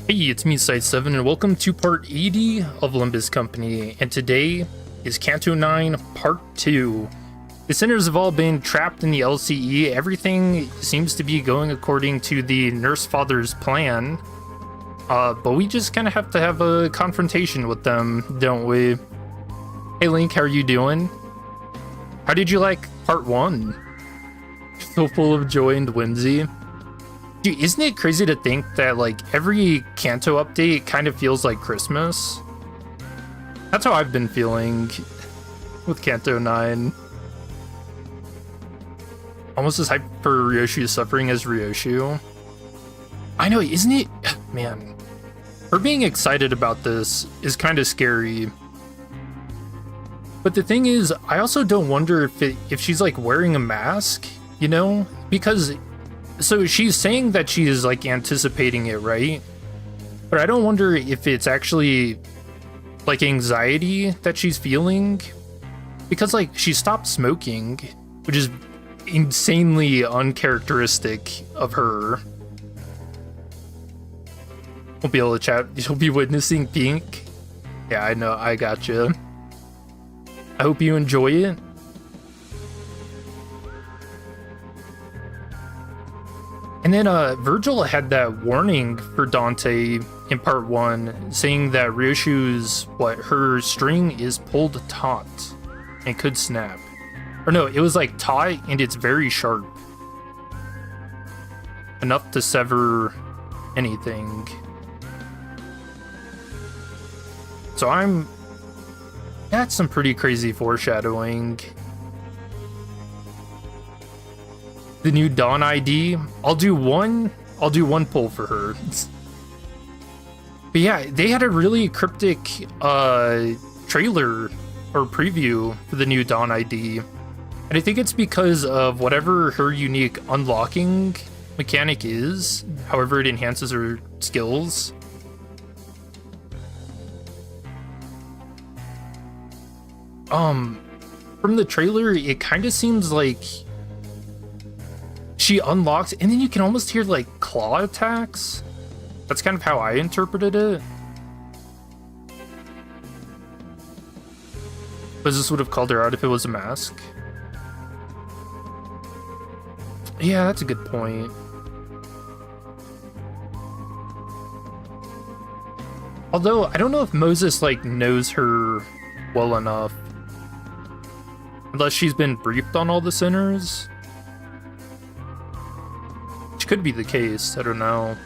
Hey, it's me, Site7, and welcome to part 80 of Limbus Company, and today is Canto 9 Part 2. The sinners have all been trapped in the LCE. Everything seems to be going according to the Nursefathers' plan, but we just kind of have to have a confrontation with them, don't we? Hey Link, how are you doing? How did you like Part 1? So full of joy and whimsy. Dude, isn't it crazy to think that, like, every Canto update kind of feels like Christmas? That's how I've been feeling with Canto 9. Almost as hyped for Ryoshu's suffering as Ryoshu. I know, isn't it? Man. Her being excited about this is kind of scary. But the thing is, I also don't wonder if she's, like, wearing a mask, you know? Because... so she's saying that she is like anticipating it, right? But I don't wonder if it's actually like anxiety that she's feeling, because like she stopped smoking, which is insanely uncharacteristic of her. Won't be able to chat. You'll be witnessing pink. Yeah, I know. I gotcha. I hope you enjoy it. And then Virgil had that warning for Dante in part 1, saying that Ryoshu's, her string is pulled taut and could snap. Or no, it was like taut and it's very sharp. Enough to sever anything. So that's some pretty crazy foreshadowing. The new Dawn ID. I'll do one pull for her. But yeah, they had a really cryptic trailer or preview for the new Dawn ID. And I think it's because of whatever her unique unlocking mechanic is, however it enhances her skills. From the trailer, it kind of seems like she unlocks, and then you can almost hear like claw attacks. That's kind of how I interpreted it. But this would have called her out if it was a mask. Yeah, that's a good point. Although, I don't know if Moses like knows her well enough. Unless she's been briefed on all the sinners. Which could be the case, I don't know.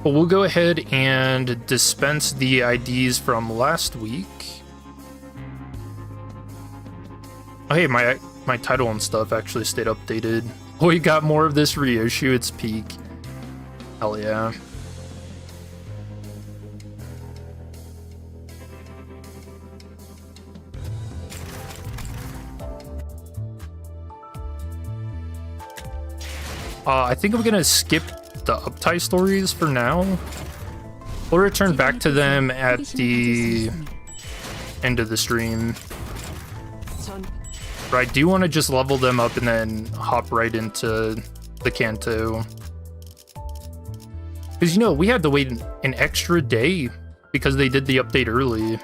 But we'll go ahead and dispense the IDs from last week. Oh hey, my title and stuff actually stayed updated. Oh, we got more of this Ryoshu, it's peak. Hell yeah. I think I'm gonna skip the uptie stories for now. We'll return back to them at the end of the stream. But I do want to just level them up and then hop right into the Canto. Because, you know, we had to wait an extra day because they did the update early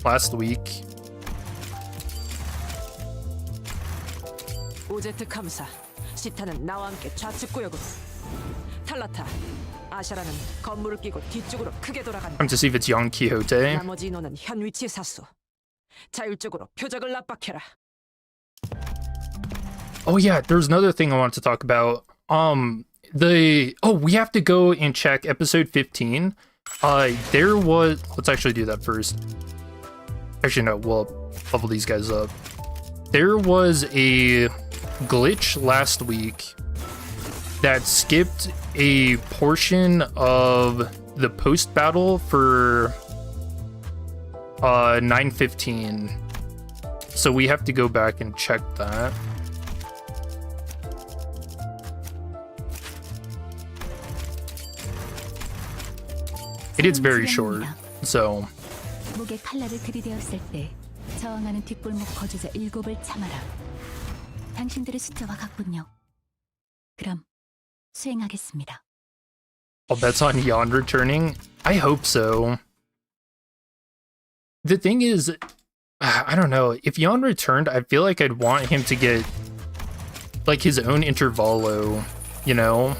last week. 시타는 나와 함께 좌측 구역으로. 탈라타, 아샤라는 건물을 끼고 뒤쪽으로 크게 돌아간다. I'm to see if it's young Quixote. 나머지 인원은 현 위치에 사수. 자율적으로 표적을 압박해라. Oh yeah, there's another thing I want to talk about. We have to go and check episode 15. There was, let's actually do that first. Actually no, we'll level these guys up. There was a glitch last week that skipped a portion of the post battle for 9:15, so we have to go back and check that. It is very short, so 저항하는 뒷골목 거주자 7을 참아라. 당신들의 숫자와 같군요. 그럼 수행하겠습니다. I'll bet on Yon returning. I hope so. The thing is, I don't know. If Yon returned, I feel like I'd want him to get like his own intervalo, you know?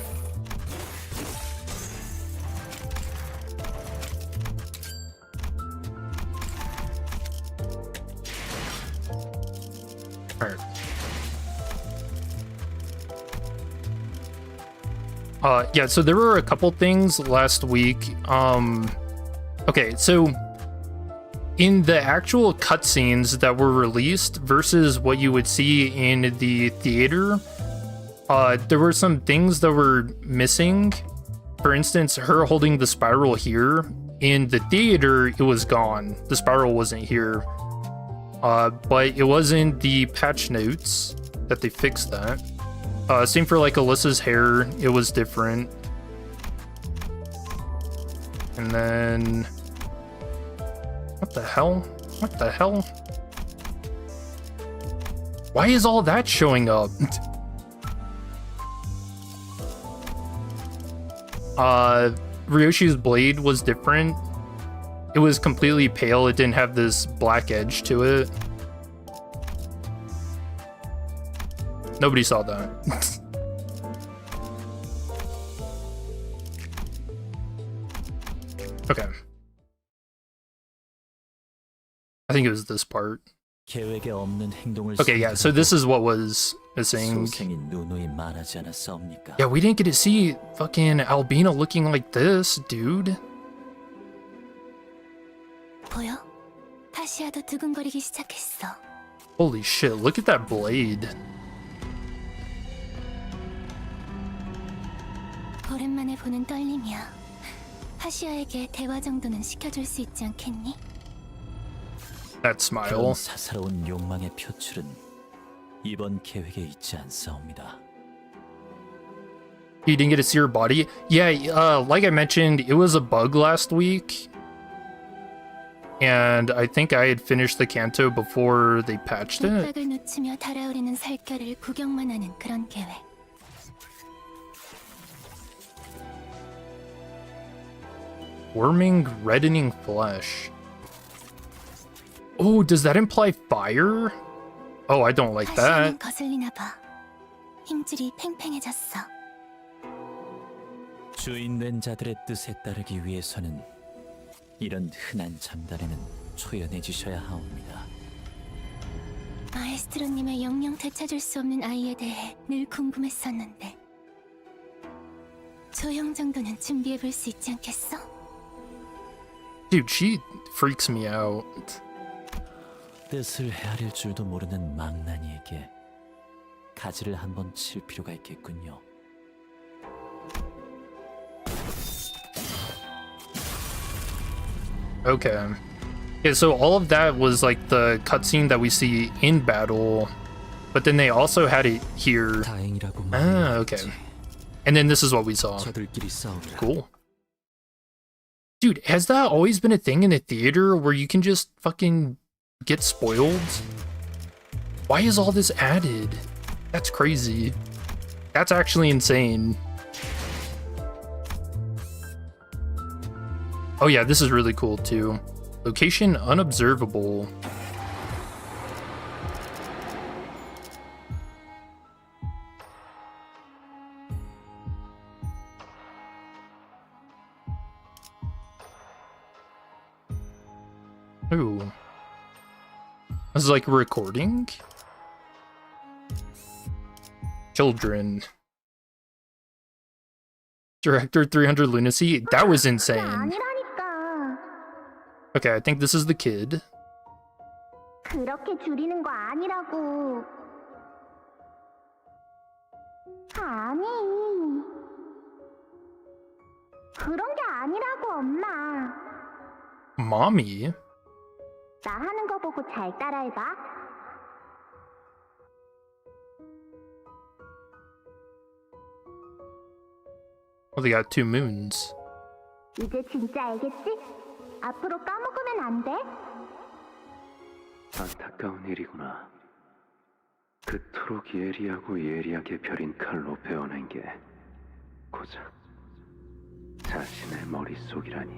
Alright. Yeah, so there were a couple things last week. Okay, so in the actual cutscenes that were released versus what you would see in the theater, there were some things that were missing. For instance, her holding the spiral here. In the theater, it was gone. The spiral wasn't here. But it was in the patch notes that they fixed that. Same for like Alyssa's hair, it was different. And then... What the hell? What the hell? Why is all that showing up? Ryoshi's blade was different. It was completely pale, it didn't have this black edge to it. Nobody saw that. Okay. I think it was this part. Okay, yeah, so this is what was missing. Yeah, we didn't get to see fucking Albina looking like this, dude. 보여? 하시아도 두근거리기 시작했어. Holy shit, look at that blade. 오랜만에 보는 떨림이야. 하시아에게 대화 정도는 시켜줄 수 있지 않겠니? That smile. 사사로운 욕망의 표출은 이번 계획에 있지 않사옵니다. You didn't get to see her body? Yeah, like I mentioned, it was a bug last week. And I think I had finished the Canto before they patched it. 윽박을 놓치며 달아오르는 살결을 구경만 하는 그런 계획. Worming, reddening flesh. Oh, does that imply fire? Oh, I don't like that. 하시아는 거슬리나 봐. 힘줄이 팽팽해졌어. 주인된 자들의 뜻에 따르기 위해서는 이런 흔한 잠단에는 초연해지셔야 하옵니다. 마에스트로님의 영영 되찾을 수 없는 아이에 대해 늘 궁금했었는데 조형 정도는 준비해볼 수 있지 않겠어? Dude, she freaks me out. 뜻을 헤아릴 줄도 모르는 망나니에게 가지를 한번 칠 필요가 있겠군요. Okay. Yeah, so all of that was like the cutscene that we see in battle, but then they also had it here. Ah, okay. And then this is what we saw. Cool. Dude, has that always been a thing in the theater where you can just fucking get spoiled? Why is all this added? That's crazy. That's actually insane. Oh yeah, this is really cool too. Location unobservable. Ooh. This is like a recording? Children. Director 300 Lunacy? That was insane. Okay, I think this is the kid. 그렇게 줄이는 거 아니라고. 아니. 그런 게 아니라고, 엄마. Mommy? 나 하는 거 보고 잘 따라해봐. Oh, they got 2 moons. 이제 진짜 알겠지? 앞으로 까먹으면 안 돼. 안타까운 일이구나. 그토록 예리하고 예리하게 벼린 칼로 베어낸 게 고작 자신의 머릿속이라니.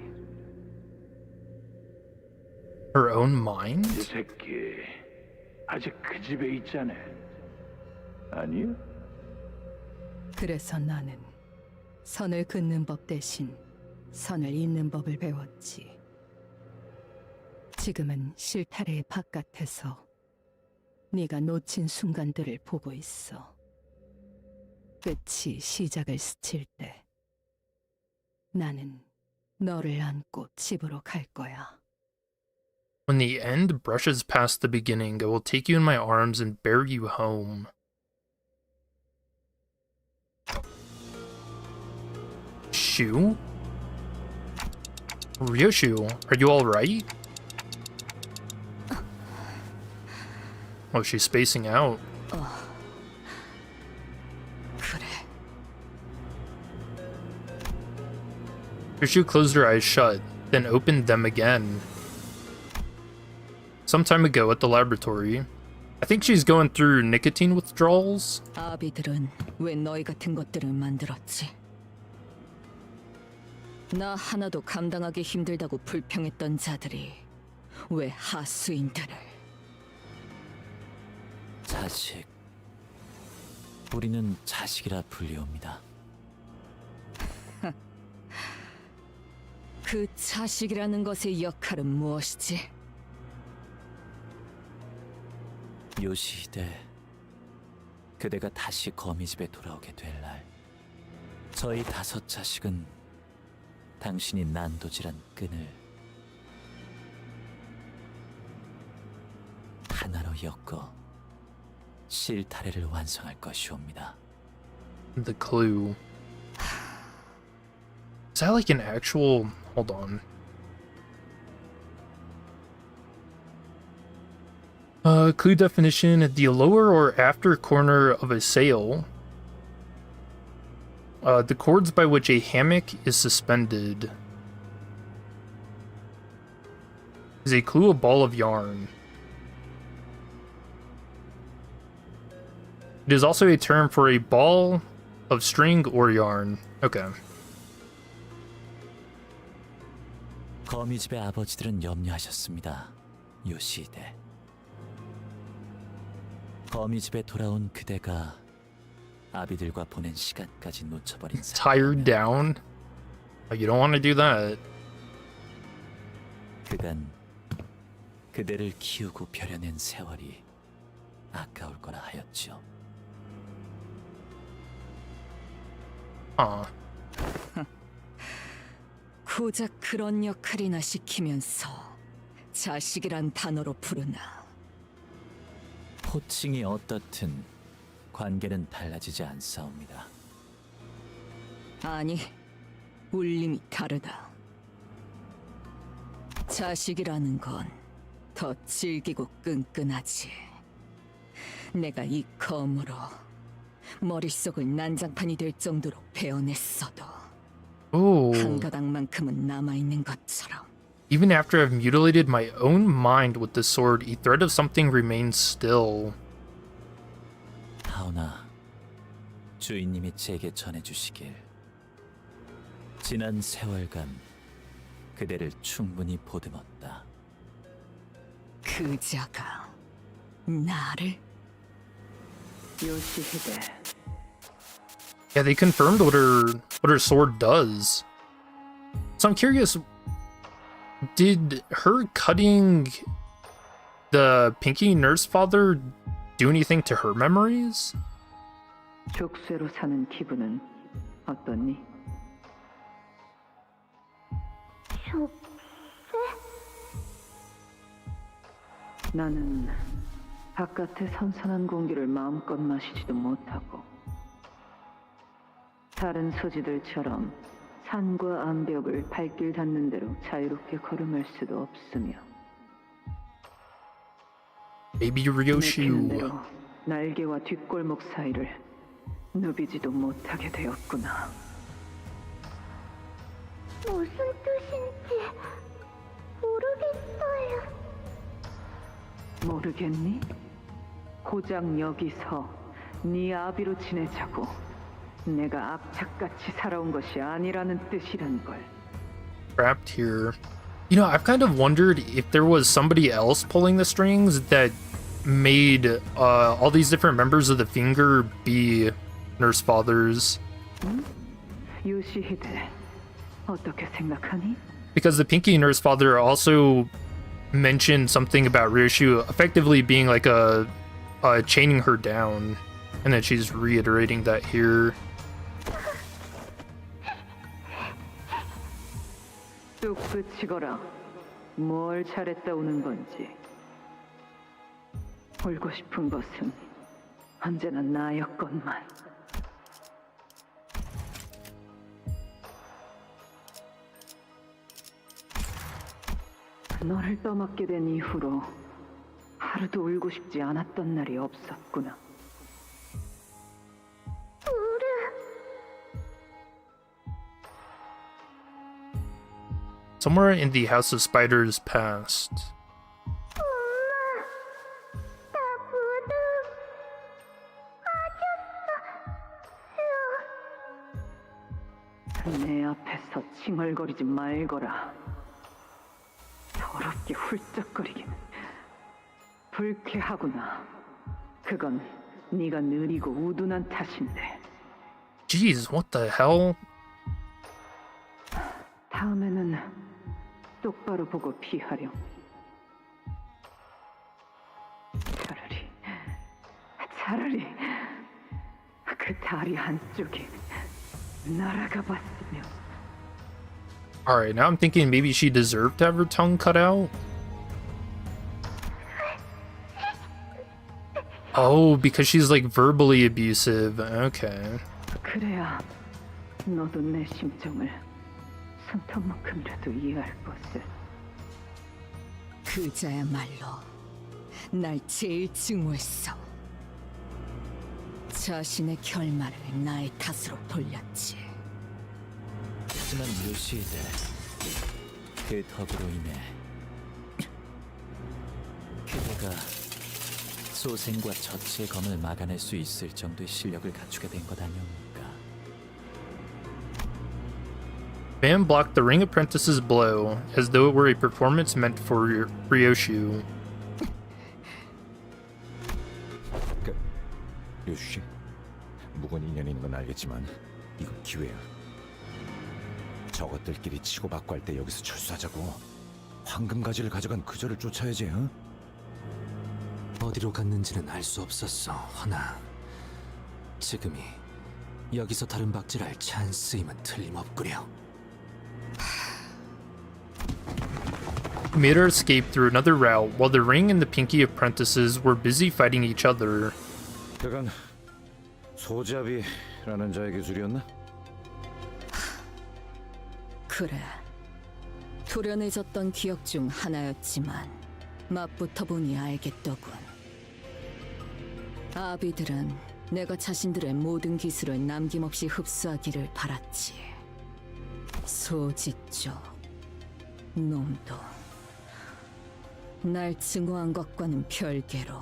Her own mind? 이 새끼 아직 그 집에 있자네. 아니요? 그래서 나는 선을 긋는 법 대신 선을 잇는 법을 배웠지. 지금은 실타래의 바깥에서 네가 놓친 순간들을 보고 있어. 끝이 시작을 스칠 때 나는 너를 안고 집으로 갈 거야. When the end brushes past the beginning, I will take you in my arms and bear you home. Shu? Ryoshu, are you alright? Oh, she's spacing out. 그래. Ryoshu closed her eyes shut, then opened them again. Some time ago at the laboratory. I think she's going through nicotine withdrawals. 아비들은 왜 너희 같은 것들을 만들었지? 나 하나도 감당하기 힘들다고 불평했던 자들이 왜 하수인들을? 자식. 우리는 자식이라 불리옵니다. 그 자식이라는 것의 역할은 무엇이지? 요시히데, 그대가 다시 거미집에 돌아오게 될 날, 저희 5 자식은 당신이 난도질한 끈을 하나로 엮어 실타래를 완성할 것이옵니다. The clue. Is that like an actual... Hold on. Clue definition, the lower or after corner of a sail. The cords by which a hammock is suspended. Is a clue a ball of yarn? It is also a term for a ball of string or yarn. Okay. 거미집의 아버지들은 염려하셨습니다. 요시히데. 거미집에 돌아온 그대가 아비들과 보낸 시간까지 놓쳐버린 Tired down? Oh, you don't want to do that. 그간 그대를 키우고 벼려낸 세월이 아까울 거라 하였죠. 고작 그런 역할이나 시키면서 자식이란 단어로 부르나. 호칭이 어떻든 관계는 달라지지 않사옵니다. 아니, 울림이 다르다. 자식이라는 건 더 질기고 끈끈하지. 내가 이 검으로 머릿속을 난장판이 될 정도로 베어냈어도 Ooh. 한 가닥만큼은 남아있는 것처럼. Even after I've mutilated my own mind with the sword, a thread of something remains still. 하오나, 주인님이 제게 전해주시길. 지난 세월간 그대를 충분히 보듬었다. 그자가 나를? 요시히데. Yeah, they confirmed what her sword does. So I'm curious, did her cutting the Pinky Nursefather do anything to her memories? 족쇄로 사는 기분은 어떠니? 나는 바깥의 선선한 공기를 마음껏 마시지도 못하고 다른 소지들처럼 산과 암벽을 발길 닿는 대로 자유롭게 걸음할 수도 없으며 Baby 내키는 Ryoshu. 대로 날개와 뒷골목 사이를 누비지도 못하게 되었구나. 무슨 뜻인지 모르겠어요. 모르겠니? 고작 여기서 네 아비로 지내자고. 내가 악착같이 살아온 것이 아니라는 뜻이란 걸. Trapped here. You know, I've kind of wondered if there was somebody else pulling the strings that made all these different members of the Finger be Nursefathers. 요시히데, 어떻게 생각하니? Because the Pinky Nursefather also mentioned something about Ryoshu effectively being like a chaining her down, and then she's reiterating that here. 뚝 그치거라. 뭘 잘했다 우는 건지. 울고 싶은 것은 언제나 나였건만. 너를 떠맡게 된 이후로 하루도 울고 싶지 않았던 날이 없었구나. Somewhere in the House of Spiders past. 내 앞에서 칭얼거리지 말거라. 더럽게 훌쩍거리기는 불쾌하구나. 그건 네가 느리고 우둔한 탓인데. Jeez, what the hell? 다음에는 똑바로 보고 피하렴. 차라리 그 다리 한쪽에 날아가 봤으면. Alright, now I'm thinking maybe she deserved to have her tongue cut out. Oh, because she's like verbally abusive. Okay. 그래야 너도 내 심정을 손톱만큼이라도 이해할 것을. 그자야말로 날 제일 증오했어. 자신의 결말을 나의 탓으로 돌렸지. 하지만 요시히데, 그 덕으로 인해 그대가 소생과 저치의 검을 막아낼 수 있을 정도의 실력을 갖추게 된 것 아니옵니까? Man blocked the ring apprentice's blow as though it were a performance meant for Ryoshu. 요시, 무건 인연이 있는 건 알겠지만 이건 기회야. 저것들끼리 치고받고 할 때 여기서 철수하자고. 황금가지를 가져간 그저를 쫓아야지. 응? 어디로 갔는지는 알 수 없었어, 허나 지금이 여기서 다른 박질할 찬스임은 틀림없구려. He made her escape through another route while the ring and the Pinky apprentices were busy fighting each other. 그건 소잡이라는 자의 기술이었나? 그래. 도련해졌던 기억 중 하나였지만 맞붙어 보니 알겠더군. 아비들은 내가 자신들의 모든 기술을 남김없이 흡수하기를 바랐지. 소짓족 놈도 날 증오한 것과는 별개로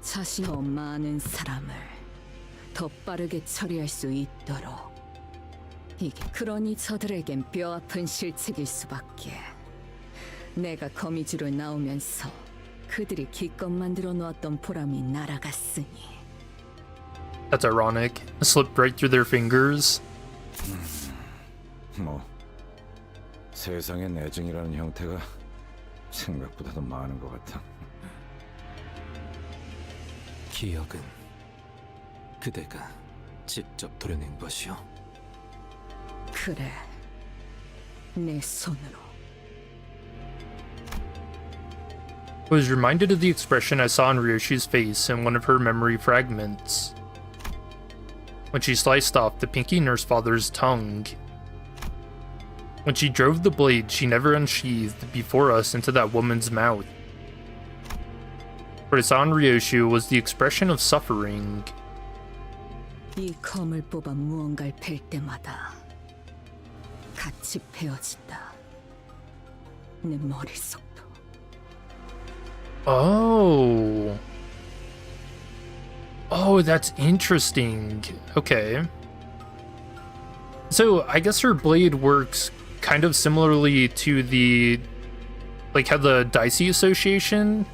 자신 더 많은 사람을 더 빠르게 처리할 수 있도록. 이게 그러니 저들에겐 뼈아픈 실책일 수밖에. 내가 거미줄을 나오면서 그들이 기껏 만들어 놓았던 보람이 날아갔으니. That's ironic. It slipped right through their fingers. 뭐 세상의 내증이라는 형태가 생각보다도 많은 것 같아. 기억은 그대가 직접 도려낸 것이오? 그래, 내 손으로. I was reminded of the expression I saw on Ryoshi's face in one of her memory fragments when she sliced off the Pinky Nursefather's tongue. When she drove the blade she never unsheathed before us into that woman's mouth. What I saw on Ryoshu was the expression of suffering. 이 검을 뽑아 무언가를 팰 때마다 같이 베어진다. 내 머릿속도. Oh. Oh, that's interesting. Okay. So I guess her blade works kind of similarly to the, like how the Dicey Association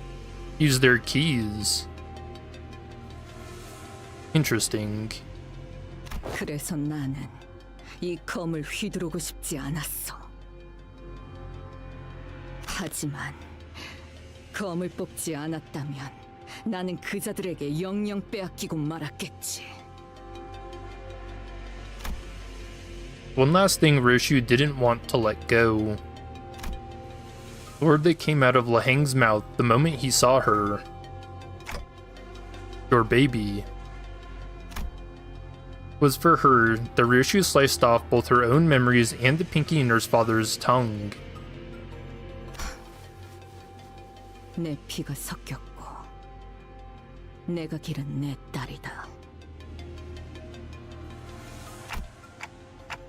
use their keys. Interesting. 그래서 나는 이 검을 휘두르고 싶지 않았어. 하지만 검을 뽑지 않았다면 나는 그자들에게 영영 빼앗기고 말았겠지. One last thing Roshu didn't want to let go. The word that came out of Laheng's mouth the moment he saw her. Your baby. Was for her that Roshu sliced off both her own memories and the Pinky Nursefather's tongue. 내 피가 섞였고 내가 기른 내 딸이다.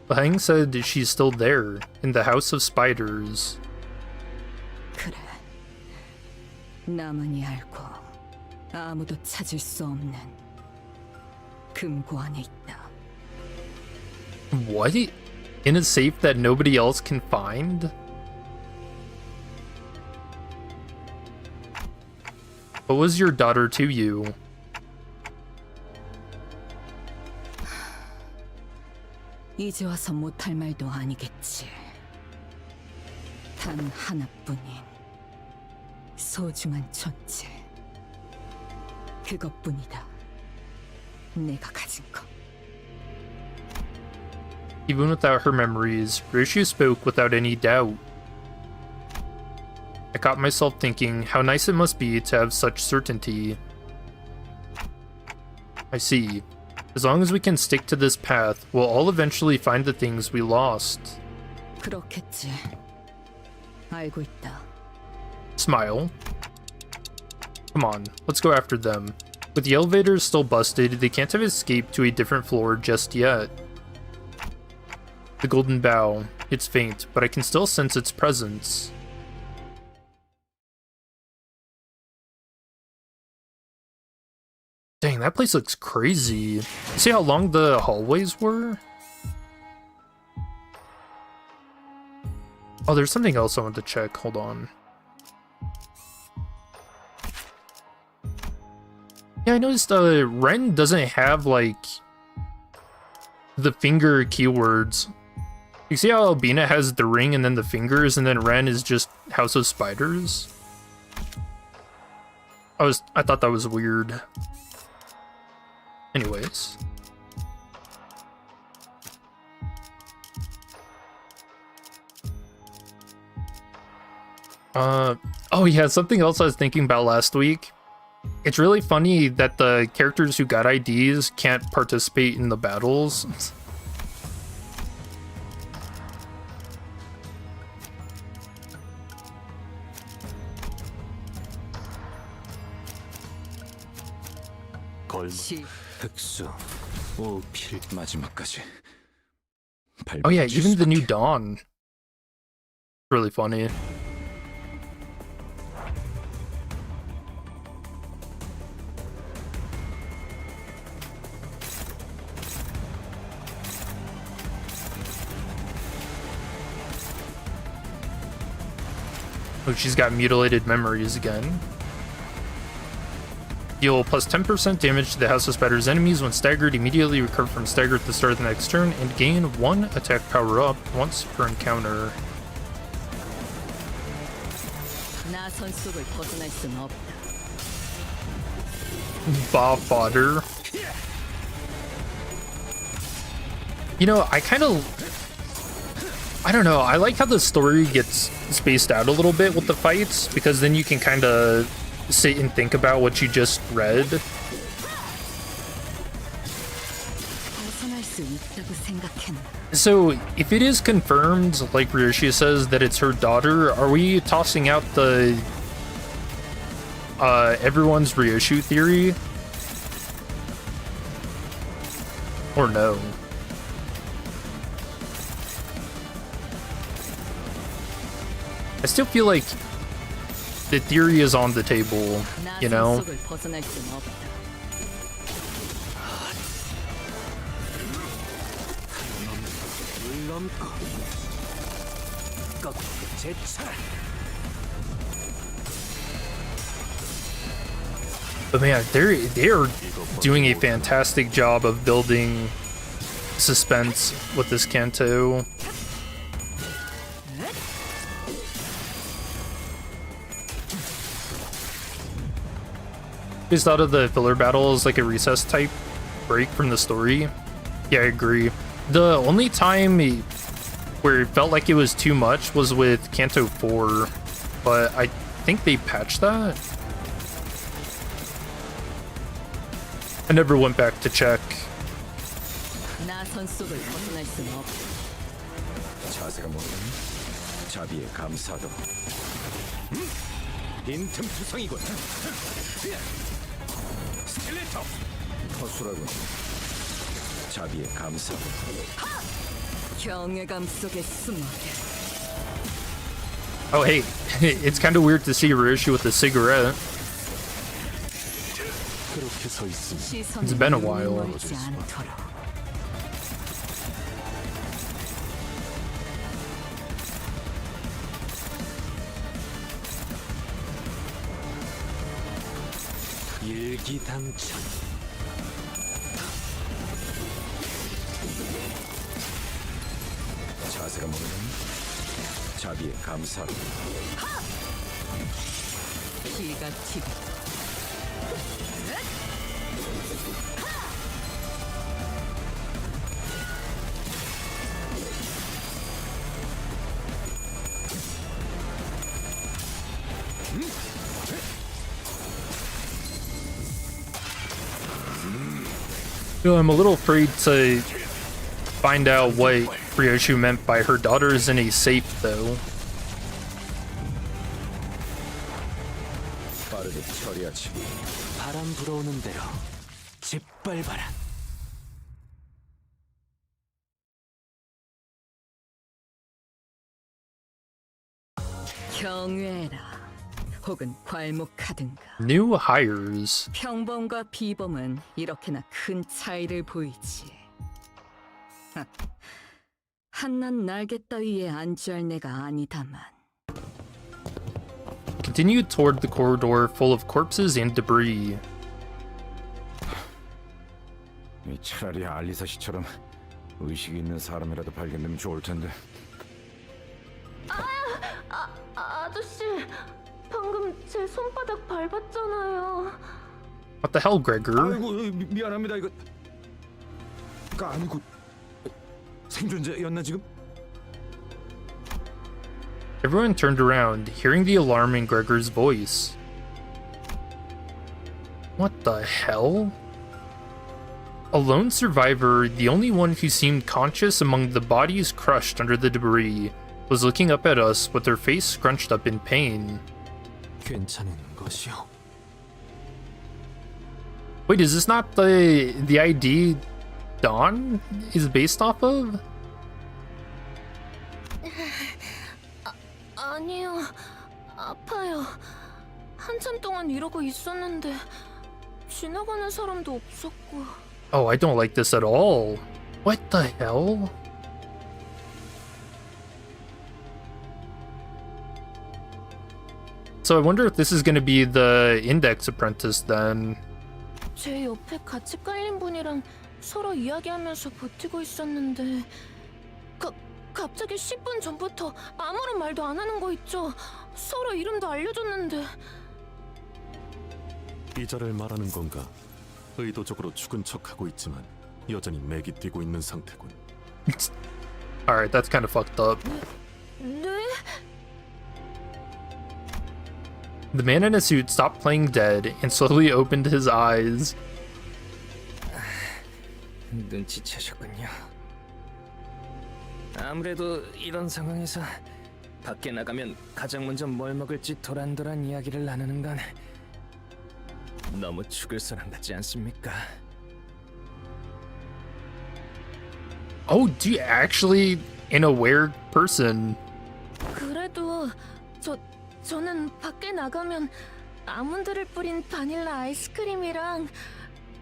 Laheng said she's still there, in the House of Spiders. 그래. 나만이 알고 아무도 찾을 수 없는 금고 안에 있다. What? In a safe that nobody else can find? What was your daughter to you? 이제 와서 못할 말도 아니겠지. 단 하나뿐인 소중한 존재. 그것뿐이다. 내가 가진 것. Even without her memories, Roshu spoke without any doubt. I caught myself thinking how nice it must be to have such certainty. I see. As long as we can stick to this path, we'll all eventually find the things we lost. 그렇겠지. 알고 있다. Smile. Come on, let's go after them. With the elevators still busted, they can't have escaped to a different floor just yet. The golden bow. It's faint, but I can still sense its presence. Dang, that place looks crazy. See how long the hallways were? Oh, there's something else I want to check. Hold on. Yeah, I noticed Ren doesn't have, like, the finger keywords. You see how Albina has the ring and then the fingers, and then Ren is just House of Spiders? I thought that was weird. Anyways. Oh yeah, something else I was thinking about last week. It's really funny that the characters who got IDs can't participate in the battles. 흑수, 오필 마지막까지. Oh yeah, even the new Dawn. Really funny. Oh, she's got mutilated memories again. Deal plus 10% damage to the House of Spiders enemies when staggered, immediately recover from stagger at the start of the next turn, and gain 1 attack power up once per encounter. Bob fodder. You know, I don't know, I like how the story gets spaced out a little bit with the fights, because then you can kind of sit and think about what you just read. So, if it is confirmed, like Ryoshi says, that it's her daughter, are we tossing out the everyone's Ryoshu theory? Or no? I still feel like the theory is on the table, you know? 속을 벗어날 수는 없다. But man, they are doing a fantastic job of building suspense with this Canto. I just thought of the filler battle as like a recess type break from the story. Yeah, I agree. The only time where it felt like it was too much was with Canto 4, but I think they patched that. I never went back to check. 나선 속을 벗어날 수는 없다. 자세가 뭐니? 자비의 감사도. 빈틈투성이군. 스틸레터. 허술하군. 자비의 감사도. 경외감 속에 숨어. Oh hey, it's kind of weird to see Ryushi with a cigarette. It's been a while. 일기당천. 자세가 뭐니? 자비의 감사도. 피가 튀고. You know, I'm a little afraid to find out what Ryoshu meant by her daughter is in a safe, though. 빠르게 처리하지. 바람 불어오는 대로 짓밟아라. 경외라. 혹은 괄목하든가. New hires. 평범과 비범은 이렇게나 큰 차이를 보이지. 한낱 날개 따위에 안주할 내가 아니다만. Continue toward the corridor full of corpses and debris. 차라리 알리사 씨처럼 의식 있는 사람이라도 발견되면 좋을 텐데. 아저씨, 방금 제 손바닥 밟았잖아요. What the hell, Gregor? 아이고 미안합니다. 이거 아니고 생존자였나 지금? Everyone turned around, hearing the alarm in Gregor's voice. What the hell? A lone survivor, the only one who seemed conscious among the bodies crushed under the debris, was looking up at us with her face scrunched up in pain. 괜찮은 것이요. Wait, is this not the ID Dawn is based off of? 아니요, 아파요. 한참 동안 이러고 있었는데 지나가는 사람도 없었고. Oh, I don't like this at all. What the hell? So I wonder if this is going to be the Index Apprentice then. 제 옆에 같이 깔린 분이랑 서로 이야기하면서 버티고 있었는데 갑자기 10분 전부터 아무런 말도 안 하는 거 있죠? 서로 이름도 알려줬는데. 이자를 말하는 건가? 의도적으로 죽은 척하고 있지만 여전히 맥이 뛰고 있는 상태군. Alright, that's kind of fucked up. 네? The man in a suit stopped playing dead and slowly opened his eyes. 눈치채셨군요. 아무래도 이런 상황에서 밖에 나가면 가장 먼저 뭘 먹을지 도란도란 이야기를 나누는 건 너무 죽을 사람 같지 않습니까? Oh, do you actually an aware person? 그래도 저는 밖에 나가면 아몬드를 뿌린 바닐라 아이스크림이랑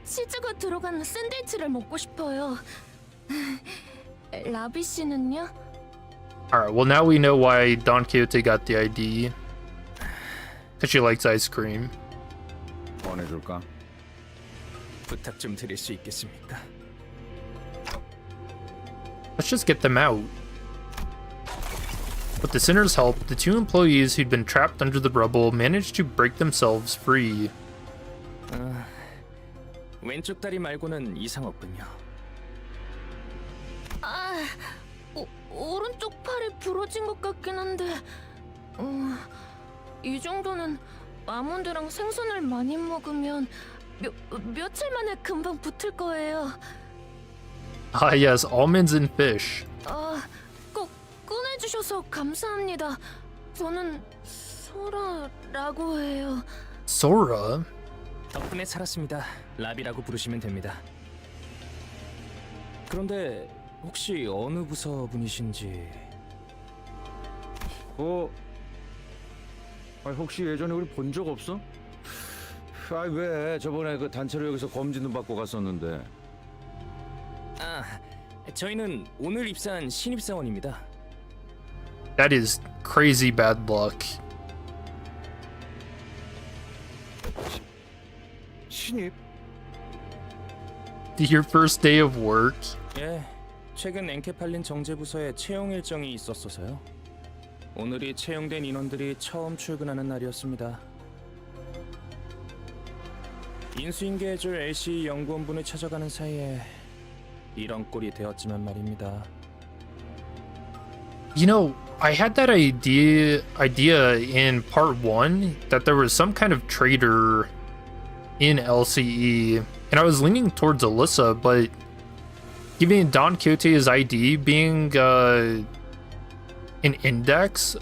치즈가 들어간 샌드위치를 먹고 싶어요. 라비 씨는요? Alright, well now we know why Don Quixote got the ID. Because she likes ice cream. 보내줄까? 부탁 좀 드릴 수 있겠습니까? Let's just get them out. With the sinner's help, the two employees who'd been trapped under the rubble managed to break themselves free. 왼쪽 다리 말고는 이상 없군요. 오른쪽 팔이 부러진 것 같긴 한데 이 정도는 아몬드랑 생선을 많이 먹으면 며칠 만에 금방 붙을 거예요. Ah yes, almonds and fish. 꼭 꺼내주셔서 감사합니다. 저는 소라라고 해요. Sora? 덕분에 살았습니다. 라비라고 부르시면 됩니다. 그런데 혹시 어느 부서 분이신지? 혹시 예전에 우리 본 적 없어? 왜 저번에 그 단체로 여기서 검진도 받고 갔었는데. 저희는 오늘 입사한 신입사원입니다. That is crazy bad luck. 신입? Your first day of work? 예, 최근 엔케팔린 정제부서에 채용 일정이 있었어서요. 오늘이 채용된 인원들이 처음 출근하는 날이었습니다. 인수인계해줄 LCE 연구원분을 찾아가는 사이에 이런 꼴이 되었지만 말입니다. You know, I had that idea in part 1 that there was some kind of traitor in LCE, and I was leaning towards Alyssa, but giving Don Quixote his ID being an index,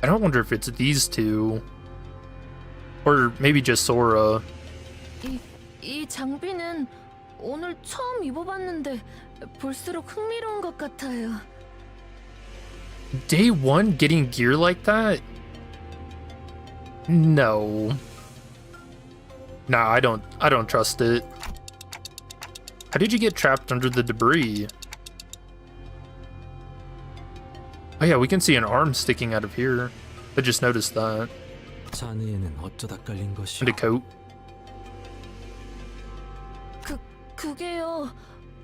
I don't wonder if it's these two, or maybe just Sora. 이 장비는 오늘 처음 입어봤는데 볼수록 흥미로운 것 같아요. Day 1 getting gear like that? No. Nah, I don't trust it. How did you get trapped under the debris? Oh yeah, we can see an arm sticking out of here. I just noticed that. 자네에는 어쩌다 깔린 것이오? And a coat. 그게요.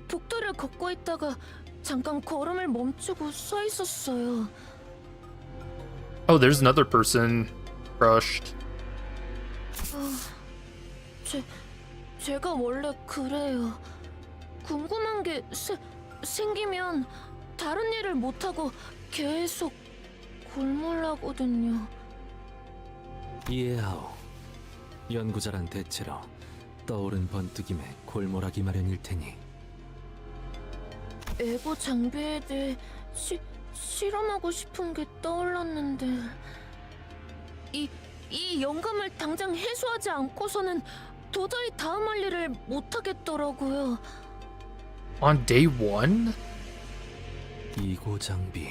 복도를 걷고 있다가 잠깐 걸음을 멈추고 서 있었어요. Oh, there's another person crushed. 제가 원래 그래요. 궁금한 게 생기면 다른 일을 못하고 계속 골몰하거든요. 이해하오. 연구자란 대체로 떠오른 번뜩임에 골몰하기 마련일 테니. 에고 장비에 대해 실험하고 싶은 게 떠올랐는데 이 영감을 당장 해소하지 않고서는 도저히 다음 할 일을 못하겠더라고요. On day 1? 이고 장비.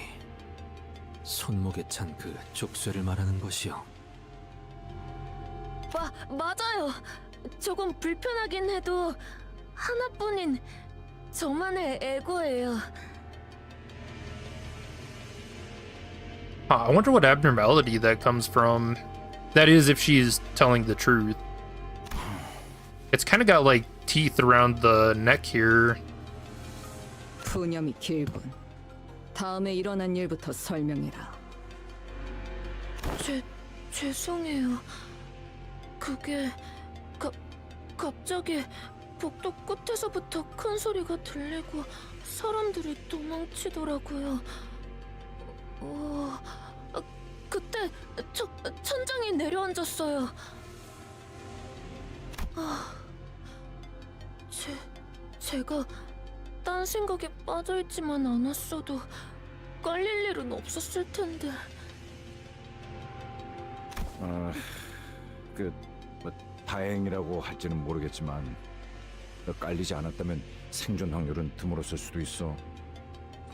손목에 찬 그 족쇄를 말하는 것이오. 맞아요. 조금 불편하긴 해도 하나뿐인 저만의 에고예요. I wonder what abnormality that comes from. That is, if she's telling the truth. It's kind of got like teeth around the neck here. 푸념이 길군. 다음에 일어난 일부터 설명해라. 죄송해요. 그게 갑자기 복도 끝에서부터 큰 소리가 들리고 사람들이 도망치더라고요. 그때 천장에 내려앉았어요. 제가 딴 생각에 빠져있지만 않았어도 깔릴 일은 없었을 텐데. 다행이라고 할지는 모르겠지만 깔리지 않았다면 생존 확률은 드물었을 수도 있어.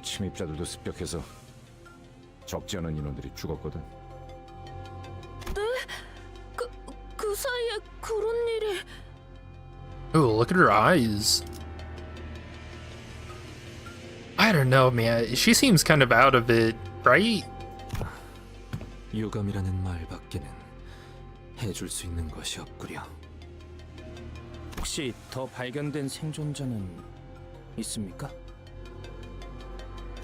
침입자들도 습격해서 적지 않은 인원들이 죽었거든. 네? 그 사이에 그런 일이... Oh, look at her eyes. I don't know, man. She seems kind of out of it, right? 유감이라는 말밖에는 해줄 수 있는 것이 없구려. 혹시 더 발견된 생존자는 있습니까?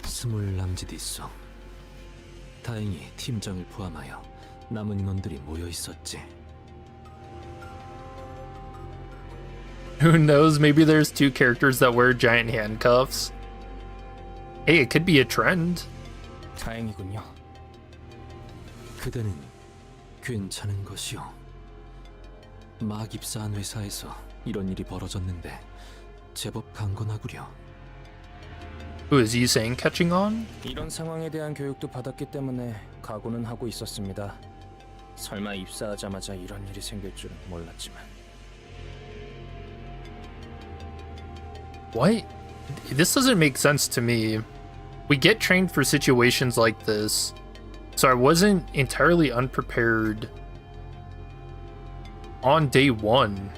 20 남짓 있어. 다행히 팀장을 포함하여 남은 인원들이 모여 있었지. Who knows? Maybe there's 2 characters that wear giant handcuffs. Hey, it could be a trend. 다행이군요. 그대는 괜찮은 것이오. 막 입사한 회사에서 이런 일이 벌어졌는데 제법 강건하구려. Who is he saying catching on? 이런 상황에 대한 교육도 받았기 때문에 각오는 하고 있었습니다. 설마 입사하자마자 이런 일이 생길 줄은 몰랐지만. What? This doesn't make sense to me. We get trained for situations like this, so I wasn't entirely unprepared on day 1.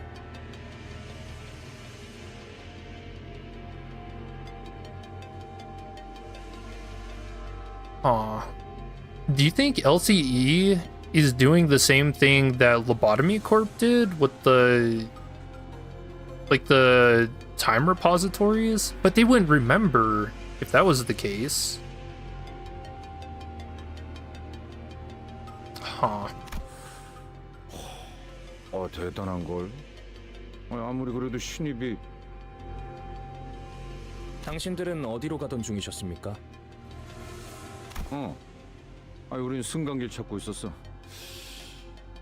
Do you think LCE is doing the same thing that Lobotomy Corp did with the time repositories? But they wouldn't remember if that was the case. Huh. 대단한 걸. 아무리 그래도 신입이. 당신들은 어디로 가던 중이셨습니까? 우린 승강길 찾고 있었어.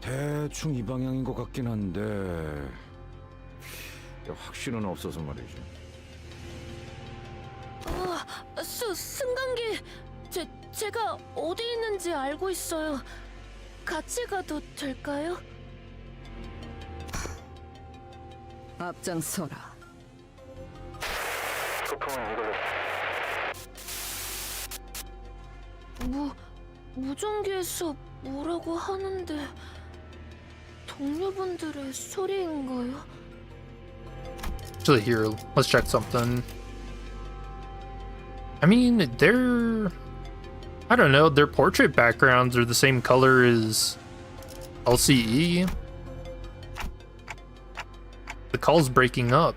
대충 이 방향인 것 같긴 한데 확신은 없어서 말이지. 승강기 제가 어디 있는지 알고 있어요. 같이 가도 될까요? 앞장서라. 무전기에서 뭐라고 하는데 동료분들의 소리인가요? Actually, here, let's check something. I mean, I don't know, their portrait backgrounds are the same color as LCE. The call's breaking up.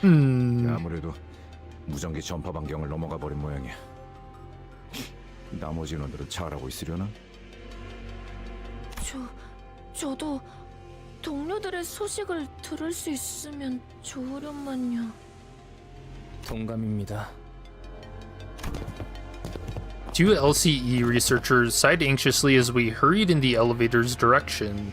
아무래도 무전기 전파 반경을 넘어가 버린 모양이야. 나머지 인원들은 잘하고 있으려나? 저도 동료들의 소식을 들을 수 있으면 좋으련만요. 동감입니다. 2 LCE researchers sighed anxiously as we hurried in the elevator's direction.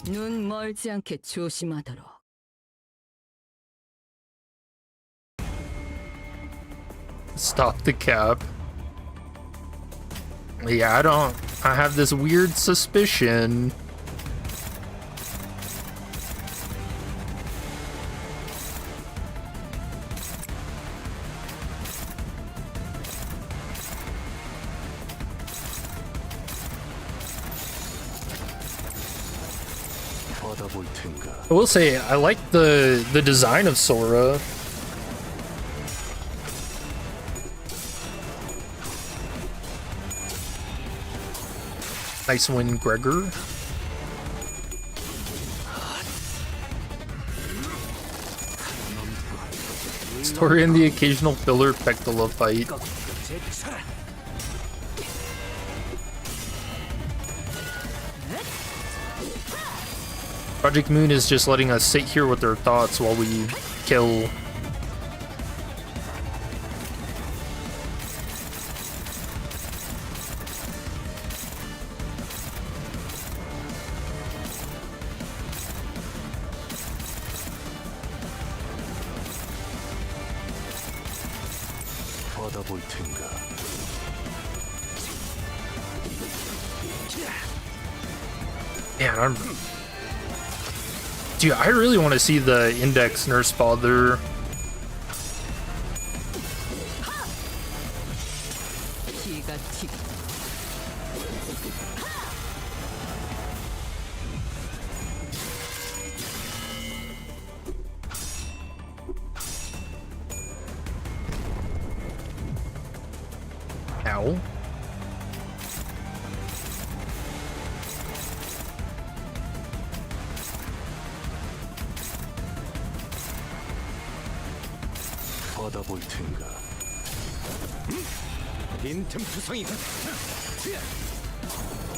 눈 멀지 않게 조심하도록. Stop the cab. Yeah, I have this weird suspicion. I will say, I like the design of Sora. Nice win, Gregor. Story and the occasional filler Pectola fight. Project Moon is just letting us sit here with our thoughts while we kill. Man, dude, I really want to see the Index Nursefather. Ow. 받아볼 텐가. 빈틈 투성이가.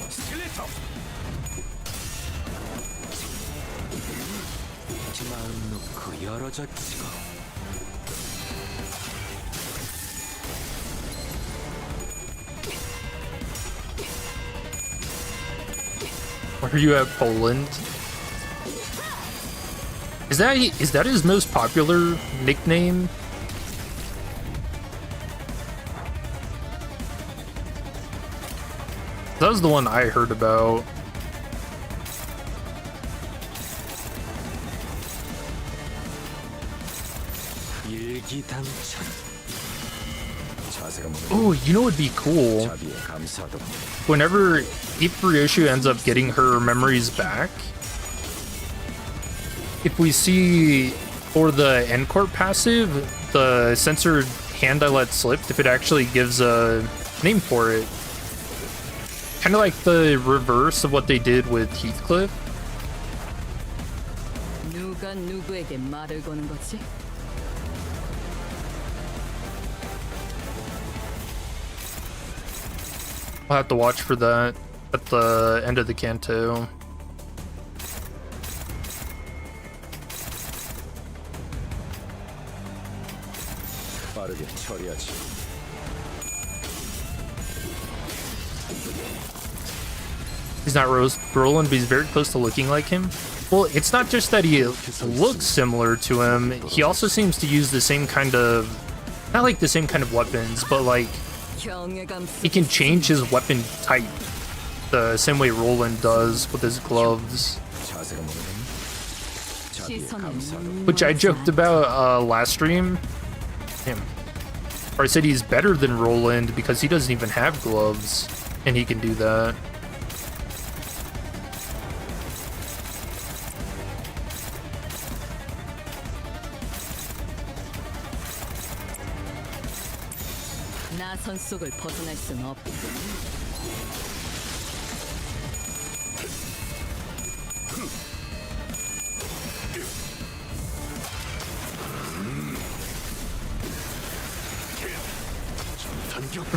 스켈레터. 마음 놓고 열어져 치고. Where are you at, Poland? Is that his most popular nickname? That was the one I heard about. Oh, you know what'd be cool? Whenever if Ryoshu ends up getting her memories back, if we see for the end court passive, the censored hand I let slip, if it actually gives a name for it. Kind of like the reverse of what they did with Heathcliff. 누가 누구에게 말을 거는 거지? I'll have to watch for that at the end of the Canto. 빠르게 처리하지. He's not Roland, but he's very close to looking like him. Well, it's not just that he looks similar to him, he also seems to use the same kind of, not like the same kind of weapons, but like, he can change his weapon type the same way Roland does with his gloves. Which I joked about last stream. Damn. Or I said he's better than Roland because he doesn't even have gloves, and he can do that. 나선 속을 벗어날 순 없다.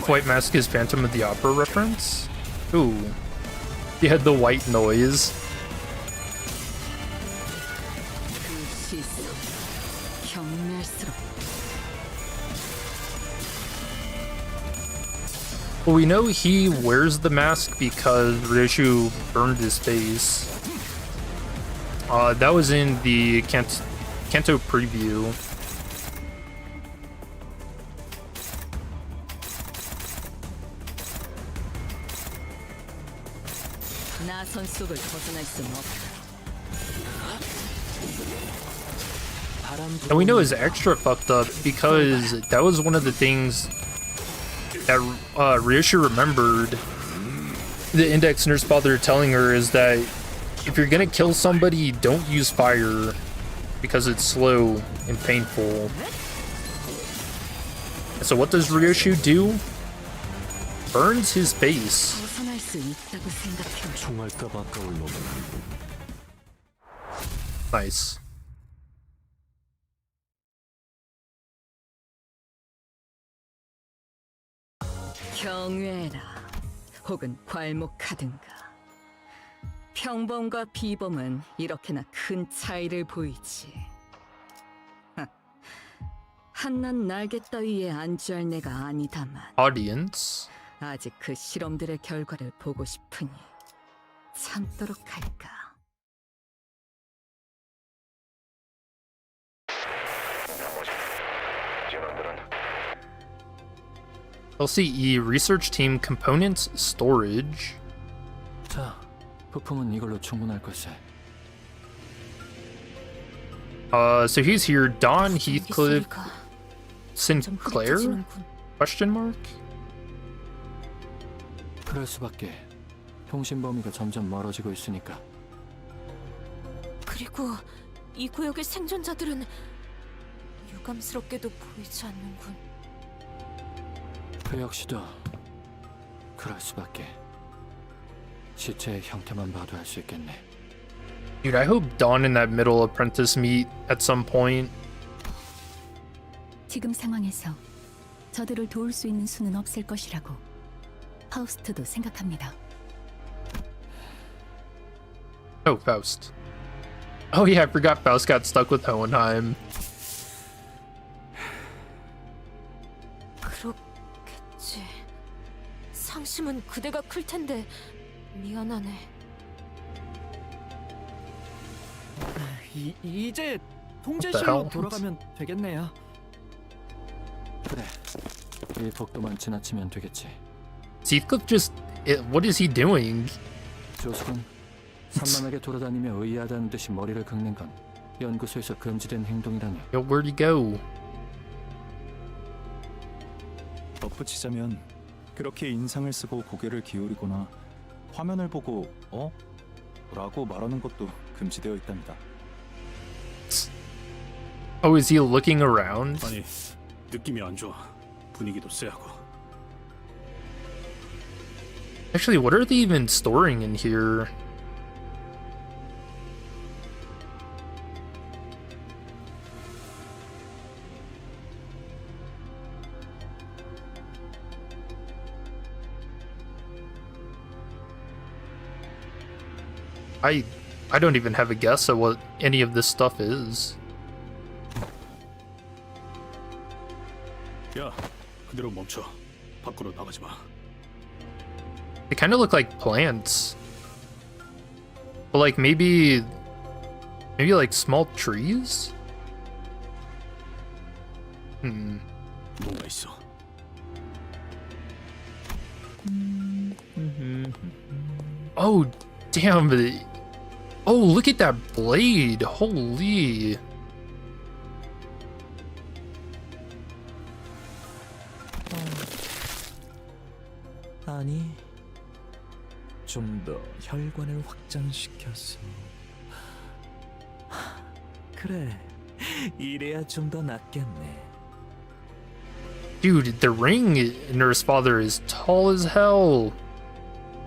White Mask is Phantom of the Opera reference? Ooh. He had the white noise. Well, we know he wears the mask because Ryoshu burned his face. That was in the Canto preview. And we know it's extra fucked up because that was one of the things that Ryoshu remembered the Index Nursefather telling her, is that if you're gonna kill somebody, don't use fire because it's slow and painful. And so what does Ryoshu do? Burns his face. Nice. 경외라, 혹은 괄목하든가. 평범과 비범은 이렇게나 큰 차이를 보이지. 한낱 날개 따위에 안주할 내가 아니다만. Audience. 아직 그 실험들의 결과를 보고 싶으니 참도록 할까. LCE Research Team Components Storage. 자, 부품은 이걸로 충분할 것에. So he's here. Don, 무전기 Heathcliff, 소리가 좀 Sinclair? 흐릿해지는군. Question mark? 그럴 수밖에. 통신 범위가 점점 멀어지고 있으니까. 그리고 이 구역의 생존자들은 유감스럽게도 보이지 않는군. 그 역시도 그럴 수밖에. 시체의 형태만 봐도 알 수 있겠네. Dude, I hope Dawn and that middle apprentice meet at some point. 지금 상황에서 저들을 도울 수 있는 수는 없을 것이라고 파우스트도 생각합니다. Oh, Faust. Oh yeah, I forgot Faust got stuck with Hohenheim. 그렇겠지. 상심은 그대가 클 텐데 미안하네. 이제 What the 통제실로 hell? 돌아가면 되겠네요. 그래. 이 복도만 지나치면 되겠지. Is Heathcliff just... what is he doing? 조석은 산만하게 돌아다니며 의아하다는 듯이 머리를 긁는 건 연구소에서 금지된 행동이라며. Yo, where'd he go? 덧붙이자면 그렇게 인상을 쓰고 고개를 기울이거나 화면을 보고 어? 라고 말하는 것도 금지되어 있답니다. Oh, is he looking around? 아니, 느낌이 안 좋아. 분위기도 쎄하고. Actually, what are they even storing in here? I don't even have a guess at what any of this stuff is. 야, 그대로 멈춰. 밖으로 나가지 마. They kind of look like plants. But like maybe like small trees? 뭔가 있어. Oh, damn. Oh, look at that blade. Holy. 아니, 좀 더 혈관을 확장시켜서. 그래, 이래야 좀 더 낫겠네. Dude, the ring in Nursefather is tall as hell.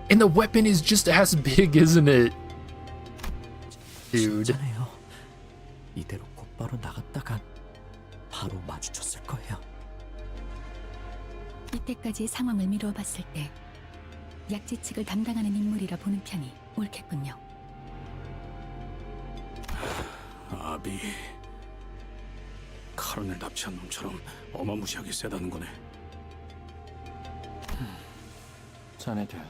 And the weapon is just as big, isn't it? Dude. 진짜네요. 이대로 곧바로 나갔다간 바로 마주쳤을 거예요. 이때까지 상황을 미루어 봤을 때 약지 측을 담당하는 인물이라 보는 편이 옳겠군요. 아비. 카론을 납치한 놈처럼 어마무시하게 세다는 거네. 자네들,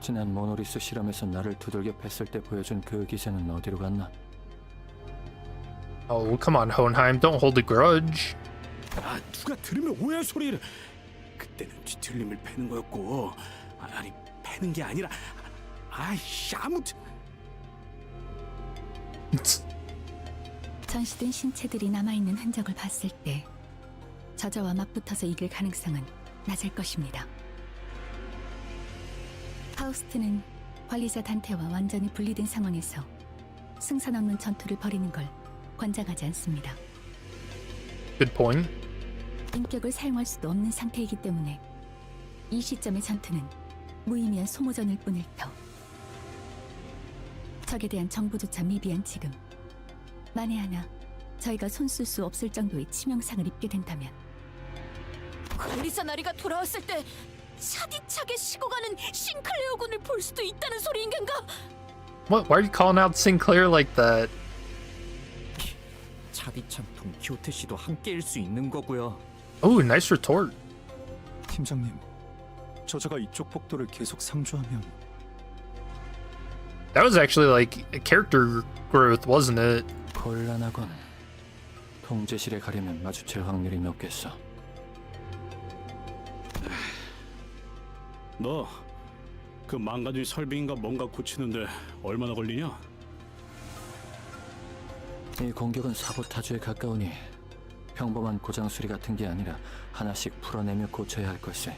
지난 모노리스 실험에서 나를 두들겨 팼을 때 보여준 그 기세는 어디로 갔나? Oh, come on, Hohenheim. Don't hold a grudge. 아, 누가 들으면 오해할 소리를. 그때는 뒤틀림을 패는 거였고, 아니 패는 게 아니라, 아이씨 아무튼. 전시된 신체들이 남아있는 흔적을 봤을 때 저자와 맞붙어서 이길 가능성은 낮을 것입니다. 파우스트는 관리자 단테와 완전히 분리된 상황에서 승산 없는 전투를 벌이는 걸 권장하지 않습니다. Good point. 인격을 사용할 수도 없는 상태이기 때문에 이 시점의 전투는 무의미한 소모전일 뿐일 터. 적에 대한 정보조차 미비한 지금, 만에 하나 저희가 손쓸 수 없을 정도의 치명상을 입게 된다면 관리자 나리가 돌아왔을 때 차디차게 식어가는 싱클레어 군을 볼 수도 있다는 소리인 건가? What? Why are you calling out Sinclair like that? 차디찬 동키호테 씨도 함께일 수 있는 거고요. Oh, nice retort. 팀장님, 저자가 이쪽 복도를 계속 상주하면 That was actually like a character growth, wasn't it? 곤란하건. 통제실에 가려면 마주칠 확률이 높겠어. 너 그 망가진 설빙인가 뭔가 고치는데 얼마나 걸리냐? 이 공격은 사보타주에 가까우니 평범한 고장 수리 같은 게 아니라 하나씩 풀어내며 고쳐야 할 것이.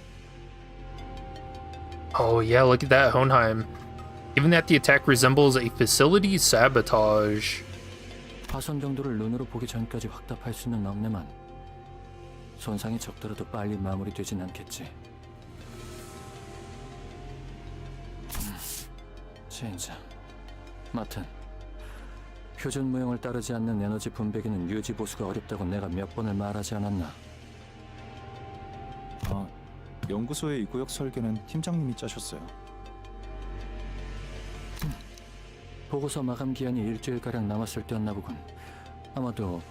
Oh yeah, look at that Hohenheim. Given that the attack resembles a facility sabotage. 파손 정도를 눈으로 보기 전까지 확답할 수는 없네만 손상이 적더라도 빨리 마무리되진 않겠지. 진짜. 마튼, 표준 무형을 따르지 않는 에너지 분배기는 유지 보수가 어렵다고 내가 몇 번을 말하지 않았나? 연구소의 이 구역 설계는 팀장님이 짜셨어요. 보고서 마감 기한이 일주일가량 남았을 때였나 보군. 아마도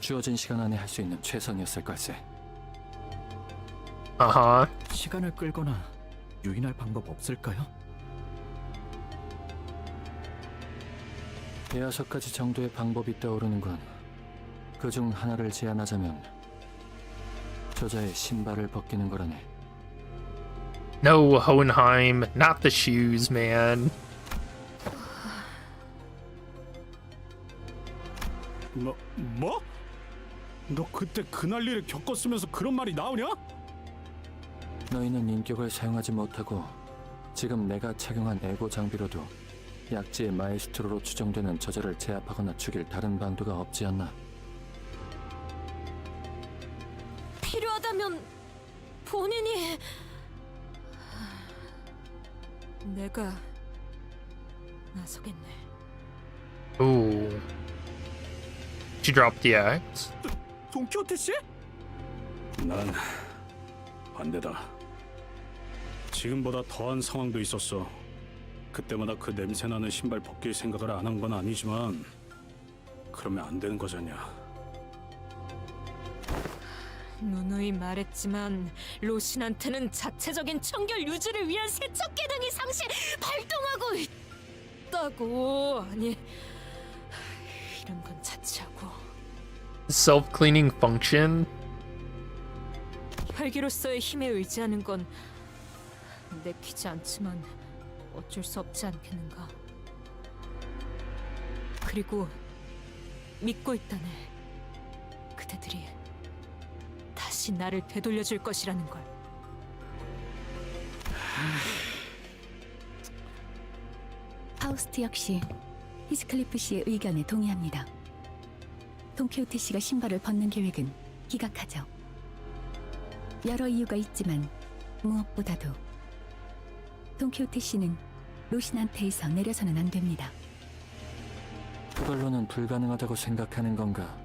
주어진 시간 안에 할 수 있는 최선이었을 걸세. 아하. 시간을 끌거나 유인할 방법 없을까요? 대여섯 가지 정도의 방법이 떠오르는군. 그중 하나를 제안하자면 저자의 신발을 벗기는 거라네. No, Hohenheim, not the shoes, man. 뭐? 너 그때 그 난리를 겪었으면서 그런 말이 나오냐? 너희는 인격을 사용하지 못하고 지금 내가 착용한 에고 장비로도 약지의 마에스트로로 추정되는 저자를 제압하거나 죽일 다른 방도가 없지 않나. 필요하다면 본인이... 내가 나서겠네. Ooh. She dropped the axe. 돈키호테 씨? 난 반대다. 지금보다 더한 상황도 있었어. 그때마다 그 냄새나는 신발 벗길 생각을 안 한 건 아니지만 그러면 안 되는 거잖냐. 누누이 말했지만 로신한테는 자체적인 청결 유지를 위한 세척 기능이 상시 발동하고 있다고. 아니, 이런 건 자체하고 Self-cleaning function? 혈기로서의 힘에 의지하는 건 내키지 않지만 어쩔 수 없지 않겠는가. 그리고 믿고 있다네. 그대들이 다시 나를 되돌려줄 것이라는 걸. 파우스트 역시 히스클리프 씨의 의견에 동의합니다. 돈키호테 씨가 신발을 벗는 계획은 기각하죠. 여러 이유가 있지만 무엇보다도 돈키호테 씨는 로신한테에서 내려서는 안 됩니다. 그걸로는 불가능하다고 생각하는 건가?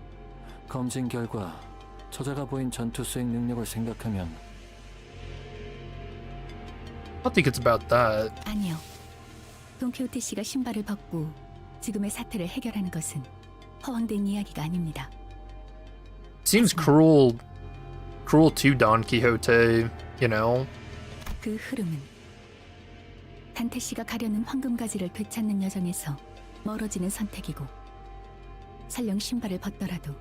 검진 결과 저자가 보인 전투 수행 능력을 생각하면 I don't think it's about that. 아니요. 돈키호테 씨가 신발을 벗고 지금의 사태를 해결하는 것은 허황된 이야기가 아닙니다. Seems cruel to Don Quixote, you know? 그 흐름은 단테 씨가 가려는 황금가지를 되찾는 여정에서 멀어지는 선택이고, 설령 신발을 벗더라도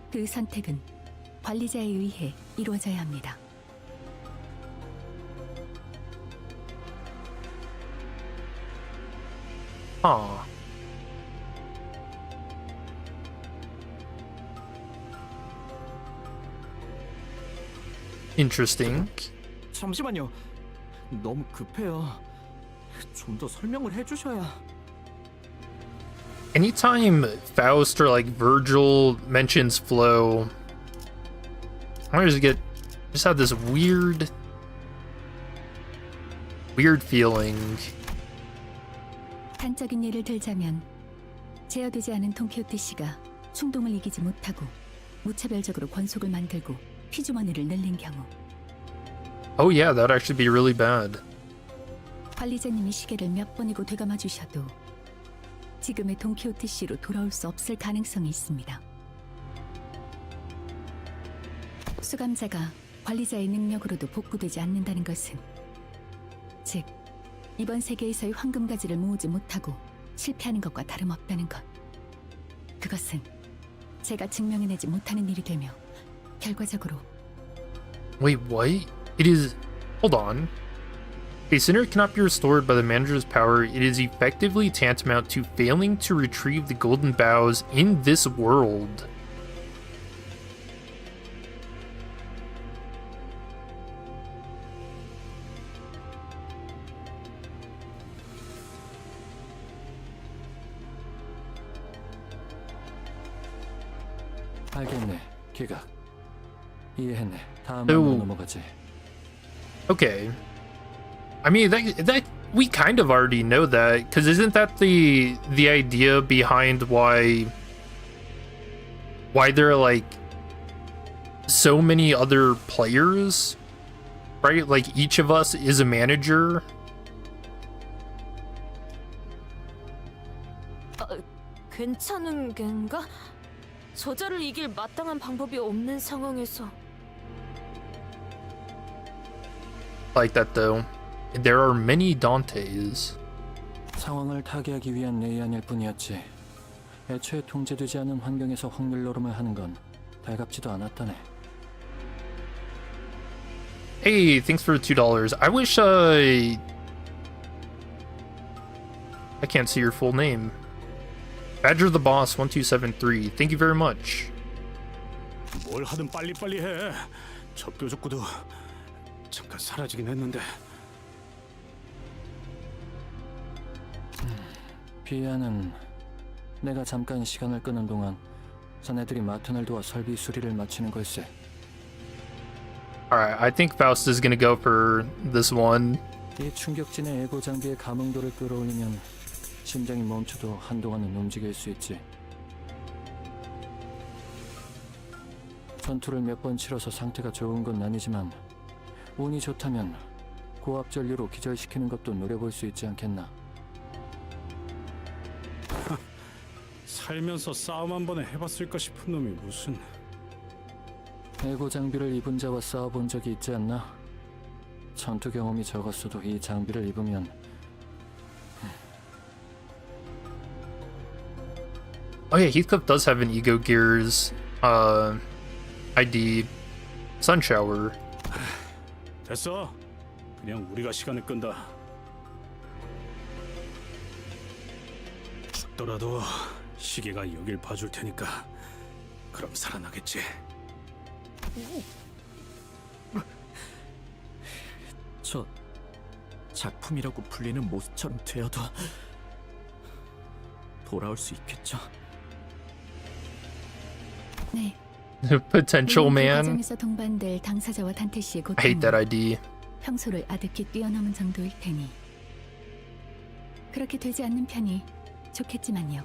그 선택은 관리자에 의해 이루어져야 합니다. Interesting. 잠시만요. 너무 급해요. 좀 더 설명을 해주셔야. Anytime Faust or like Virgil mentions flow, I just have this weird feeling. 단적인 예를 들자면 제어되지 않은 돈키호테 씨가 충동을 이기지 못하고 무차별적으로 권속을 만들고 피주머니를 늘린 경우, Oh yeah, that'd actually be really bad. 관리자님이 시계를 몇 번이고 되감아 주셔도 지금의 돈키호테 씨로 돌아올 수 없을 가능성이 있습니다. 수감자가 관리자의 능력으로도 복구되지 않는다는 것은, 즉 이번 세계에서의 황금가지를 모으지 못하고 실패하는 것과 다름없다는 것. 그것은 제가 증명해내지 못하는 일이 되며 결과적으로 Wait, what? It is. Hold on. A sinner cannot be restored by the manager's power. It is effectively tantamount to failing to retrieve the golden boughs in this world. 알겠네, 기각. 이해했네. 다음으로 넘어가지. Okay. I mean, that we kind of already know that, because isn't that the idea behind why there are like so many other players, right? Like each of us is a manager. 괜찮은 겐가? 저자를 이길 마땅한 방법이 없는 상황에서. Like that though. There are many Dantes. 상황을 타개하기 위한 내연일 뿐이었지. 애초에 통제되지 않은 환경에서 확률 노름을 하는 건 달갑지도 않았다네. Hey, thanks for $2. I wish I can't see your full name. Badger the Boss 1273. Thank you very much. 뭘 하든 빨리빨리 해. 저 뾰족구도 잠깐 사라지긴 했는데. 비아는 내가 잠깐 시간을 끄는 동안 자네들이 마튼을 도와 설비 수리를 마치는 걸세. Alright, I think Faust is gonna go for this one. 이 충격진의 에고 장비의 감흥도를 끌어올리면 심장이 멈춰도 한동안은 움직일 수 있지. 전투를 몇 번 치러서 상태가 좋은 건 아니지만 운이 좋다면 고압 전류로 기절시키는 것도 노려볼 수 있지 않겠나. 살면서 싸움 한 번에 해봤을까 싶은 놈이 무슨. 에고 장비를 입은 자와 싸워본 적이 있지 않나? 전투 경험이 적었어도 이 장비를 입으면 Oh yeah, Heathcliff does have an Ego Gears ID Sunshower. 됐어. 그냥 우리가 시간을 끈다. 죽더라도 시계가 여길 봐줄 테니까 그럼 살아나겠지. 저 작품이라고 불리는 모습처럼 되어도 돌아올 수 있겠죠? 네. Potential man. 과정에서 동반될 당사자와 단테 씨의 I hate that 고통은 ID. 평소를 아득히 뛰어넘은 정도일 테니 그렇게 되지 않는 편이 좋겠지만요.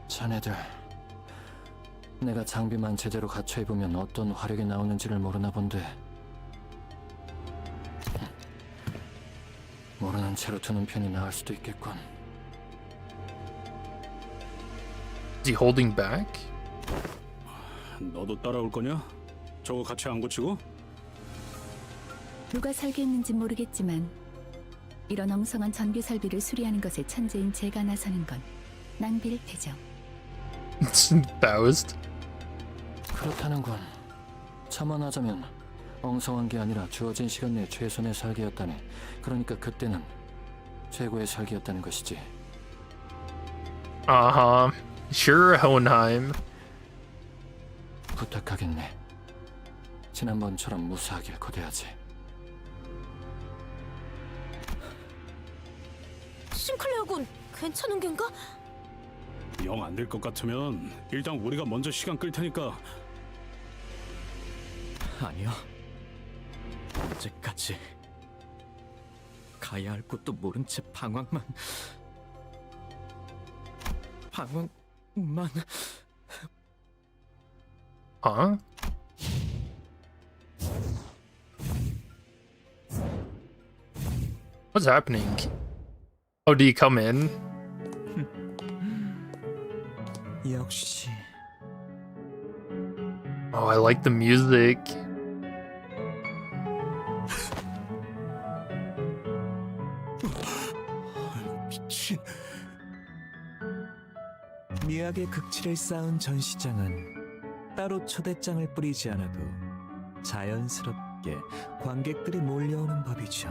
자네들 내가 장비만 제대로 갖춰 입으면 어떤 화력이 나오는지를 모르나 본데 모르는 채로 두는 편이 나을 수도 있겠군. Is he holding back? 너도 따라올 거냐? 저거 같이 안 고치고? 누가 설계했는지 모르겠지만 이런 엉성한 전기 설비를 수리하는 것에 천재인 제가 나서는 건 낭비일 테죠. Faust. 그렇다는군. 참아하자면 엉성한 게 아니라 주어진 시간 내 최선의 설계였다네. 그러니까 그때는 최고의 설계였다는 것이지. Uh-huh. Sure, Hohenheim. 부탁하겠네. 지난번처럼 무사하길 거대하지. 싱클레어군, 괜찮은 겐가? 영 안 될 것 같으면 일단 우리가 먼저 시간 끌 테니까. 아니요. 언제까지 가야 할 곳도 모른 채 방황만. Huh? What's happening? Oh, do you come in? 역시 Oh, I like the music. 미친. 미학의 극치를 쌓은 전시장은 따로 초대장을 뿌리지 않아도 자연스럽게 함께 관객들이 몰려오는 법이죠.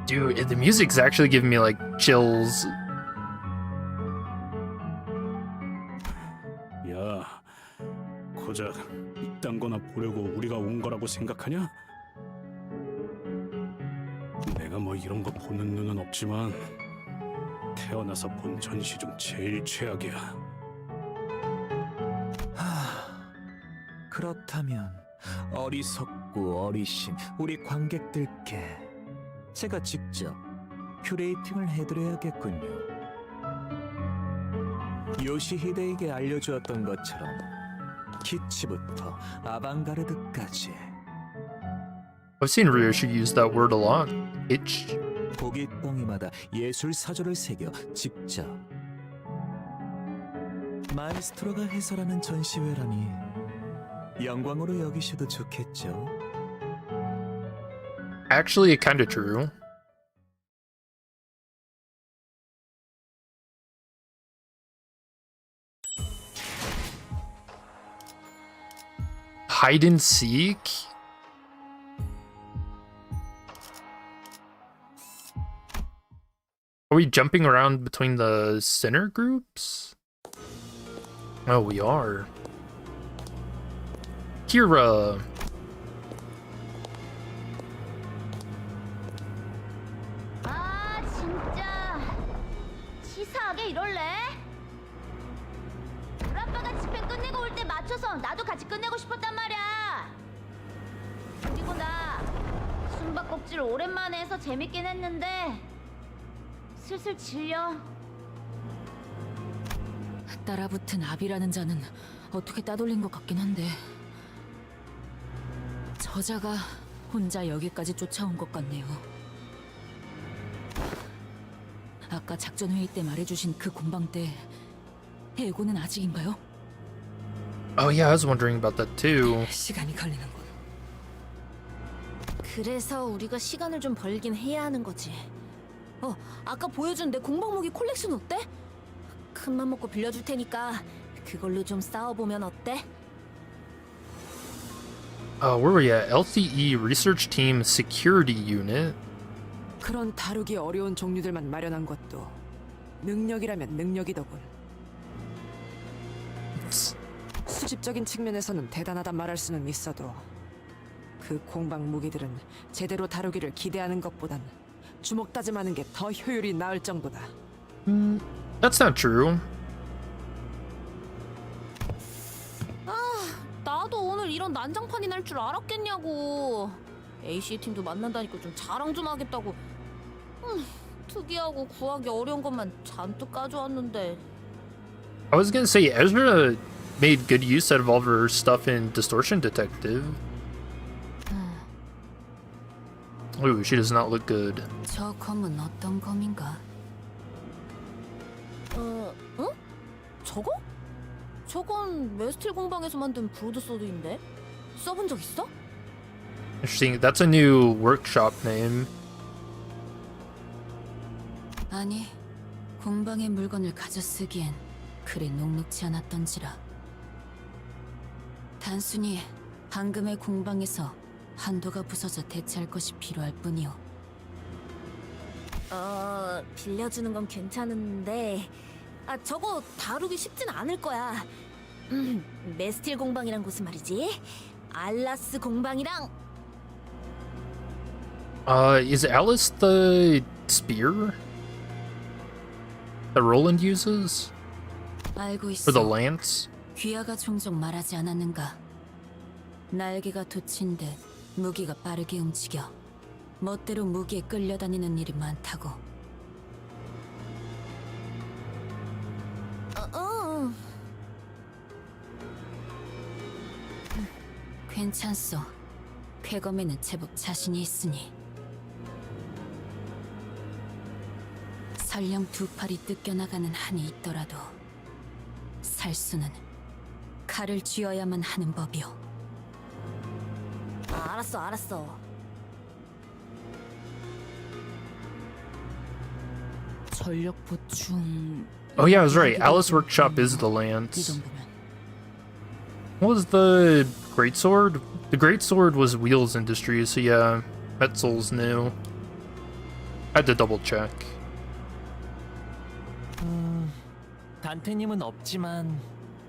Dude, the music's actually giving me like chills. 야, 고작 이딴 거나 보려고 우리가 온 거라고 생각하냐? 내가 뭐 이런 거 보는 눈은 없지만 태어나서 본 전시 중 제일 최악이야. 그렇다면 어리석고 어리신 우리 관객들께 제가 직접 큐레이팅을 해드려야겠군요. 요시히데에게 알려주었던 것처럼 키치부터 아방가르드까지 I've seen Ryoshi use that word a lot. Itch. 고깃덩이마다 예술 사조를 새겨 직접 마에스트로가 해설하는 전시회라니 영광으로 여기셔도 좋겠죠. Actually, kinda true. Hide and seek? Are we jumping around between the center groups? Oh, we are. Kira. 아 진짜 치사하게 이럴래? 우리 아빠가 집회 끝내고 올 때 맞춰서 나도 같이 끝내고 싶었단 말이야. 그리고 나 숨바꼭질 오랜만에 해서 재밌긴 했는데 슬슬 질려. 따라붙은 압이라는 자는 어떻게 따돌린 것 같긴 한데 저자가 혼자 여기까지 쫓아온 것 같네요. 아까 작전 회의 때 말해주신 그 공방 때 에고는 아직인가요? Oh yeah, I was wondering about that too. 시간이 걸리는군. 그래서 우리가 시간을 좀 벌긴 해야 하는 거지. 아까 보여준 내 공방무기 콜렉션 어때? 큰맘 먹고 빌려줄 테니까 그걸로 좀 싸워보면 어때? Where were we at? LCE Research Team Security Unit. 그런 다루기 어려운 종류들만 마련한 것도 능력이라면 능력이더군. 수집적인 측면에서는 대단하단 말할 수는 있어도 그 공방 무기들은 제대로 다루기를 기대하는 것보단 주먹 다짐하는 게 더 효율이 나을 정도다. That's not true. 나도 오늘 이런 난장판이 날 줄 알았겠냐고. AC 팀도 만난다니까 좀 자랑 좀 하겠다고. 특이하고 구하기 어려운 것만 잔뜩 가져왔는데. I was gonna say Ezra made good use out of all of her stuff in Distortion Detective. Ooh, she does not look good. 저 검은 어떤 검인가? 저거? 저건 메스틸 공방에서 만든 브로드소드인데? 써본 적 있어? Interesting. That's a new workshop name. 아니, 공방의 물건을 가져 쓰기엔 그리 녹록지 않았던지라. 단순히 방금의 공방에서 한도가 부서져 대체할 것이 필요할 뿐이오. 빌려주는 건 괜찮은데 저거 다루기 쉽진 않을 거야. 메스틸 공방이란 곳은 말이지. 알라스 공방이랑. Is Alice the spear that Roland uses? 알고 Or 있어. the lance? 귀하가 종종 말하지 않았는가? 날개가 돋친 듯 무기가 빠르게 움직여 멋대로 무기에 끌려다니는 일이 많다고. 괜찮소. 쾌검에는 제법 자신이 있으니. 설령 두 팔이 뜯겨나가는 한이 있더라도 살수는 칼을 쥐어야만 하는 법이오. 알았어. 전력 보충. Oh yeah, I was right. Alice Workshop is the lance. 이 정도면 What was the greatsword? The greatsword was Wheels Industries, so yeah, Metzel's new. I had to double check. 단테님은 없지만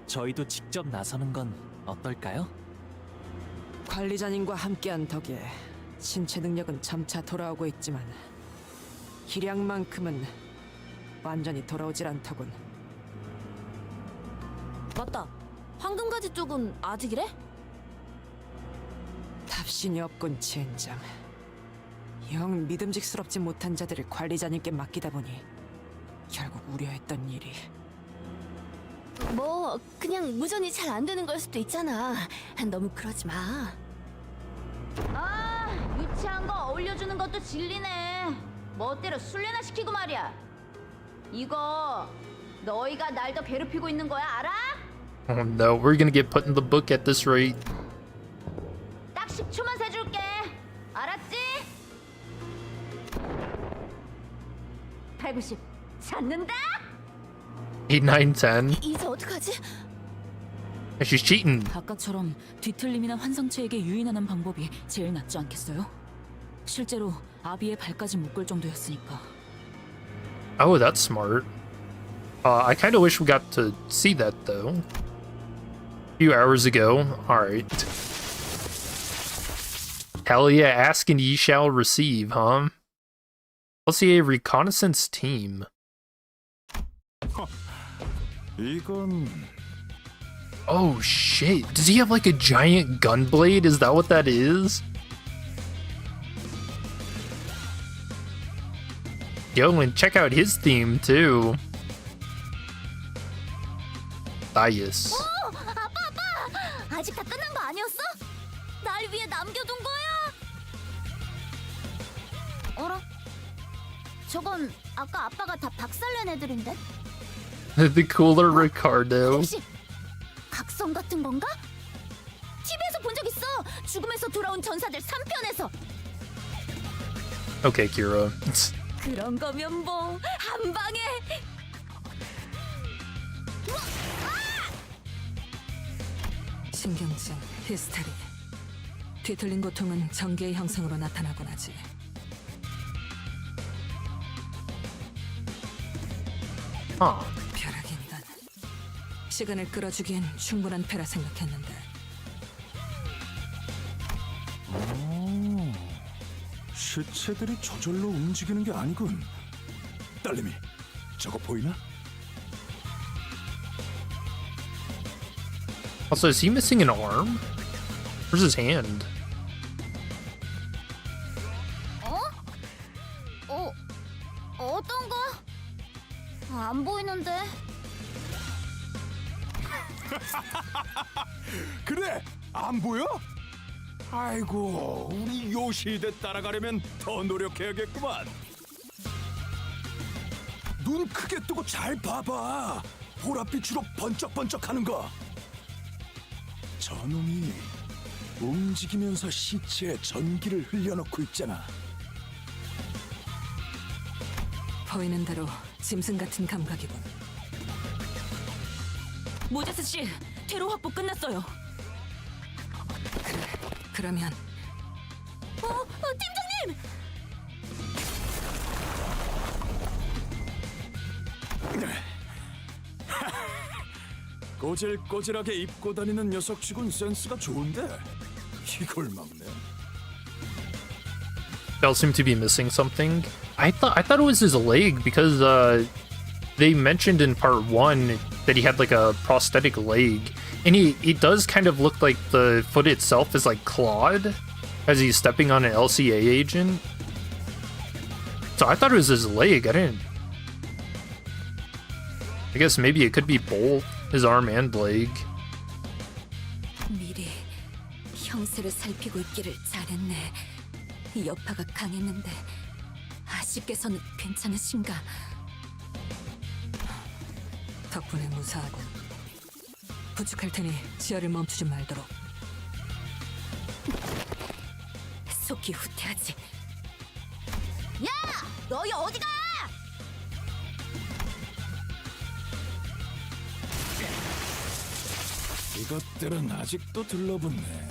저희도 직접 나서는 건 어떨까요? 관리자님과 함께한 덕에 신체 능력은 점차 돌아오고 있지만 기량만큼은 완전히 돌아오질 않더군. 맞다. 황금가지 쪽은 아직이래? 답신이 없군, 젠장. 영 믿음직스럽지 못한 자들을 관리자님께 맡기다 보니 결국 우려했던 일이. 뭐 그냥 무전이 잘 안 되는 걸 수도 있잖아. 너무 그러지 마. 아, 유치한 거 어울려주는 것도 진리네. 멋대로 술래나 시키고 말이야. 이거 너희가 날 더 괴롭히고 있는 거야, 알아? Oh no, we're gonna get put in the book at this rate. 딱 10초만 세줄게. 알았지? 890 찾는다? 8, 9, 10. 이제 어떡하지? She's cheating. 아까처럼 뒤틀림이나 환상체에게 유인하는 방법이 제일 낫지 않겠어요? 실제로 아비의 발까지 묶을 정도였으니까. Oh, that's smart. I kind of wish we got to see that though. A few hours ago. Alright. Hell yeah, ask and ye shall receive, huh? Let's see a reconnaissance team. 이건 Oh shit, does he have like a giant gun blade? Is that what that is? Yo, and check out his theme too. Dias. 아빠! 아직 다 끝난 거 아니었어? 날 위해 남겨둔 거야? 어라? 저건 아까 아빠가 다 박살낸 애들인데? The cooler Ricardo. 혹시 각성 같은 건가? TV에서 본 적 있어! 죽음에서 돌아온 전사들 3편에서! Okay, Kira. 그런 거면 뭐 한 방에 신경증, 히스테리. 뒤틀린 고통은 전개의 형상으로 나타나곤 하지. 벼락인간. 시간을 끌어주기엔 충분한 패라 생각했는데. 시체들이 저절로 움직이는 게 아니군. 딸내미, 저거 보이나? Also, is he missing an arm? Where's his hand? 어떤 거? 안 보이는데. 그래, 안 보여? 아이고, 우리 요시대 따라가려면 더 노력해야겠구만. 눈 크게 뜨고 잘 봐봐. 보랏빛으로 번쩍번쩍하는 거. 저놈이 움직이면서 시체에 전기를 흘려넣고 있잖아. 보이는 대로 짐승 같은 감각이군. 모제스 씨, 퇴로 확보 끝났어요. 그러면 팀장님! 꼬질꼬질하게 입고 다니는 녀석치곤 센스가 좋은데 이걸 막네. Bell seemed to be missing something. I thought it was his leg because they mentioned in part 1 that he had like a prosthetic leg, and it does kind of look like the foot itself is like clawed as he's stepping on an LCA agent. So I thought it was his leg. I guess maybe it could be both his arm and leg. 미리 형세를 살피고 있기를 잘했네. 여파가 강했는데 아씨께서는 괜찮으신가? 덕분에 무사하군. 부축할 테니 지혈을 멈추지 말도록. 속이 후퇴하지. 야! 너희 어디가! 이것들은 아직도 들러붙네.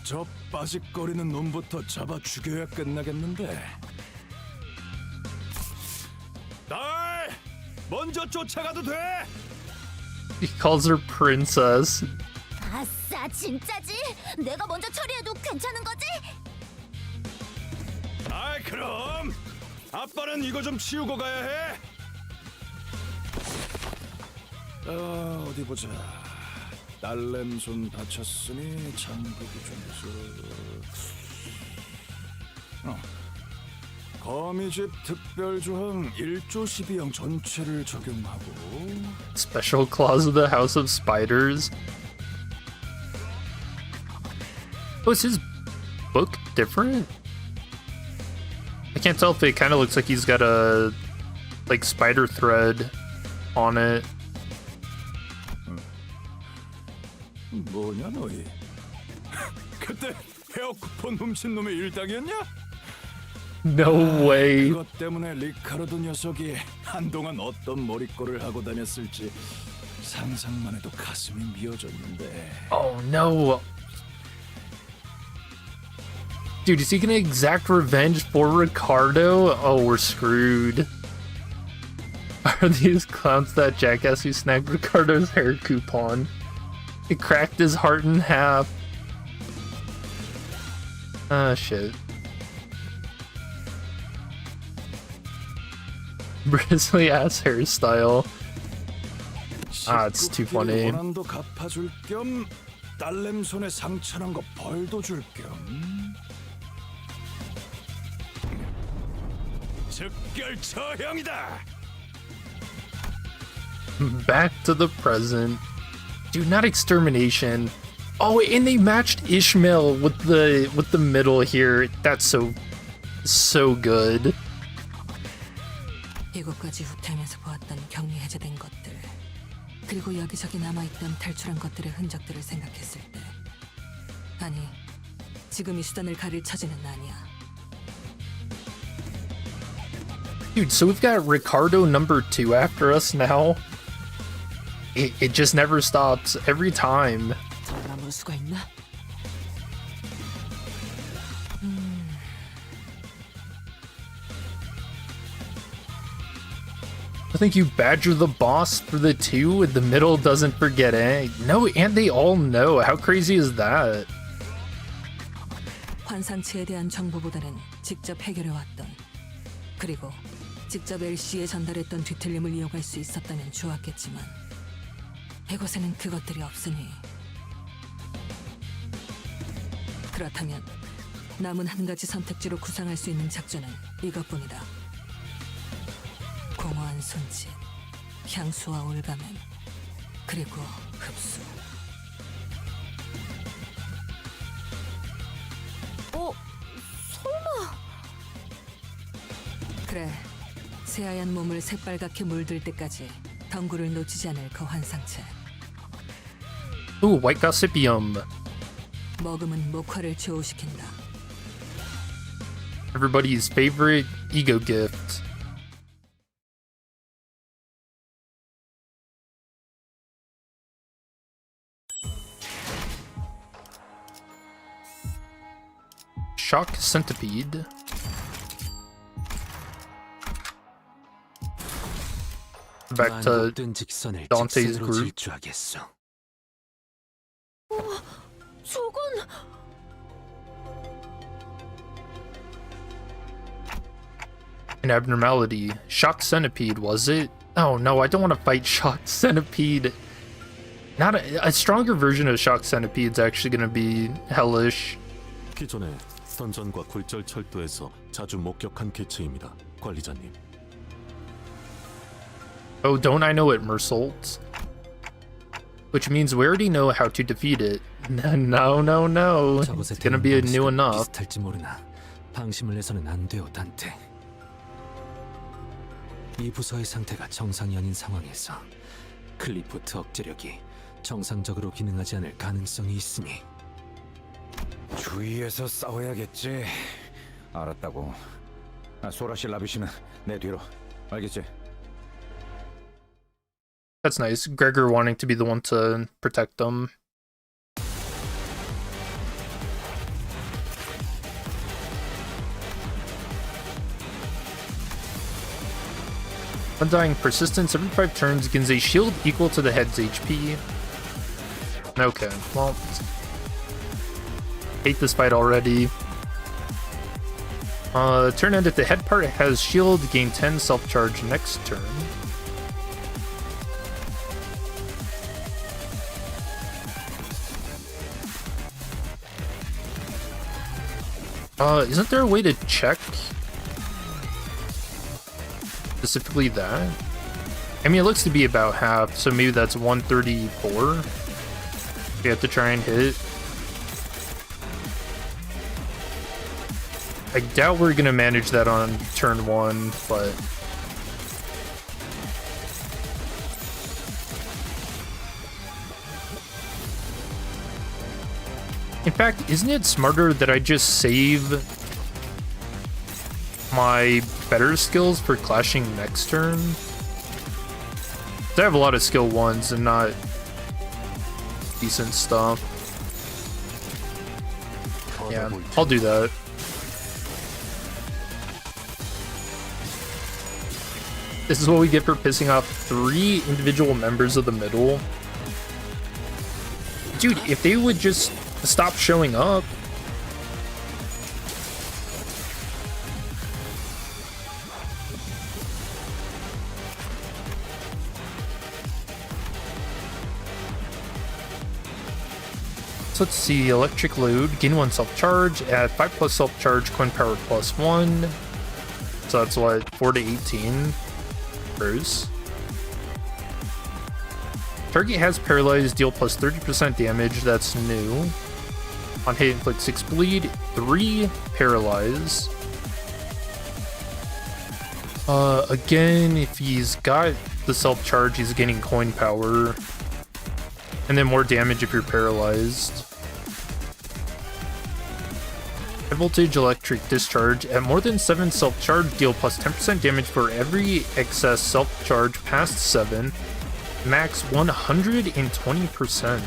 저 빠직거리는 놈부터 잡아 죽여야 끝나겠는데. 딸, 먼저 쫓아가도 돼. He calls her princess. 아싸, 진짜지? 내가 먼저 처리해도 괜찮은 거지? 아이, 그럼 아빠는 이거 좀 치우고 가야 해. 어디 보자. 딸램 손 다쳤으니 장부기 좀 거미집 특별조항 1조 12형 전체를 적용하고 Special clause of the House of Spiders. Oh, is his book different? I can't tell if it kind of looks like he's got a like spider thread on it. 뭐냐 너희? 그때 헤어 쿠폰 훔친 놈의 일당이었냐? No way. 그것 때문에 리카르도 녀석이 한동안 어떤 머리꼴을 하고 다녔을지 상상만 해도 가슴이 미어졌는데. Oh no. Dude, is he gonna exact revenge for Ricardo? Oh, we're screwed. Are these clowns that jackass who snagged Ricardo's hair coupon? It cracked his heart in half. Ah, shit. Bristly ass hairstyle. Ah, it's too funny. 원한도 갚아줄 겸 딸램 손에 상처난 거 벌도 줄 겸. 즉결 처형이다. Back to the present. Dude, not extermination. Oh, and they matched Ishmael with the middle here. That's so good. 이곳까지 후퇴하면서 보았던 격리 해제된 것들, 그리고 여기저기 남아있던 탈출한 것들의 흔적들을 생각했을 때, 아니, 지금 이 수단을 가릴 처지는 아니야. Dude, so we've got Ricardo number 2 after us now. It just never stops every time. 남을 수가 있나? I think you badger the boss for the 2 and the middle doesn't forget it. No, and they all know. How crazy is that? 환상체에 대한 정보보다는 직접 해결해왔던, 그리고 직접 LC에 전달했던 뒤틀림을 이용할 수 있었다면 좋았겠지만 이곳에는 그것들이 없으니, 그렇다면 남은 한 가지 선택지로 구상할 수 있는 작전은 이것뿐이다. 공허한 손짓, 향수와 올가맨, 그리고 흡수. 설마. 그래, 새하얀 몸을 새빨갛게 물들 때까지 덩굴을 놓치지 않을 그 환상체. Ooh, white gossipium. 먹음은 목화를 조우시킨다. Everybody's favorite ego gift. Shock centipede. Back to Dante's group. 저건 An abnormality. Shock centipede, was it? Oh no, I don't want to fight shock centipede. Not a stronger version of shock centipede's actually gonna be hellish. 기존에 선전과 굴절 철도에서 자주 목격한 개체입니다, 관리자님. Oh, don't I know it, Mersault? Which means we already know how to defeat it. No. It's gonna be new enough. 비슷할지 모르나 방심을 해서는 안 돼요, 단테. 이 부서의 상태가 정상이 아닌 상황에서 클리포트 억제력이 정상적으로 기능하지 않을 가능성이 있으니 주위에서 싸워야겠지. 알았다고. 소라씨 라비씨는 내 뒤로. 알겠지? That's nice. Gregor wanting to be the one to protect them. Undying Persistence. Every 5 turns gains a shield equal to the head's HP. Okay, well, hate this fight already. Turn ended. The head part has shield. Gain 10 self-charge next turn. Isn't there a way to check specifically that? I mean, it looks to be about half, so maybe that's 134. You have to try and hit. I doubt we're gonna manage that on turn 1, but in fact, isn't it smarter that I just save my better skills for clashing next turn? I have a lot of skill 1s and not decent stuff. Yeah, I'll do that. This is what we get for pissing off 3 individual members of the middle. Dude, if they would just stop showing up. So let's see, electric load, gain 1 self-charge, add 5+ self-charge, coin power +1. So that's what, 4 to 18. Bruce. Target has paralyzed, deal plus 30% damage, that's new. On hit, inflict 6 bleed, 3 paralyze. Again, if he's got the self-charge, he's getting coin power. And then more damage if you're paralyzed. High voltage electric discharge. At more than 7 self-charge, deal plus 10% damage for every excess self-charge past 7. Max 120%.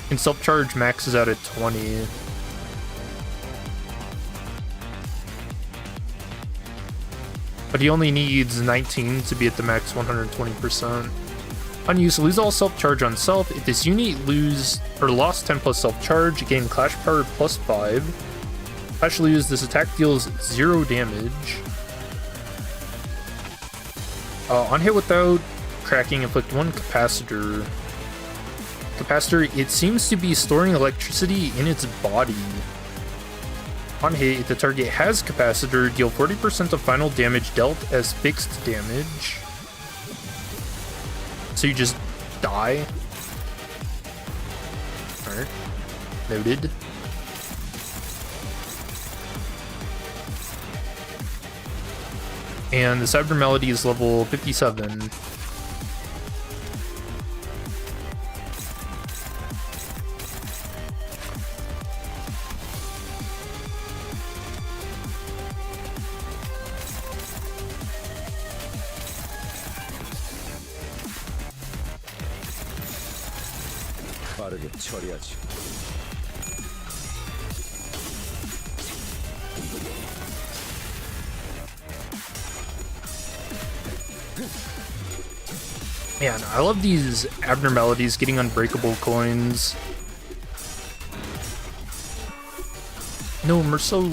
And self-charge maxes out at 20. But he only needs 19 to be at the max 120%. Unused, lose all self-charge on self. If this unit lost 10+ self-charge, gain clash power +5. Clash lose, this attack deals 0 damage. On hit without cracking, inflict 1 capacitor. Capacitor, it seems to be storing electricity in its body. On hit, if the target has capacitor, deal 40% of final damage dealt as fixed damage. So you just die. Alright. Noted. And the Cyber Melody is level 57. 빠르게 처리하지. Man, I love these abnormalities getting unbreakable coins. No, Merceau.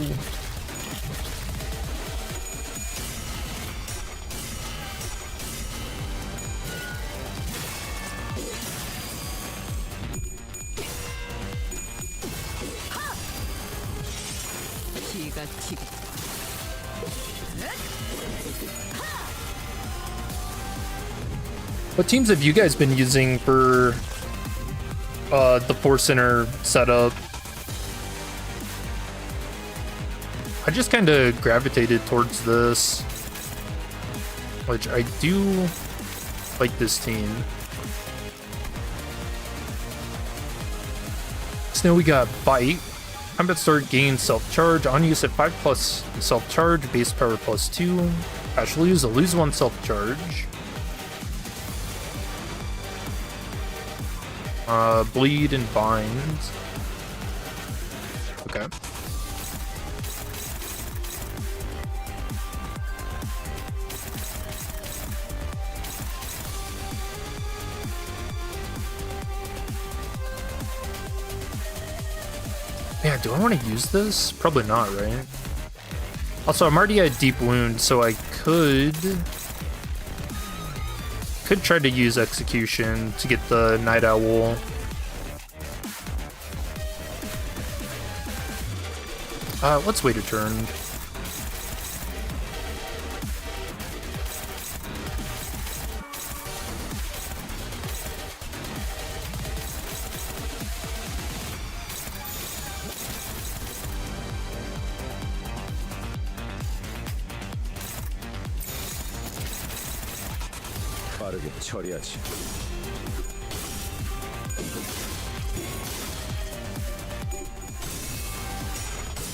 What teams have you guys been using for the 4-center setup? I just kind of gravitated towards this, which I do like this team. So now we got Bite. Combat start, gain self-charge. On use at 5+ self-charge, base power +2. Actually lose 1 self-charge. Bleed and bind. Okay. Yeah, do I want to use this? Probably not, right? Also, I'm already at deep wound, so I could try to use execution to get the night owl. Let's wait a turn. 빠르게 처리하지.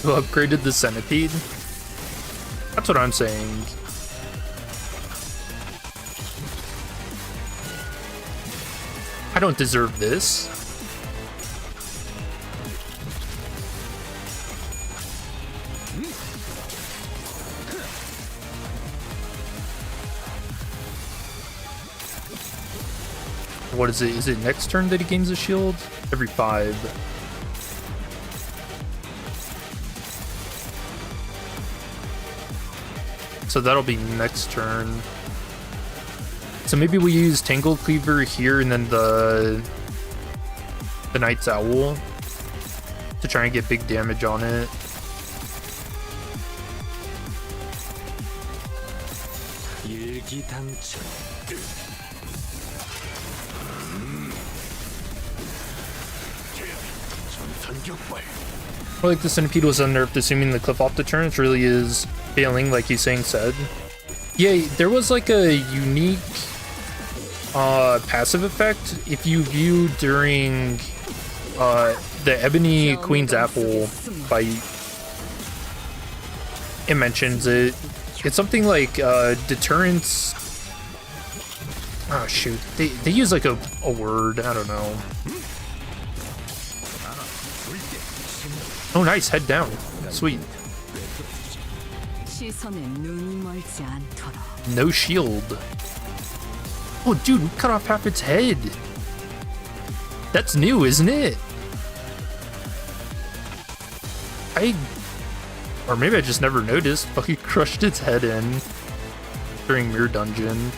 Who upgraded the centipede? That's what I'm saying. I don't deserve this. What is it? Is it next turn that he gains a shield? Every 5. So that'll be next turn. So maybe we use Tangle Cleaver here and then the Knight's Owl to try and get big damage on it. Or like the Centipede was unnerved, assuming the cliff off the turns really is failing, like he's saying said. Yeah, there was like a unique passive effect if you view during the Ebony Queen's Apple fight. It mentions it. It's something like deterrence. Oh shoot, they use like a word, I don't know. Oh nice, head down. Sweet. No shield. Oh dude, we cut off half its head. That's new, isn't it? Or maybe I just never noticed. Fucking crushed its head in during Mirror Dungeon.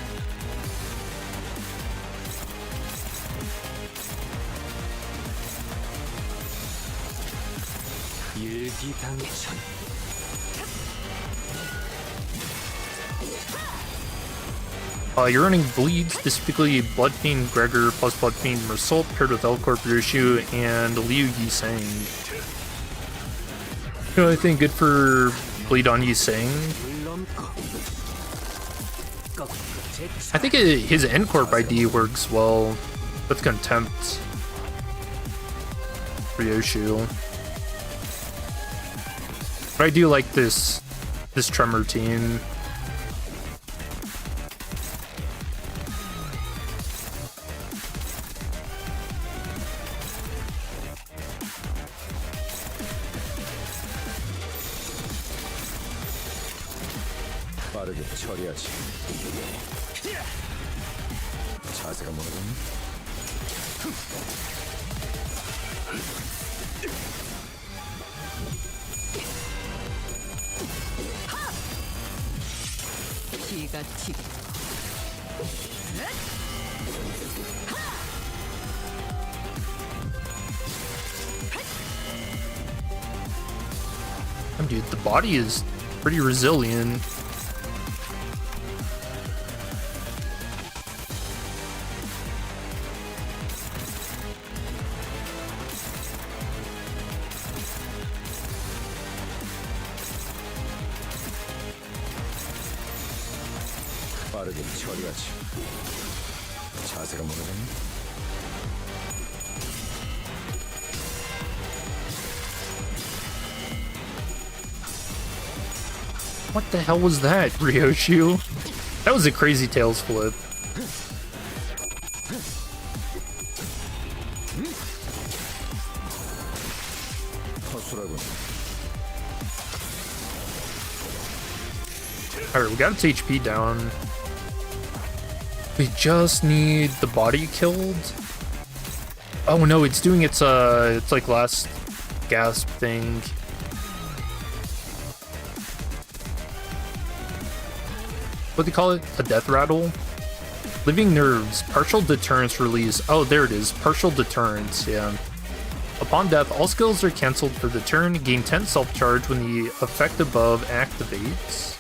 You're running Bleeds, specifically Blood Fiend Gregor plus Blood Fiend Mersault paired with Elcor Ryoshu and Liu Yiseng. You know anything good for Bleed on Yiseng? I think his N-Corp ID works well with Contempt. Ryoshu. But I do like this Tremor team. 빠르게 처리하지. 자세가 뭐라더니? 기가 튀고. Dude, the body is pretty resilient. 빠르게 처리하지. 자세가 뭐라더니? What the hell was that, Ryoshu? That was a crazy tails flip. Alright, we got its HP down. We just need the body killed. Oh no, it's doing its like last gasp thing. What do they call it? A death rattle? Living nerves, partial deterrence release. Oh, there it is. Partial deterrence, yeah. Upon death, all skills are cancelled for the turn. Gain 10 self-charge when the effect above activates.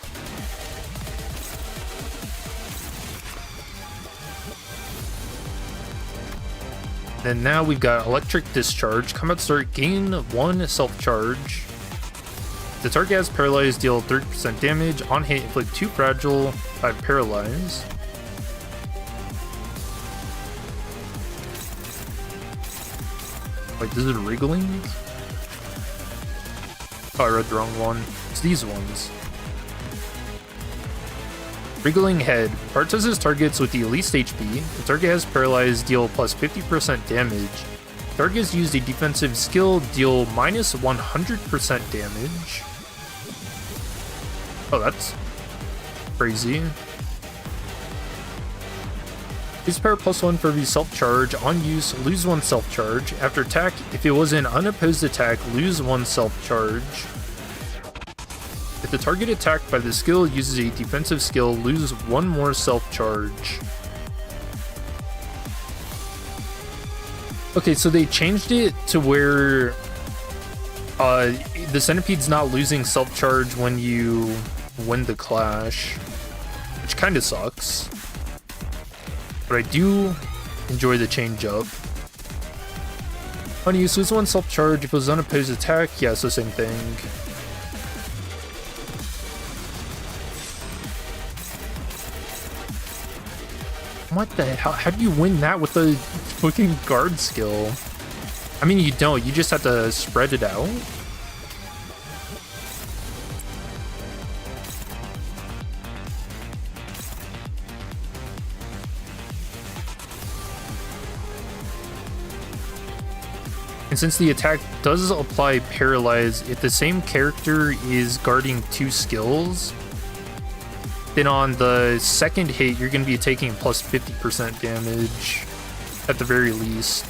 And now we've got electric discharge. Combat start, gain 1 self-charge. The target has paralyzed, deal 30% damage. On hit, inflict 2 fragile, 5 paralyze. Wait, this is wriggling? Oh, I read the wrong one. It's these ones. Wriggling head. Prioritizes targets with the least HP. The target has paralyzed, deal plus 50% damage. Targets used a defensive skill, deal minus 100% damage. Oh, that's crazy. Use power +1 for every self-charge. On use, lose 1 self-charge. After attack, if it was an unopposed attack, lose 1 self-charge. If the target attacked by the skill uses a defensive skill, lose 1 more self-charge. Okay, so they changed it to where the centipede's not losing self-charge when you win the clash, which kind of sucks. But I do enjoy the change up. On use, lose 1 self-charge. If it was unopposed attack, yeah, so same thing. What the hell? How do you win that with the fucking guard skill? I mean, you don't. You just have to spread it out. And since the attack does apply paralyze, if the same character is guarding 2 skills, then on the second hit, you're going to be taking plus 50% damage at the very least.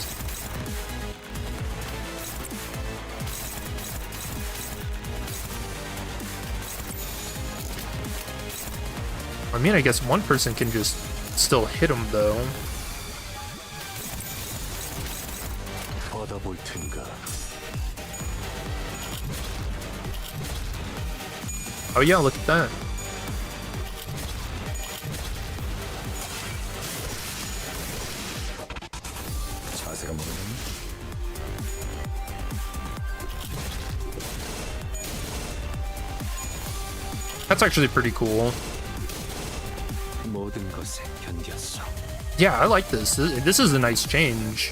I mean, I guess one person can just still hit him though. Oh yeah, look at that. That's actually pretty cool. Yeah, I like this. This is a nice change.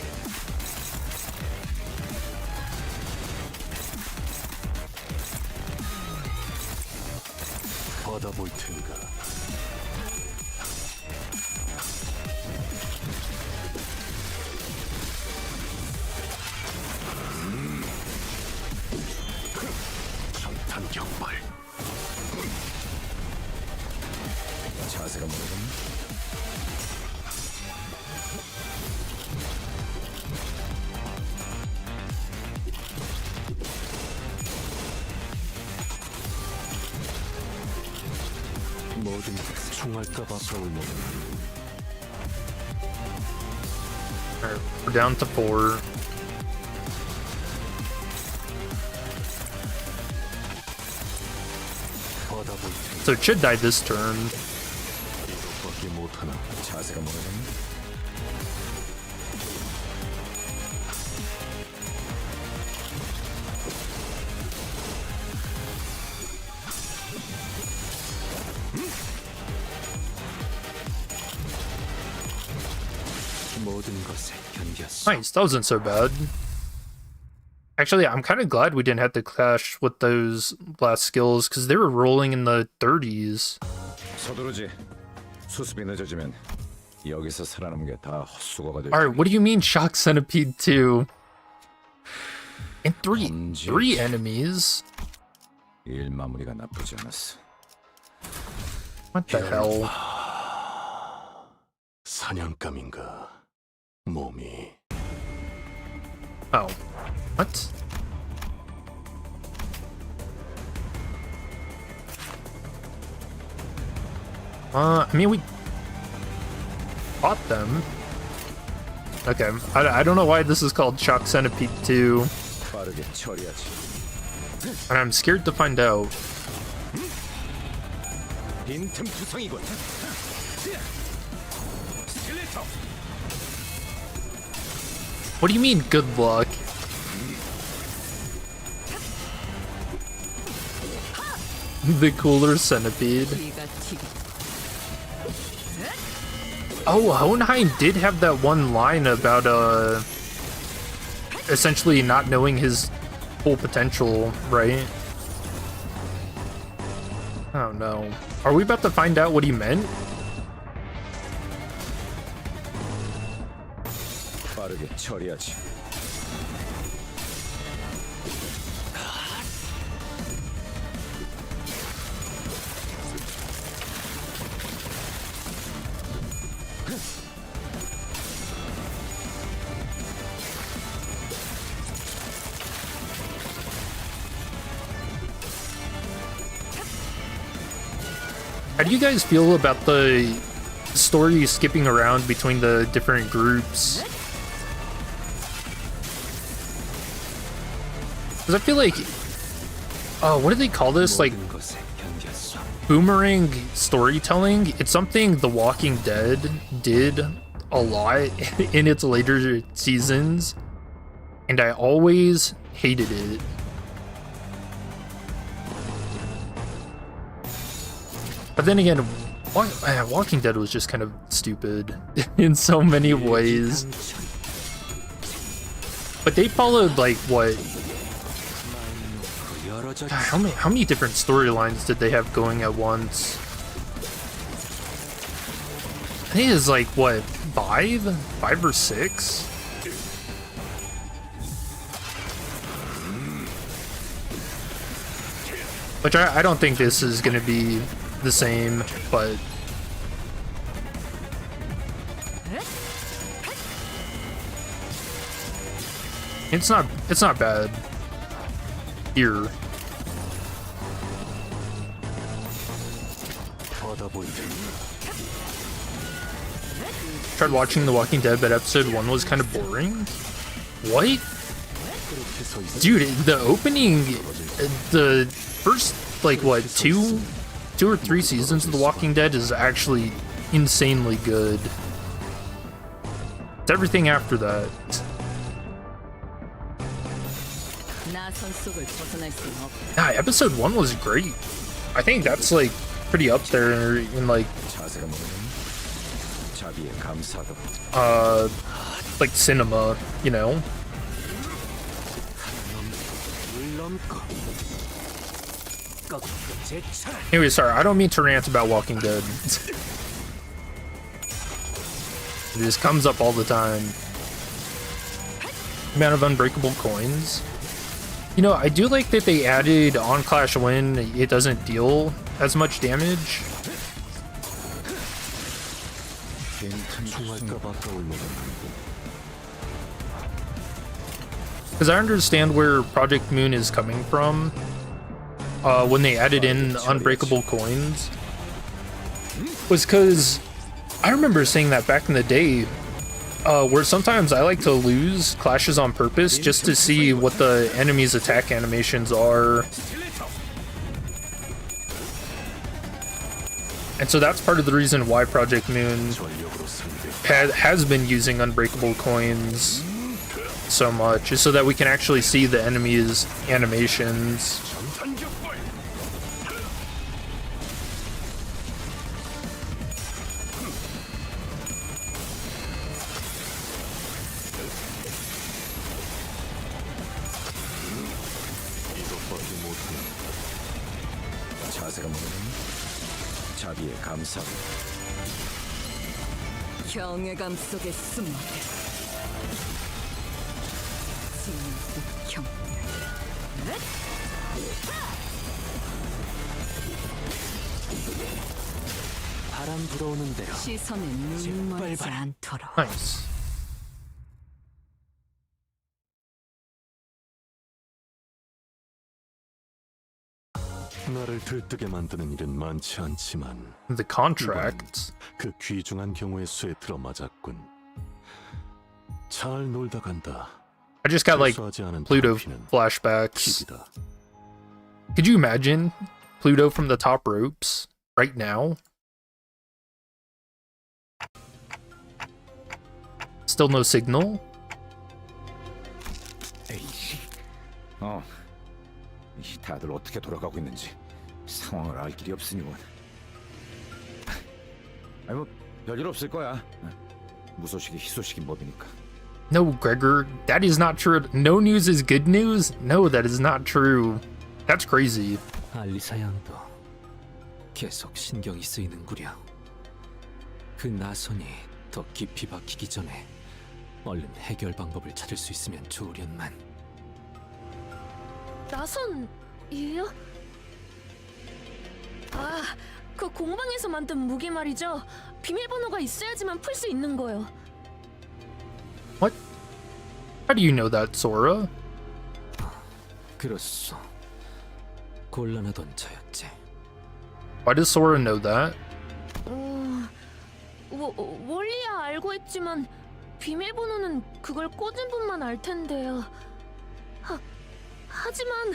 Alright, we're down to 4. So it should die this turn. Nice, that wasn't so bad. Actually, I'm kind of glad we didn't have to clash with those last skills because they were rolling in the 30s. Alright, what do you mean Shock Centipede 2? And three enemies? What the hell? Oh, what? I mean, we fought them. Okay, I don't know why this is called Shock Centipede 2. And I'm scared to find out. What do you mean, good luck? The cooler centipede. Oh, Hohenheim did have that one line about essentially not knowing his full potential, right? Oh no. Are we about to find out what he meant? How do you guys feel about the story skipping around between the different groups? Because I feel like, what do they call this? Like, boomerang storytelling? It's something The Walking Dead did a lot in its later seasons, and I always hated it. But then again, Walking Dead was just kind of stupid in so many ways. But they followed like what? God, how many different storylines did they have going at once? I think it's like what, five or six? Which I don't think this is gonna be the same, but it's not bad here. Tried watching The Walking Dead, but episode 1 was kind of boring. What? Dude, the opening, the first like what, two or three seasons of The Walking Dead is actually insanely good. It's everything after that. Yeah, episode 1 was great. I think that's like pretty up there in like cinema, you know? Anyway, sorry, I don't mean to rant about Walking Dead. It just comes up all the time. Amount of unbreakable coins. You know, I do like that they added on Clash when it doesn't deal as much damage. Because I understand where Project Moon is coming from. When they added in unbreakable coins, was because I remember saying that back in the day, where sometimes I like to lose clashes on purpose just to see what the enemy's attack animations are. And so that's part of the reason why Project Moon has been using unbreakable coins so much, is so that we can actually see the enemy's animations. 경외감 속에 숨어 바람 불어오는 대로 시선에 눈이 멀지 않도록. Nice. 나를 들뜨게 만드는 일은 많지 않지만 The contract. 그 귀중한 경우의 수에 들어맞았군. 잘 놀다 간다. I just got like 철수하지 않은 Pluto 탈피는 flashbacks. 팁이다. Could you imagine Pluto from the top ropes right now? Still no signal? 에이씨. 다들 어떻게 돌아가고 있는지 상황을 알 길이 없으니원. 뭐 별일 없을 거야. 무소식이 희소식인 법이니까. No, Gregor, that is not true. No news is good news? No, that is not true. That's crazy. 알리사 양도 계속 신경이 쓰이는구려. 그 나선이 더 깊이 박히기 전에 얼른 해결 방법을 찾을 수 있으면 좋으련만. 나선이요? 아, 그 공방에서 만든 무기 말이죠. 비밀번호가 있어야지만 풀 수 있는 거요. What? How do you know that, Sora? 그렇소. 곤란하던 차였지. Why does Sora know that? 원리야 알고 있지만 비밀번호는 그걸 꽂은 분만 알 텐데요. 하지만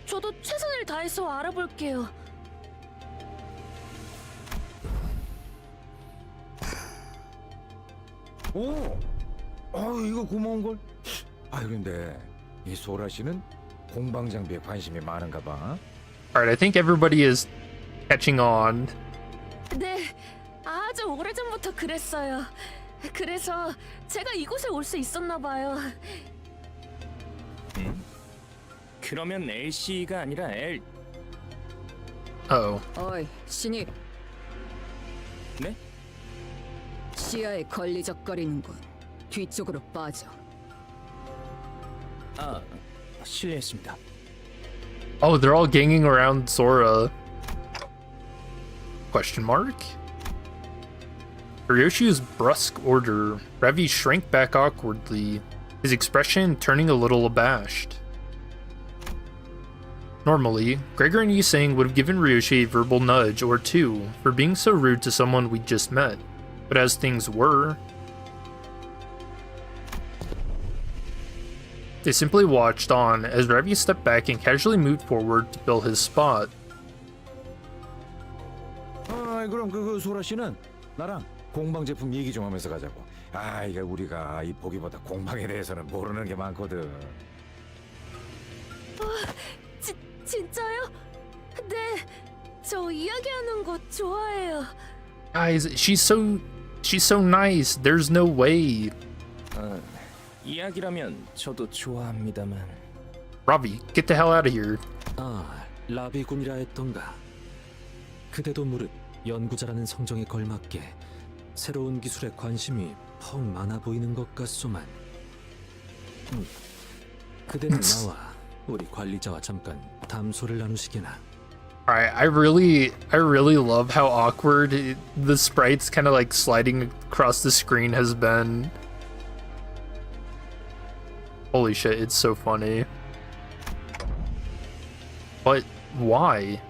저도 최선을 다해서 알아볼게요. 이거 고마운 걸. 근데 이 소라 씨는 공방 장비에 관심이 많은가 봐. Alright, I think everybody is catching on. 네, 아주 오래전부터 그랬어요. 그래서 제가 이곳에 올 수 있었나 봐요. 그러면 LC가 아니라 L. Oh. 어이, 신입. 네? 시야에 걸리적거리는군. 뒤쪽으로 빠져. 실례했습니다. Oh, they're all ganging around Sora. Question mark? For Yoshi's brusque order, Ravi shrank back awkwardly, his expression turning a little abashed. Normally, Gregor and Yusang would have given Ryoshi a verbal nudge or two for being so rude to someone we'd just met, but as things were, they simply watched on as Ravi stepped back and casually moved forward to fill his spot. 그럼 그 소라 씨는 나랑 공방 제품 얘기 좀 하면서 가자고. 이게 우리가 이 보기보다 공방에 대해서는 모르는 게 많거든. 진짜요? 네, 저 이야기하는 거 좋아해요. Guys, she's so nice. There's no way. 이야기라면 저도 좋아합니다만. Ravi, get the hell out of here. 라비군이라 했던가. 그대도 무릇 연구자라는 성정에 걸맞게 새로운 기술에 관심이 퍽 많아 보이는 것 같소만. 그대는 나와 우리 관리자와 잠깐 담소를 나누시게나. Alright, I really love how awkward the sprites kind of like sliding across the screen has been. Holy shit, it's so funny. But why?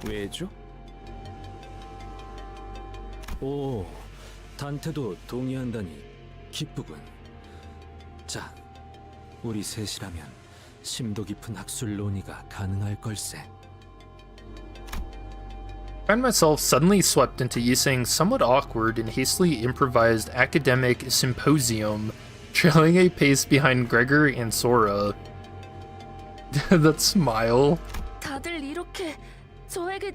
왜죠? 오, 단테도 동의한다니 기쁘군. 자, 우리 셋이라면 심도 깊은 학술 논의가 가능할 걸세. I find myself suddenly swept into Yisang's somewhat awkward and hastily improvised academic symposium, trailing a pace behind Gregor and Sora. That smile. 다들 이렇게 저에게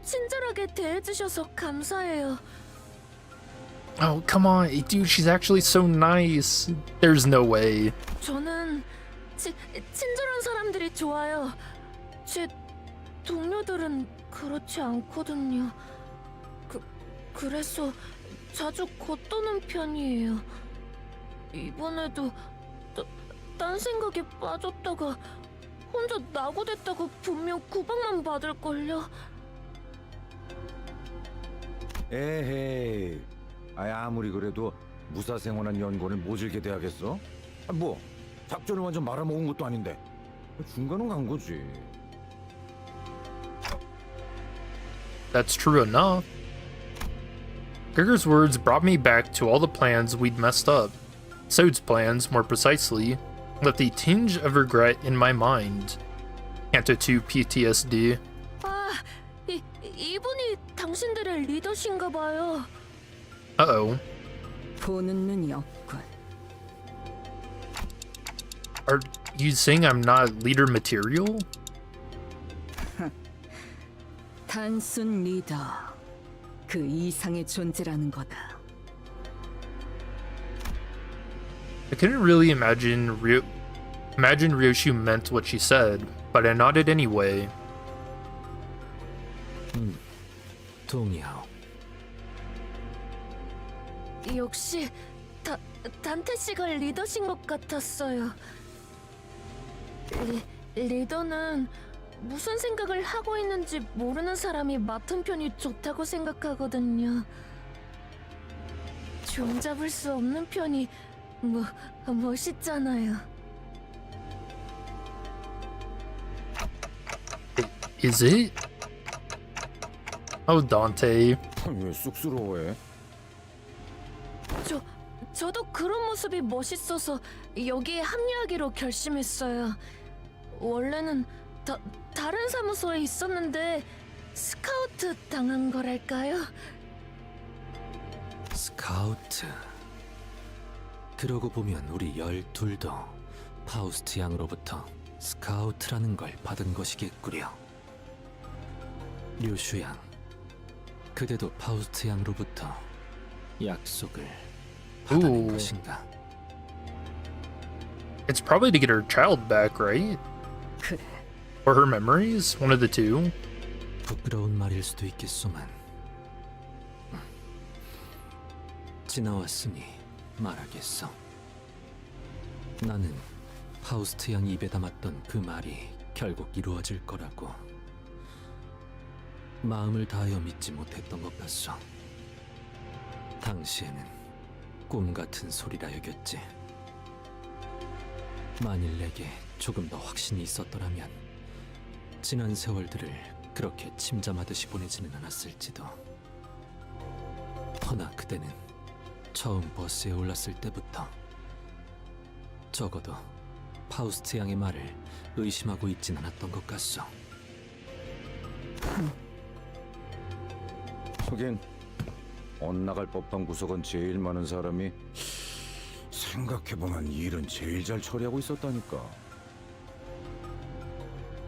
친절하게 대해주셔서 감사해요. Oh, come on, dude, she's actually so nice. There's no way. 저는 친절한 사람들이 좋아요. 제 동료들은 그렇지 않거든요. 그래서 자주 겉도는 편이에요. 이번에도 딴 생각에 빠졌다가 혼자 낙오됐다고 분명 구박만 받을걸요. 에헤이, 아무리 그래도 무사생활한 연구원을 모질게 대하겠어? 뭐 작전을 완전 말아먹은 것도 아닌데 중간은 간 거지. that's true enough. Gregor's words brought me back to all the plans we'd messed up. Sode's plans, more precisely, left a tinge of regret in my mind. Canto 2 PTSD. 이분이 당신들의 리더신가 봐요. Uh-oh. 보는 눈이 없군. Are you saying I'm not leader material? 단순 리더. 그 이상의 존재라는 거다. I couldn't really imagine Ryoshu meant what she said, but I nodded anyway. 동의하오. 역시 단테 씨가 리더신 것 같았어요. 리더는 무슨 생각을 하고 있는지 모르는 사람이 맡은 편이 좋다고 생각하거든요. 종잡을 수 없는 편이 멋있잖아요. Is it? Oh, Dante. 왜 쑥스러워해? 저도 그런 모습이 멋있어서 여기에 합류하기로 결심했어요. 원래는 다른 사무소에 있었는데 스카우트 당한 거랄까요? 스카우트. 그러고 보면 우리 12도 파우스트 양으로부터 스카우트라는 걸 받은 것이겠구려. 류슈 양, 그대도 파우스트 양으로부터 약속을 받아낸 것인가? It's probably to get her child back, right? 그래. Or her memories? One of the two. 부끄러운 말일 수도 있겠소만 지나왔으니 말하겠어. 나는 파우스트 양 입에 담았던 그 말이 결국 이루어질 거라고 마음을 다하여 믿지 못했던 것 같소. 당시에는 꿈 같은 소리라 여겼지. 만일 내게 조금 더 확신이 있었더라면 지난 세월들을 그렇게 침잠하듯이 보내지는 않았을지도. 허나 그대는 처음 버스에 올랐을 때부터 적어도 파우스트 양의 말을 의심하고 있진 않았던 것 같소. 하긴 엇나갈 법한 구석은 제일 많은 사람이 생각해보면 일은 제일 잘 처리하고 있었다니까.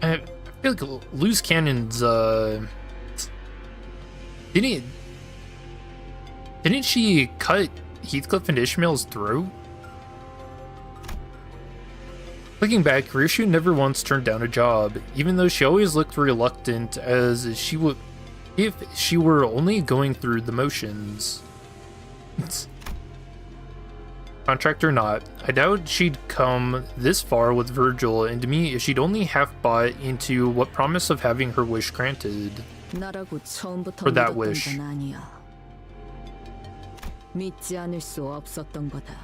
I feel like Loose Cannon's didn't she cut Heathcliff and Ishmael's throat? Looking back, Ryoshu never once turned down a job, even though she always looked reluctant, as she would if she were only going through the motions. Contract or not, I doubt she'd come this far with Virgil, and to me, she'd only half bought into what promise of having her wish granted. 나라고 처음부터 For that 믿었던 wish. 건 아니야. 믿지 않을 수 없었던 거다.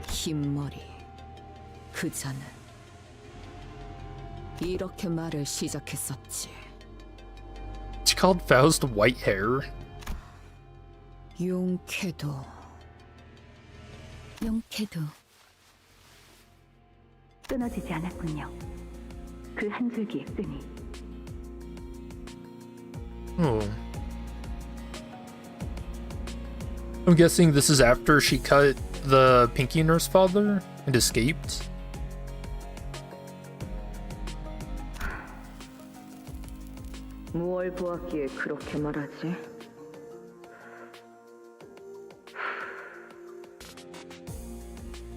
흰머리, 그자는 이렇게 말을 시작했었지. She called Faust white hair. 용케도 끊어지지 않았군요. 그 한 줄기의 끈이. Oh. I'm guessing this is after she cut the Pinky Nursefather and escaped. 무얼 보았기에 그렇게 말하지?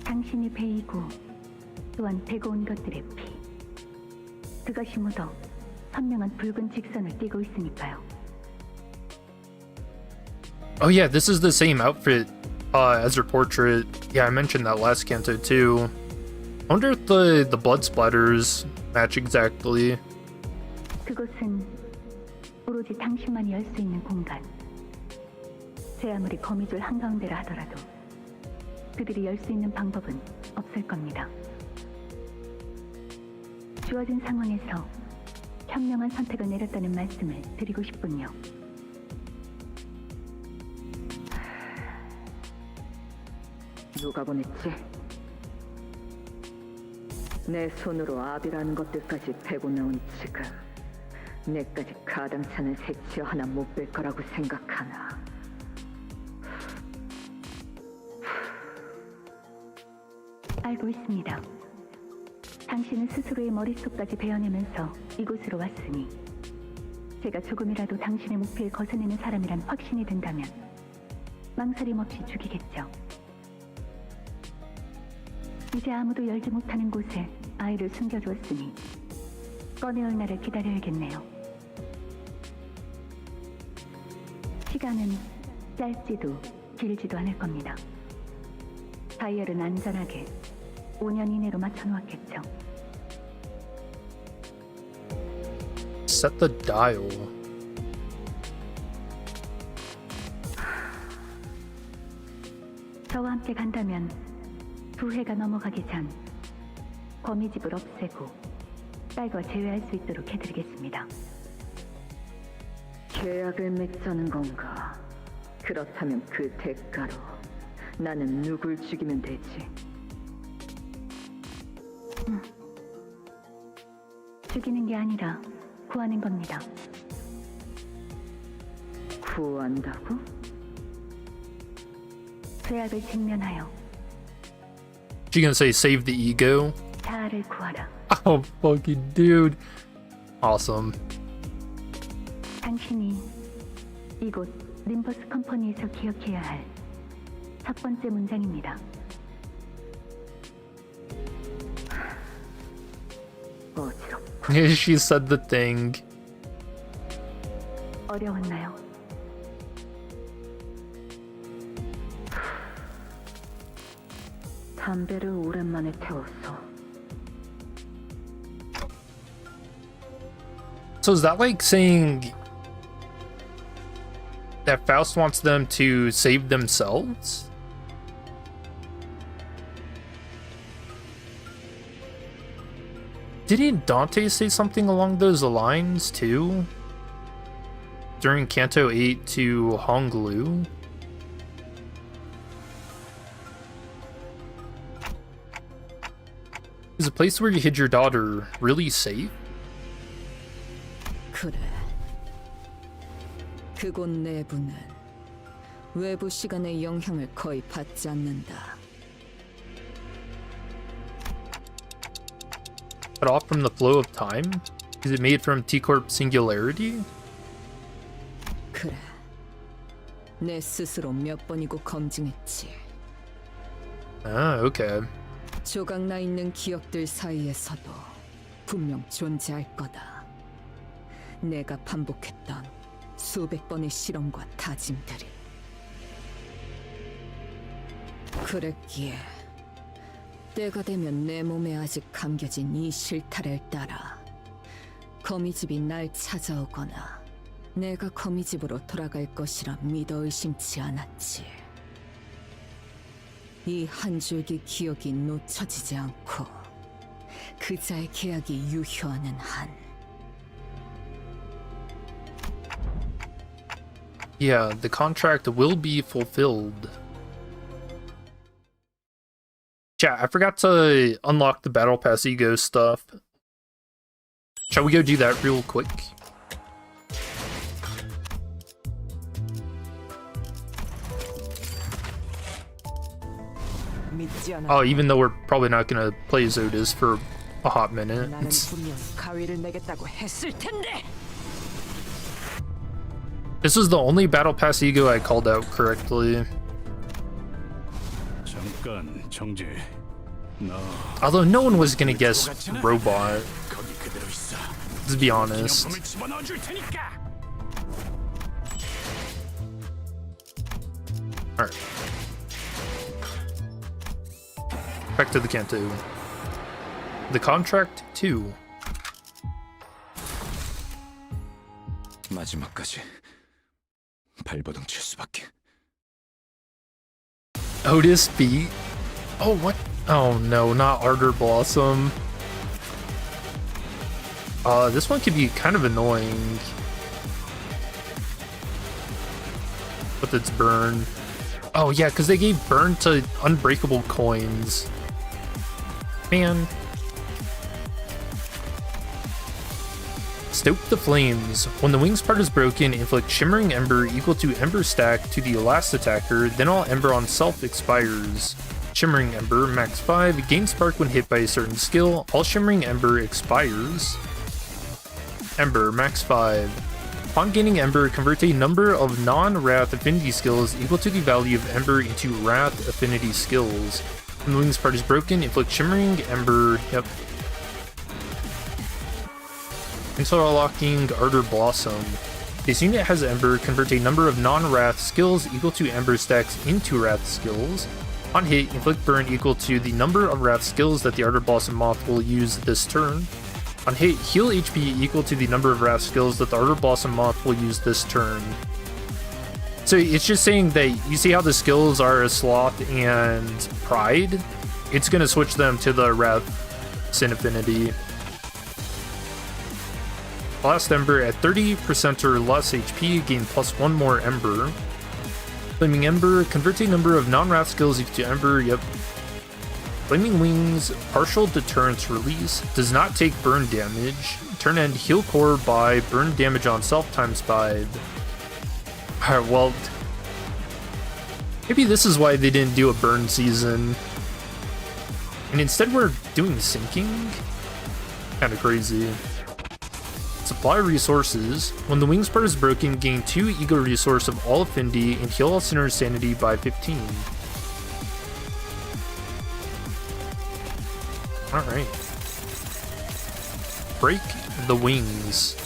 당신이 베이고 또한 베고 온 것들의 피. 그것이 묻어 선명한 붉은 직선을 띠고 있으니까요. Oh yeah, this is the same outfit as her portrait. Yeah, I mentioned that last canto too. I wonder if the blood splatters match exactly. 그곳은 오로지 당신만이 열 수 있는 공간. 제 아무리 거미줄 한가운데라 하더라도 그들이 열 수 있는 방법은 없을 겁니다. 주어진 상황에서 현명한 선택을 내렸다는 말씀을 드리고 싶군요. 누가 보냈지? 내 손으로 압이라는 것들까지 베고 나온 지금 내까지 가당찮은 색치어 하나 못 뺄 거라고 생각하나? 알고 있습니다. 당신은 스스로의 머릿속까지 베어내면서 이곳으로 왔으니 제가 조금이라도 당신의 목표에 거스내는 사람이란 확신이 든다면 망설임 없이 죽이겠죠. 이제 아무도 열지 못하는 곳에 아이를 숨겨두었으니 꺼내올 날을 기다려야겠네요. 시간은 짧지도 길지도 않을 겁니다. 다이얼은 안전하게 5년 이내로 맞춰놓았겠죠. Set the dial. 저와 함께 간다면 2회가 넘어가기 전 거미집을 없애고 딸과 재회할 수 있도록 해드리겠습니다. 계약을 맺자는 건가? 그렇다면 그 대가로 나는 누굴 죽이면 되지? 죽이는 게 아니라 구하는 겁니다. 구한다고? 죄악을 직면하여 She gonna say save the ego? 자아를 구하라. Oh, fucking dude. Awesome. 당신이 이곳 림버스 컴퍼니에서 기억해야 할 첫 번째 문장입니다. She said the thing. 어려웠나요? 담배를 오랜만에 태웠어. So is that like saying that Faust wants them to save themselves? Didn't Dante say something along those lines too? During Canto 8 to Honglu? Is a place where you hid your daughter really safe? 그래. 그곳 내부는 외부 시간의 영향을 거의 받지 않는다. Cut off from the flow of time? Is it made from T-Corp singularity? 그래. 내 스스로 몇 번이고 검증했지. Ah, okay. 조각나 있는 기억들 사이에서도 분명 존재할 거다. 내가 반복했던 수백 번의 실험과 다짐들이. 그랬기에 때가 되면 내 몸에 아직 감겨진 이 실타래를 따라 거미집이 날 찾아오거나 내가 거미집으로 돌아갈 것이라 믿어 의심치 않았지. 이 한 줄기 기억이 놓쳐지지 않고 그자의 계약이 유효하는 한. Yeah, the contract will be fulfilled. Chat, I forgot to unlock the Battle Pass ego stuff. Shall we go do that real quick? Oh, even though we're probably not gonna play as Otis for a hot minute. 나는 분명 가위를 내겠다고 했을 텐데. This was the only Battle Pass ego I called out correctly. 잠깐 정지. Although no one was gonna guess robot. Let's be honest. Alright. Back to the Canto. The contract 2. 마지막까지 발버둥 칠 수밖에. Otis feet? Oh, what? Oh no, not Ardor Blossom. This one could be kind of annoying. With its burn. Oh yeah, because they gave burn to unbreakable coins. Man. Stoke the flames. When the wings part is broken, inflict shimmering ember equal to ember stack to the last attacker, then all ember on self expires. Shimmering ember, max 5, gain spark when hit by a certain skill, all shimmering ember expires. Ember, max 5. Upon gaining Ember, convert a number of non-Wrath affinity skills equal to the value of Ember into Wrath affinity skills. When the wings part is broken, inflict Shimmering Ember. Yep. Interlocking Ardor Blossom. This unit has Ember, convert a number of non-Wrath skills equal to Ember stacks into Wrath skills. On hit, inflict burn equal to the number of Wrath skills that the Ardor Blossom Moth will use this turn. On hit, heal HP equal to the number of Wrath skills that the Ardor Blossom Moth will use this turn. So it's just saying that you see how the skills are Sloth and Pride? It's going to switch them to the Wrath Sin Affinity. Blast Ember at 30% or less HP, gain +1 more Ember. Flaming Ember, convert a number of non-Wrath skills equal to Ember, yep. Flaming Wings, partial deterrence release, does not take burn damage. Turn end heal core by burn damage on self times 5. Alright, well, maybe this is why they didn't do a burn season. And instead we're doing sinking? Kinda crazy. Supply resources. When the wings part is broken, gain 2 ego resource of all affinity and heal all sinner's sanity by 15. Alright. Break the wings.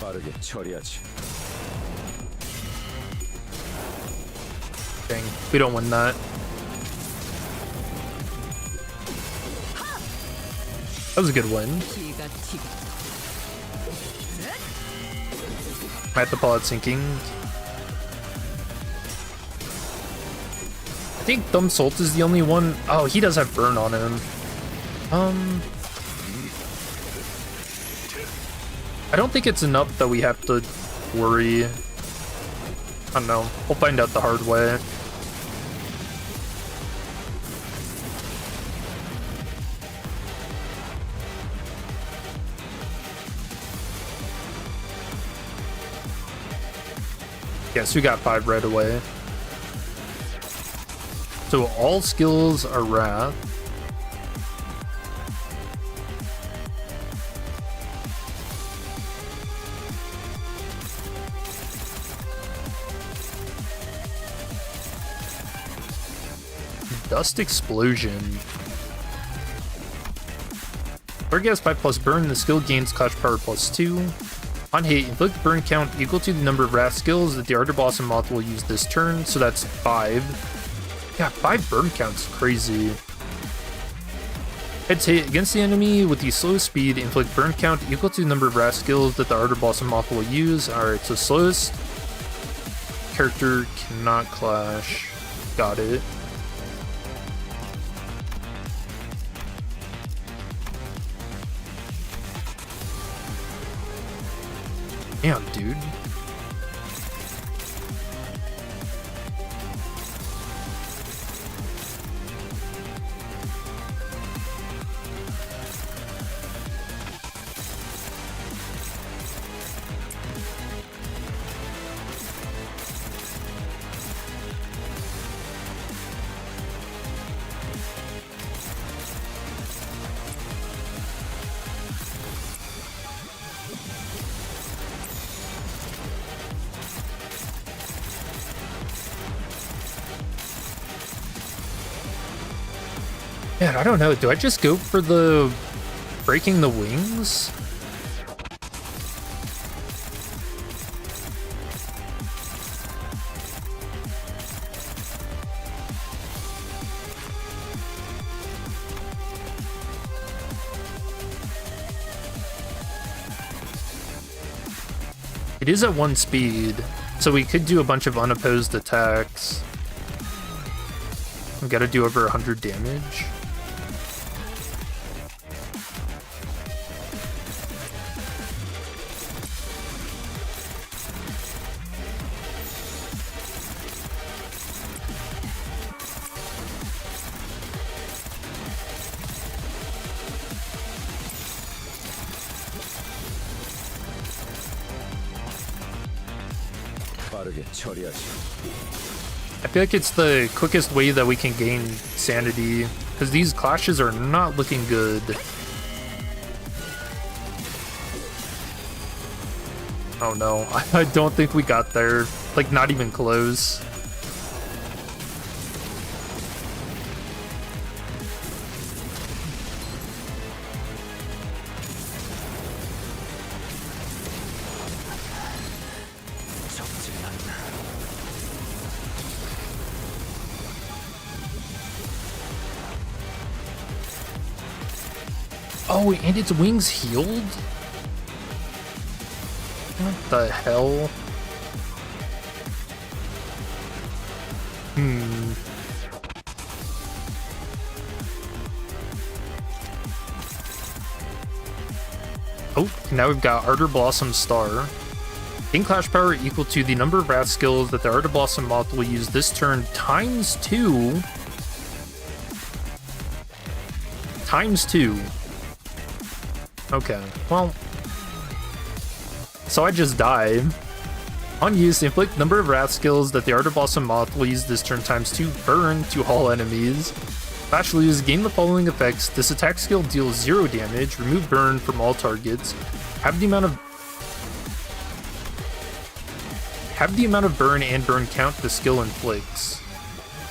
빠르게 처리하지. Dang, we don't win that. That was a good win. I have to pull out sinking. I think Thumb Salt is the only one. Oh, he does have burn on him. I don't think it's enough that we have to worry. I don't know. We'll find out the hard way. Yes, we got 5 right away. So all skills are Wrath. Dust Explosion. Target has 5+ burn, the skill gains clutch power +2. On hit, inflict burn count equal to the number of Wrath skills that the Ardor Blossom Moth will use this turn, so that's 5. Yeah, 5 burn counts, crazy. Heads hit against the enemy with the slow speed, inflict burn count equal to the number of Wrath skills that the Ardor Blossom Moth will use. Alright, so slowest character cannot clash. Got it. Damn, dude. Man, I don't know. Do I just go for the breaking the wings? It is at 1 speed, so we could do a bunch of unopposed attacks. We gotta do over 100 damage. I feel like it's the quickest way that we can gain sanity, because these clashes are not looking good. Oh no, I don't think we got there. Like, not even close. Oh, and its wings healed? What the hell? Oh, now we've got Ardor Blossom Star. Gain clash power equal to the number of wrath skills that the Ardor Blossom moth will use this turn times 2. Times 2. Okay, well, so I just die. On use, inflict number of wrath skills that the Ardor Blossom Moth will use this turn times 2 burn to all enemies. Clash lose, gain the following effects. This attack skill deals 0 damage, remove burn from all targets, have the amount of burn and burn count the skill inflicts,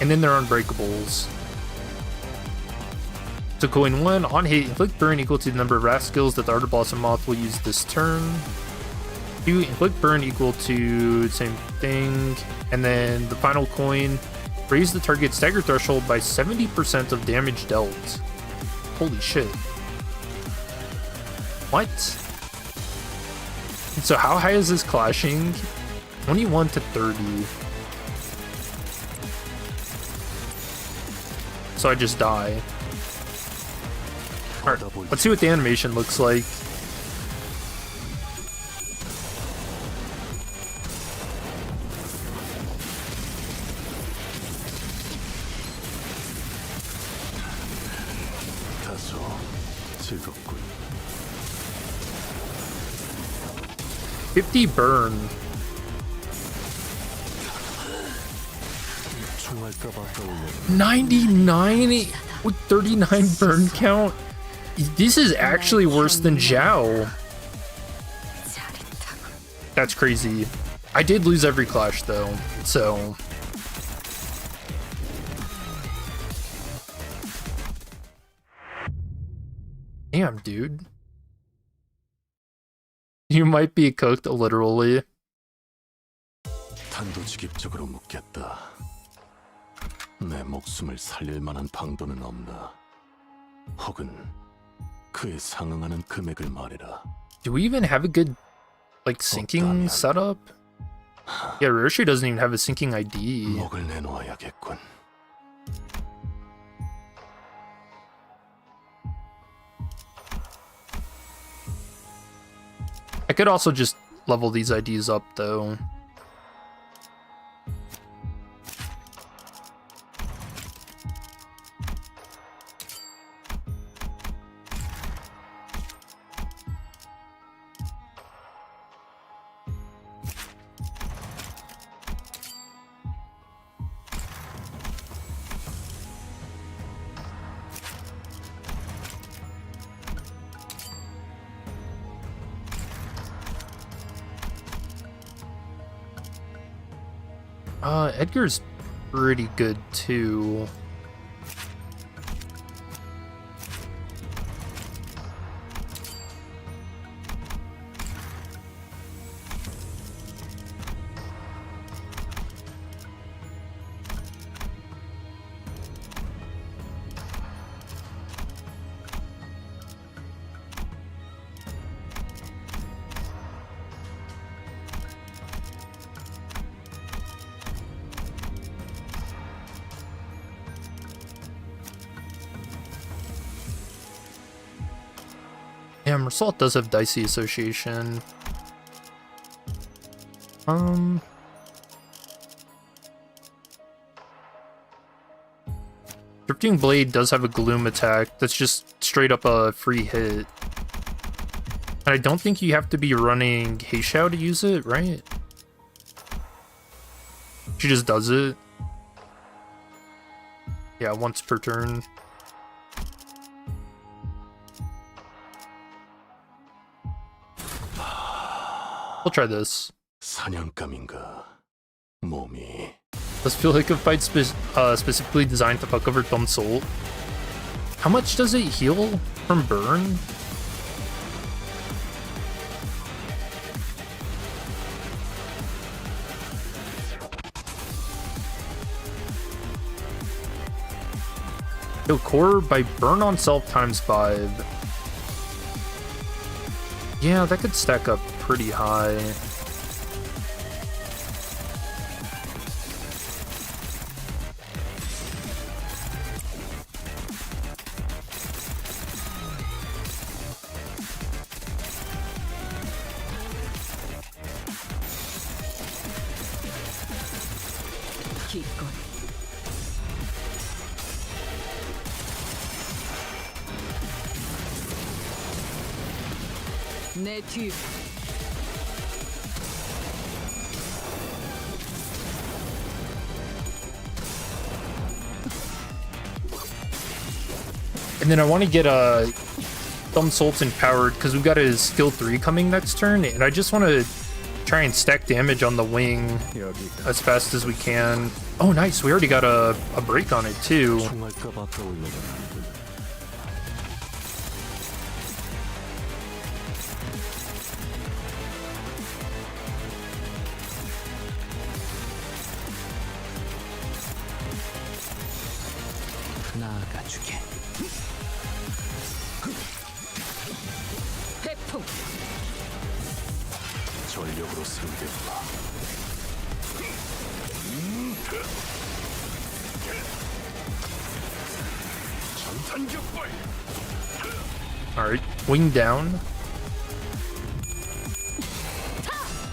and then they're unbreakables. So coin 1, on hit, inflict burn equal to the number of wrath skills that the Ardor Blossom Moth will use this turn. 2, inflict burn equal to the same thing. And then the final coin, raise the target stagger threshold by 70% of damage dealt. Holy shit. What? So how high is this clashing? 21 to 30. So I just die. Alright, let's see what the animation looks like. 다소 즐겁군. 50 burn. 99 with 39 burn count. This is actually worse than Zhao. That's crazy. I did lose every clash though, so. Damn, dude. You might be cooked, literally. 단도직입적으로 묻겠다. 내 목숨을 살릴 만한 방도는 없나? 혹은 그에 상응하는 금액을 말해라. Do we even have a good, like, syncing setup? Yeah, Roshi doesn't even have a syncing ID. 목을 내놓아야겠군. I could also just level these IDs up, though. Edgar's pretty good too. Yeah, Mersault does have Dicey Association. Drifting Blade does have a Gloom attack that's just straight up a free hit. And I don't think you have to be running Heishao to use it, right? She just does it. Yeah, once per turn. We'll try this. 사냥감인가 몸이. Does feel like a fight specifically designed to fuck over Dumb Soul. How much does it heal from burn? Heal core by burn on self times 5. Yeah, that could stack up pretty high. 내 뒤. And then I want to get Thumb Sultan empowered because we've got his skill 3 coming next turn, and I just want to try and stack damage on the wing as fast as we can. Oh, nice! We already got a break on it too. 나아가주게. 태풍. 전력으로 승계봐. Alright, wing down.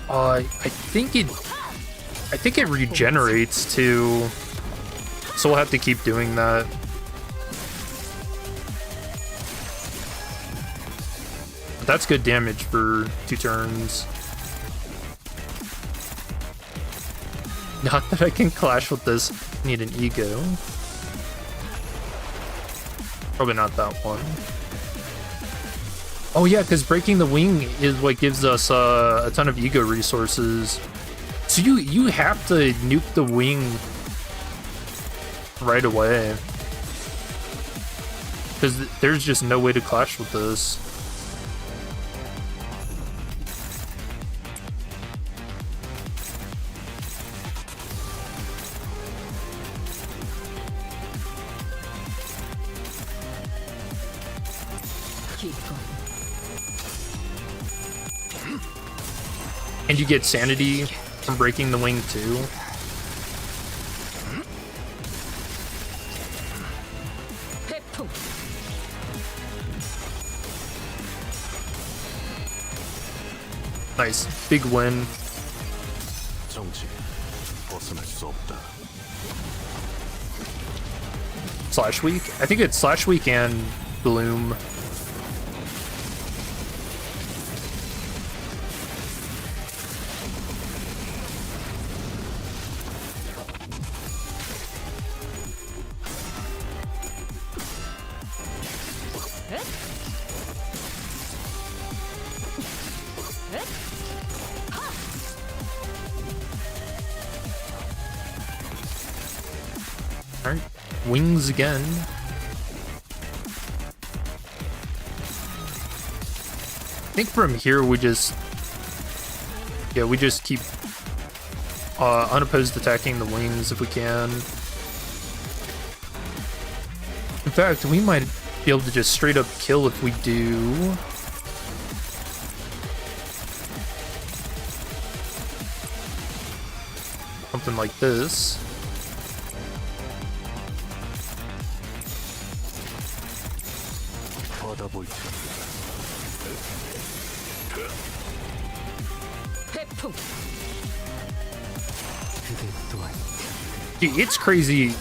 I think it regenerates too. So we'll have to keep doing that. But that's good damage for 2 turns. Not that I can clash with this. Need an ego. Probably not that one. Oh yeah, because breaking the wing is what gives us a ton of ego resources. So you have to nuke the wing right away. Because there's just no way to clash with this. And you get sanity from breaking the wing too. Nice, big win. 정치 벗어날 수 없다. Slash week? I think it's Slash week and Bloom. Alright, wings again. I think from here we just keep unopposed attacking the wings if we can. In fact, we might be able to just straight up kill if we do. Something like this. Dude, it's crazy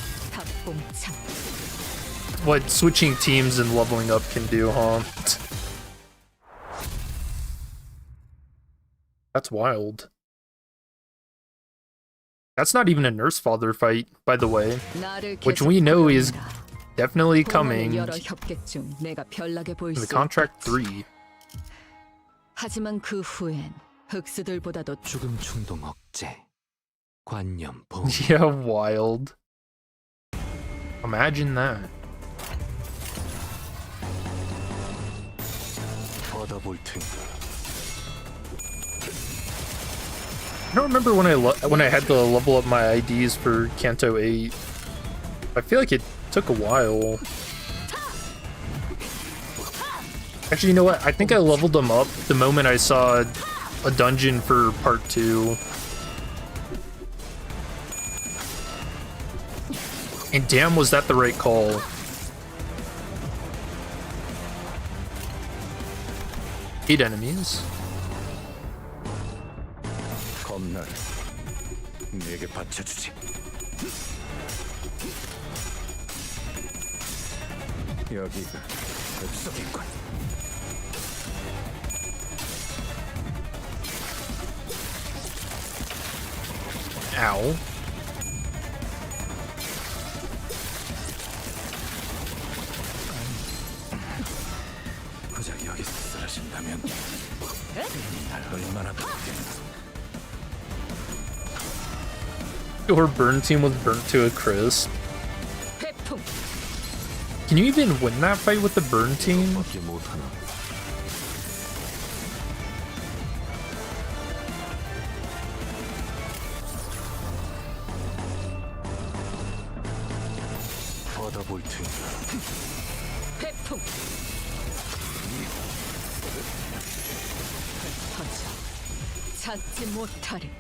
what switching teams and leveling up can do, huh? That's wild. That's not even a Nursefather fight, by the way, which we know is definitely coming in the contract 3. 하지만 그 후엔 흑수들보다도 죽음 충동 억제, 관념 보호. Yeah, wild. Imagine that. I don't remember when I had to level up my IDs for Canto 8. I feel like it took a while. Actually, you know what? I think I leveled them up the moment I saw a dungeon for part 2. And damn, was that the right call. Eight enemies. 겁날 내게 바쳐주지. 여기가 급속이군. Ow. 고작 여기서 쓰러진다면 날 얼마나 덥겠나. Your burn team was burnt to a crisp. Can you even win that fight with the burn team? 찾지 못하리.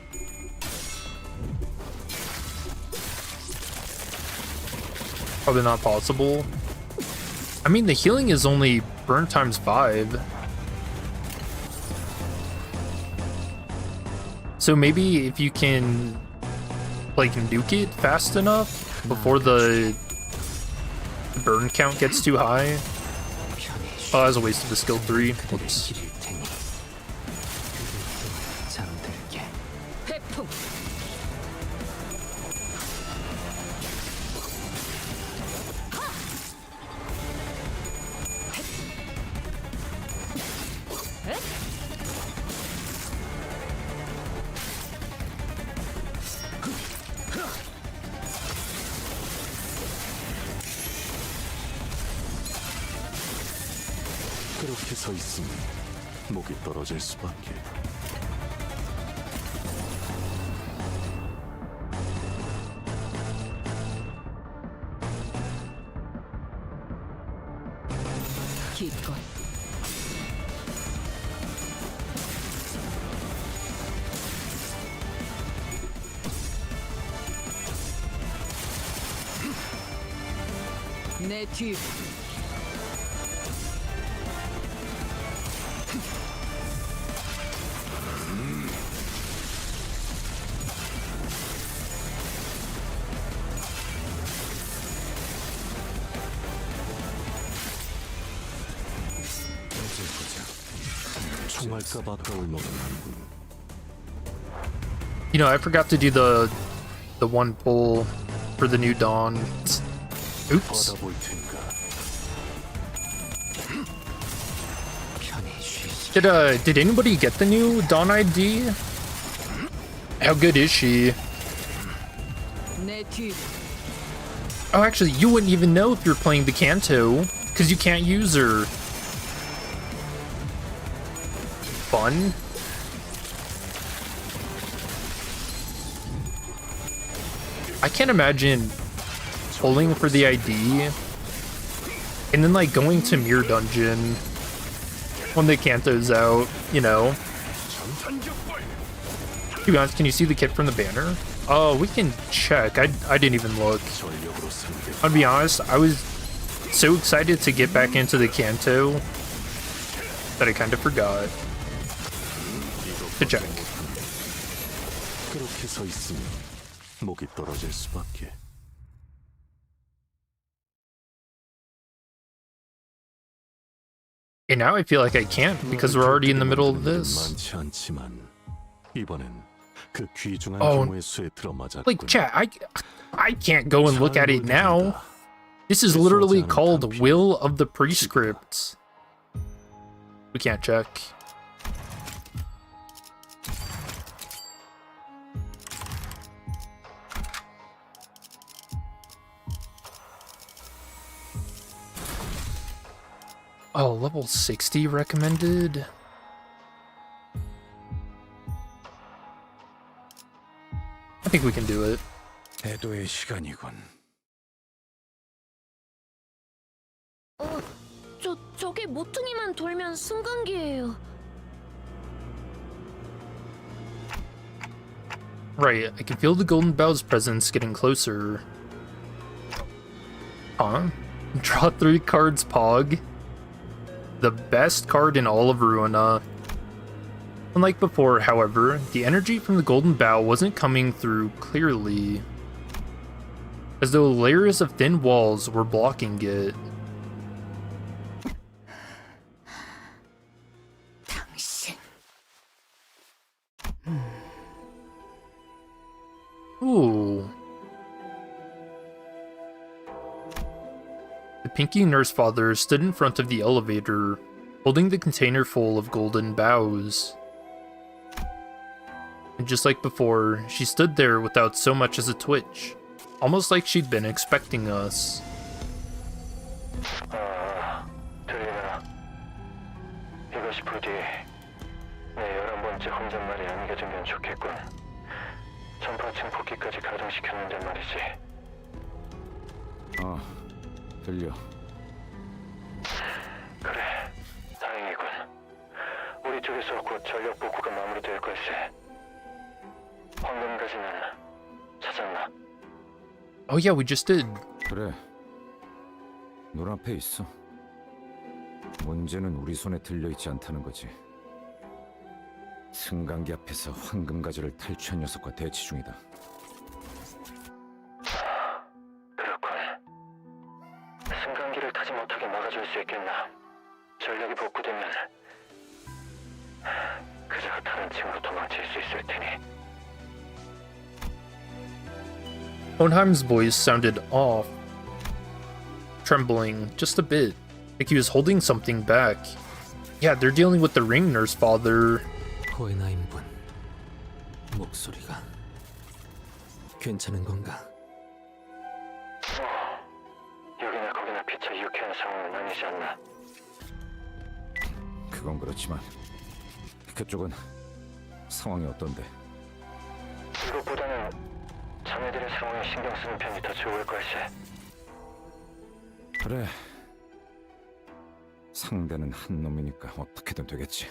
Probably not possible. I mean, the healing is only burn times 5. So maybe if you can, like, nuke it fast enough before the burn count gets too high. Oh, that was a waste of a skill 3. Whoops. 그렇게 서 있으면 목이 떨어질 수밖에. 기껏 내 뒤. 총알값 아까울 먹었군. You know, I forgot to do the one pull for the new Dawn. Oops. Did anybody get the new Dawn ID? How good is she? Oh, actually, you wouldn't even know if you're playing the Canto, because you can't use her. Fun. I can't imagine pulling for the ID and then like going to Mirror Dungeon when the Canto's out, you know. To be honest, can you see the kit from the banner? Oh, we can check. I didn't even look. I'll be honest, I was so excited to get back into the Canto that I kind of forgot to check. 그렇게 서 있으면 목이 떨어질 수밖에. And now I feel like I can't because we're already in the middle of this. 많지 않지만 이번엔 그 귀중한 Oh, 경우의 수에 들어맞았군. like chat, I can't go and look at it now. This is literally called Will of the Prescript. We can't check. Oh, level 60 recommended? I think we can do it. 대도의 시간이군. 저게 모퉁이만 돌면 승강기예요. Right, I can feel the Golden Bow's presence getting closer. Huh? Draw 3 cards, Pog. The best card in all of Ruina. Unlike before, however, the energy from the Golden Bow wasn't coming through clearly, as though layers of thin walls were blocking it. Ooh. The Pinky Nursefather stood in front of the elevator, holding the container full of golden bows. And just like before, she stood there without so much as a twitch, almost like she'd been expecting us. 들리나? 이것이 부디 내 11번째 혼잣말이 안겨지면 좋겠군. 전파층 복귀까지 가동시켰는데 말이지. 들려. 그래, 다행이군. 우리 쪽에서 곧 전력 복구가 마무리될 걸세. 황금가지는 찾았나? Oh yeah, we just did. 그래. 눈앞에 있어. 문제는 우리 손에 들려있지 않다는 거지. 승강기 앞에서 황금가지를 탈취한 녀석과 대치 중이다. 그렇군. 승강기를 타지 못하게 막아줄 수 있겠나? 전력이 복구되면 그자가 다른 층으로 도망칠 수 있을 테니. Hohenheim's voice sounded off, trembling just a bit, like he was holding something back. Yeah, they're dealing with the ring Nursefather. 호hen하임군, 목소리가 괜찮은 건가? 여기나 거기나 피차 유쾌한 상황은 아니지 않나? 그건 그렇지만 그쪽은 상황이 어떤데? 이것보다는 자네들의 상황에 신경 쓰는 편이 더 좋을 걸세. 그래. 상대는 한 놈이니까 어떻게든 되겠지.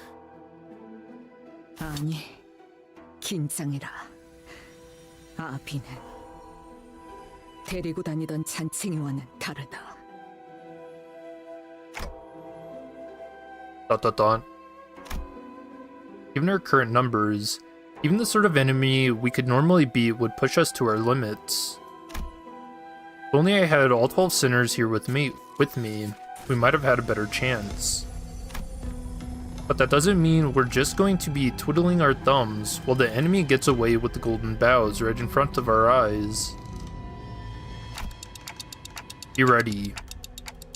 아니, 긴장해라. 아비는 데리고 다니던 잔챙이와는 다르다. Given our current numbers, even the sort of enemy we could normally beat would push us to our limits. If only I had all 12 sinners here with me, we might have had a better chance. But that doesn't mean we're just going to be twiddling our thumbs while the enemy gets away with the golden bows right in front of our eyes. Be ready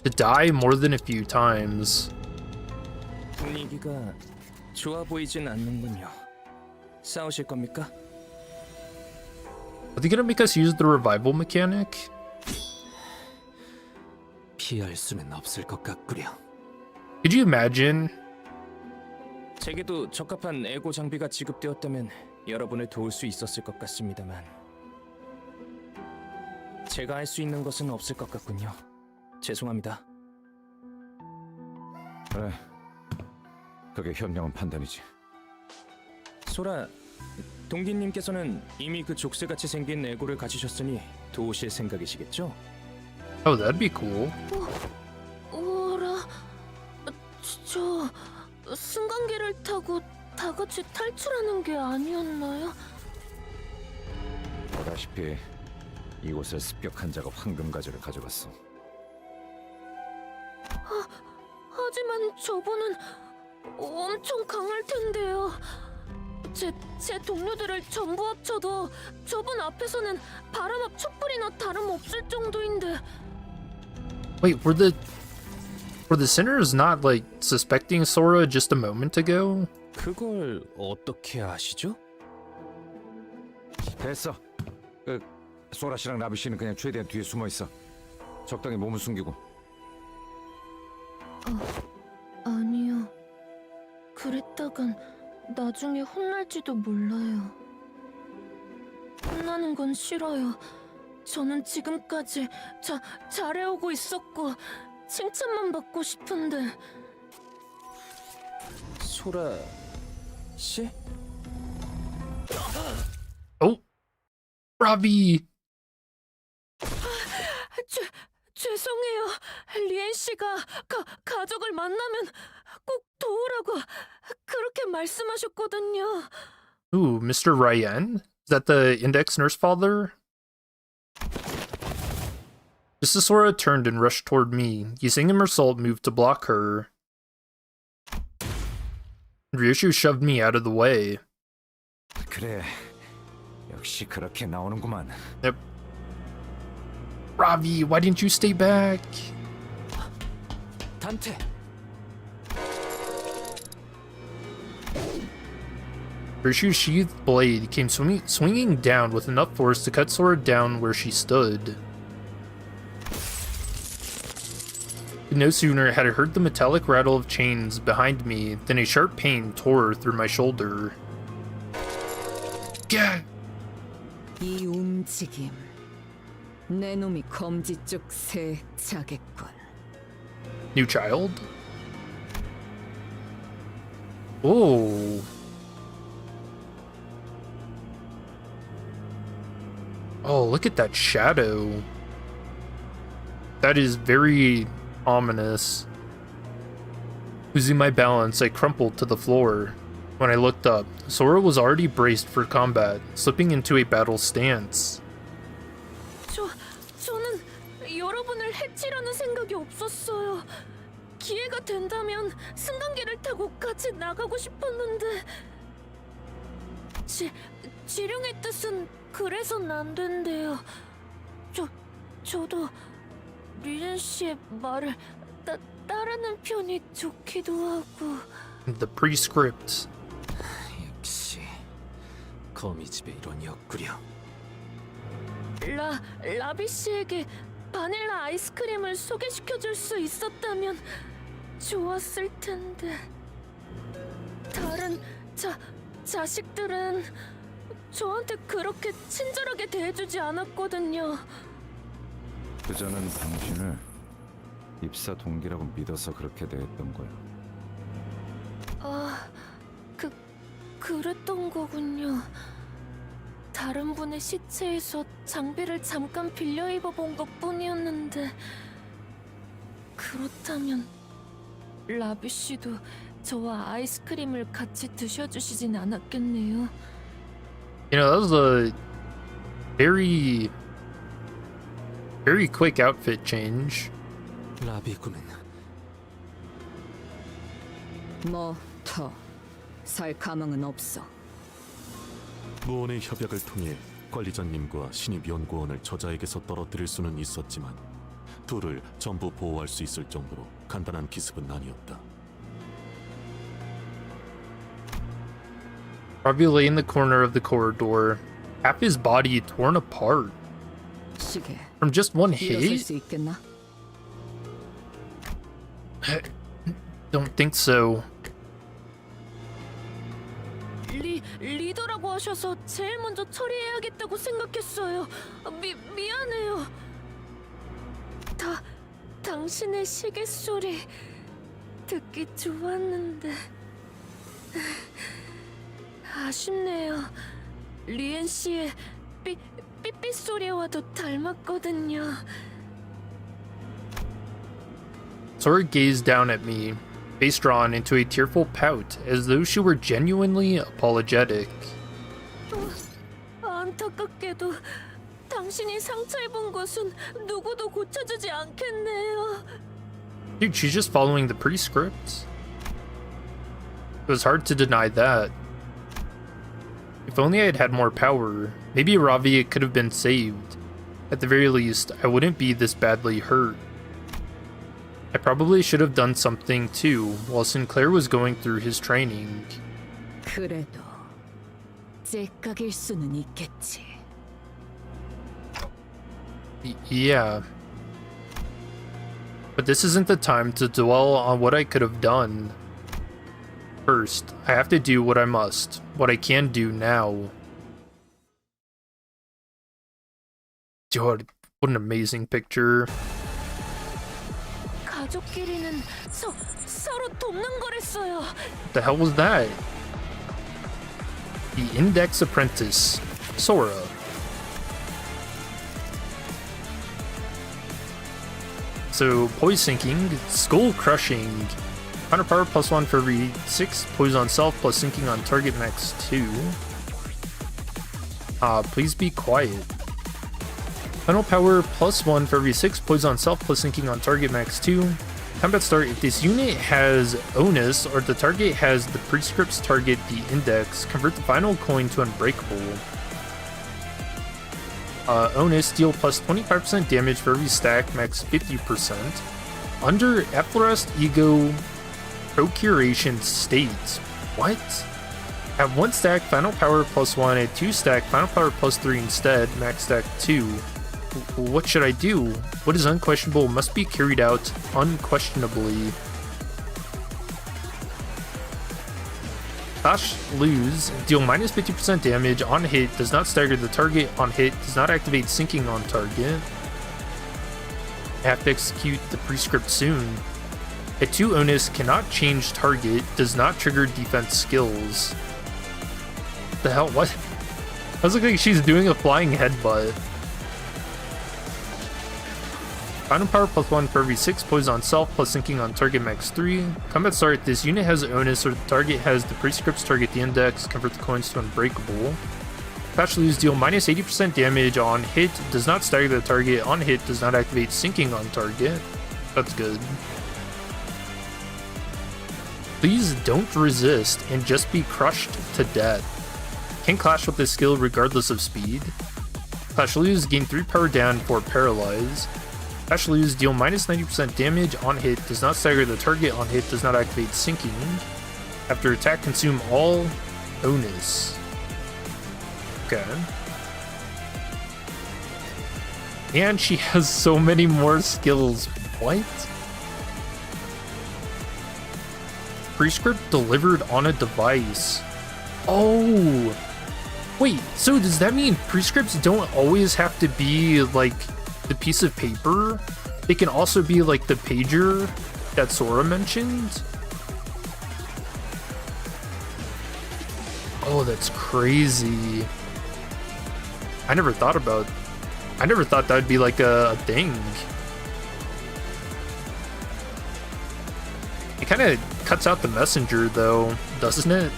to die more than a few times. 분위기가 좋아 보이진 않는군요. 싸우실 겁니까? Are they gonna make us use the revival mechanic? 피할 수는 없을 것 같구려. Could you imagine? 제게도 적합한 에고 장비가 지급되었다면 여러분을 도울 수 있었을 것 같습니다만 제가 할 수 있는 것은 없을 것 같군요. 죄송합니다. 그래. 그게 현명한 판단이지. 소라, 동기님께서는 이미 그 족쇄같이 생긴 에고를 가지셨으니 도우실 생각이시겠죠? Oh, that'd be cool. 오라, 승강기를 타고 다 같이 탈출하는 게 아니었나요? 보다시피 이곳을 습격한 자가 황금 가지를 가져갔어. 하지만 저분은 엄청 강할 텐데요. 제 동료들을 전부 합쳐도 저분 앞에서는 바람 앞 촛불이나 다름없을 정도인데. Wait, were the sinners not like suspecting Sora just a moment ago? 그걸 어떻게 아시죠? 됐어. 소라 씨랑 라비 씨는 그냥 최대한 뒤에 숨어 있어. 적당히 몸을 숨기고. 아니요. 그랬다간 나중에 혼날지도 몰라요. 혼나는 건 싫어요. 저는 지금까지 잘해오고 있었고 칭찬만 받고 싶은데. 소라 씨? Oh, Robbie. 죄송해요. 리엔 씨가 가족을 만나면 꼭 도우라고 그렇게 말씀하셨거든요. Ooh, Mr. Ryan? Is that the index Nursefather? Just as Sora turned and rushed toward me, using a mersault move to block her. Ryushu shoved me out of the way. 그래, 역시 그렇게 나오는구만. Yep. Ravi, why didn't you stay back? 단테. Ryushu's sheathed blade came swinging down with enough force to cut Sora down where she stood. No sooner had I heard the metallic rattle of chains behind me than a sharp pain tore through my shoulder. Gah! 이 움직임, 내 놈이 검지 쪽 새 자겠군. New child? Oh. Oh, look at that shadow. That is very ominous. Losing my balance, I crumpled to the floor. When I looked up, Sora was already braced for combat, slipping into a battle stance. 저는 여러분을 해치려는 생각이 없었어요. 기회가 된다면 승강기를 타고 같이 나가고 싶었는데 지령의 뜻은 그래선 안 된대요. 저도 리엔 씨의 말을 따르는 편이 좋기도 하고. The prescript. 역시 거미집의 이론이었구려. 라비 씨에게 바닐라 아이스크림을 소개시켜줄 수 있었다면 좋았을 텐데. 다른 자식들은 저한테 그렇게 친절하게 대해주지 않았거든요. 그자는 당신을 입사 동기라고 믿어서 그렇게 대했던 거야. 그랬던 거군요. 다른 분의 시체에서 장비를 잠깐 빌려 입어본 것뿐이었는데. 그렇다면 라비 씨도 저와 아이스크림을 같이 드셔주시진 않았겠네요. You know, that was a very quick outfit change. 라비군은 뭐 더 살 가망은 없어. 무언의 협약을 통해 관리자님과 신입연구원을 저자에게서 떨어뜨릴 수는 있었지만 둘을 전부 보호할 수 있을 정도로 간단한 기습은 아니었다. Robbie lay in the corner of the corridor, half his body torn apart. 시계. From just one 일어설 hit? 수 있겠나? Don't think so. 리더라고 하셔서 제일 먼저 처리해야겠다고 생각했어요. 미안해요. 당신의 시계 소리 듣기 좋았는데 아쉽네요. 리엔 씨의 삐삐 소리와도 닮았거든요. Sora gazed down at me, face drawn into a tearful pout, as though she were genuinely apologetic. 안타깝게도 당신이 상처 입은 곳은 누구도 고쳐주지 않겠네요. Dude, she's just following the prescript. It was hard to deny that. If only I had had more power, maybe Ravi could have been saved. At the very least, I wouldn't be this badly hurt. I probably should have done something too, while Sinclair was going through his training. 그래도 째깍일 수는 있겠지. Yeah. But this isn't the time to dwell on what I could have done. First, I have to do what I must, what I can do now. God, what an amazing picture. 가족끼리는 서로 돕는 거랬어요. What the hell was that? The Index Apprentice, Sora. So, poise sinking, skull crushing, counter power +1 for every 6, poise on self plus sinking on target max 2. Please be quiet. Final power +1 for every 6, poise on self plus sinking on target max 2. Combat start, if this unit has onus or the target has the prescripts target the index, convert the final coin to unbreakable. Onus, deal plus 25% damage for every stack, max 50%. Under Efflorest Ego Procuration State. What? At 1 stack, final power +1, at 2 stack, final power +3 instead, max stack 2. What should I do? What is unquestionable must be carried out unquestionably. Dash lose, deal minus 50% damage on hit, does not stagger the target on hit, does not activate sinking on target. I have to execute the prescript soon. At 2 onus, cannot change target, does not trigger defense skills. What the hell? What? That looks like she's doing a flying headbutt. Final power +1 for every 6, poise on self plus sinking on target max 3. Combat start, this unit has onus or the target has the prescripts target the index, convert the coins to unbreakable. Patch lose, deal minus 80% damage on hit, does not stagger the target on hit, does not activate sinking on target. That's good. Please don't resist and just be crushed to death. Can clash with this skill regardless of speed. Clash lose, gain 3 power down for paralyze. Clash lose, deal minus 90% damage on hit, does not stagger the target on hit, does not activate sinking. After attack, consume all onus. Okay. And she has so many more skills. What? Prescript delivered on a device. Oh! Wait, so does that mean prescripts don't always have to be like the piece of paper? They can also be like the pager that Sora mentioned? Oh, that's crazy. I never thought that would be like a thing. It kind of cuts out the messenger though, doesn't it?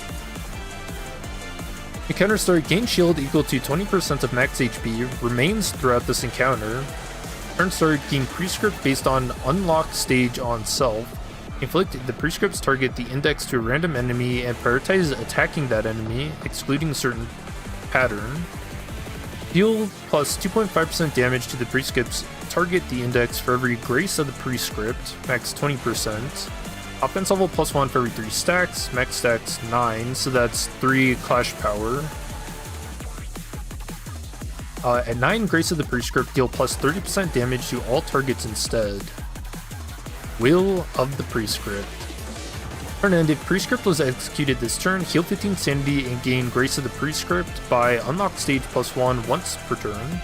Encounter start, gain shield equal to 20% of max HP, remains throughout this encounter. Turn start, gain prescript based on unlocked stage on self. Inflict the prescripts target the index to a random enemy and prioritize attacking that enemy, excluding certain pattern. Deal plus 2.5% damage to the prescripts target the index for every grace of the prescript, max 20%. Offense level +1 for every 3 stacks, max stacks 9, so that's 3 clash power. At 9 Grace of the Prescript, deal plus 30% damage to all targets instead. Will of the Prescript. Turn end, if Prescript was executed this turn, heal 15 sanity and gain Grace of the Prescript by unlocked stage +1 once per turn.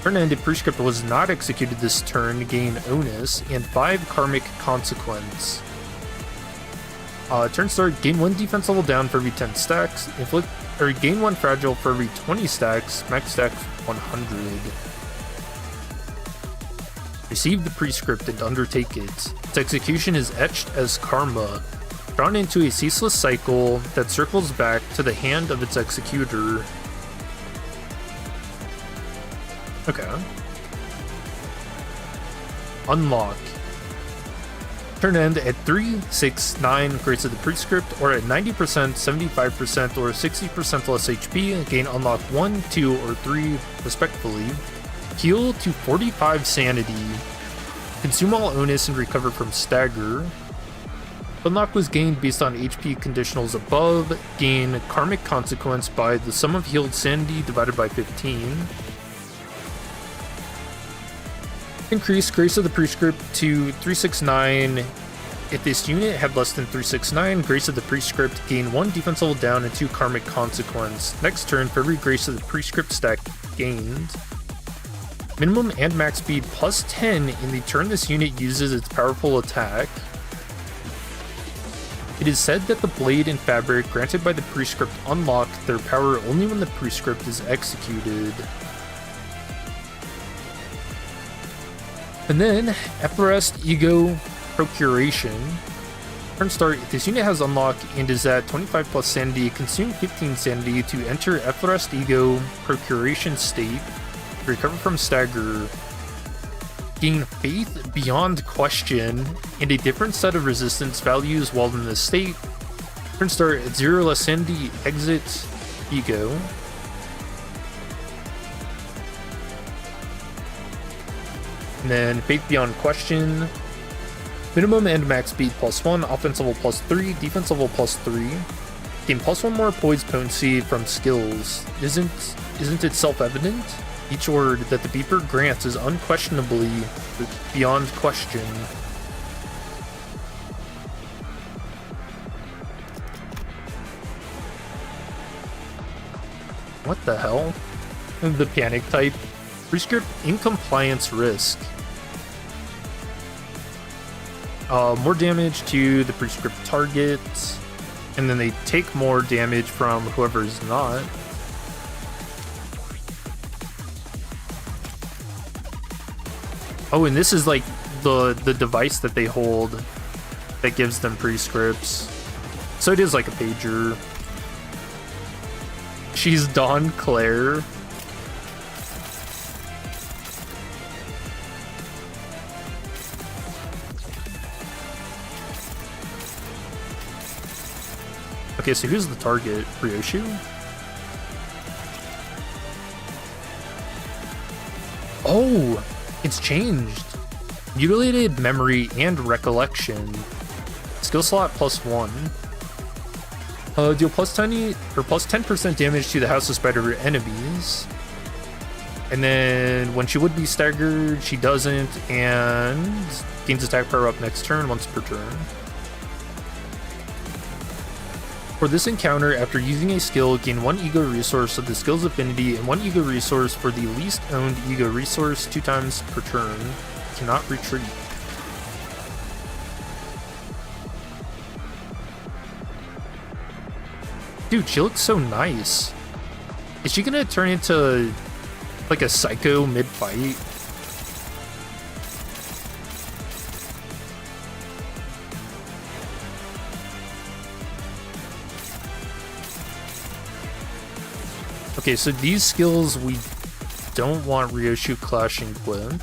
Turn end, if Prescript was not executed this turn, gain onus and 5 karmic consequence. Turn start, gain 1 defense level down for every 10 stacks, inflict or gain 1 fragile for every 20 stacks, max stack 100. Receive the prescript and undertake it. Its execution is etched as karma, drawn into a ceaseless cycle that circles back to the hand of its executor. Okay. Unlock. Turn end at 3, 6, 9 grades of the prescript, or at 90%, 75%, or 60% less HP. Gain unlock 1, 2, or 3, respectively. Heal to 45 sanity. Consume all onus and recover from stagger. Unlock was gained based on HP conditionals above. Gain karmic consequence by the sum of healed sanity divided by 15. Increase grace of the prescript to 369. If this unit had less than 369 grace of the prescript, gain 1 defense level down and 2 karmic consequence. Next turn, for every grace of the prescript stack gained. Minimum and max speed plus 10 in the turn this unit uses its powerful attack. It is said that the blade and fabric granted by the prescript unlock their power only when the prescript is executed. And then, Efflorest Ego Procuration. Turn start, if this unit has unlock and is at 25 plus sanity, consume 15 sanity to enter Efflorest Ego Procuration state. Recover from stagger. Gain faith beyond question and a different set of resistance values while in this state. Turn start at 0 less sanity, exit ego. And then faith beyond question. Minimum and max speed plus 1, offense level plus 3, defense level plus 3. Gain plus 1 more poise potency from skills. Isn't it self-evident? Each word that the beeper grants is unquestionably beyond question. What the hell? The panic type. Prescript incompliance risk. More damage to the prescript target, and then they take more damage from whoever's not. Oh, and this is like the device that they hold that gives them prescripts. So it is like a pager. She's Dawn Claire. Okay, so who's the target? Ryoshu? Oh! It's changed. Mutilated memory and recollection. Skill slot plus 1. Deal plus 10% damage to the House of Spider enemies. And then when she would be staggered, she doesn't, and gains attack power up next turn once per turn. For this encounter, after using a skill, gain 1 ego resource of the skill's affinity and 1 ego resource for the least owned ego resource 2 times per turn. Cannot retreat. Dude, she looks so nice. Is she gonna turn into like a psycho mid-fight? Okay, so these skills we don't want Ryoshu clashing with.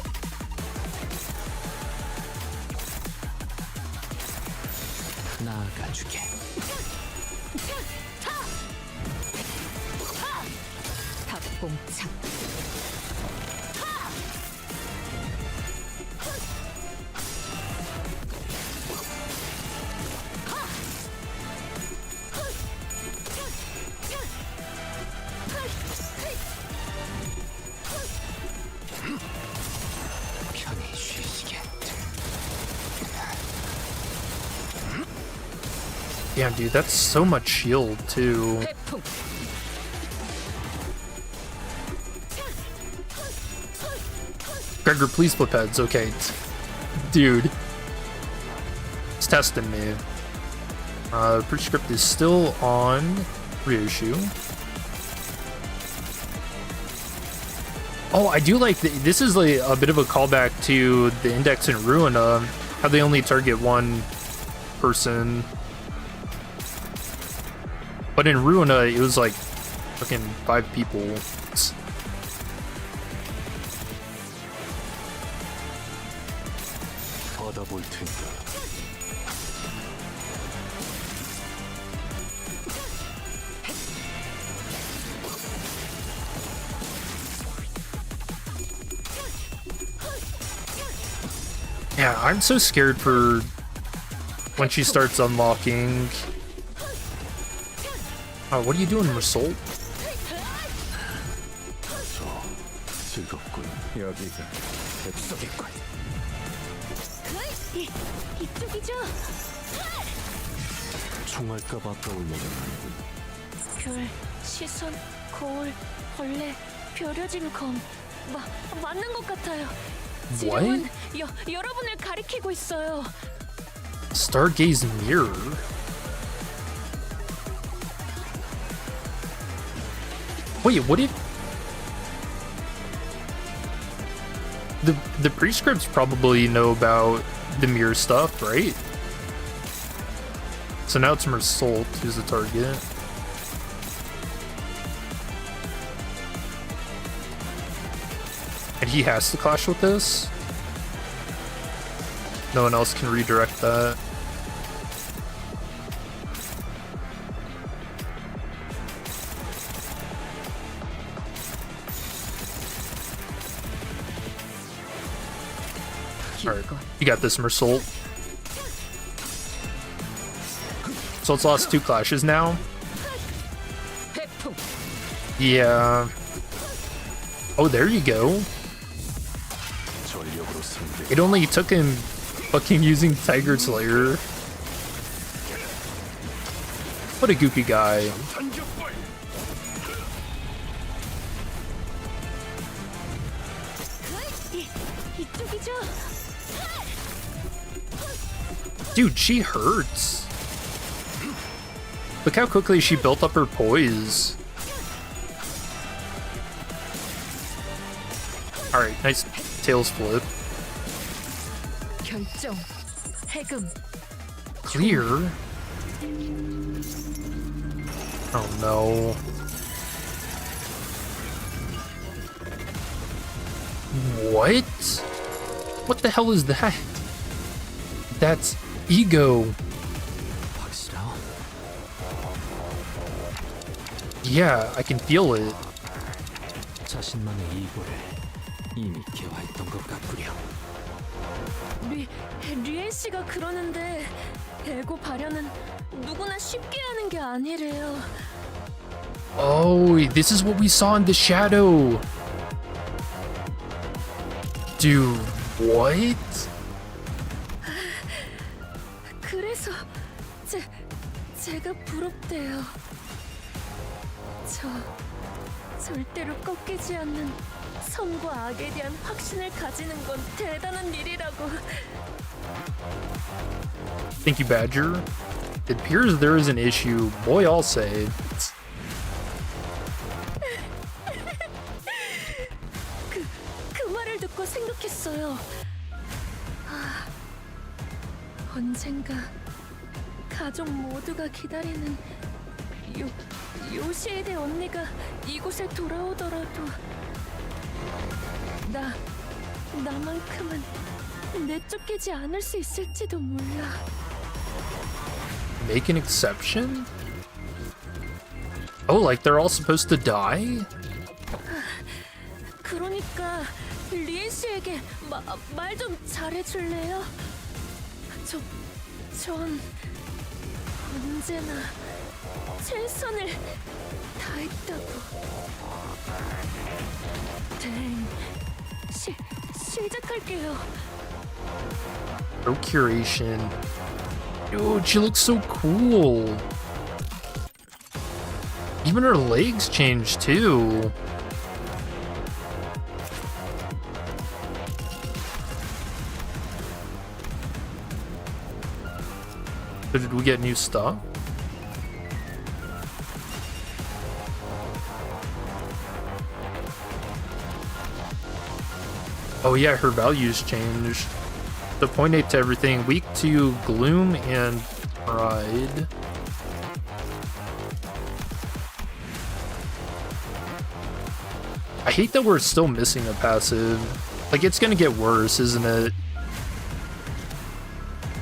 Damn, dude, that's so much shield, too. Gregor, please flip heads. Okay. Dude. It's testing me. Prescript is still on Ryoshu. Oh, I do like this is like a bit of a callback to the Index in Ruina, how they only target one person. But in Ruina, it was like fucking 5 people. 받아볼 테니까. Yeah, I'm so scared for when she starts unlocking. Oh, what are you doing, Mersault? 즐겁군. 여기가 백석이군. 이쪽이죠? 총알값 아까울 내가 아니군. 별, 시선, 거울, 벌레, 벼려진 검. 맞는 것 같아요. 지령은 여러분을 가리키고 있어요. Stargaze mirror. Wait, what if the prescripts probably know about the mirror stuff, right? So now it's Mersault who's the target. And he has to clash with this? No one else can redirect that. Alright, you got this, Mersault. So it's lost 2 clashes now. Yeah. Oh, there you go. It only took him fucking using Tiger Slayer. What a goofy guy. Dude, she hurts. Look how quickly she built up her poise. Alright, nice tails flip. 결정. 해금. Clear? Oh no. What? What the hell is that? That's ego. Yeah, I can feel it. 자신만의 이고를 이미 개화했던 것 같구려. 리엔 씨가 그러는데 에고 발현은 누구나 쉽게 하는 게 아니래요. Oh, this is what we saw in the shadow. Dude, what? 그래서 제가 부럽대요. 저 절대로 꺾이지 않는 선과 악에 대한 확신을 가지는 건 대단한 일이라고. Thank you, Badger. It appears there is an issue. Boy, I'll say. 그 말을 듣고 생각했어요. 언젠가 가족 모두가 기다리는 요시에데 언니가 이곳에 돌아오더라도 나만큼은 내쫓기지 않을 수 있을지도 몰라. Make an exception? Oh, like they're all supposed to die? 그러니까 리엔 씨에게 말 좀 잘해줄래요? 전 언제나 최선을 다했다고. 시작할게요. Procuration. Dude, she looks so cool. Even her legs changed too. So did we get new stuff? Oh yeah, her values changed. So 0.8 to everything, weak to gloom and pride. I hate that we're still missing a passive. Like, it's gonna get worse, isn't it?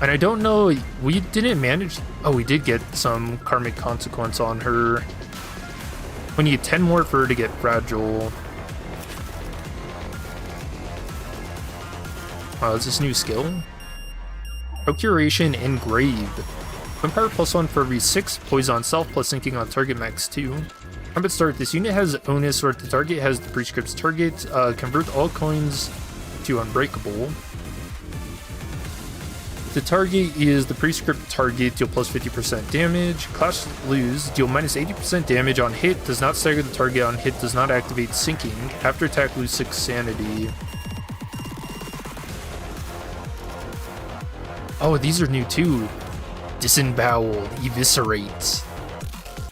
And I don't know, we didn't manage... Oh, we did get some karmic consequence on her. We need 10 more for her to get fragile. Oh, is this new skill? Procuration Engraved. Vampire +1 for every 6, poison on self plus sinking on target max 2. Combat start, this unit has onus or the target has the prescript's target. Convert all coins to unbreakable. The target is the prescript target, deal plus 50% damage. Clash lose, deal minus 80% damage on hit, does not stagger the target on hit, does not activate sinking. After attack, lose 6 sanity. Oh, these are new too. Disembowel, Eviscerate.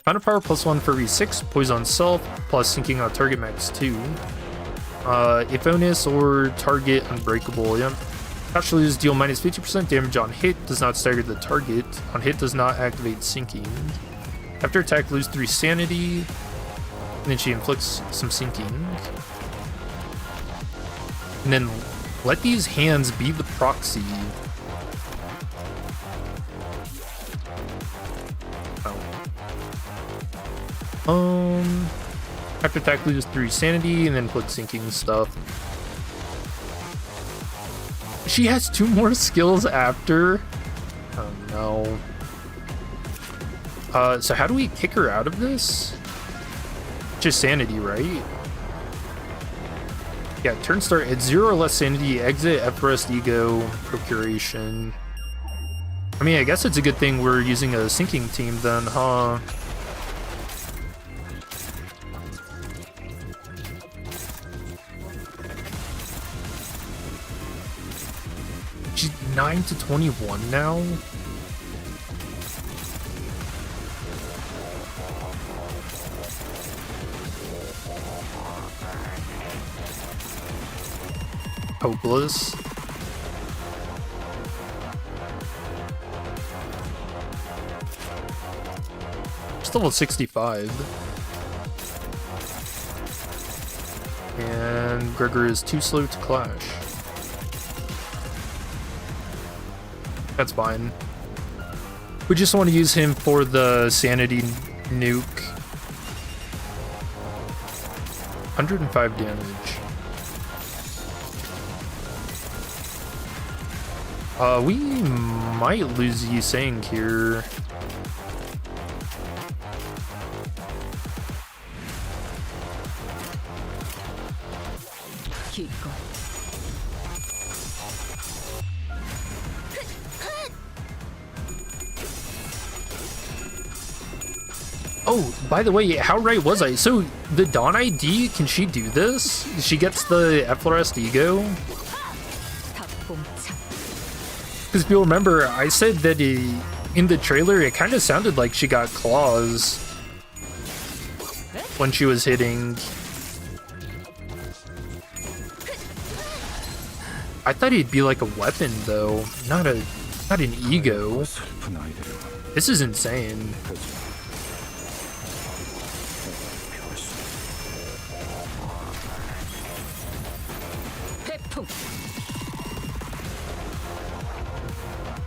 Counterpower +1 for every 6, poison on self, plus sinking on target max 2. If bonus or target unbreakable, yep. Clash lose, deal minus 50% damage on hit, does not stagger the target. On hit, does not activate sinking. After attack, lose 3 sanity. And then she inflicts some sinking. And then let these hands be the proxy. After attack, lose 3 sanity, and then put sinking stuff. She has 2 more skills after. Oh no. So how do we kick her out of this? Just sanity, right? Yeah, turn start at 0 or less sanity, exit, F-rest, ego, procuration. I mean, I guess it's a good thing we're using a sinking team then, huh? She's 9 to 21 now? Hopeless. She's level 65. And Gregor is too slow to clash. That's fine. We just want to use him for the sanity nuke. 105 damage. We might lose Yisang here. Oh, by the way, how right was I? So, the Dawn ID, can she do this? She gets the F-rest ego? Because if you'll remember, I said that in the trailer, it kind of sounded like she got claws when she was hitting. I thought he'd be like a weapon, though, not an ego. This is insane.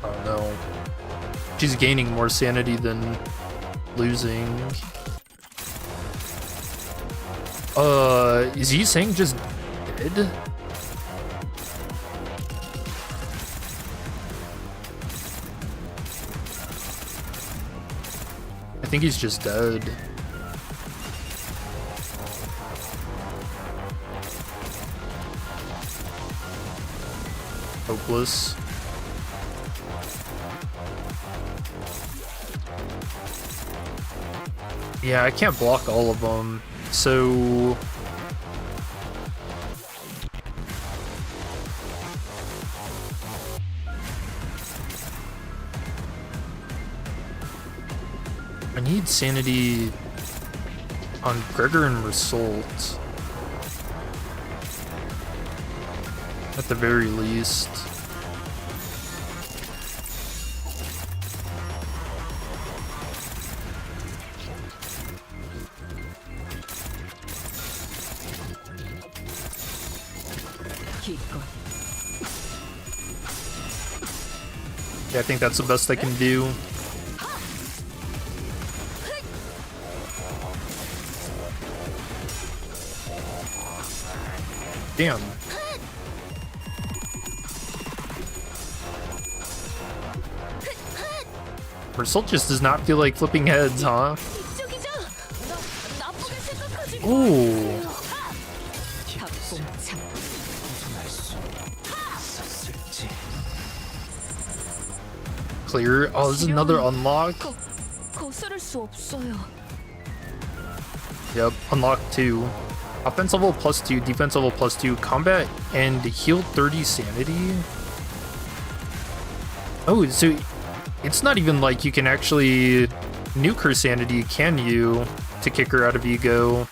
Oh no. She's gaining more sanity than losing. Is Yisang just dead? I think he's just dead. Hopeless. Yeah, I can't block all of them, so... I need sanity on Gregor and Result. at the very least. Yeah, I think that's the best I can do. Damn. Result just does not feel like flipping heads, huh? Ooh. Clear. Oh, this is another unlock. 거스를 수 없어요. Yep, unlock 2. Offense level +2, defense level +2, combat and heal 30 sanity. Oh, so it's not even like you can actually nuke her sanity, can you? To kick her out of ego.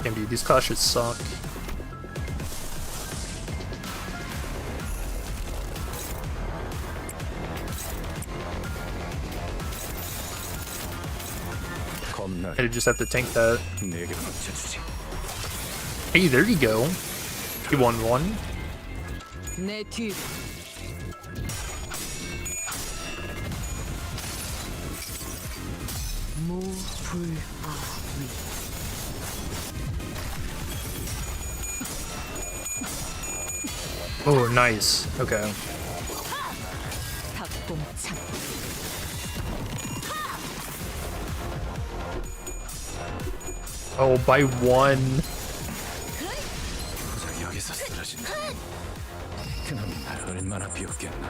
Damn, dude, these clashes suck. I just have to tank that. Hey, there you go. He won one. Oh, nice. Okay. Oh, by one.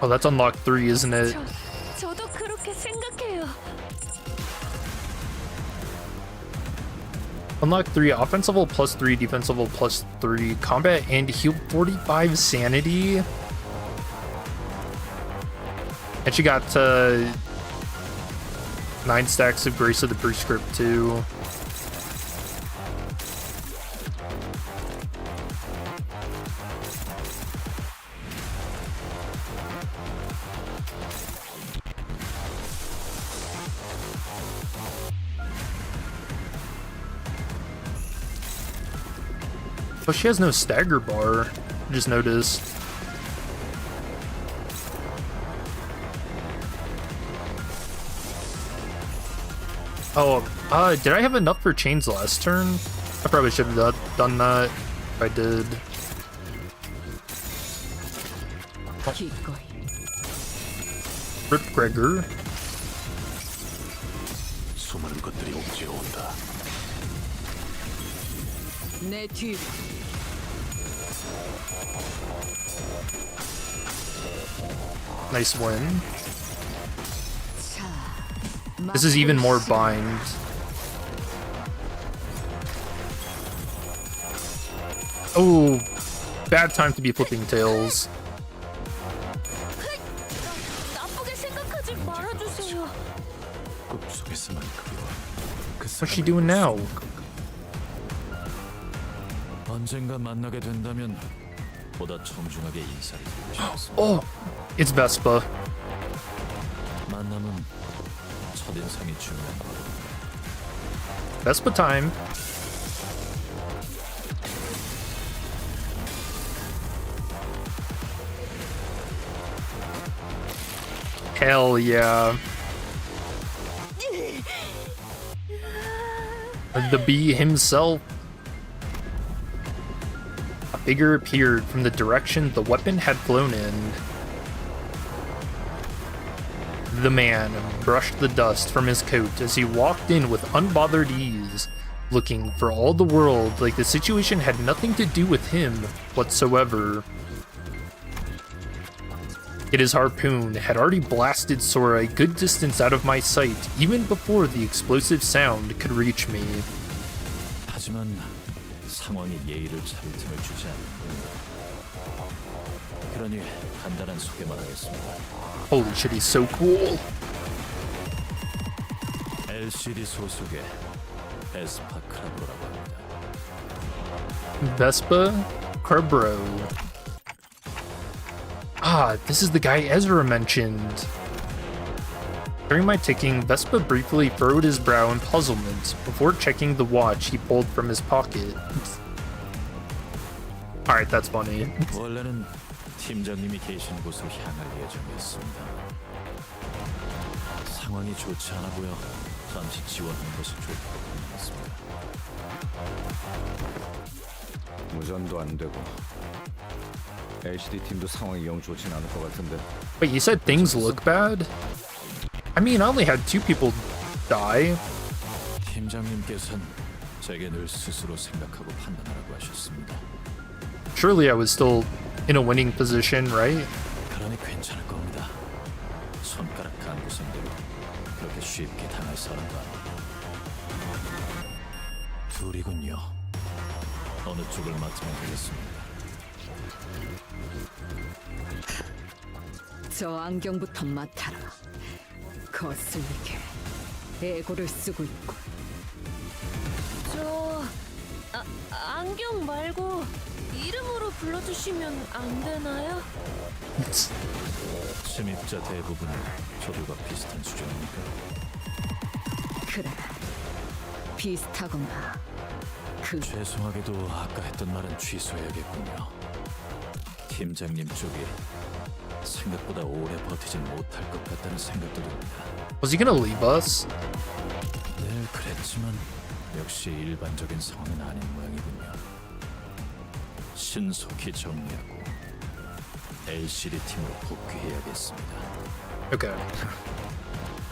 Oh, that's unlock 3, isn't it? 저도 그렇게 생각해요. Unlock 3, offense level +3, defense level +3, combat and heal 45 sanity. And she got 9 stacks of Grace of the Prescript too. Oh, she has no stagger bar. I just noticed. Oh, did I have enough for chains last turn? I probably should have done that if I did. Rip Gregor. 수많은 것들이 옥지어 온다. 내 뒤. Nice win. This is even more bind. Oh, bad time to be flipping tails. What's she doing now? 언젠가 만나게 된다면 보다 정중하게 인사를 드리고 싶었어. Oh, it's Vespa. 만남은 첫인상이 중요한 거. Vespa time. Hell yeah. The bee himself. A figure appeared from the direction the weapon had flown in. The man brushed the dust from his coat as he walked in with unbothered ease, looking for all the world like the situation had nothing to do with him whatsoever. Yet his harpoon had already blasted Sora a good distance out of my sight even before the explosive sound could reach me. 하지만 상황이 예의를 차릴 틈을 주지 않는군. 그러니 간단한 소개만 하겠습니다. Holy shit, he's so cool. LCD 소속의 에스파 크라브라고 합니다. Vespa Carbro. Ah, this is the guy Ezra mentioned. During my ticking, Vespa briefly furrowed his brow in puzzlement before checking the watch he pulled from his pocket. Alright, that's funny. 원래는 팀장님이 계신 곳으로 향할 예정이었습니다. 상황이 좋지 않아 보여 잠시 지원하는 것이 좋다고 생각했습니다. 무전도 안 되고 LCD 팀도 상황이 영 좋진 않을 것 같은데. Wait, you said things look bad? I mean, I only had 2 people die. 팀장님께서는 제게 늘 스스로 생각하고 판단하라고 하셨습니다. Surely I was still in a winning position, right? 그러니 괜찮을 겁니다. 손가락 간구선대로 그렇게 쉽게 당할 사람도 아니고. 둘이군요. 어느 쪽을 맡으면 되겠습니까? 저 안경부터 맡아라. 거슬리게 애고를 쓰고 있고. 안경 말고 이름으로 불러주시면 안 되나요? 침입자 대부분은 저들과 비슷한 수준입니까? 그래, 비슷하구나. 죄송하게도 아까 했던 말은 취소해야겠군요. 팀장님 쪽이 생각보다 오래 버티진 못할 것 같다는 생각도 듭니다. Was he gonna leave us? 늘 그랬지만 역시 일반적인 상황은 아닌 모양이군요. 신속히 정리하고 LCD 팀으로 복귀해야겠습니다. Okay.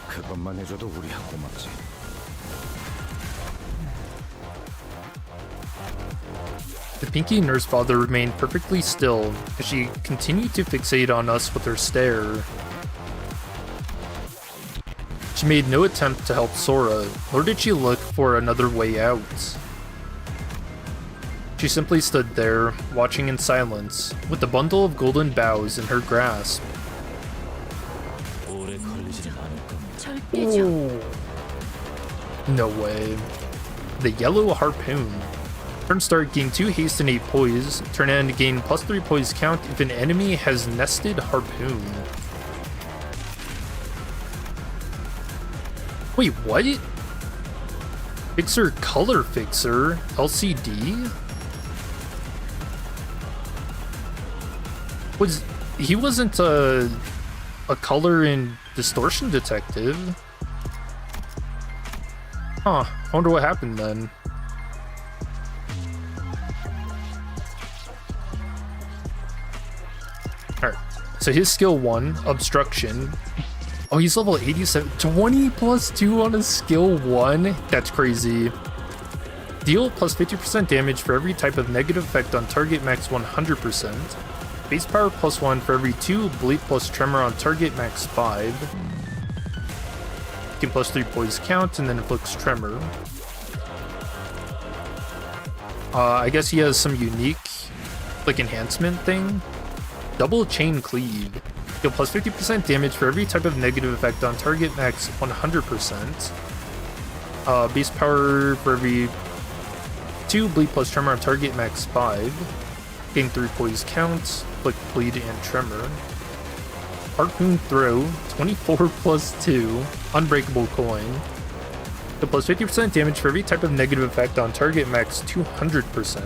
그것만 해줘도 우리야 고맙지. The pinky Nursefather remained perfectly still as she continued to fixate on us with her stare. She made no attempt to help Sora, nor did she look for another way out. She simply stood there, watching in silence, with the bundle of golden boughs in her grasp. Ooh. No way. The yellow harpoon. Turn start gain 2 haste and 8 poise. Turn end gain +3 poise count if an enemy has nested harpoon. Wait, what? Fixer color fixer? LCD? He wasn't a color and distortion detective? Huh, I wonder what happened then. Alright, so his skill 1, obstruction. Oh, he's level 87. 20 plus 2 on a skill 1? That's crazy. Deal plus 50% damage for every type of negative effect on target max 100%. Base power plus 1 for every 2 bleed plus tremor on target max 5. Gain plus 3 poise count and then inflicts tremor. I guess he has some unique like enhancement thing. Double chain cleave. Deal plus 50% damage for every type of negative effect on target max 100%. Base power for every 2 bleed plus tremor on target max 5. Gain 3 poise count, inflict bleed and tremor. Harpoon throw, 24 plus 2, unbreakable coin. Deal plus 50% damage for every type of negative effect on target max 200%.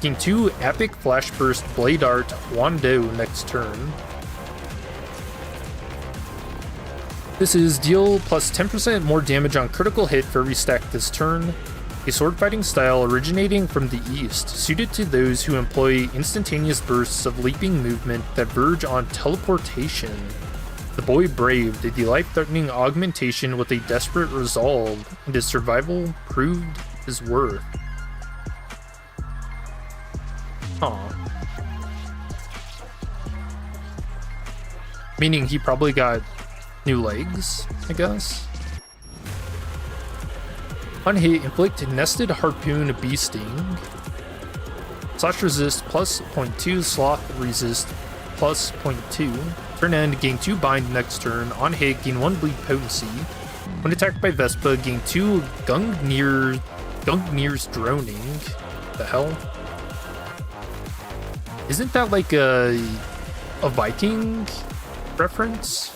Gain 2 epic flash burst blade art Wando next turn. This is deal plus 10% more damage on critical hit for every stack this turn. A sword fighting style originating from the east, suited to those who employ instantaneous bursts of leaping movement that verge on teleportation. The boy braved the life-threatening augmentation with a desperate resolve, and his survival proved his worth. Aw. Meaning he probably got new legs, I guess? On hit, inflict nested harpoon bee sting. Slash resist plus 0.2, sloth resist plus 0.2. Turn end, gain 2 bind next turn. On hit, gain 1 bleed potency. When attacked by Vespa, gain 2 Gungnir's droning. The hell? Isn't that like a Viking reference?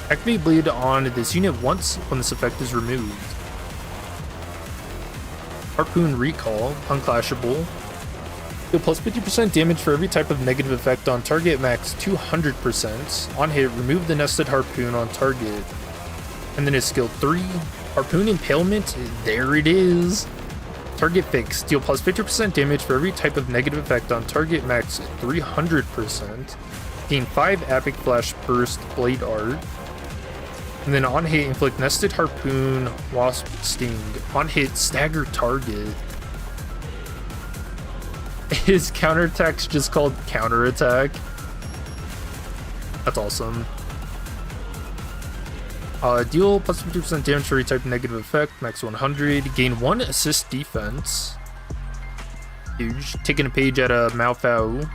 Activate Blade on this unit once when this effect is removed. Harpoon Recall, unclashable. Deal plus 50% damage for every type of negative effect on target, max 200%. On hit, remove the nested harpoon on target. And then his skill 3, Harpoon Impalement, there it is. Target Fix, deal plus 50% damage for every type of negative effect on target, max 300%. Gain 5 Epic Flash Burst Blade Art. And then on hit, inflict Nested Harpoon, Wasp Sting. On hit, stagger target. His counterattack's just called Counterattack. That's awesome. Deal plus 50% damage for every type of negative effect, max 100. Gain 1 assist defense. Huge. Taking a page at a Malfao.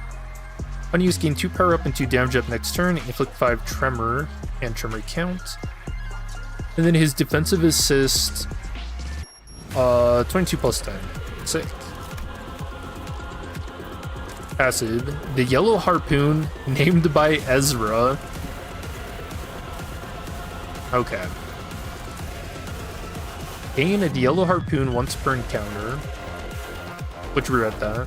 Unused, gain 2 power up and 2 damage up next turn. Inflict 5 tremor and tremor count. And then his defensive assist, 22 plus 10. Sick. Passive, the Yellow Harpoon, named by Ezra. Okay. Gain a Yellow Harpoon once per encounter, which we read that.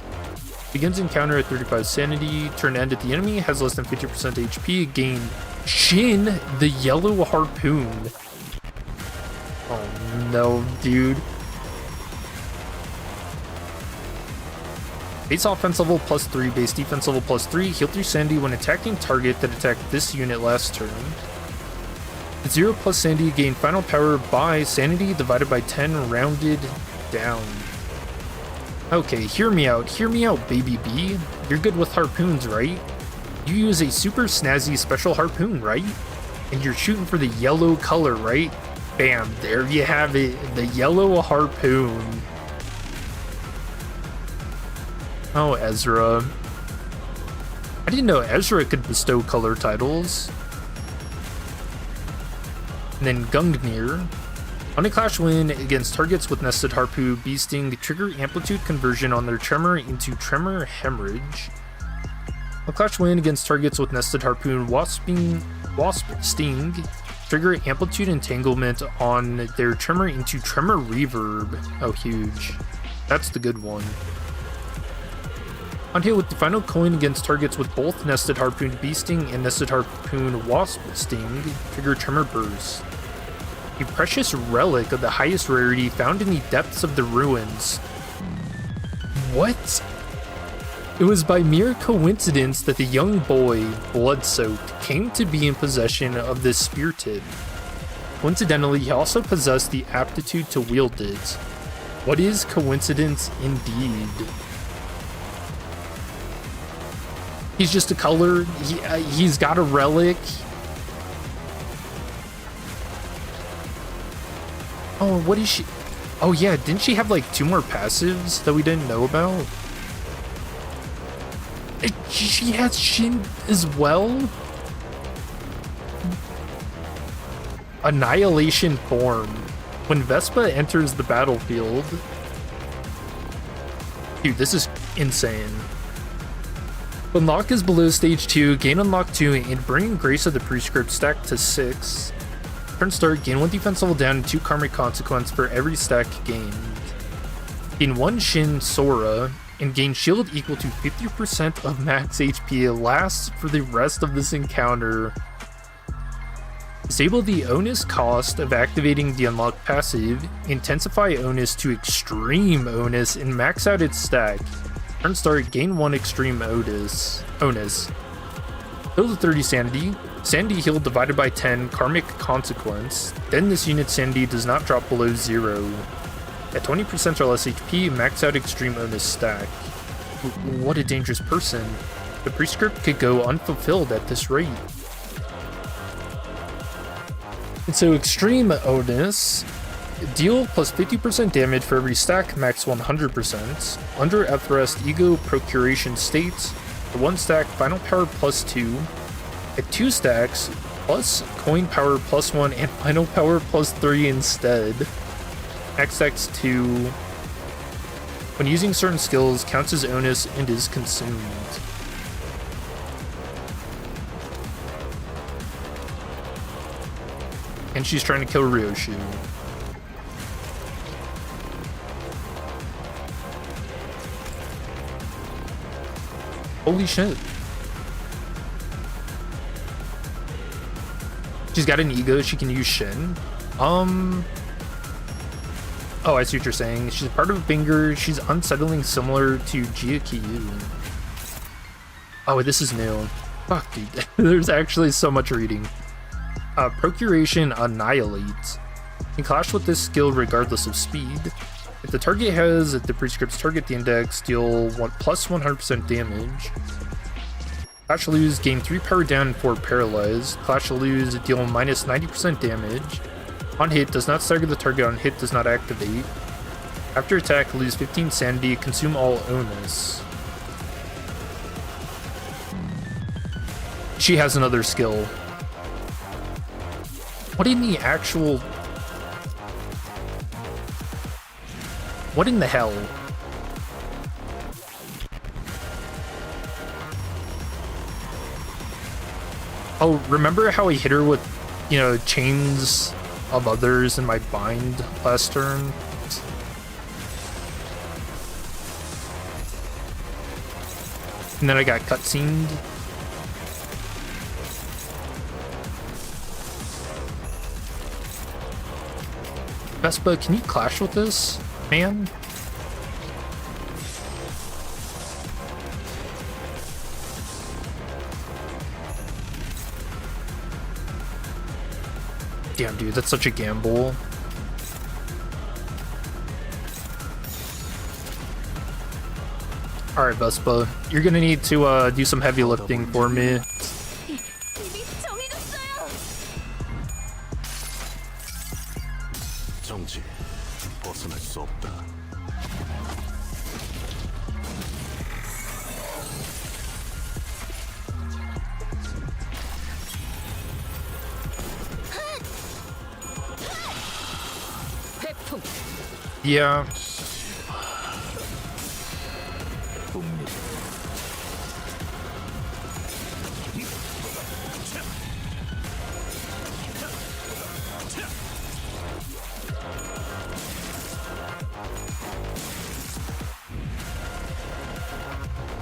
Begins encounter at 35 sanity. Turn end at the enemy has less than 50% HP. Gain Shin, the Yellow Harpoon. Oh no, dude. Base offense level plus 3, base defense level plus 3. Heal 3 sanity when attacking target that attacked this unit last turn. 0 plus sanity, gain final power by sanity divided by 10 rounded down. Okay, hear me out, baby B. You're good with harpoons, right? You use a super snazzy special harpoon, right? And you're shooting for the yellow color, right? Bam, there you have it, the Yellow Harpoon. Oh, Ezra. I didn't know Ezra could bestow color titles. And then Gungnir. On a clash win against targets with Nested Harpoon, Beasting, trigger amplitude conversion on their tremor into tremor hemorrhage. On a clash win against targets with Nested Harpoon, Wasp Sting, trigger amplitude entanglement on their tremor into tremor reverb. Oh, huge. That's the good one. On hit with the final coin against targets with both Nested Harpoon Beasting and Nested Harpoon Wasp Sting, trigger tremor burst. A precious relic of the highest rarity found in the depths of the ruins. What? It was by mere coincidence that the young boy, blood-soaked, came to be in possession of this spear tip. Coincidentally, he also possessed the aptitude to wield it. What is coincidence indeed? He's just a color. He's got a relic. Oh, what is she? Oh yeah, didn't she have like 2 more passives that we didn't know about? She has Shin as well? Annihilation Form. When Vespa enters the battlefield. Dude, this is insane. Unlock is below stage 2, gain unlock 2, and bring Grace of the Prescript stack to 6. Turn start, gain 1 defense level down and 2 karmic consequence for every stack gained. Gain 1 Shin Sora, and gain shield equal to 50% of max HP. It lasts for the rest of this encounter. Disable the onus cost of activating the unlocked passive, intensify onus to extreme onus, and max out its stack. Turn start, gain 1 extreme onus. Heal to 30 sanity. Sanity healed divided by 10, karmic consequence. Then this unit's sanity does not drop below 0. At 20% or less HP, max out extreme onus stack. What a dangerous person. The prescript could go unfulfilled at this rate. And so extreme onus, deal plus 50% damage for every stack, max 100%. Under Ethrest Ego Procuration State, for 1 stack, final power plus 2. At 2 stacks, plus coin power +1 and final power +3 instead. XX2. When using certain skills, counts as onus and is consumed. And she's trying to kill Ryoshu. Holy shit. She's got an ego, she can use Shin. Oh, I see what you're saying. She's part of Binger. She's unsettling, similar to Gyakyu. Oh, this is new. Fuck, dude. There's actually so much reading. Procuration Annihilates. Can clash with this skill regardless of speed. If the target has the prescript's target the index, deal plus 100% damage. Clash lose, gain 3 power down and 4 paralyzed. Clash lose, deal minus 90% damage. On hit, does not stagger the target. On hit, does not activate. After attack, lose 15 sanity, consume all onus. She has another skill. What in the actual... What in the hell? Oh, remember how I hit her with, you know, chains of others in my bind last turn? And then I got cutscened. Vespa, can you clash with this, man? Damn, dude, that's such a gamble. Alright, Vespa, you're gonna need to do some heavy lifting for me. 정지, 벗어날 수 없다. Yeah.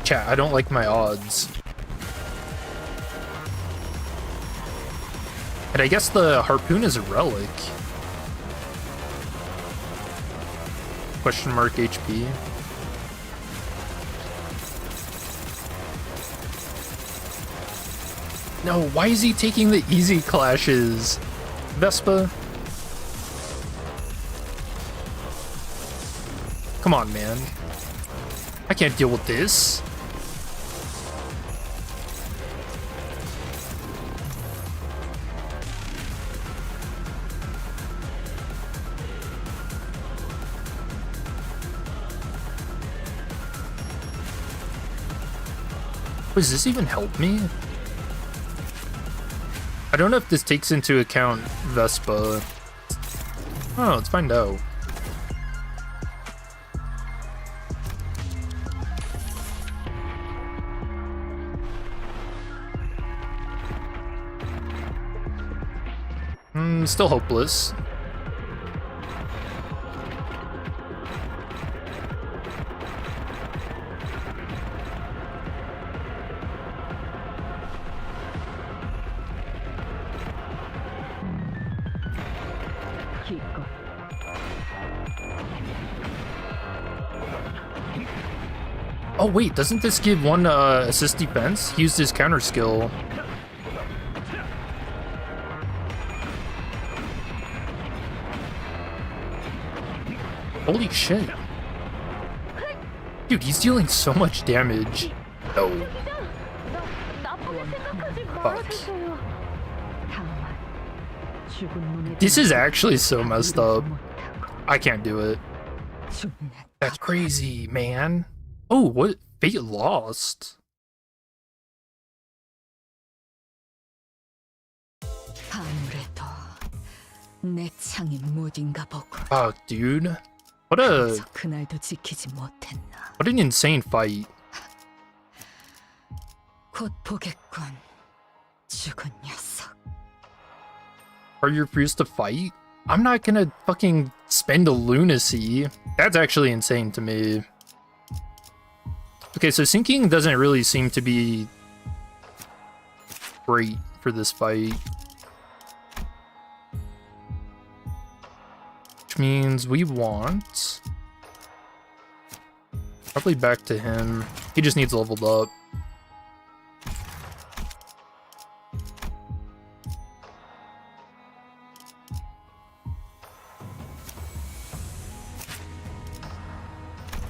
Chat, I don't like my odds. And I guess the harpoon is a relic. Question mark HP. No, why is he taking the easy clashes? Vespa? Come on, man. I can't deal with this. Does this even help me? I don't know if this takes into account Vespa. Oh, let's find out. Still hopeless. Oh wait, doesn't this give one assist defense? He used his counter skill. Holy shit. Dude, he's dealing so much damage. Oh. Fuck. This is actually so messed up. I can't do it. That's crazy, man. Oh, what? Fate lost. 내 창이 무딘가 보고. Fuck, dude. What a 그날도 지키지 못했나. what an insane fight. 곧 보겠군. 죽은 녀석. Are you refused to fight? I'm not gonna fucking spend a lunacy. That's actually insane to me. Okay, so sinking doesn't really seem to be great for this fight. Which means we want probably back to him. He just needs leveled up.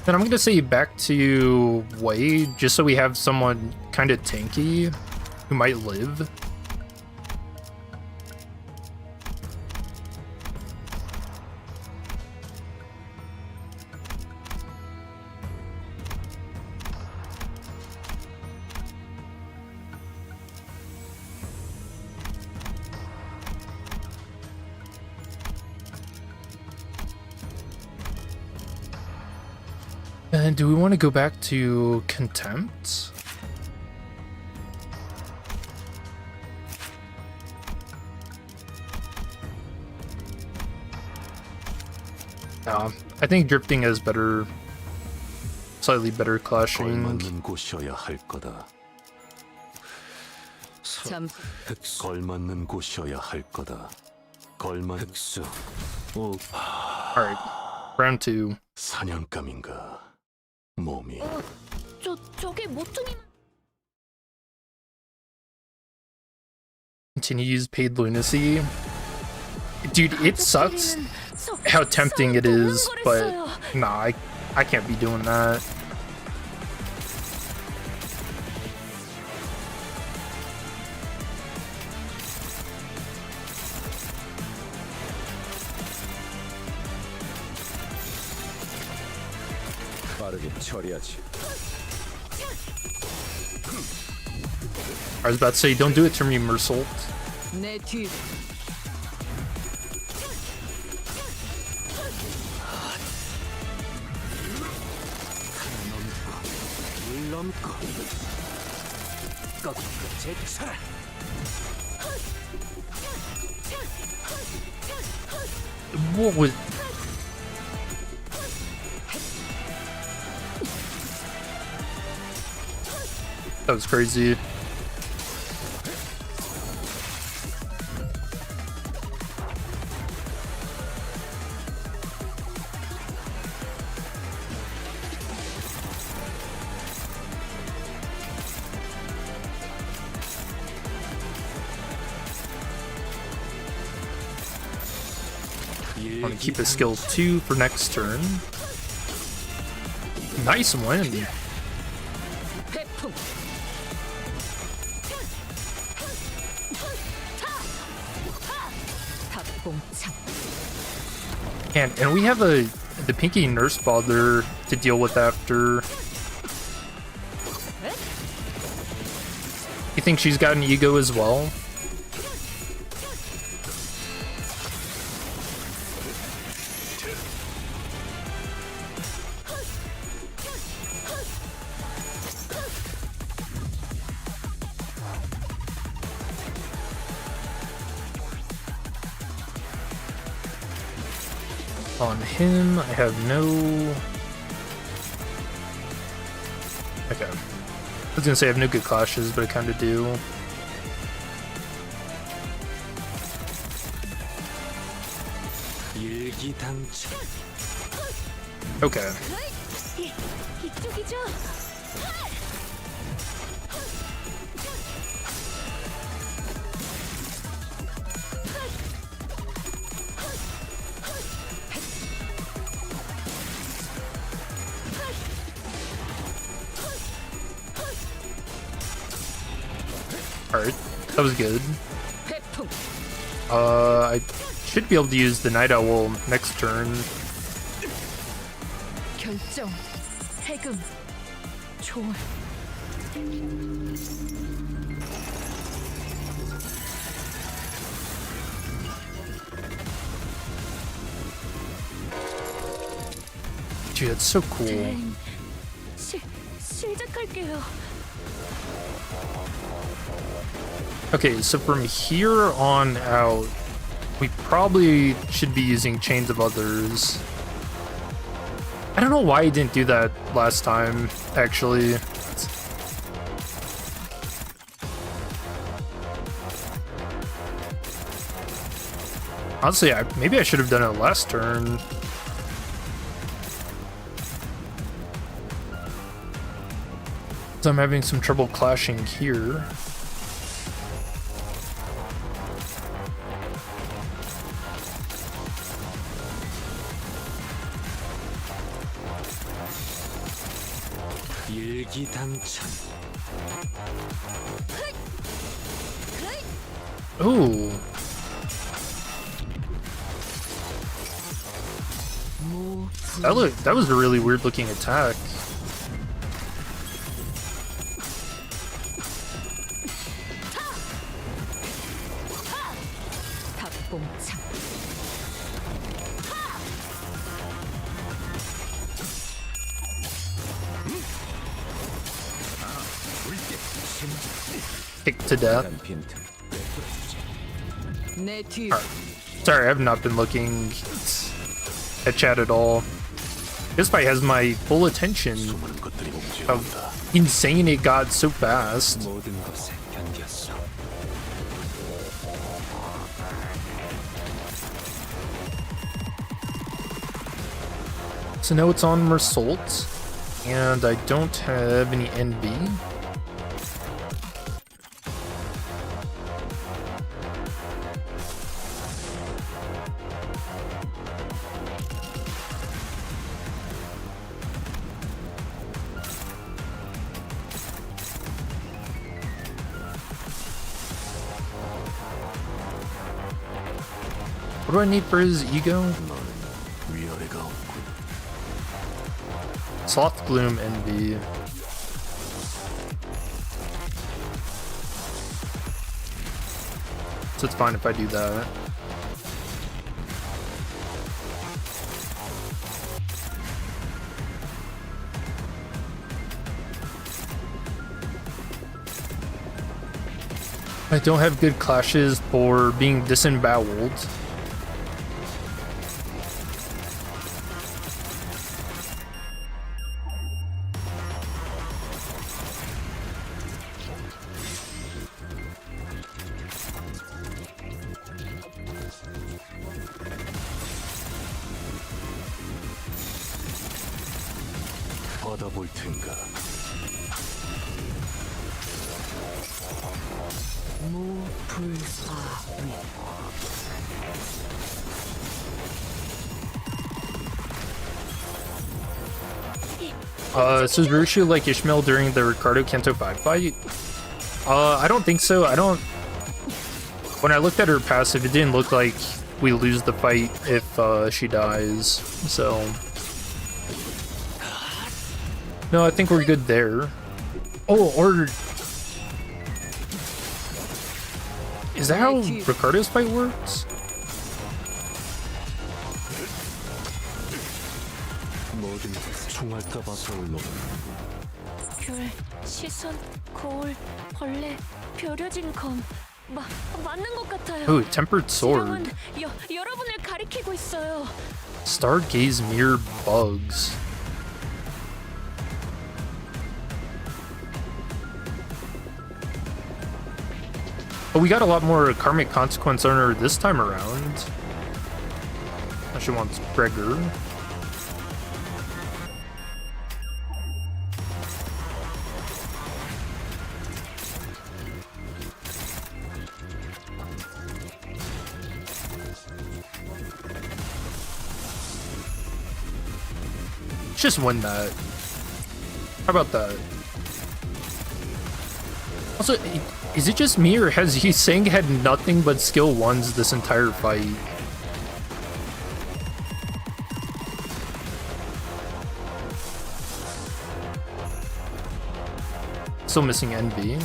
Then I'm gonna say back to Wade, just so we have someone kind of tanky who might live. And do we want to go back to Contempt? No, I think Drifting has better, slightly better clashing. 걸맞는 곳이어야 할 거다. 참. 걸맞는 곳이어야 할 거다. 걸맞. Alright, round 2. 사냥감인가? 몸이. 저게 모퉁이. Continue to use paid lunacy. Dude, it sucks how tempting it is, but nah, I can't be doing that. 빠르게 처리하지. I was about to say, don't do it to me, Mersault. 내 뒤. What was... That was crazy. I want to keep his skill 2 for next turn. Nice win. And we have the Pinky Nursefather to deal with after. You think she's got an ego as well? On him, I have no... Okay. I was gonna say I have no good clashes, but I kinda do. Okay. Alright, that was good. I should be able to use the Night Owl next turn. 결정. 해금. 초월. Dude, that's so cool. 시작할게요. Okay, so from here on out, we probably should be using Chains of Others. I don't know why I didn't do that last time, actually. Honestly, maybe I should have done it last turn. So I'm having some trouble clashing here. Ooh. That was a really weird looking attack. Kicked to death. Alright. Sorry, I've not been looking at chat at all. This fight has my full attention. How insane it got so fast. So now it's on Mersault, and I don't have any NB. What do I need for his ego? Sloth Gloom NB. So it's fine if I do that. I don't have good clashes for being disemboweled. 받아볼 텐가. So is Rushu like Ishmael during the Ricardo Canto 5 fight? I don't think so. When I looked at her passive, it didn't look like we lose the fight if she dies, so... No, I think we're good there. Oh, or... Is that how Ricardo's fight works? 별, 시선, 거울, 벌레, 벼려진 검. 맞는 것 같아요. Ooh, Tempered Sword. 여러분을 가리키고 있어요. Stargaze Mirror Bugs. But we got a lot more Karmic Consequence on her this time around. Now she wants Gregor. Just win that. How about that? Also, is it just me, or has he saying had nothing but skill 1s this entire fight? Still missing NB.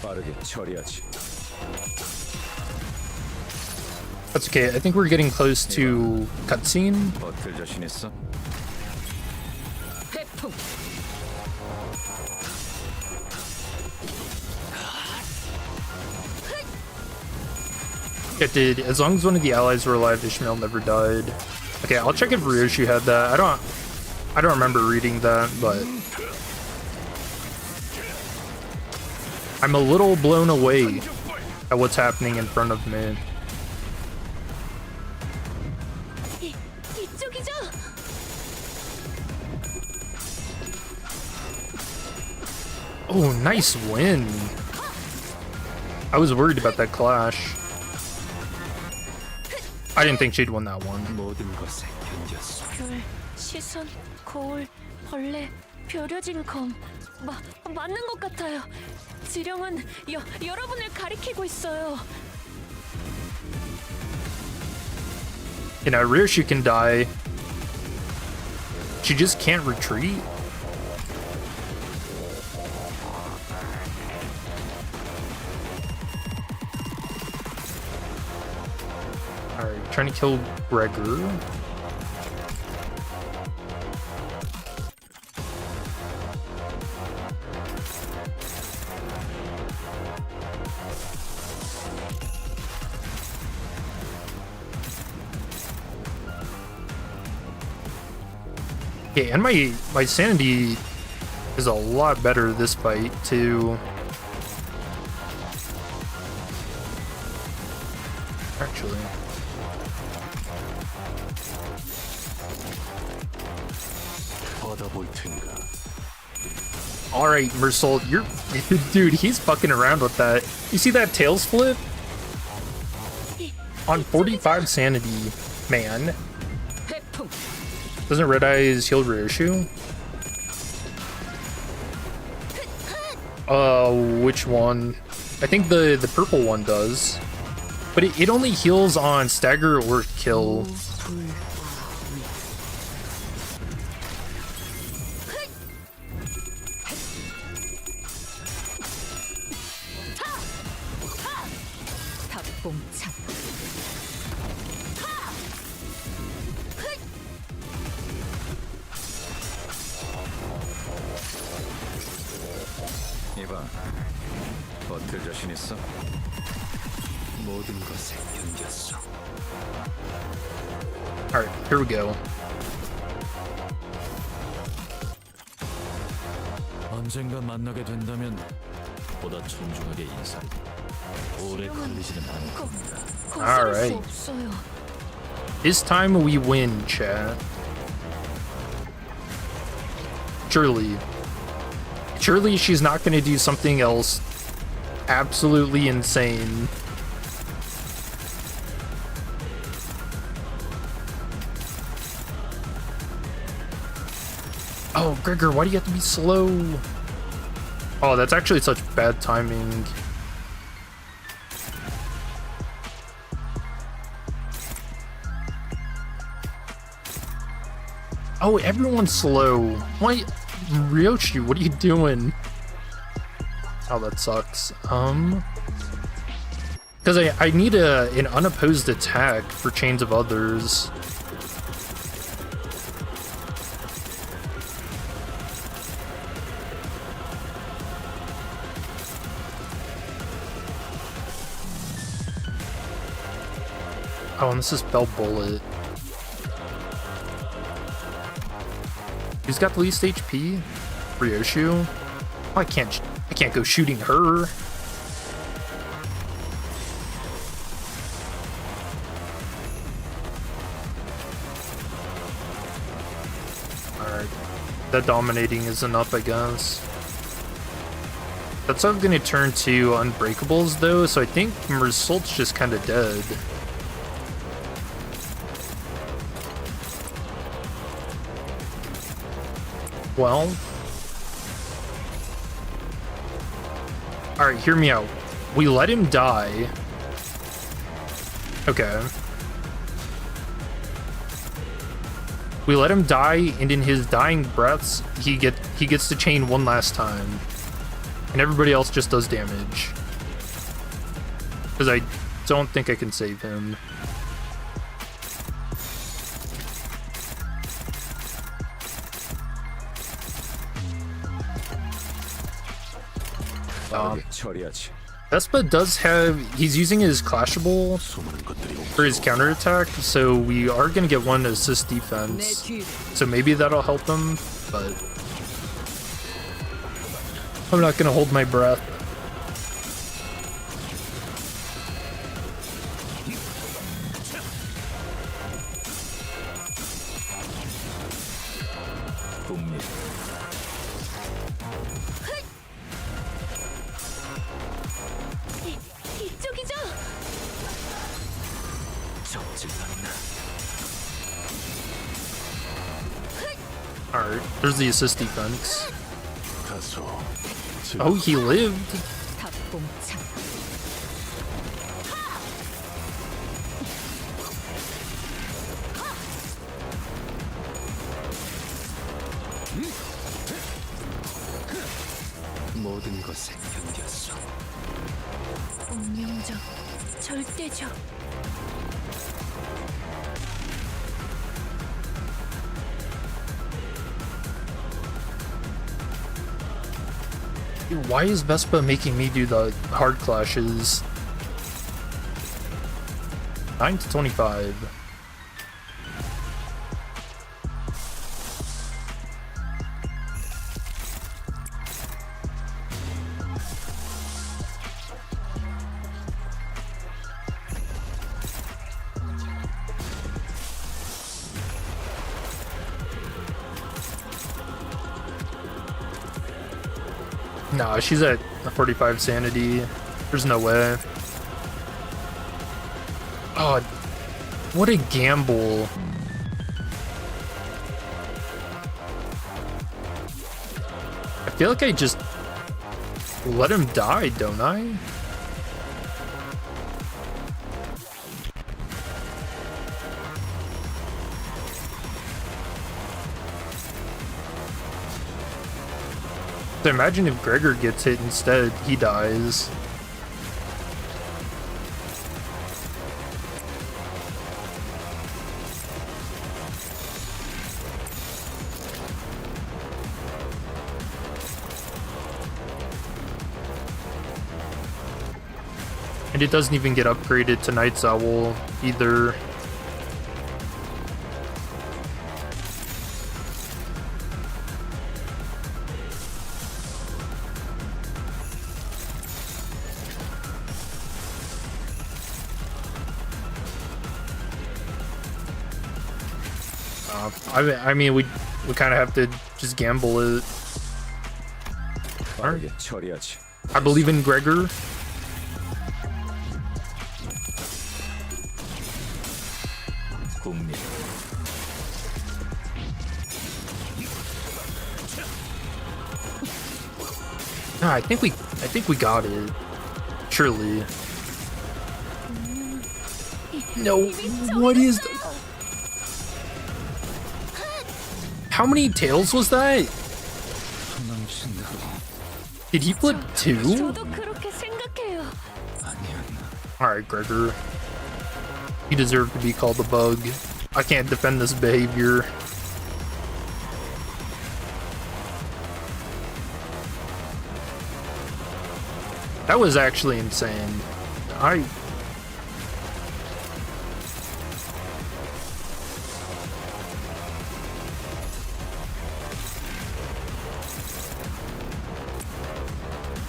빠르게 처리하지. That's okay. I think we're getting close to cutscene. 버틸 자신 있어? It did. As long as one of the allies were alive, Ishmael never died. Okay, I'll check if Ryoshu had that. I don't remember reading that, but I'm a little blown away at what's happening in front of me. 이쪽이죠? Oh, nice win. I was worried about that clash. I didn't think she'd won that one. 별, 시선, 거울, 벌레, 벼려진 검. 맞는 것 같아요. 지령은 여러분을 가리키고 있어요. You know, Ryoshu can die. She just can't retreat. Alright, trying to kill Gregor. Yeah, and my sanity is a lot better this fight too. Actually. Alright, Mersault, you're dude, he's fucking around with that. You see that tails flip? On 45 sanity, man. Doesn't Red Eyes heal Ryoshu? Which one? I think the purple one does. But it only heals on stagger or kill. 이봐, 버틸 자신 있어? 모든 것에 견뎠어. Alright, here we go. 언젠가 만나게 된다면 보다 존중하게 인사를. 오래 걸리지는 않을 겁니다. Alright. This time we win, chat. Surely she's not gonna do something else absolutely insane. Oh, Gregor, why do you have to be slow? Oh, that's actually such bad timing. Oh, everyone's slow. Why? Ryoshu, what are you doing? Oh, that sucks. Because I need an unopposed attack for Chains of Others. Oh, and this is Bell Bullet. Who's got the least HP? Ryoshu? Oh, I can't go shooting her. Alright. That dominating is enough, I guess. That's how I'm gonna turn to Unbreakables though, so I think Mersault's just kinda dead. Well, alright, hear me out. We let him die. Okay. We let him die, and in his dying breaths, he gets to chain one last time. And everybody else just does damage. Because I don't think I can save him. Vespa does have, he's using his clashable for his counterattack, so we are gonna get one assist defense. So maybe that'll help him, but I'm not gonna hold my breath. 이쪽이죠? Alright, there's the assist defense. Oh, he lived. 모든 것에 견뎠어. 운명적, 절대적. Why is Vespa making me do the hard clashes? 9 to 25. Nah, she's at 45 sanity. There's no way. Oh, what a gamble. I feel like I just let him die, don't I? So imagine if Gregor gets hit instead, he dies. And it doesn't even get upgraded to Night's Owl either. I mean, we kind of have to just gamble it. Right. I believe in Gregor. No, I think we got it. Surely. No, what is the... How many tails was that? Did he flip 2? Alright, Gregor. You deserve to be called a bug. I can't defend this behavior. That was actually insane.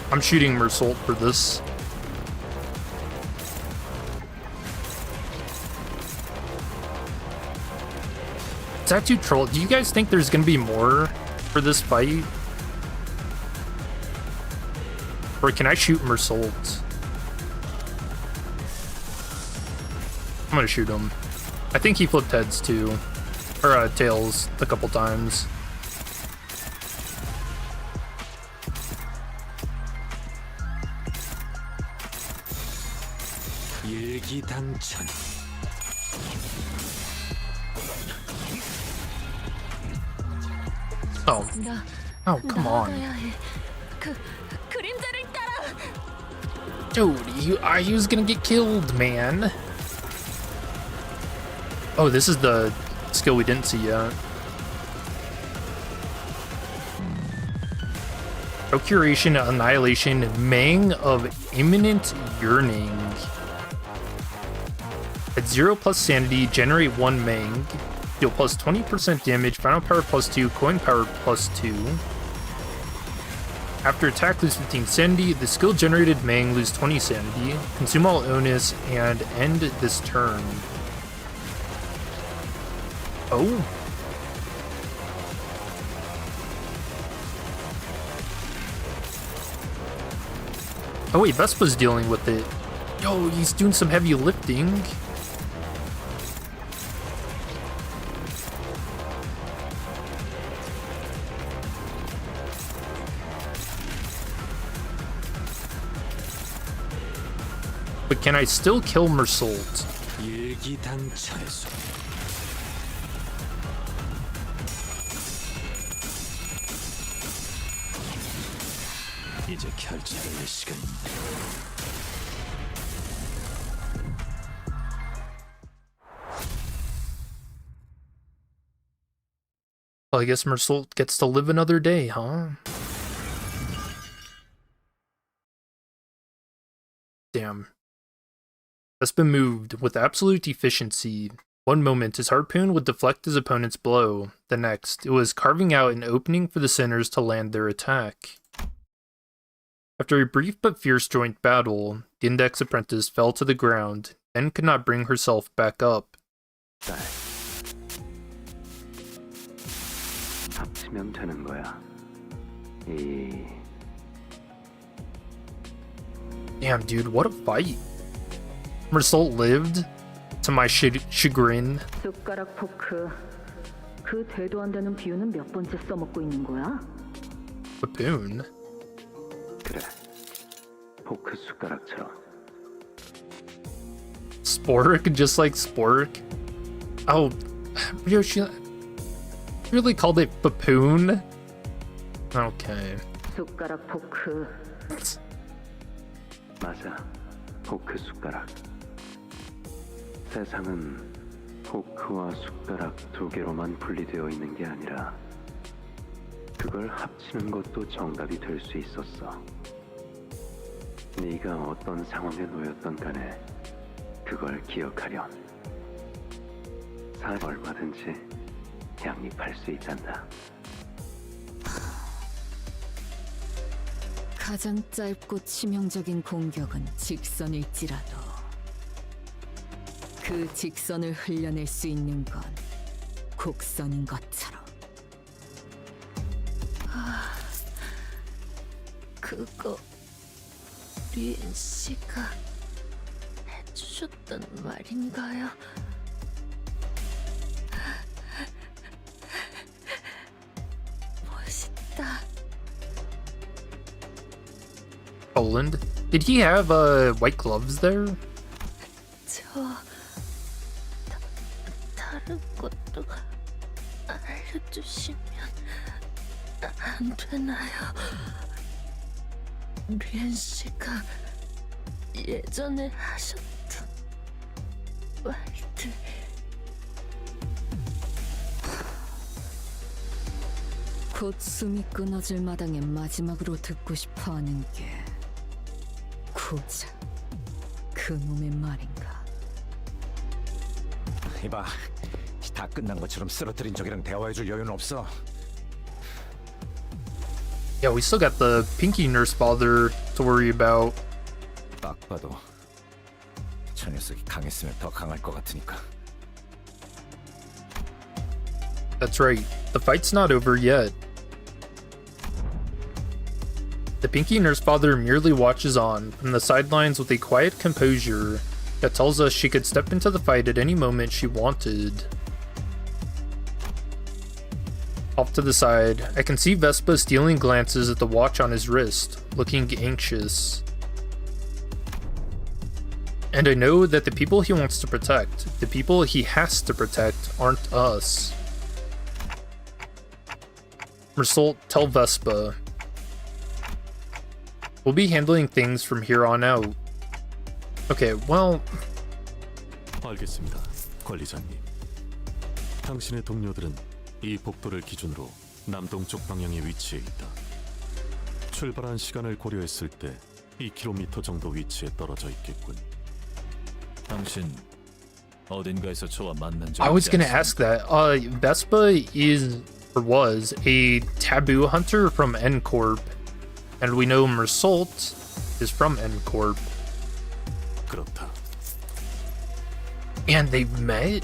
I'm shooting Mersault for this. Is that too troll? Do you guys think there's gonna be more for this fight? Or can I shoot Mersault? I'm gonna shoot him. I think he flipped heads too. Or tails a couple times. Oh, come on. Dude, he was gonna get killed, man. Oh, this is the skill we didn't see yet. Procuration, Annihilation, Mang of Imminent Yearning. At 0+ sanity, generate 1 Mang. Deal plus 20% damage, final power plus 2, coin power plus 2. After attack, lose 15 sanity. The skill generated Mang lose 20 sanity. Consume all onus and end this turn. Oh. Oh wait, Vespa's dealing with it. Yo, he's doing some heavy lifting. But can I still kill Mersault? 이제 결정을 낼 시간입니다. Well, I guess Mersault gets to live another day, huh? Damn. Vespa moved with absolute efficiency. One moment, his harpoon would deflect his opponent's blow. The next, it was carving out an opening for the sinners to land their attack. After a brief but fierce joint battle, the Index Apprentice fell to the ground, and could not bring herself back up. 합치면 되는 거야. Damn, dude, what a fight. Mersault lived, to my chagrin. 숟가락 포크. 그 되도 안 되는 비유는 몇 번째 써먹고 있는 거야? Baboon? 그래. 포크 숟가락처럼. Spork, just like Spork. Oh, she really called it Baboon? Okay. 숟가락 포크. 맞아. 포크 숟가락. 세상은 포크와 숟가락 두 개로만 분리되어 있는 게 아니라 그걸 합치는 것도 정답이 될 수 있었어. 네가 어떤 상황에 놓였던 간에 그걸 기억하렴. 얼마든지 양립할 수 있단다. 가장 짧고 치명적인 공격은 직선일지라도 그 직선을 흘려낼 수 있는 건 곡선인 것처럼. 그거 리엔 씨가 해주셨단 말인가요? 멋있다. Poland? Did he have white gloves there? 다른 것도 알려주시면 안 되나요? 리엔 씨가 예전에 하셨던 말들. 곧 숨이 끊어질 마당에 마지막으로 듣고 싶어하는 게 고작 그놈의 말인가? 이봐, 다 끝난 것처럼 쓰러뜨린 적이랑 대화해줄 여유는 없어. Yeah, we still got the Pinky Nursefather to worry about. 딱 봐도 저 녀석이 강했으면 더 강할 것 같으니까. That's right, the fight's not over yet. The Pinky Nursefather merely watches on from the sidelines with a quiet composure that tells us she could step into the fight at any moment she wanted. Off to the side, I can see Vespa stealing glances at the watch on his wrist, looking anxious. And I know that the people he wants to protect, the people he has to protect, aren't us. Mersault, tell Vespa. We'll be handling things from here on out. Okay, well... 알겠습니다, 관리자님. 당신의 동료들은 이 복도를 기준으로 남동쪽 방향에 위치해 있다. 출발한 시간을 고려했을 때 2km 정도 위치에 떨어져 있겠군. 당신 어딘가에서 저와 만난 적 I was 있지 gonna 않습니까? ask that. Vespa is or was a taboo hunter from N Corp, and we know Mersault is from N Corp. 그렇다. And they've met?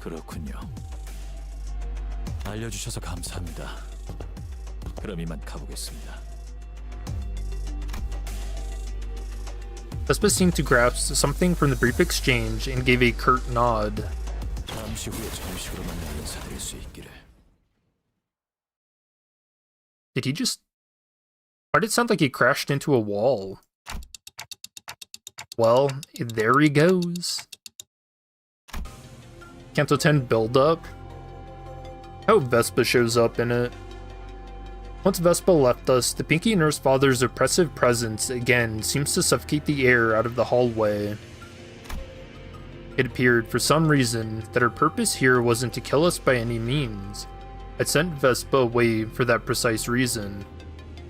그렇군요. 알려주셔서 감사합니다. 그럼 이만 가보겠습니다. Vespa seemed to grasp something from the brief exchange and gave a curt nod. 잠시 후에 정식으로 만나 인사드릴 수 있기를. Did he just... Why did it sound like he crashed into a wall? Well, there he goes. Canto 10 build-up? I hope Vespa shows up in it. Once Vespa left us, the Pinky Nursefathers' oppressive presence again seems to suffocate the air out of the hallway. It appeared, for some reason, that her purpose here wasn't to kill us by any means. I sent Vespa away for that precise reason.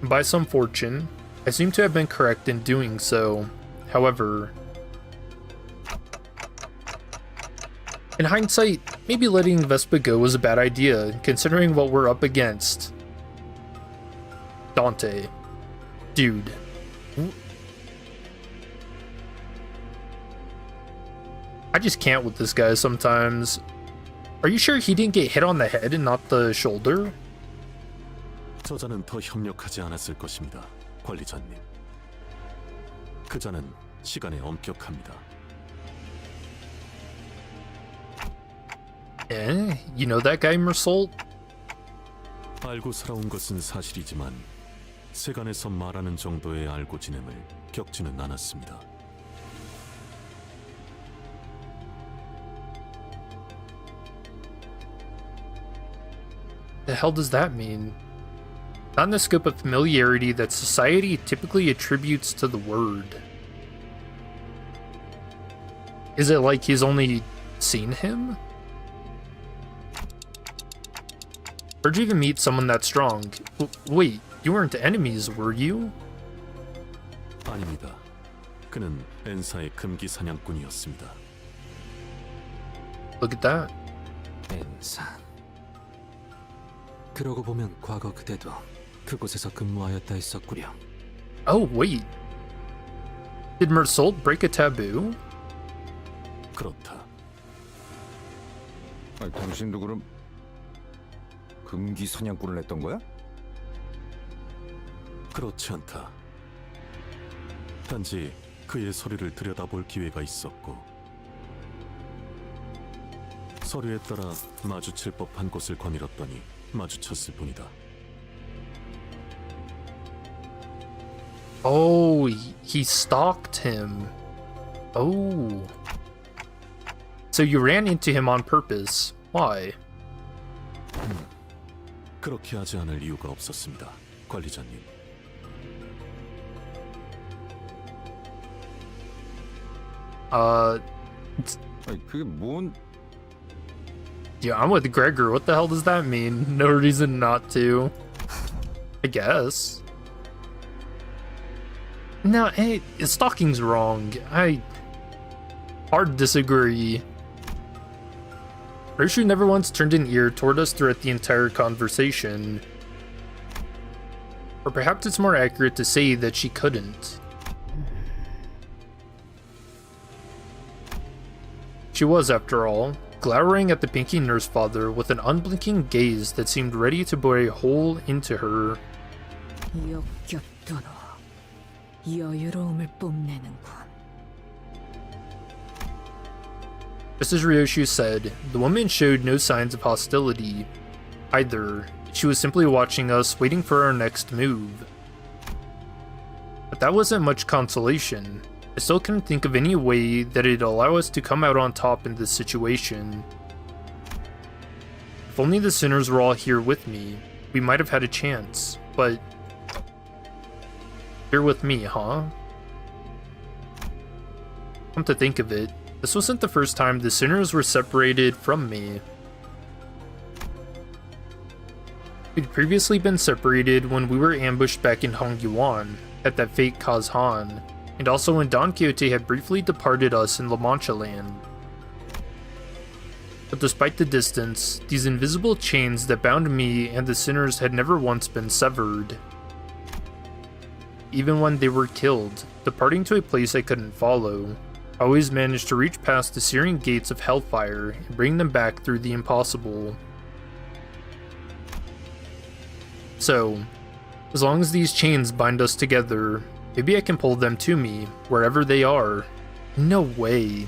By some fortune, I seem to have been correct in doing so. However, in hindsight, maybe letting Vespa go was a bad idea, considering what we're up against. Dante. Dude. I just can't with this guy sometimes. Are you sure he didn't get hit on the head and not the shoulder? 저자는 더 협력하지 않았을 것입니다, 관리자님. 그자는 시간에 엄격합니다. Eh? You know that guy, Mersault? 알고 살아온 것은 사실이지만 세간에서 말하는 정도의 알고 지냄을 겪지는 않았습니다. The hell does that mean? Not in the scope of familiarity that society typically attributes to the word. Is it like he's only seen him? Where'd you even meet someone that strong? Wait, you weren't enemies, were you? 아닙니다. 그는 엔사의 금기 사냥꾼이었습니다. Look at that. 엔사. 그러고 보면 과거 그대도 그곳에서 근무하였다 했었구려. Oh, wait. Did Mersault break a taboo? 그렇다. 아니, 당신도 그럼 금기 사냥꾼을 했던 거야? 그렇지 않다. 단지 그의 서류를 들여다볼 기회가 있었고 서류에 따라 마주칠 법한 곳을 거닐었더니 마주쳤을 뿐이다. Oh, he stalked him. Oh. So you ran into him on purpose. Why? 그렇게 하지 않을 이유가 없었습니다, 관리자님. 아니, 그게 뭔... Yeah, I'm with Gregor. What the hell does that mean? No reason not to. I guess. No, hey, stalking's wrong. Hard disagree. Roshu never once turned an ear toward us throughout the entire conversation. Or perhaps it's more accurate to say that she couldn't. She was, after all, glowering at the Pinky Nursefather with an unblinking gaze that seemed ready to bore a hole into her. 역겹도록 여유로움을 뽐내는군. Just as Ryoshu said, the woman showed no signs of hostility. Either, she was simply watching us, waiting for our next move. But that wasn't much consolation. I still couldn't think of any way that it'd allow us to come out on top in this situation. If only the sinners were all here with me, we might have had a chance, but... Here with me, huh? Come to think of it, this wasn't the first time the sinners were separated from me. We'd previously been separated when we were ambushed back in Hongyuan at that fake Kazhan, and also when Don Quixote had briefly departed us in La Mancha land. But despite the distance, these invisible chains that bound me and the sinners had never once been severed. Even when they were killed, departing to a place I couldn't follow, I always managed to reach past the searing gates of hellfire and bring them back through the impossible. So, as long as these chains bind us together, maybe I can pull them to me, wherever they are. No way.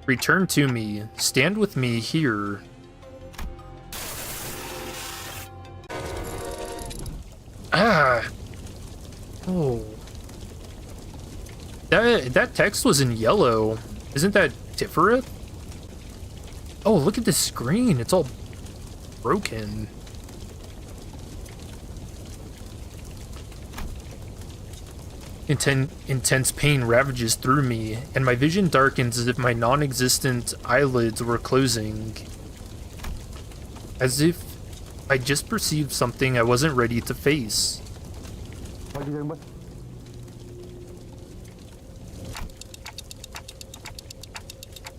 Return to me. Stand with me here. Ah! Oh. That text was in yellow. Isn't that Tiferet? Oh, look at the screen. It's all broken. Intense pain ravages through me, and my vision darkens as if my non-existent eyelids were closing. As if I just perceived something I wasn't ready to face.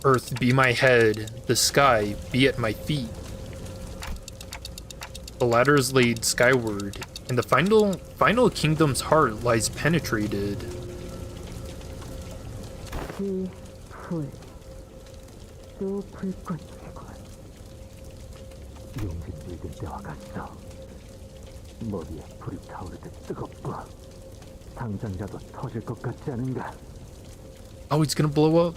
Earth be my head, the sky be at my feet. The ladder is laid skyward, and the final kingdom's heart lies penetrated. Oh, it's gonna blow up.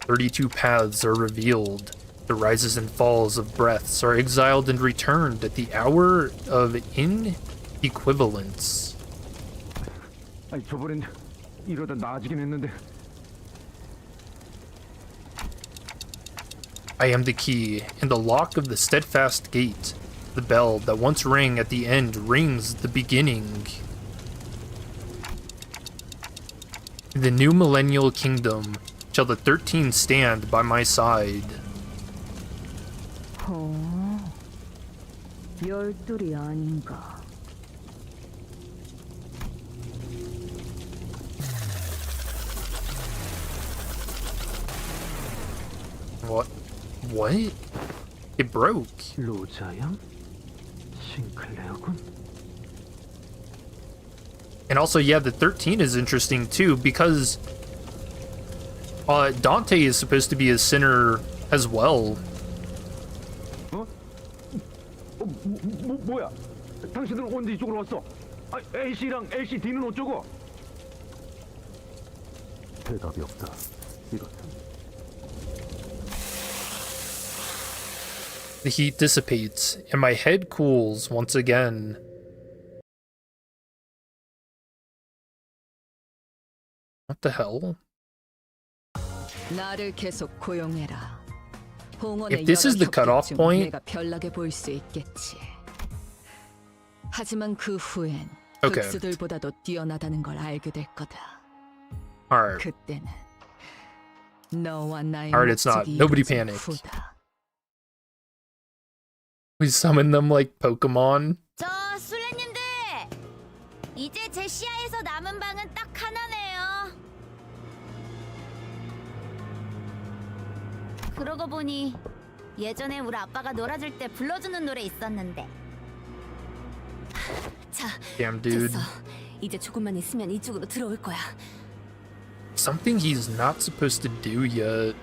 32 paths are revealed. The rises and falls of breaths are exiled and returned at the hour of inequivalence. I am the key and the lock of the steadfast gate. The bell that once rang at the end rings the beginning. In the new millennial kingdom shall the 13 stand by my side. 열둘이 아닌가. What? It broke. 로자양? 싱클레어군? And also, yeah, the 13 is interesting too, because Dante is supposed to be a sinner as well. 뭐야? 당신들은 언제 이쪽으로 왔어? 아, A씨랑 LCD는 어쩌고? 대답이 없다. 이것은 The heat dissipates, and my head cools once again. What the hell? 나를 계속 고용해라. If this is the cutoff point, 내가 별나게 보일 수 있겠지. 하지만 그 후엔 Okay. 극수들보다도 뛰어나다는 걸 알게 될 거다. Alright. 그때는 너와 나의 Alright, it's not. Nobody 이루어진 panic. 후다. We summon them like Pokemon. 저 술래님들, 이제 제 시야에서 남은 방은 딱 하나네요. 그러고 보니 예전에 우리 아빠가 놀아줄 때 불러주는 노래 있었는데. 자, Damn, dude. 됐어. 이제 조금만 있으면 이쪽으로 들어올 거야. Something he's not supposed to do yet.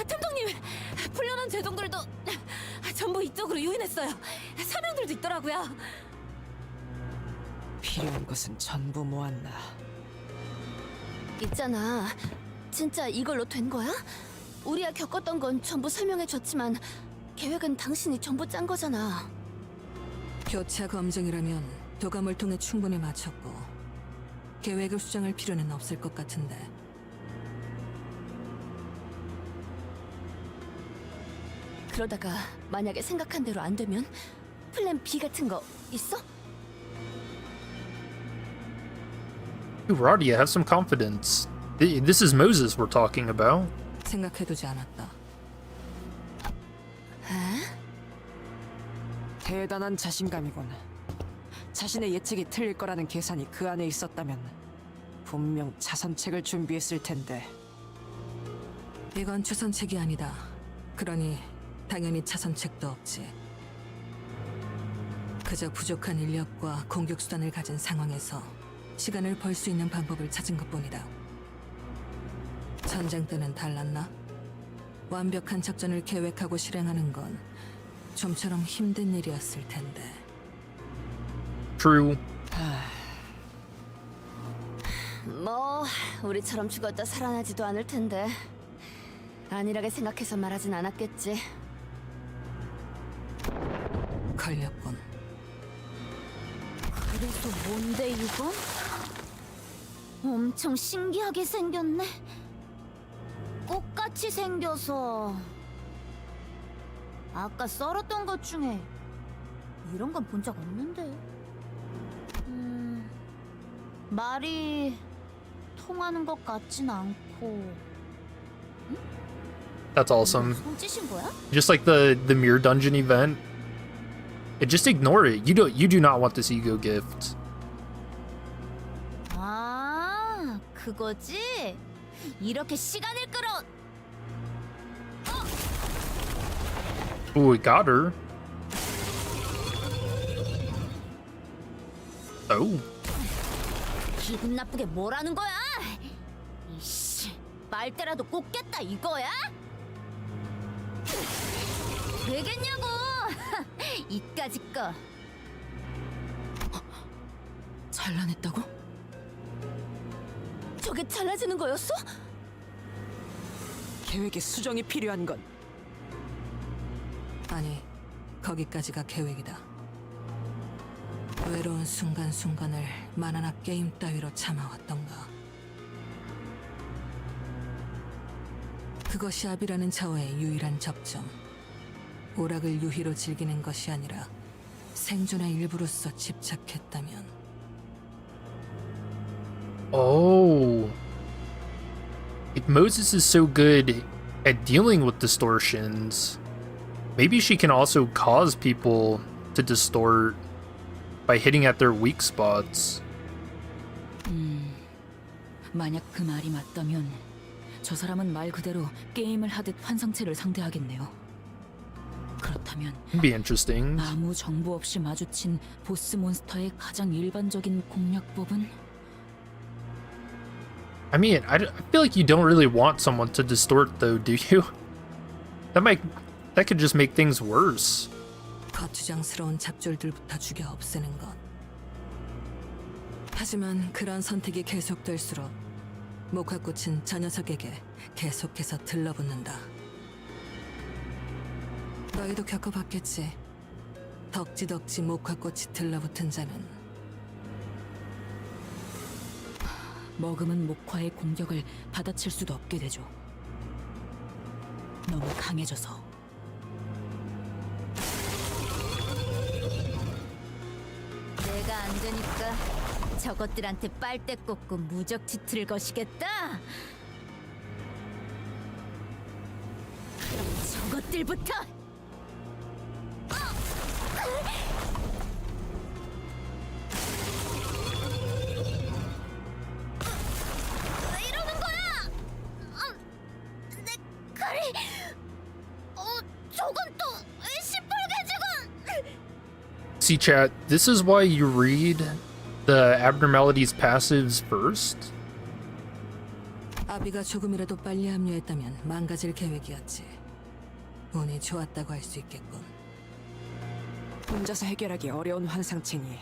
탐정님, 풀려난 죄종들도 전부 이쪽으로 유인했어요. 사명들도 있더라고요. 필요한 것은 전부 모았나. 있잖아, 진짜 이걸로 된 거야? 우리가 겪었던 건 전부 설명해줬지만 계획은 당신이 전부 짠 거잖아. 교차 검증이라면 도감을 통해 충분히 마쳤고 계획을 수정할 필요는 없을 것 같은데. 그러다가 만약에 생각한 대로 안 되면 플랜 B 같은 거 있어? Radia, have some confidence. This is Moses we're talking about. 생각해두지 않았다. 대단한 자신감이군. 자신의 예측이 틀릴 거라는 계산이 그 안에 있었다면 분명 차선책을 준비했을 텐데. 이건 추선책이 아니다. 그러니 당연히 차선책도 없지. 그저 부족한 인력과 공격 수단을 가진 상황에서 시간을 벌 수 있는 방법을 찾은 것뿐이다. 전쟁 때는 달랐나? 완벽한 작전을 계획하고 실행하는 건 좀처럼 힘든 일이었을 텐데. True. 뭐 우리처럼 죽었다 살아나지도 않을 텐데 안일하게 생각해서 말하진 않았겠지. 걸렸군. 그래서 뭔데 이건? 엄청 신기하게 생겼네. 꽃같이 생겨서. 아까 썰었던 것 중에 이런 건 본 적 없는데. 말이 통하는 것 같진 않고. That's awesome. 손짓인 거야? Just like the mirror dungeon event. Just ignore it. You do not want this ego gift. 아, 그거지? 이렇게 시간을 끌어. Oh, we got her. Oh. 기분 나쁘게 뭐라는 거야? 이씨, 빨대라도 꽂겠다 이거야? 되겠냐고! 이까짓 거. 잘라냈다고? 저게 잘라지는 거였어? 계획에 수정이 필요한 건 아니, 거기까지가 계획이다. 외로운 순간순간을 만화나 게임 따위로 참아왔던가. 그것이 아비라는 자와의 유일한 접점. 오락을 유희로 즐기는 것이 아니라 생존의 일부로서 집착했다면. Oh. If Moses is so good at dealing with distortions, maybe she can also cause people to distort by hitting at their weak spots. 만약 그 말이 맞다면 저 사람은 말 그대로 게임을 하듯 환상체를 상대하겠네요. 그렇다면 It'd be interesting. 아무 정보 없이 마주친 보스 몬스터의 가장 일반적인 공략법은? I mean, I feel like you don't really want someone to distort, though, do you? That could just make things worse. 거추장스러운 잡졸들부터 죽여 없애는 것. 하지만 그런 선택이 계속될수록 목화꽃은 저 녀석에게 계속해서 들러붙는다. 너희도 겪어봤겠지. 덕지덕지 목화꽃이 들러붙은 자는. 머금은 목화의 공격을 받아칠 수도 없게 되죠. 너무 강해져서. 내가 안 되니까 저것들한테 빨대 꽂고 무적 티트를 거시겠다. 그럼 저것들부터. 왜 이러는 거야? 내 칼이. 저건 또 시뻘개지군. See, chat, this is why you read the abnormalities passives first. 아비가 조금이라도 빨리 합류했다면 망가질 계획이었지. 운이 좋았다고 할 수 있겠군. 혼자서 해결하기 어려운 환상체니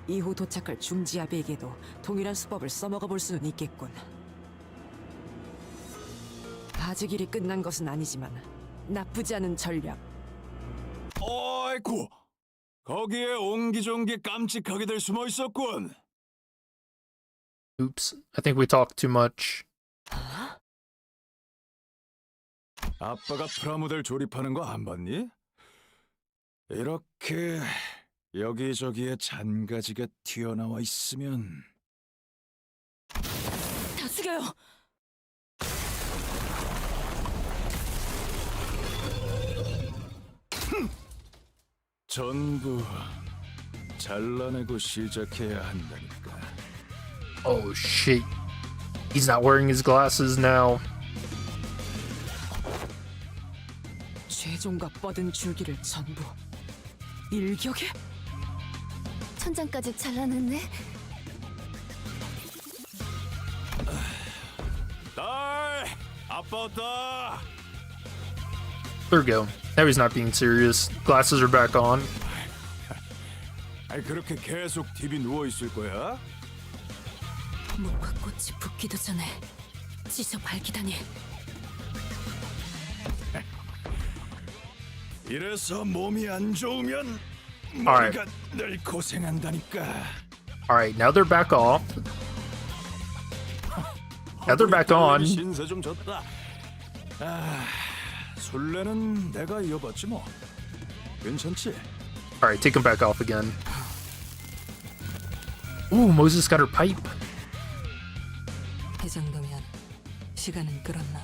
이후 도착할 중지 아비에게도 동일한 수법을 써먹어 볼 수는 있겠군. 아직 일이 끝난 것은 아니지만 나쁘지 않은 전략. 어이쿠, 거기에 옹기종기 깜찍하게들 숨어 있었군. Oops, I think we talked too much. 아빠가 프라모델 조립하는 거 안 봤니? 이렇게 여기저기에 잔가지가 튀어나와 있으면. 다수기 움직여요. 전부 잘라내고 시작해야 한다니까. Oh shit. He's not wearing his glasses now. 최종과 뻗은 줄기를 전부 일격에? 천장까지 잘라냈네. 딸, 아빠 왔다. There we go. Now he's not being serious. Glasses are back on. 아니 그렇게 계속 TV 누워 있을 거야? 무화 꽃이 붓기도 전에 찢어 밝히다니. 이래서 몸이 안 좋으면 Alright. 머리가 늘 고생한다니까. Alright, now they're back off. Now they're back on. 신세 좀 졌다. 아, 술래는 내가 이어봤지 뭐. 괜찮지? Alright, take him back off again. Ooh, Moses got her pipe. 이 정도면 시간은 끌었나.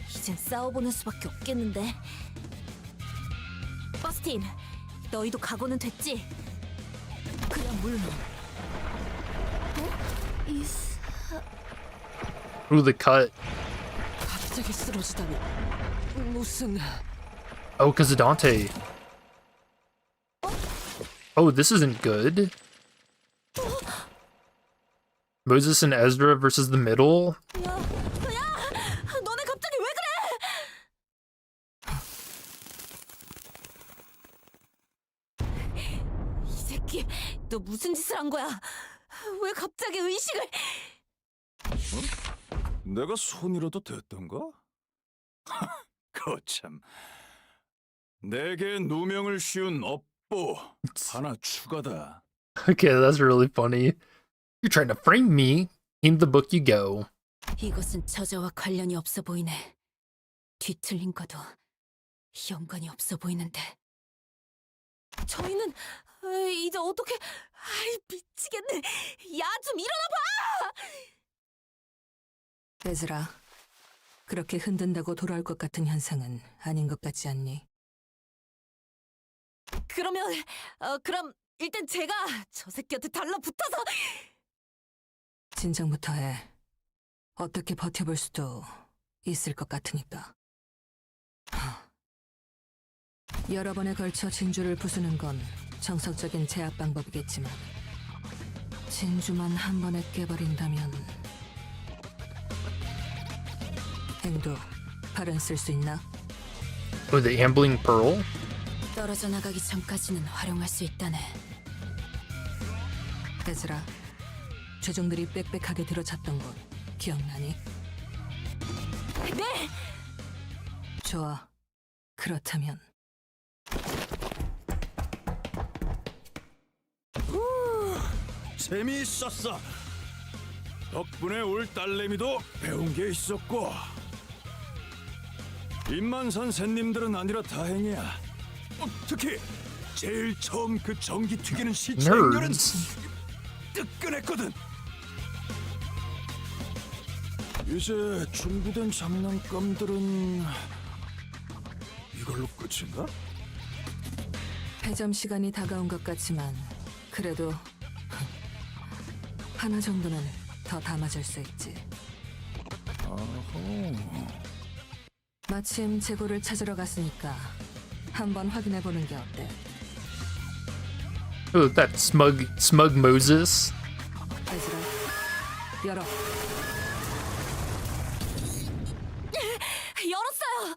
이젠 싸워보는 수밖에 없겠는데. 버스틴, 너희도 각오는 됐지? 그야 물론. Ooh, the cut. 갑자기 쓰러지다니. 무슨... Oh, because of Dante. Oh, this isn't good. Moses and Ezra versus the middle? 너네 갑자기 왜 그래? 이 새끼, 너 무슨 짓을 한 거야? 왜 갑자기 의식을... 내가 손이라도 됐던가? 거참. 내게 누명을 씌운 업보 하나 추가다. Okay, that's really funny. You're trying to frame me. In the book you go. 이것은 저자와 관련이 없어 보이네. 뒤틀린 것도 연관이 없어 보이는데. 저희는 이제 어떻게... 아이, 미치겠네. 야, 좀 일어나봐! 에즈라, 그렇게 흔든다고 돌아올 것 같은 현상은 아닌 것 같지 않니? 그러면 그럼 일단 제가 저 새끼한테 달라붙어서... 진정부터 해. 어떻게 버텨볼 수도 있을 것 같으니까. 여러 번에 걸쳐 진주를 부수는 건 정석적인 제압 방법이겠지만 진주만 한 번에 깨버린다면 행도 발은 쓸 수 있나? Oh, the ambling pearl? 떨어져 나가기 전까지는 활용할 수 있다네. 에즈라, 죄종들이 빽빽하게 들어찼던 곳 기억나니? 네! 좋아. 그렇다면 재미있었어. 덕분에 올 딸내미도 배운 게 있었고 입만산 샌님들은 아니라 다행이야. 특히 제일 처음 그 전기 튀기는 시체 행렬은 뜨끈했거든. 이제 준비된 장난감들은 이걸로 끝인가? 패점 시간이 다가온 것 같지만 그래도 하나 정도는 더 담아줄 수 있지. 어허. 마침 재고를 찾으러 갔으니까 한번 확인해보는 게 어때? Oh, that smug Moses. 에즈라, 열어. 열었어요!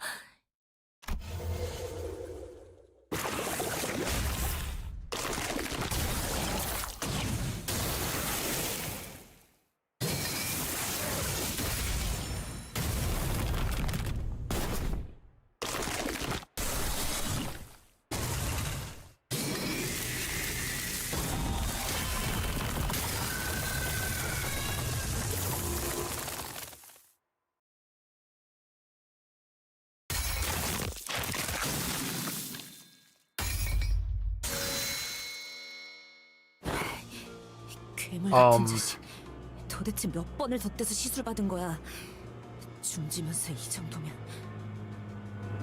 괴물 같은 자식. 도대체 몇 번을 덧대서 시술 받은 거야? 중지면서 이 정도면.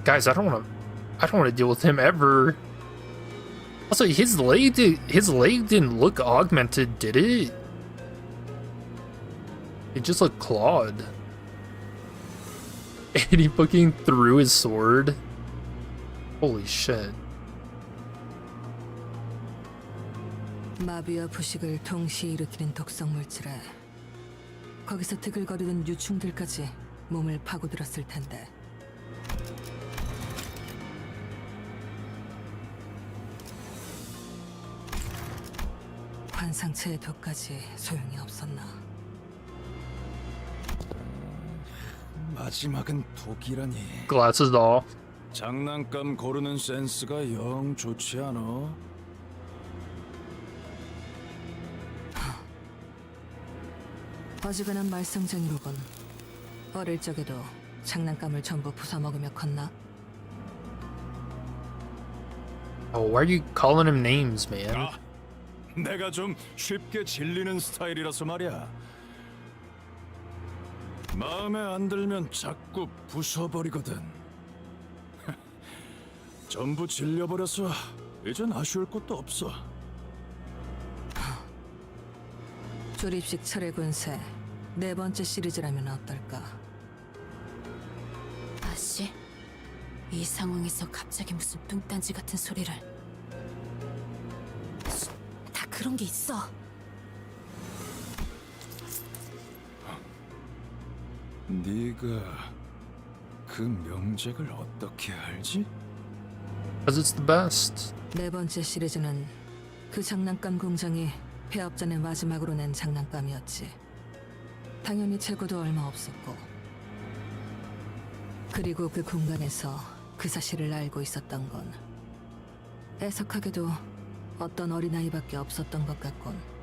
Guys, I don't want to deal with him ever. Also, his leg didn't look augmented, did it? It just looked clawed. And he fucking threw his sword. Holy shit. 마비와 부식을 동시에 일으키는 독성 물질에 거기서 드글거리던 유충들까지 몸을 파고들었을 텐데. 환상체의 독까지 소용이 없었나. 마지막은 독이라니. Glasses off. 장난감 고르는 센스가 영 좋지 않아. 어지간한 말썽쟁이로군. 어릴 적에도 장난감을 전부 부숴먹으며 컸나? Oh, why are you calling him names, man? 내가 좀 쉽게 질리는 스타일이라서 말이야. 마음에 안 들면 자꾸 부숴버리거든. 전부 질려버려서 이젠 아쉬울 것도 없어. 조립식 철의 군세 4번째 시리즈라면 어떨까? 아씨, 이 상황에서 갑자기 무슨 뚱딴지 같은 소리를. 다 그런 게 있어. 네가 그 명작을 어떻게 알지? Because it's the best. 4번째 시리즈는 그 장난감 공장이 폐업 전에 마지막으로 낸 장난감이었지. 당연히 재고도 얼마 없었고. 그리고 그 공간에서 그 사실을 알고 있었던 건 애석하게도 어떤 어린아이밖에 없었던 것 같군.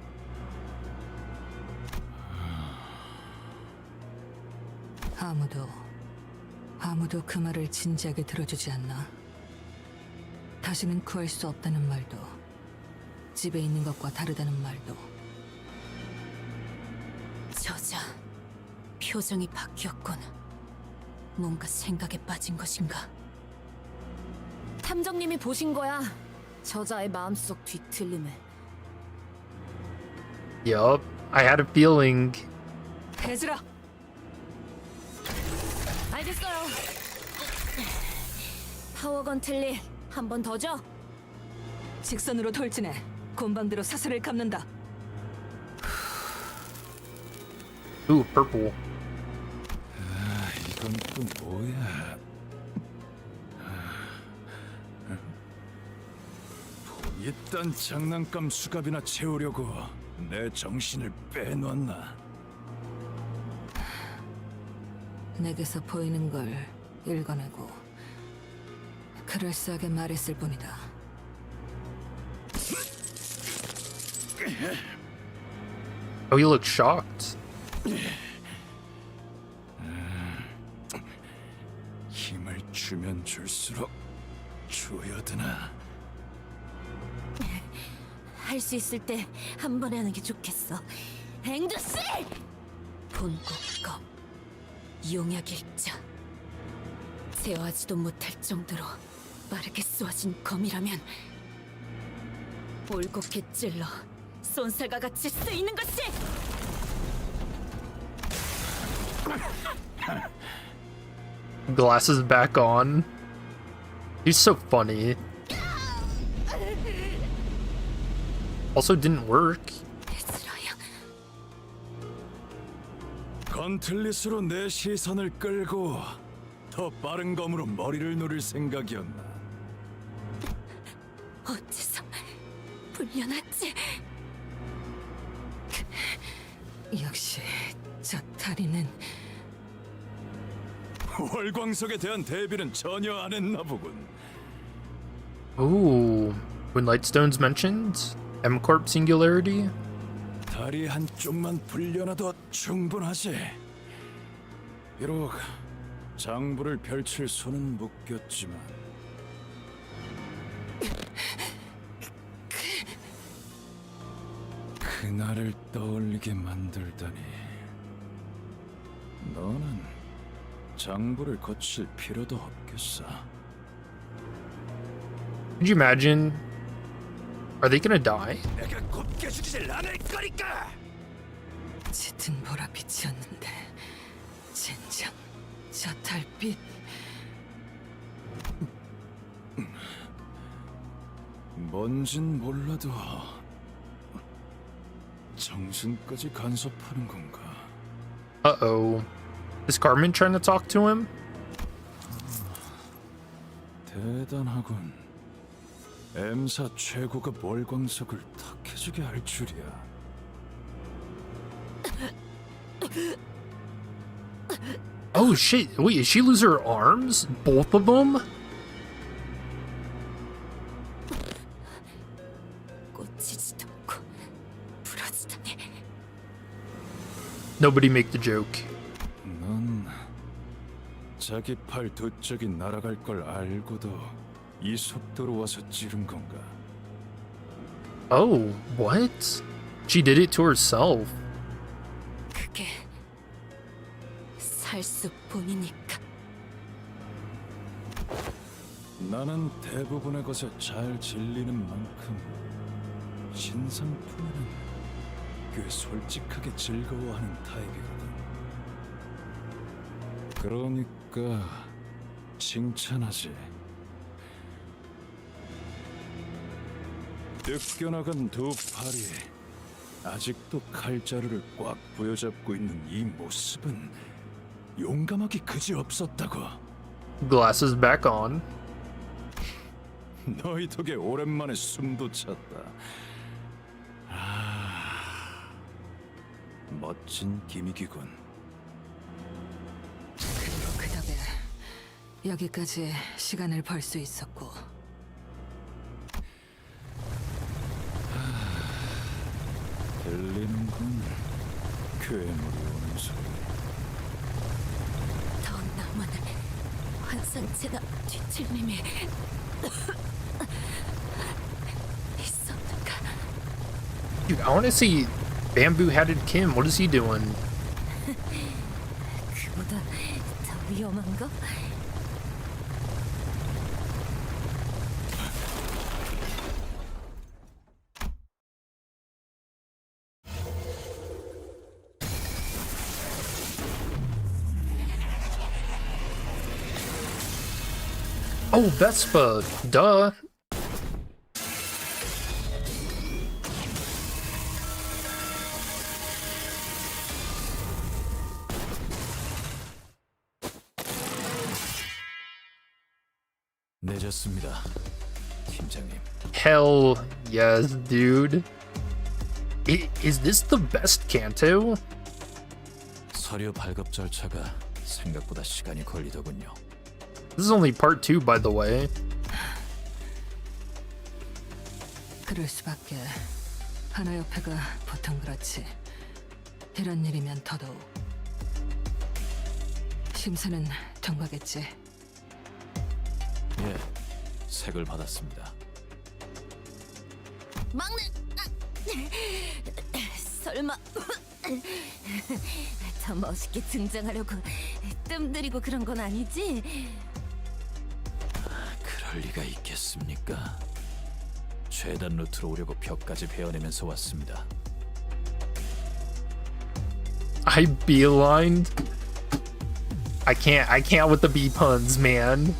아무도 그 말을 진지하게 들어주지 않나. 다시는 구할 수 없다는 말도, 집에 있는 것과 다르다는 말도. 저자, 표정이 바뀌었군. 뭔가 생각에 빠진 것인가? 탐정님이 보신 거야. 저자의 마음속 뒤틀림을. Yup, I had a feeling. 해주라. 알겠어요. 파워건 틀리 한 번 더 줘. 직선으로 돌진해. 곤방대로 사슬을 감는다. Ooh, purple. 이건 또 뭐야? 이딴 장난감 수갑이나 채우려고 내 정신을 빼놓았나? 내게서 보이는 걸 읽어내고 그럴싸하게 말했을 뿐이다. Oh, he looks shocked. 힘을 주면 줄수록 조여드나. 할 수 있을 때 한 번에 하는 게 좋겠어. 앵두스! 본국검 용약일자. 제어하지도 못할 정도로 빠르게 쏘아진 검이라면 올곧게 찔러 쏜살과 같이 쓰이는 것이! Glasses back on. He's so funny. Also didn't work. 건틀릿으로 내 시선을 끌고 더 빠른 검으로 머리를 노릴 생각이었나? 어째서 불려놨지? 역시 저 다리는 월광석에 대한 대비는 전혀 안 했나 보군. Ooh, when Lightstone's mentioned, M-Corp singularity. 다리 한쪽만 불려놔도 충분하지. 비록 장부를 펼칠 손은 묶였지만. 그날을 떠올리게 만들다니. 너는 장부를 거칠 필요도 없겠어. Could you imagine? Are they gonna die? 내가 곱게 죽이질 않을 거니까. 짙은 보랏빛이었는데 젠장 저 달빛. 뭔진 몰라도 정신까지 간섭하는 건가? Uh-oh. Is Carmen trying to talk to him? 대단하군. M사 최고가 몰광석을 탁해지게 할 줄이야. Oh shit, wait, did she lose her arms? Both of them? 꽂히지도 않고 부러지다니. Nobody make the joke. 넌 자기 팔 두 짝이 날아갈 걸 알고도 이 속도로 와서 찌른 건가? Oh, what? She did it to herself. 그게 살수뿐이니까. 나는 대부분의 것에 잘 질리는 만큼 신상품에는 꽤 솔직하게 즐거워하는 타입이거든. 그러니까 칭찬하지. 뜯겨나간 두 팔이 아직도 칼자루를 꽉 부여잡고 있는 이 모습은 용감하기 그지없었다고. Glasses back on. 너희 덕에 오랜만에 숨도 찼다. 멋진 기믹이군. 그리고 그 덕에 여기까지 시간을 벌 수 있었고. 들리는군. 괴물이 오는 소리. 더 남은 환상체나 뒤틀림이 있었는가? Dude, I want to see bamboo-hatted Kim. What is he doing? 그보다 더 위험한 거? Oh, Vespa. Duh. 늦었습니다, 팀장님. Hell yes, dude. Is this the best Canto? 서류 발급 절차가 생각보다 시간이 걸리더군요. This is only part 2, by the way. 그럴 수밖에. 하나협회가 보통 그렇지. 이런 일이면 더더욱. 심사는 통과겠지. 예, 색을 받았습니다. 막내! 설마 더 멋있게 등장하려고 뜸 들이고 그런 건 아니지? 그럴 리가 있겠습니까? 최단 루트로 오려고 벽까지 베어내면서 왔습니다. I beelined. I can't with the bee puns, man.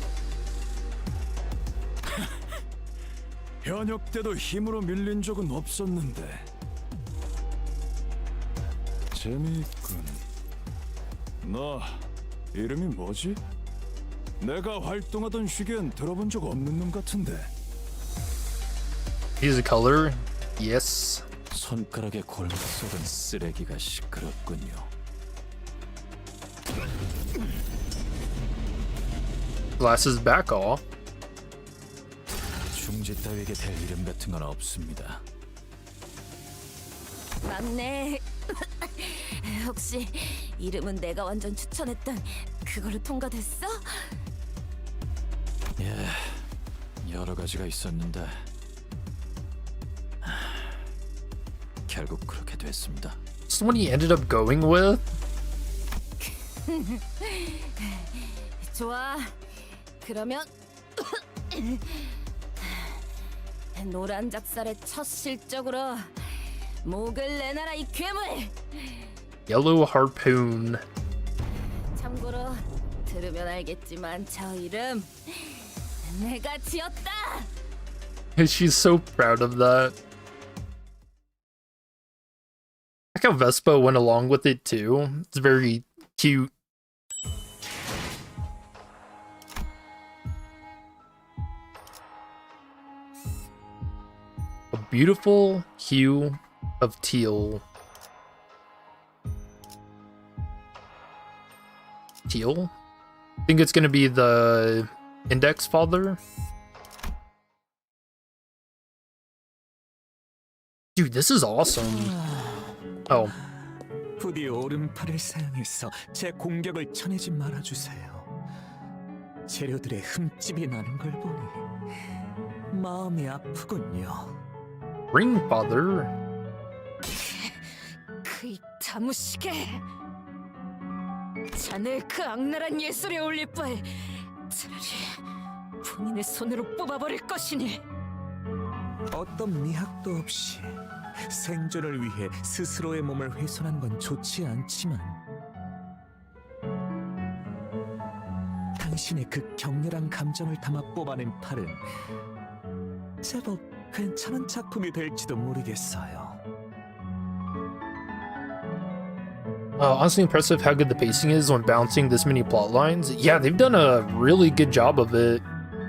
현역 때도 힘으로 밀린 적은 없었는데. 재미있군. 너 이름이 뭐지? 내가 활동하던 시기엔 들어본 적 없는 놈 같은데. He's a color? Yes. 손가락에 골마 썩은 쓰레기가 시끄럽군요. Glasses back off. 중지 따위에게 될 이름 같은 건 없습니다. 막내 혹시 이름은 내가 완전 추천했던 그걸로 통과됐어? 예, 여러 가지가 있었는데 결국 그렇게 됐습니다. This is the one he ended up going with? 좋아. 그러면 노란 작살의 첫 실적으로 목을 내놔라 이 괴물. Yellow Harpoon. 참고로 들으면 알겠지만 저 이름 내가 지었다. She's so proud of that. I like how Vespa went along with it too. It's very cute. A beautiful hue of teal. Teal? I think it's gonna be the Index Father. Dude, this is awesome. Oh. 부디 오른팔을 사용해서 제 공격을 쳐내지 말아주세요. 재료들의 흠집이 나는 걸 보니 마음이 아프군요. Ring Father. 그 다무시게 자네 그 악랄한 예술에 올릴 바에 차라리 본인의 손으로 뽑아버릴 것이니. 어떤 미학도 없이 생존을 위해 스스로의 몸을 훼손한 건 좋지 않지만 당신의 그 격렬한 감정을 담아 뽑아낸 팔은 제법 괜찮은 작품이 될지도 모르겠어요. Honestly impressive how good the pacing is when balancing this many plot lines. Yeah, they've done a really good job of it.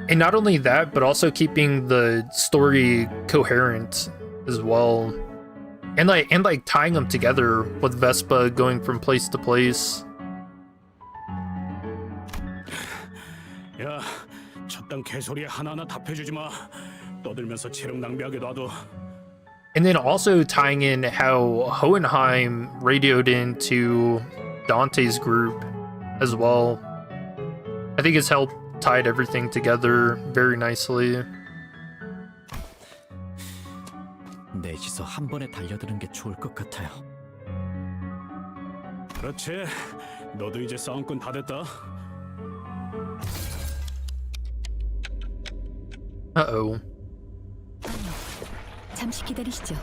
And not only that, but also keeping the story coherent as well. And like tying them together with Vespa going from place to place. 야, 저딴 개소리에 하나하나 답해주지 마. 떠들면서 체력 낭비하게 놔둬. And then also tying in how Hohenheim radioed into Dante's group as well. I think it's helped tied everything together very nicely. 넷이서 한 번에 달려드는 게 좋을 것 같아요. 그렇지. 너도 이제 싸움꾼 다 됐다. Uh-oh. 잠시 기다리시죠.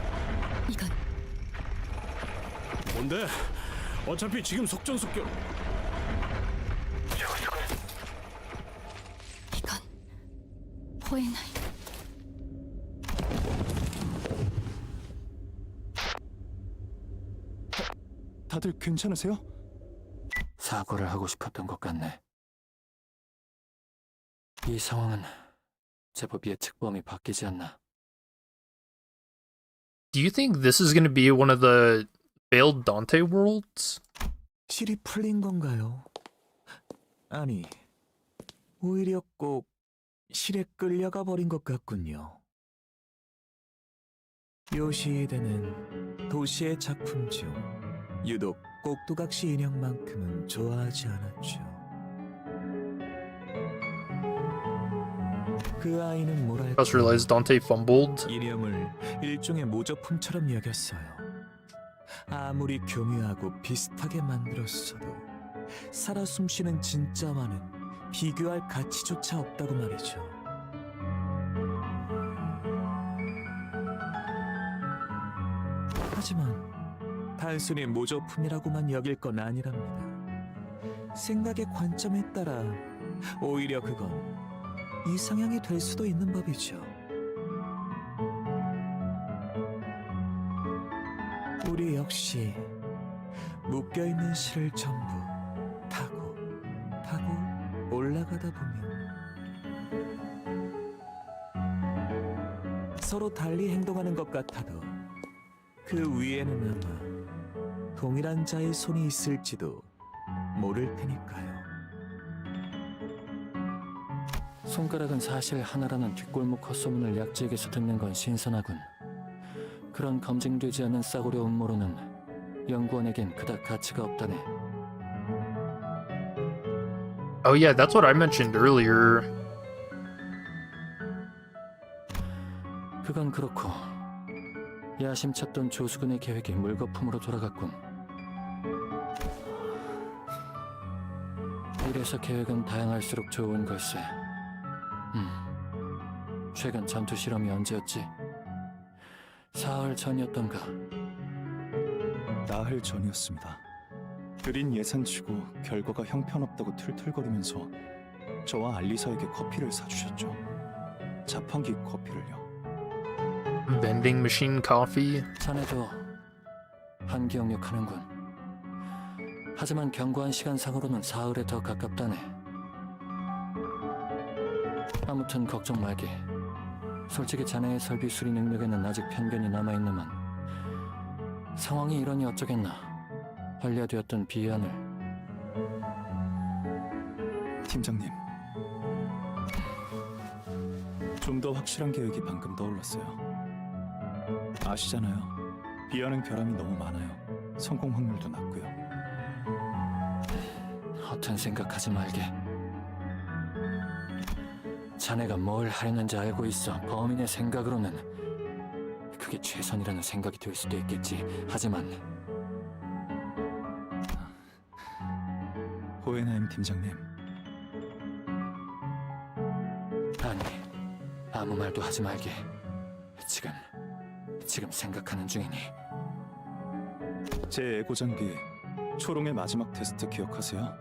이건 뭔데? 어차피 지금 속전속결. 이건 호엔하임. 다들 괜찮으세요? 사과를 하고 싶었던 것 같네. 이 상황은 제법 예측 범위 바뀌지 않나. Do you think this is going to be one of the failed Dante worlds? 실이 풀린 건가요? 아니, 오히려 꼭 실에 끌려가 버린 것 같군요. 요시히데는 도시의 작품 중 유독 꼭두각시 인형만큼은 좋아하지 않았죠. 그 아이는 뭐랄까 Just realized Dante fumbled. 인형을 일종의 모조품처럼 여겼어요. 아무리 교묘하고 비슷하게 만들었어도 살아 숨쉬는 진짜와는 비교할 가치조차 없다고 말이죠. 하지만 단순히 모조품이라고만 여길 건 아니랍니다. 생각의 관점에 따라 오히려 그건 이상향이 될 수도 있는 법이죠. 우리 역시 묶여있는 실을 전부 타고 올라가다 보면 서로 달리 행동하는 것 같아도 그 위에는 아마 동일한 자의 손이 있을지도 모를 테니까요. 손가락은 사실 하나라는 뒷골목 헛소문을 약지에게서 듣는 건 신선하군. 그런 검증되지 않은 싸구려 음모론은 연구원에겐 그닥 가치가 없다네. Oh yeah, that's what I mentioned earlier. 그건 그렇고 야심찼던 조수근의 계획이 물거품으로 돌아갔군. 이래서 계획은 다양할수록 좋은 걸세. 최근 전투 실험이 언제였지? 사흘 전이었던가. 나흘 전이었습니다. 느린 예산치고 결과가 형편없다고 툴툴거리면서 저와 알리사에게 커피를 사주셨죠. 자판기 커피를요. Vending machine coffee. 자네도 한기억력하는군. 하지만 경고한 시간상으로는 사흘에 더 가깝다네. 아무튼 걱정 말게. 솔직히 자네의 설비 수리 능력에는 아직 편견이 남아있는만 상황이 이러니 어쩌겠나. 관리되었던 비안을. 팀장님, 좀 더 확실한 계획이 방금 떠올랐어요. 아시잖아요. 비하는 결함이 너무 많아요. 성공 확률도 낮고요. 허튼 생각하지 말게. 자네가 뭘 하려는지 알고 있어. 범인의 생각으로는 그게 최선이라는 생각이 들 수도 있겠지. 하지만 호에나임 팀장님, 아니, 아무 말도 하지 말게. 지금 생각하는 중이니. 제 에고 장비 초롱의 마지막 테스트 기억하세요?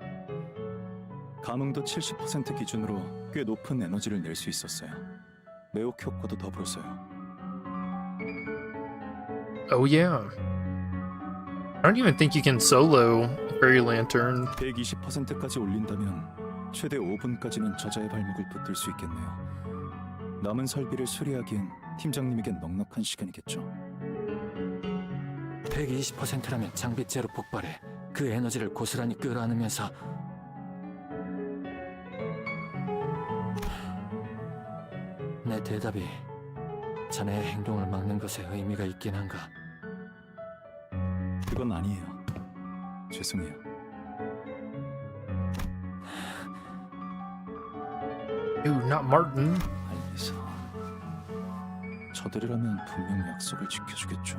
감응도 70% 기준으로 꽤 높은 에너지를 낼 수 있었어요. 매혹 효과도 더불어서요. Oh yeah. I don't even think you can solo Fairy Lantern. 120%까지 올린다면 최대 5분까지는 저자의 발목을 붙들 수 있겠네요. 남은 설비를 수리하기엔 팀장님에겐 넉넉한 시간이겠죠. 120%라면 장비째로 폭발해. 그 에너지를 고스란히 끌어안으면서 내 대답이 자네의 행동을 막는 것에 의미가 있긴 한가? 그건 아니에요. 죄송해요. Dude, not Martin. 알리사, 저들이라면 분명 약속을 지켜주겠죠.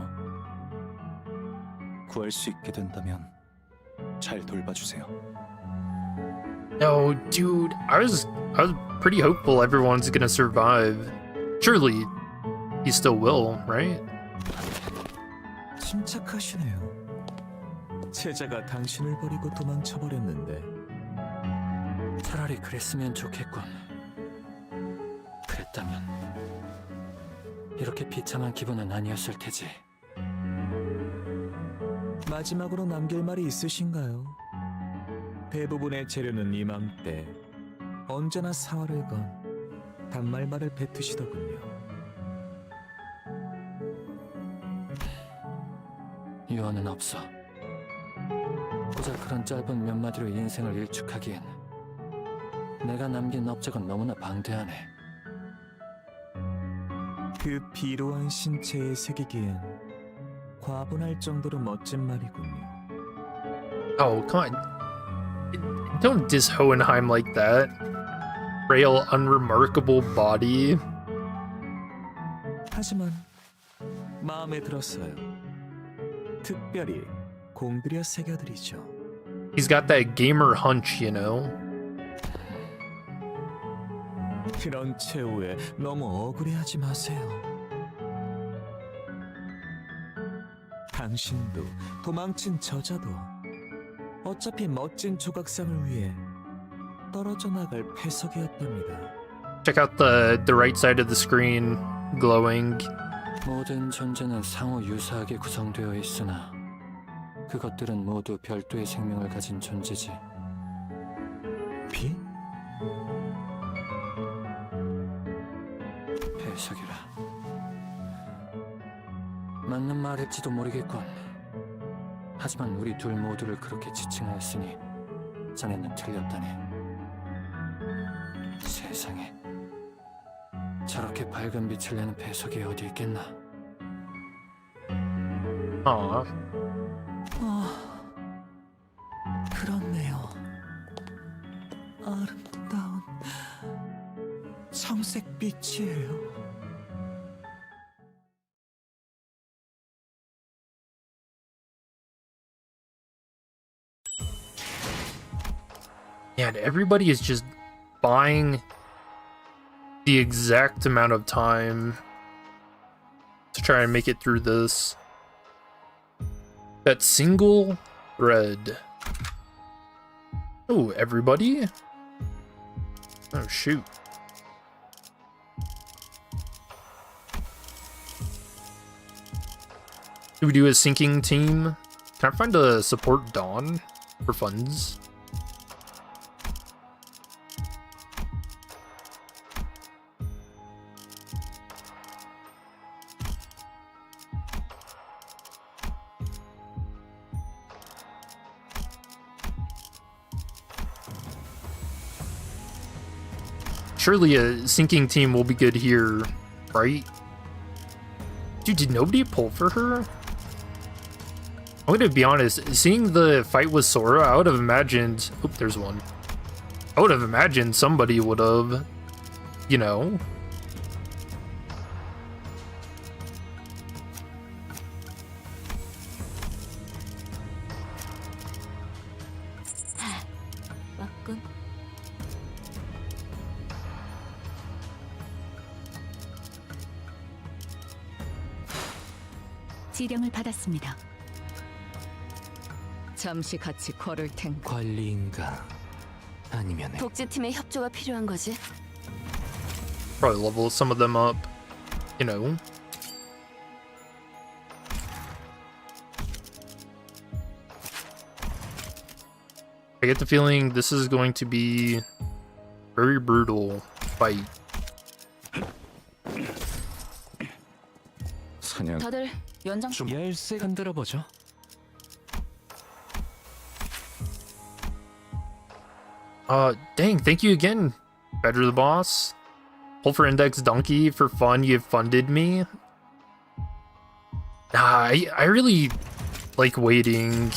구할 수 있게 된다면 잘 돌봐주세요. No, dude, I was pretty hopeful everyone's gonna survive. Surely, he still will, right? 침착하시네요. 제자가 당신을 버리고 도망쳐버렸는데. 차라리 그랬으면 좋겠군. 그랬다면 이렇게 비참한 기분은 아니었을 테지. 마지막으로 남길 말이 있으신가요? 대부분의 재료는 이맘때 언제나 사활을 건 단말말을 뱉으시더군요. 유언은 없어. 고작 그런 짧은 몇 마디로 인생을 일축하기엔 내가 남긴 업적은 너무나 방대하네. 그 비로한 신체에 새기기엔 과분할 정도로 멋진 말이군요. Oh, come on. Don't diss Hohenheim like that. Frail, unremarkable body. 하지만 마음에 들었어요. 특별히 공들여 새겨드리죠. He's got that gamer hunch, you know? 그런 최후에 너무 억울해하지 마세요. 당신도 도망친 저자도 어차피 멋진 조각상을 위해 떨어져 나갈 패석이었답니다. Check out the right side of the screen glowing. 모든 존재는 상호 유사하게 구성되어 있으나 그것들은 모두 별도의 생명을 가진 존재지. 비? 배석이라. 맞는 말일지도 모르겠군. 하지만 우리 둘 모두를 그렇게 지칭하였으니 자네는 틀렸다네. 세상에, 저렇게 밝은 빛을 내는 배석이 어디 있겠나? 그렇네요. 아름다운 청색 빛이에요. Man, everybody is just buying the exact amount of time to try and make it through this. That single thread. Oh, everybody? Oh, shoot. Do we do a sinking team? Can I find a support Dawn for funds? Surely a sinking team will be good here, right? Dude, did nobody pull for her? I'm gonna be honest, seeing the fight with Sora, I would have imagined... Oop, there's one. I would have imagined somebody would have, you know... 맞군. 지령을 받았습니다. 잠시 같이 걸을 텐가. 관리인가 아니면 독재팀의 협조가 필요한 거지. Probably level some of them up, you know. I get the feeling this is going to be very brutal fight. 사냥. 다들 연장 열쇠 흔들어 보죠. Dang, thank you again, Better the Boss. Pull for Index Donkey for fun, you've funded me. Nah, I really like waiting.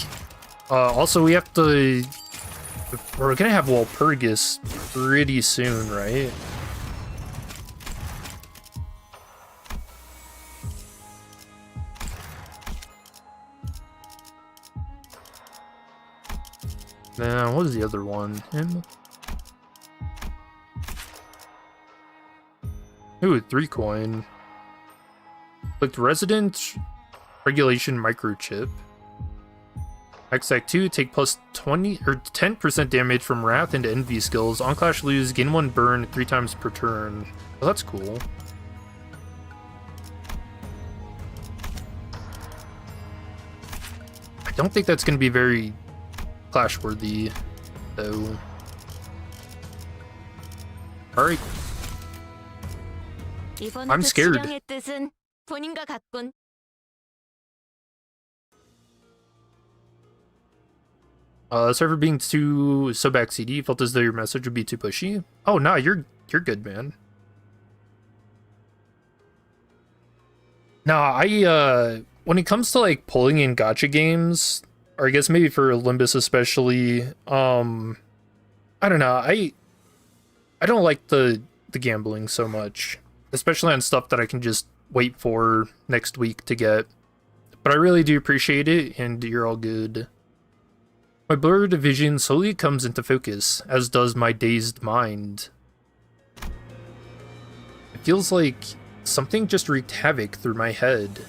Also, we have to... We're gonna have Walpurgis pretty soon, right? Nah, what was the other one? Him? Ooh, 3 coin. Clicked resident regulation microchip. Act 2, take plus 20 or 10% damage from Wrath and Envy skills. On Clash lose, gain 1 burn 3 times per turn. Oh, that's cool. I don't think that's going to be very Clash worthy, though. Alright. I'm scared. 지령의 뜻은 본인과 같군. Server being too so back CD, felt as though your message would be too pushy. Oh no, you're good, man. Nah, when it comes to like pulling in gacha games, or I guess maybe for Limbus especially, I don't know, I don't like the gambling so much, especially on stuff that I can just wait for next week to get. But I really do appreciate it, and you're all good. My blurred vision slowly comes into focus, as does my dazed mind. It feels like something just wreaked havoc through my head.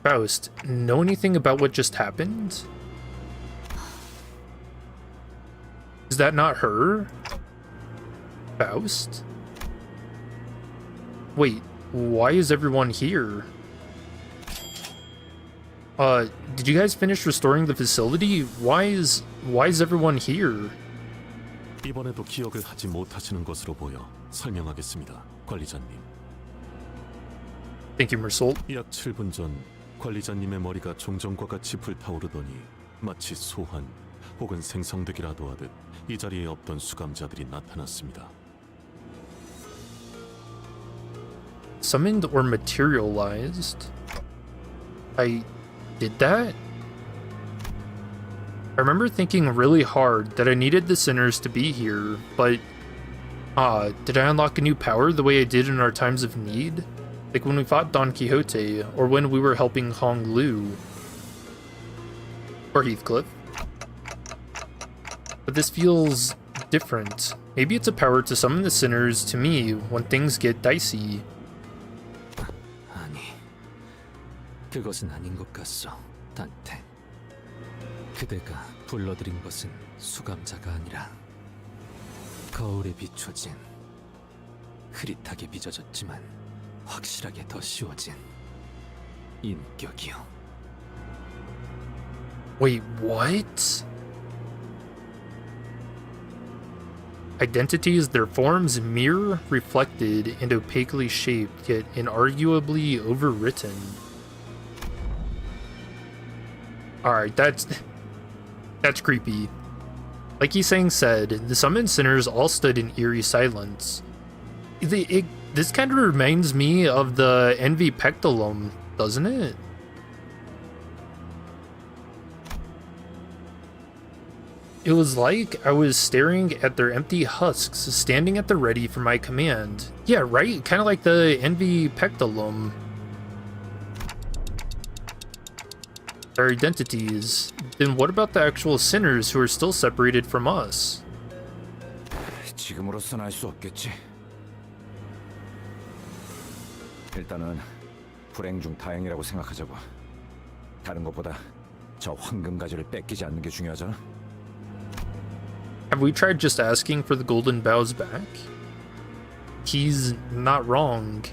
Faust, know anything about what just happened? Is that not her? Faust? Wait, why is everyone here? Did you guys finish restoring the facility? Why is everyone here? 이번에도 기억을 하지 못하시는 것으로 보여 설명하겠습니다, 관리자님. Thank you, Mersault. 약 7분 전 관리자님의 머리가 종전과 같이 불타오르더니 마치 소환 혹은 생성되기라도 하듯 이 자리에 없던 수감자들이 나타났습니다. Summoned or materialized? I did that? I remember thinking really hard that I needed the sinners to be here, but did I unlock a new power the way I did in our times of need? Like when we fought Don Quixote, or when we were helping Hong Lu? Or Heathcliff. But this feels different. Maybe it's a power to summon the sinners to me when things get dicey. 아니, 그것은 아닌 것 같소, 단테. 그대가 불러들인 것은 수감자가 아니라 거울에 비춰진, 흐릿하게 빚어졌지만 확실하게 더 씌워진 인격이요. Wait, what? Identities, their forms, mirror, reflected, and opaquely shaped, yet inarguably overwritten. Alright, that's creepy. Like Yisang said, the summoned sinners all stood in eerie silence. This kind of reminds me of the Envy Pectolum, doesn't it? It was like I was staring at their empty husks, standing at the ready for my command. Yeah, right? Kind of like the Envy Pectolum. Their identities. Then what about the actual sinners who are still separated from us? 지금으로선 알 수 없겠지. 일단은 불행 중 다행이라고 생각하자고. 다른 것보다 저 황금 가지를 뺏기지 않는 게 중요하잖아. Have we tried just asking for the golden bows back? He's not wrong.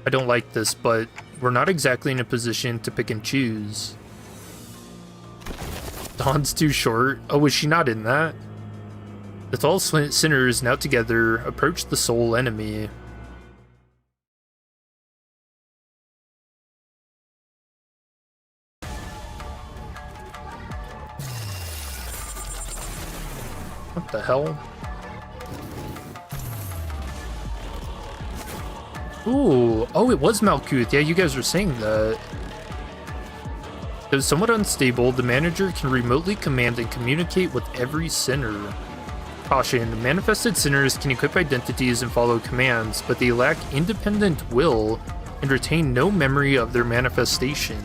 I don't like this, but we're not exactly in a position to pick and choose. Dawn's too short. Oh, was she not in that? The tall sinners now together approach the sole enemy. What the hell? Ooh, oh, it was Malkuth. Yeah, you guys were saying that. Though somewhat unstable, the manager can remotely command and communicate with every sinner. Caution, manifested sinners can equip identities and follow commands, but they lack independent will and retain no memory of their manifestation.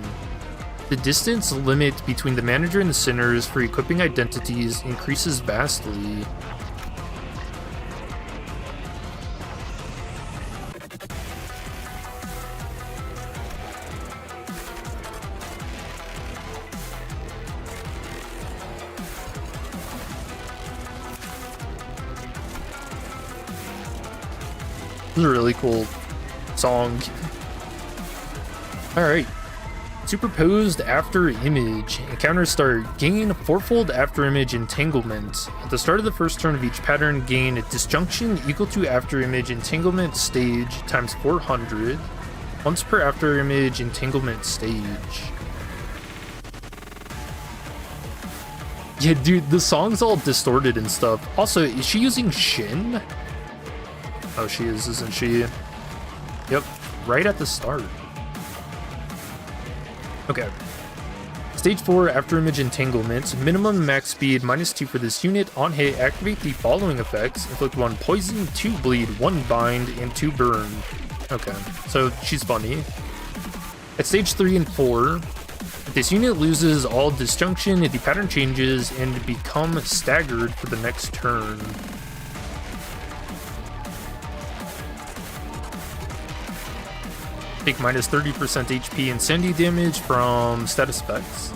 The distance limit between the manager and the sinners for equipping identities increases vastly. This is a really cool song. Alright. Superposed after image. Encounter start. Gain fourfold after image entanglement. At the start of the first turn of each pattern, gain a disjunction equal to after image entanglement stage times 400. Once per after image entanglement stage. Yeah, dude, the song's all distorted and stuff. Also, is she using Shin? Oh, she is, isn't she? Yep, right at the start. Okay. Stage 4, After Image Entanglement. Minimum max speed, -2 for this unit. On hit, activate the following effects. Inflict 1 poison, 2 bleed, 1 bind, and 2 burn. Okay, so she's funny. At stage 3 and 4, this unit loses all disjunction, the pattern changes, and become staggered for the next turn. Take -30% HP and sanity damage from status effects.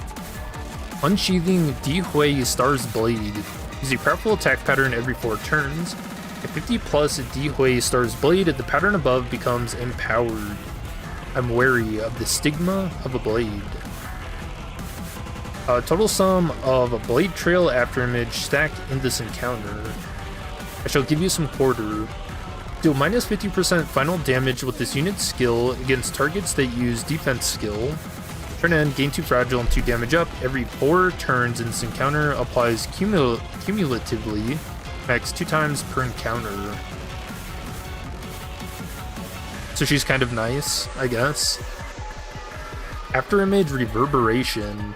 Unsheathing Dihui Star's Blade. Use a powerful attack pattern every 4 turns. At 50 plus Dihui Star's Blade, the pattern above becomes empowered. I'm wary of the stigma of a blade. Total sum of a blade trail after image stack in this encounter. I shall give you some quarter. Deal -50% final damage with this unit's skill against targets that use defense skill. Turn end, gain 2 fragile and 2 damage up. Every 4 turns in this encounter applies cumulatively, max 2 times per encounter. So she's kind of nice, I guess. After image reverberation.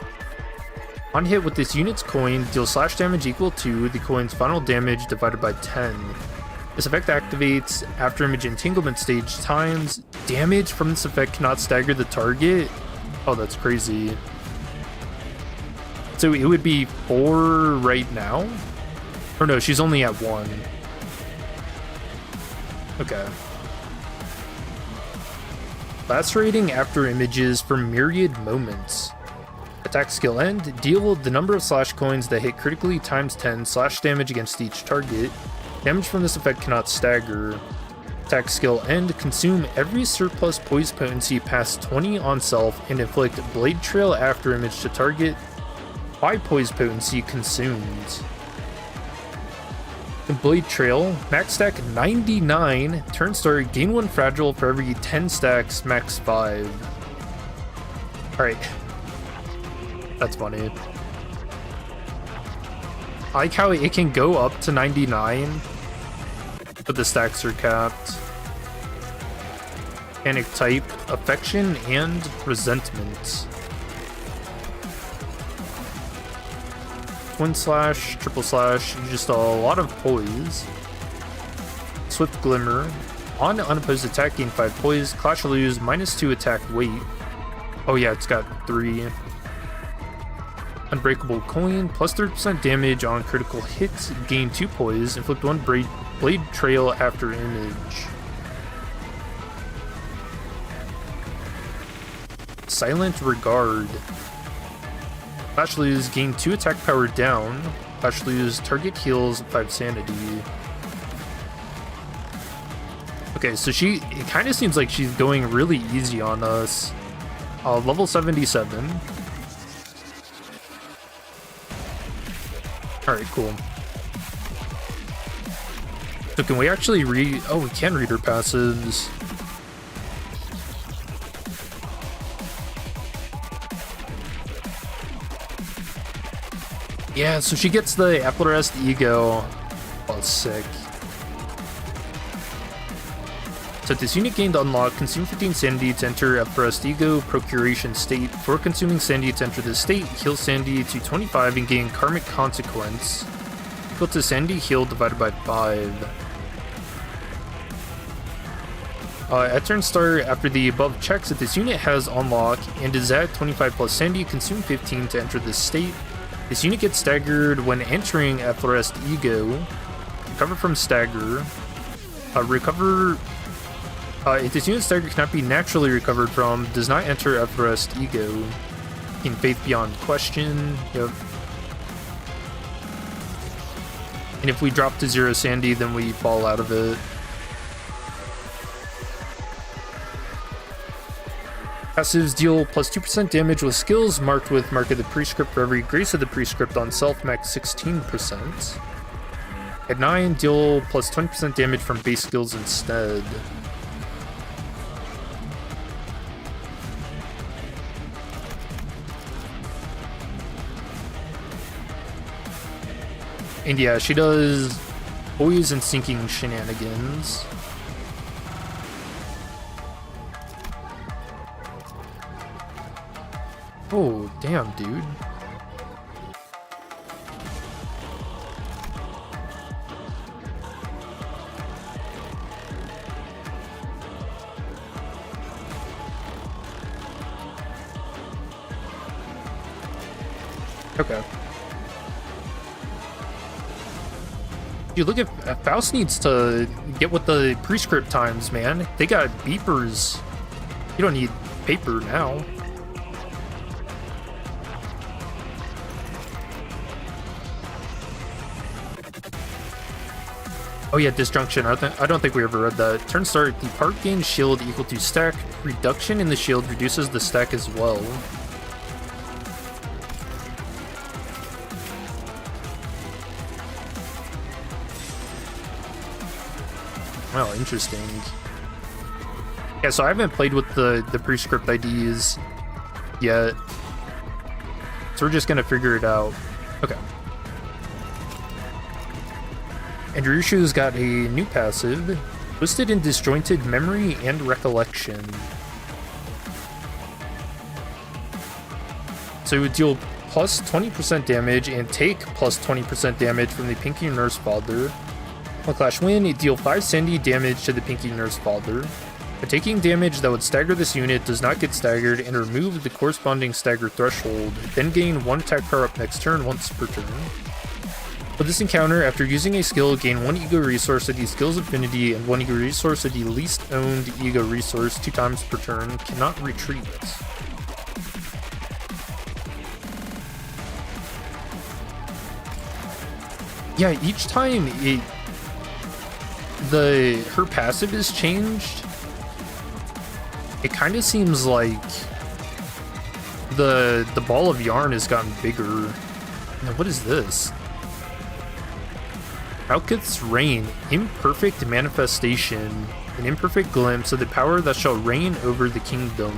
On hit with this unit's coin, deal slash damage equal to the coin's final damage divided by 10. This effect activates after image entanglement stage times. Damage from this effect cannot stagger the target. Oh, that's crazy. So it would be 4 right now? Or no, she's only at 1. Okay. Lacerating after images from myriad moments. Attack skill end. Deal the number of slash coins that hit critically times 10 slash damage against each target. Damage from this effect cannot stagger. Attack skill end. Consume every surplus poise potency past 20 on self and inflict blade trail after image to target by poise potency consumed. Blade trail. Max stack 99. Turn start. Gain 1 fragile for every 10 stacks. Max 5. Alright. That's funny. I like how it can go up to 99, but the stacks are capped. Panic type, affection, and resentment. Twin slash, triple slash, just a lot of poise. Swift glimmer. On unopposed attack, gain 5 poise. Clash or lose, -2 attack weight. Oh yeah, it's got 3. Unbreakable coin, plus 30% damage on critical hits, gain 2 poise, inflict 1 blade trail after image. Silent regard. Clash lose, gain 2 attack power down. Clash lose, target heals 5 sanity. Okay, so it kind of seems like she's going really easy on us. Level 77. Alright, cool. So can we actually read... Oh, we can read her passives. Yeah, so she gets the Apple-Rest Ego. Oh, sick. So this unit gained unlock, consume 15 sanity to enter Apple-Rest Ego procuration state. For consuming sanity to enter this state, heal sanity to 25 and gain karmic consequence. Equal to sanity heal divided by 5. At turn start, after the above checks, if this unit has unlock and is at 25 plus sanity, consume 15 to enter this state. This unit gets staggered when entering Apple-Rest Ego. Recover from stagger. If this unit stagger cannot be naturally recovered from, does not enter Apple-Rest Ego. In Faith Beyond Question. Yep. And if we drop to 0 sanity, then we fall out of it. Passives deal plus 2% damage with skills marked with Mark of the Prescript for every Grace of the Prescript on self, max 16%. At 9, deal plus 20% damage from base skills instead. And yeah, she does poise and sinking shenanigans. Oh, damn, dude. Okay. Dude, look at Faust needs to get with the prescript times, man. They got beepers. You don't need paper now. Oh yeah, disjunction. I don't think we ever read that. Turn start, the part gains shield equal to stack. Reduction in the shield reduces the stack as well. Wow, interesting. Yeah, so I haven't played with the prescript IDs yet. So we're just gonna figure it out. Okay. And Ryushu's got a new passive, Twisted and Disjointed Memory and Recollection. So it would deal plus 20% damage and take plus 20% damage from the Pinky Nursefather. On Clash Win, it deal 5 sanity damage to the Pinky Nursefather. But taking damage that would stagger this unit does not get staggered and remove the corresponding stagger threshold, then gain 1 attack power up next turn once per turn. For this encounter, after using a skill, gain 1 ego resource at the skill's affinity and 1 ego resource at the least owned ego resource 2 times per turn, cannot retreat. Yeah, each time her passive is changed, it kind of seems like the ball of yarn has gotten bigger. Now, what is this? Malkuth's Reign, imperfect manifestation, an imperfect glimpse of the power that shall reign over the kingdom.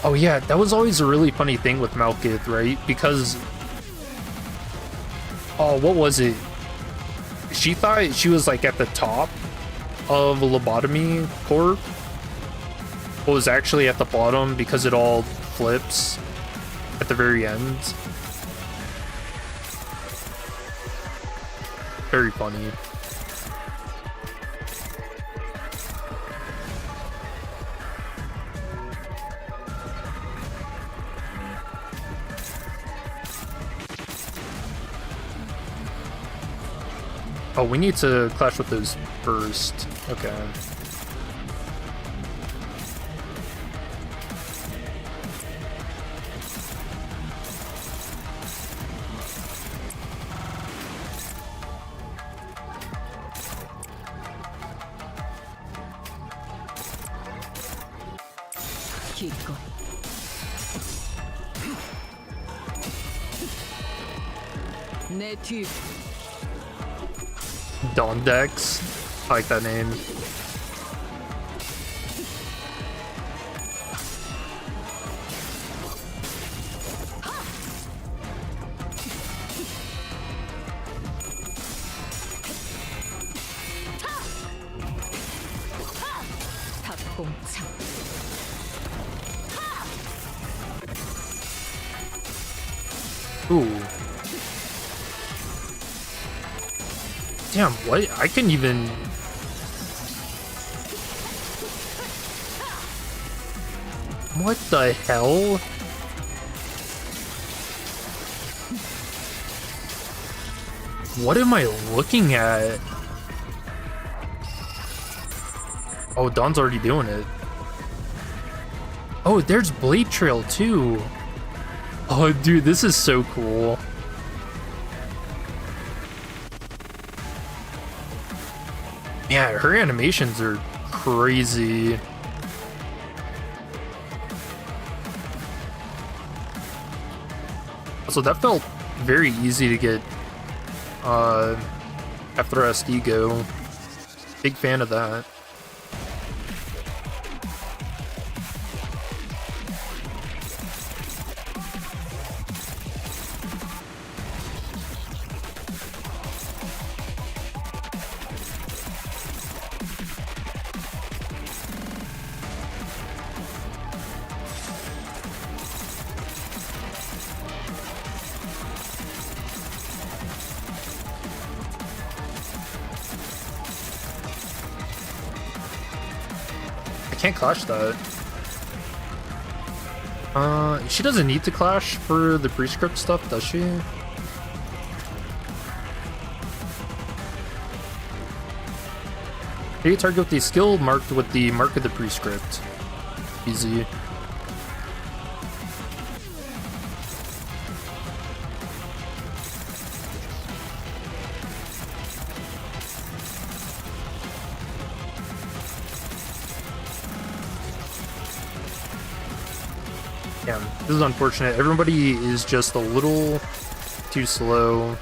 Oh yeah, that was always a really funny thing with Malkuth, right? Because, oh, what was it? She thought she was like at the top of a lobotomy corp, but was actually at the bottom because it all flips at the very end. Very funny. Oh, we need to clash with those first. Okay. 기꺼이. 내 뒤. Dondex. I like that name. 탑공창. Ooh. Damn, what? I couldn't even... What the hell? What am I looking at? Oh, Dawn's already doing it. Oh, there's Blade Trail too. Oh, dude, this is so cool. Yeah, her animations are crazy. So that felt very easy to get after SD go. Big fan of that. Can't clash that. She doesn't need to clash for the prescript stuff, does she? Hey, target with the skill marked with the mark of the prescript. Easy. Damn, this is unfortunate. Everybody is just a little too slow.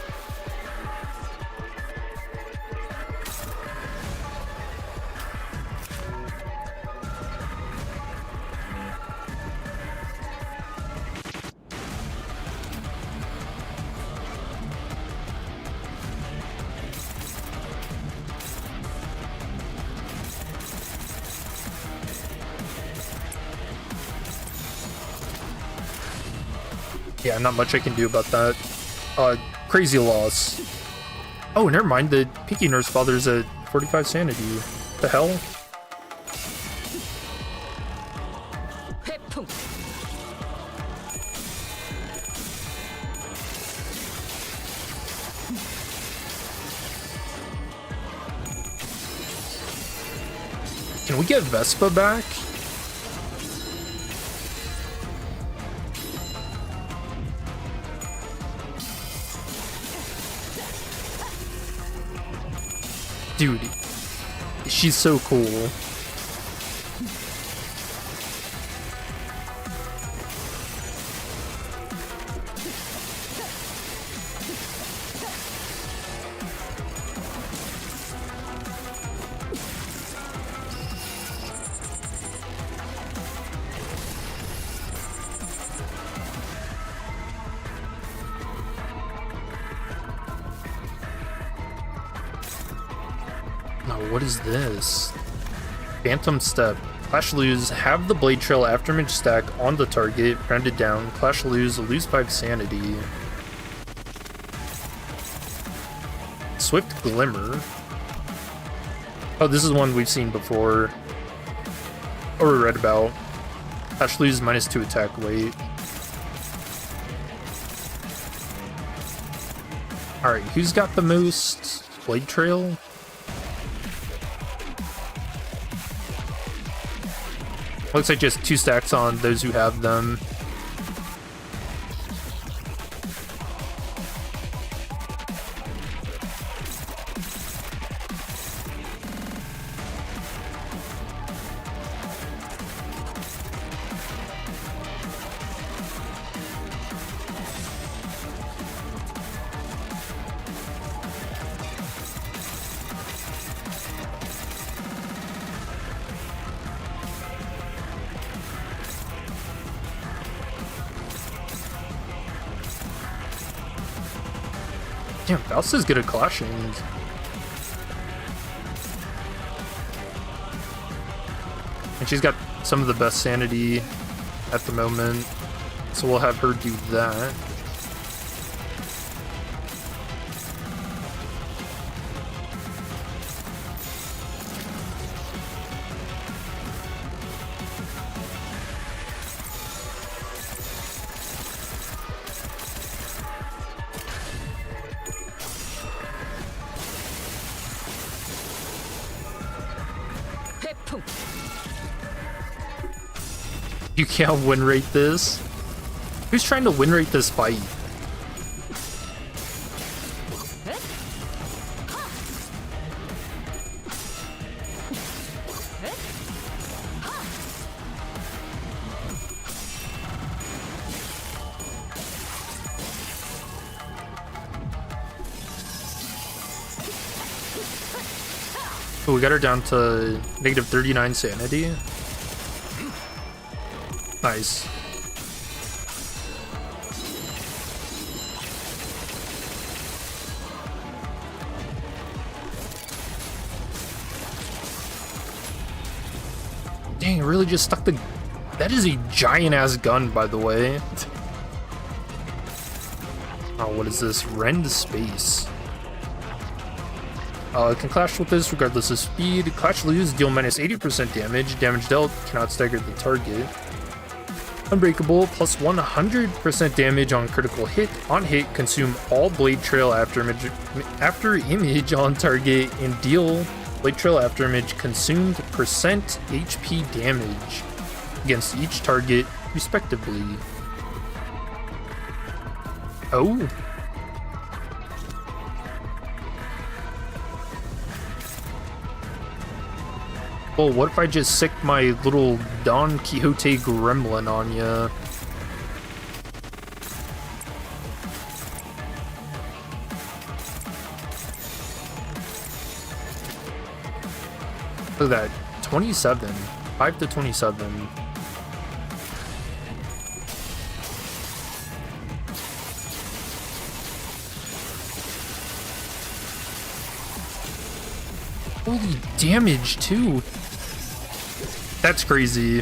Yeah, not much I can do about that. Crazy loss. Oh, never mind. The Picky Nursefathers at 45 sanity. What the hell? Can we get Vespa back? Dude, she's so cool. No, what is this? Phantom Step. Clash lose, have the Blade Trail aftermage stack on the target, rounded down. Clash lose 5 sanity. Swift Glimmer. Oh, this is one we've seen before. Or read about. Clash lose -2 attack weight. Alright, who's got the most? Blade Trail? Looks like just 2 stacks on those who have them. Damn, Faust is good at clashing. And she's got some of the best sanity at the moment, so we'll have her do that. You can't win rate this. Who's trying to win rate this fight? Oh, we got her down to -39 sanity. Nice. Dang, it really just stuck the... That is a giant-ass gun, by the way. Oh, what is this? Rend space. It can clash with this regardless of speed. Clash lose, deal -80% damage. Damage dealt, cannot stagger the target. Unbreakable, plus 100% damage on critical hit. On hit, consume all Blade Trail after image on target and deal Blade Trail after image consumed percent HP damage against each target, respectively. Oh. Well, what if I just sick my little Don Quixote gremlin on ya? Look at that. 27. 5 to 27. Holy damage, too. That's crazy.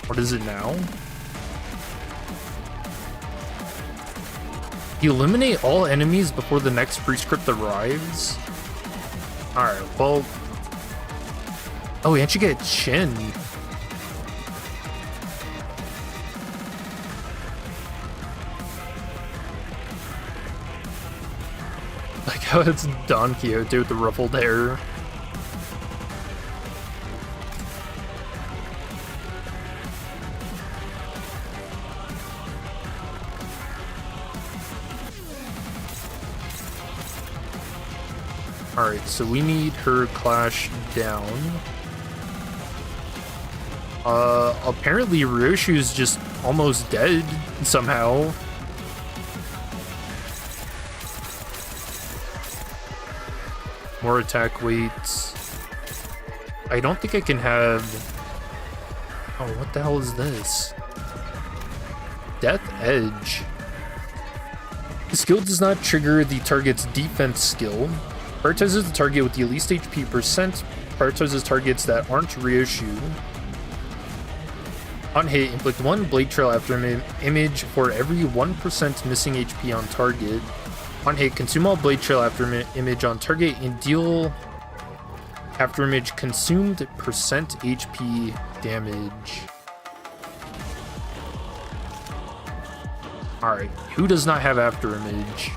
What is it now? Eliminate all enemies before the next prescript arrives. Alright, well... Oh, and you get Chin. Like how it's Don Quixote with the ruffled hair. Alright, so we need her clash down. Apparently Ryoshu's just almost dead somehow. More attack weights. I don't think I can have... Oh, what the hell is this? Death Edge. The skill does not trigger the target's defense skill. Prioritizes the target with the least HP percent. Prioritizes targets that aren't Ryoshu. On hit, inflict 1 blade trail after image for every 1% missing HP on target. On hit, consume all blade trail after image on target and deal after image consumed percent HP damage. Alright, who does not have after image?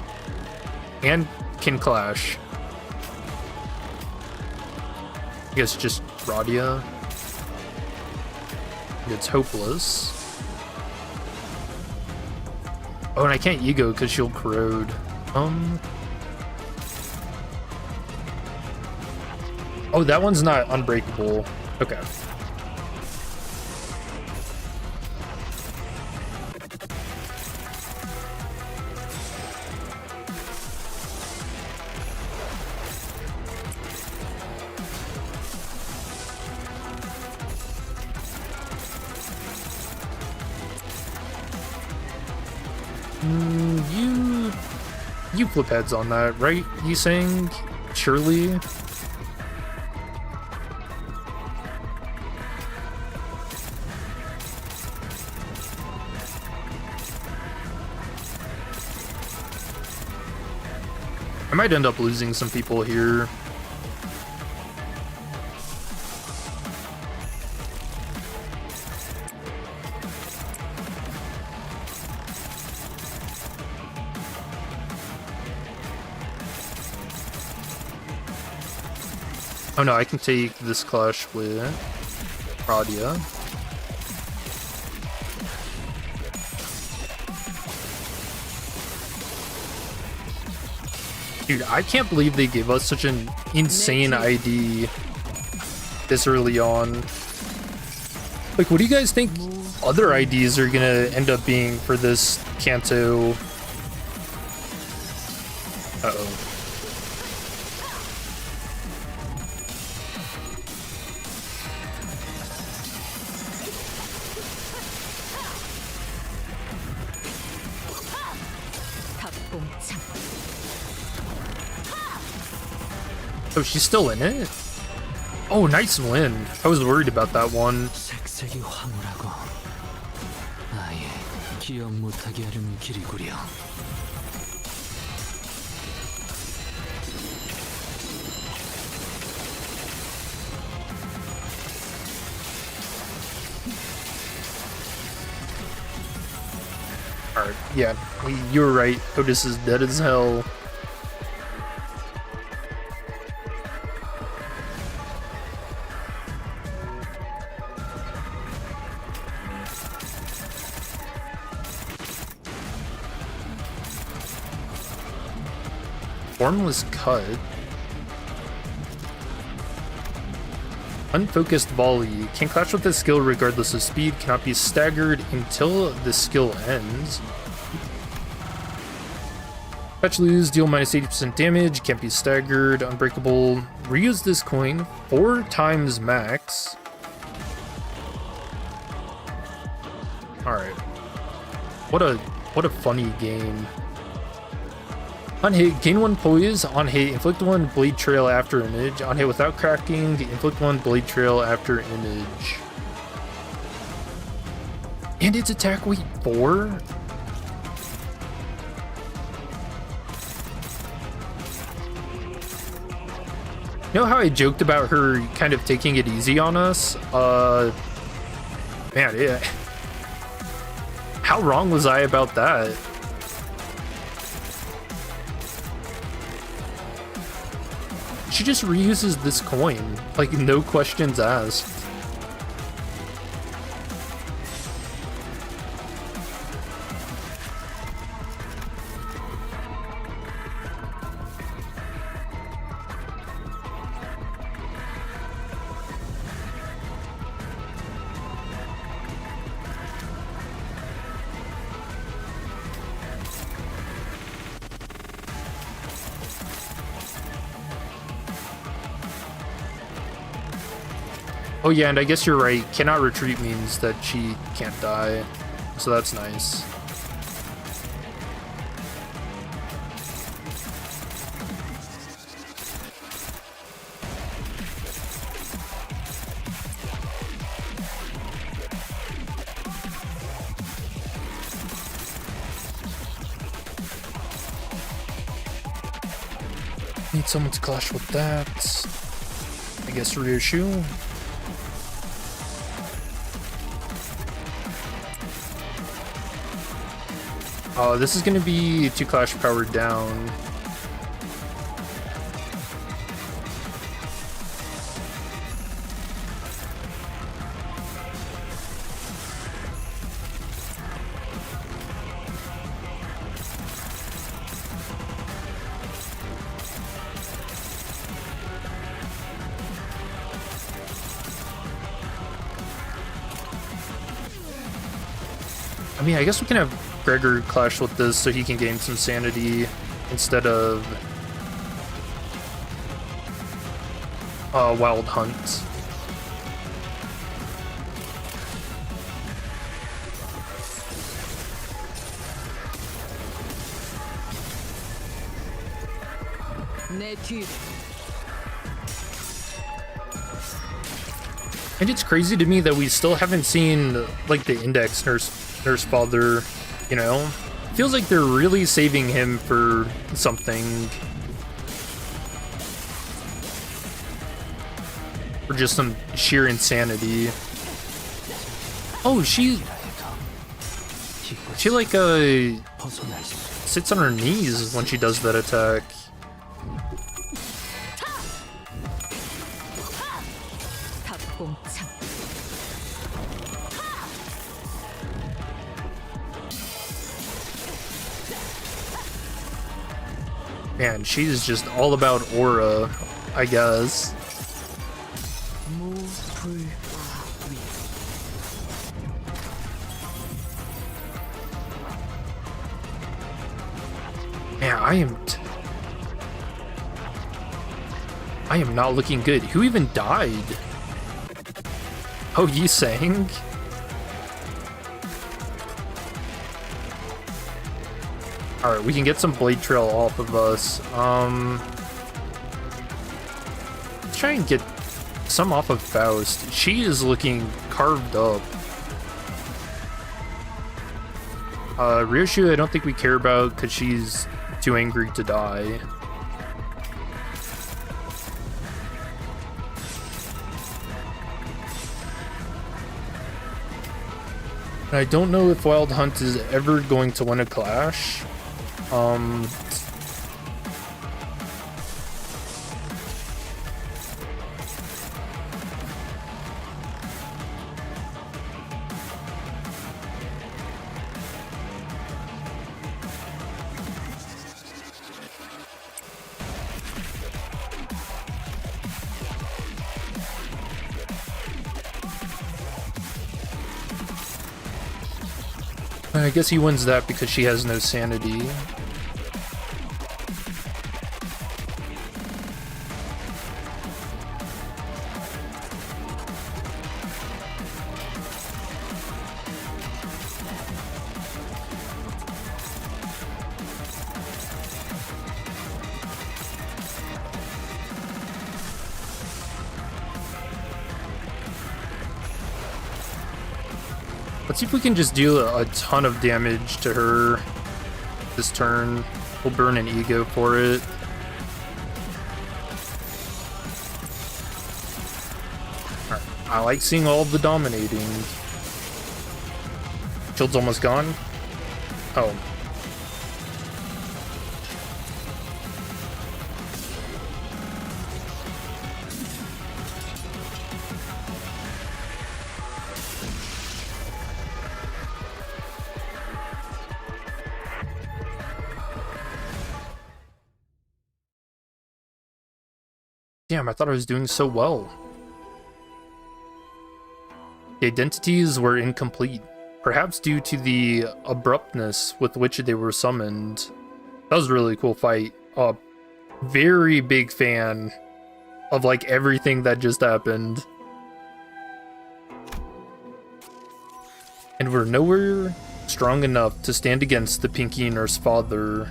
And can clash? I guess just Radia. It's hopeless. Oh, and I can't ego because she'll corrode. Oh, that one's not unbreakable. Okay. You flip heads on that, right? You saying? Surely? I might end up losing some people here. Oh no, I can take this clash with Radia. Dude, I can't believe they gave us such an insane ID this early on. Like, what do you guys think other IDs are gonna end up being for this Canto? Uh-oh. Oh, she's still in it? Oh, nice win. I was worried about that one. Alright, yeah, you were right. Otis is dead as hell. Formless cut. Unfocused volley. Can clash with this skill regardless of speed. Cannot be staggered until the skill ends. Fetch lose. Deal minus 80% damage. Can't be staggered. Unbreakable. Reuse this coin 4 times max. Alright. What a funny game. On hit, gain 1 poise. On hit, inflict 1 blade trail after image. On hit without cracking, inflict 1 blade trail after image. And its attack weight 4? You know how I joked about her kind of taking it easy on us? Man, yeah. How wrong was I about that? She just reuses this coin, like no questions asked. Oh yeah, and I guess you're right. Cannot retreat means that she can't die. So that's nice. Need someone to clash with that. I guess Ryoshu. This is gonna be 2 clash powered down. I mean, I guess we can have Gregor clash with this so he can gain some sanity instead of Wild Hunt. And it's crazy to me that we still haven't seen like the Index Nursefather, you know? Feels like they're really saving him for something. For just some sheer insanity. Oh, she like sits on her knees when she does that attack. Man, she's just all about aura, I guess. Man, I am not looking good. Who even died? Oh, Yi sang? Alright, we can get some blade trail off of us. Let's try and get some off of Faust. She is looking carved up. Ryoshu, I don't think we care about because she's too angry to die. I don't know if Wild Hunt is ever going to win a clash. I guess he wins that because she has no sanity. Let's see if we can just deal a ton of damage to her this turn. We'll burn an ego for it. I like seeing all the dominating. Shield's almost gone. Oh. Damn, I thought I was doing so well. The identities were incomplete, perhaps due to the abruptness with which they were summoned. That was a really cool fight. Very big fan of like everything that just happened. And we're nowhere strong enough to stand against the Pinky Nursefather.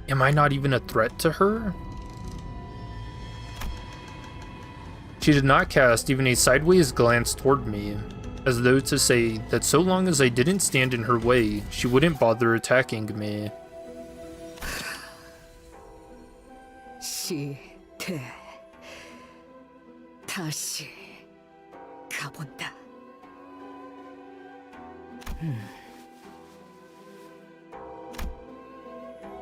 Am I not even a threat to her? She did not cast even a sideways glance toward me, as though to say that so long as I didn't stand in her way, she wouldn't bother attacking me. 시대 다시 가본다.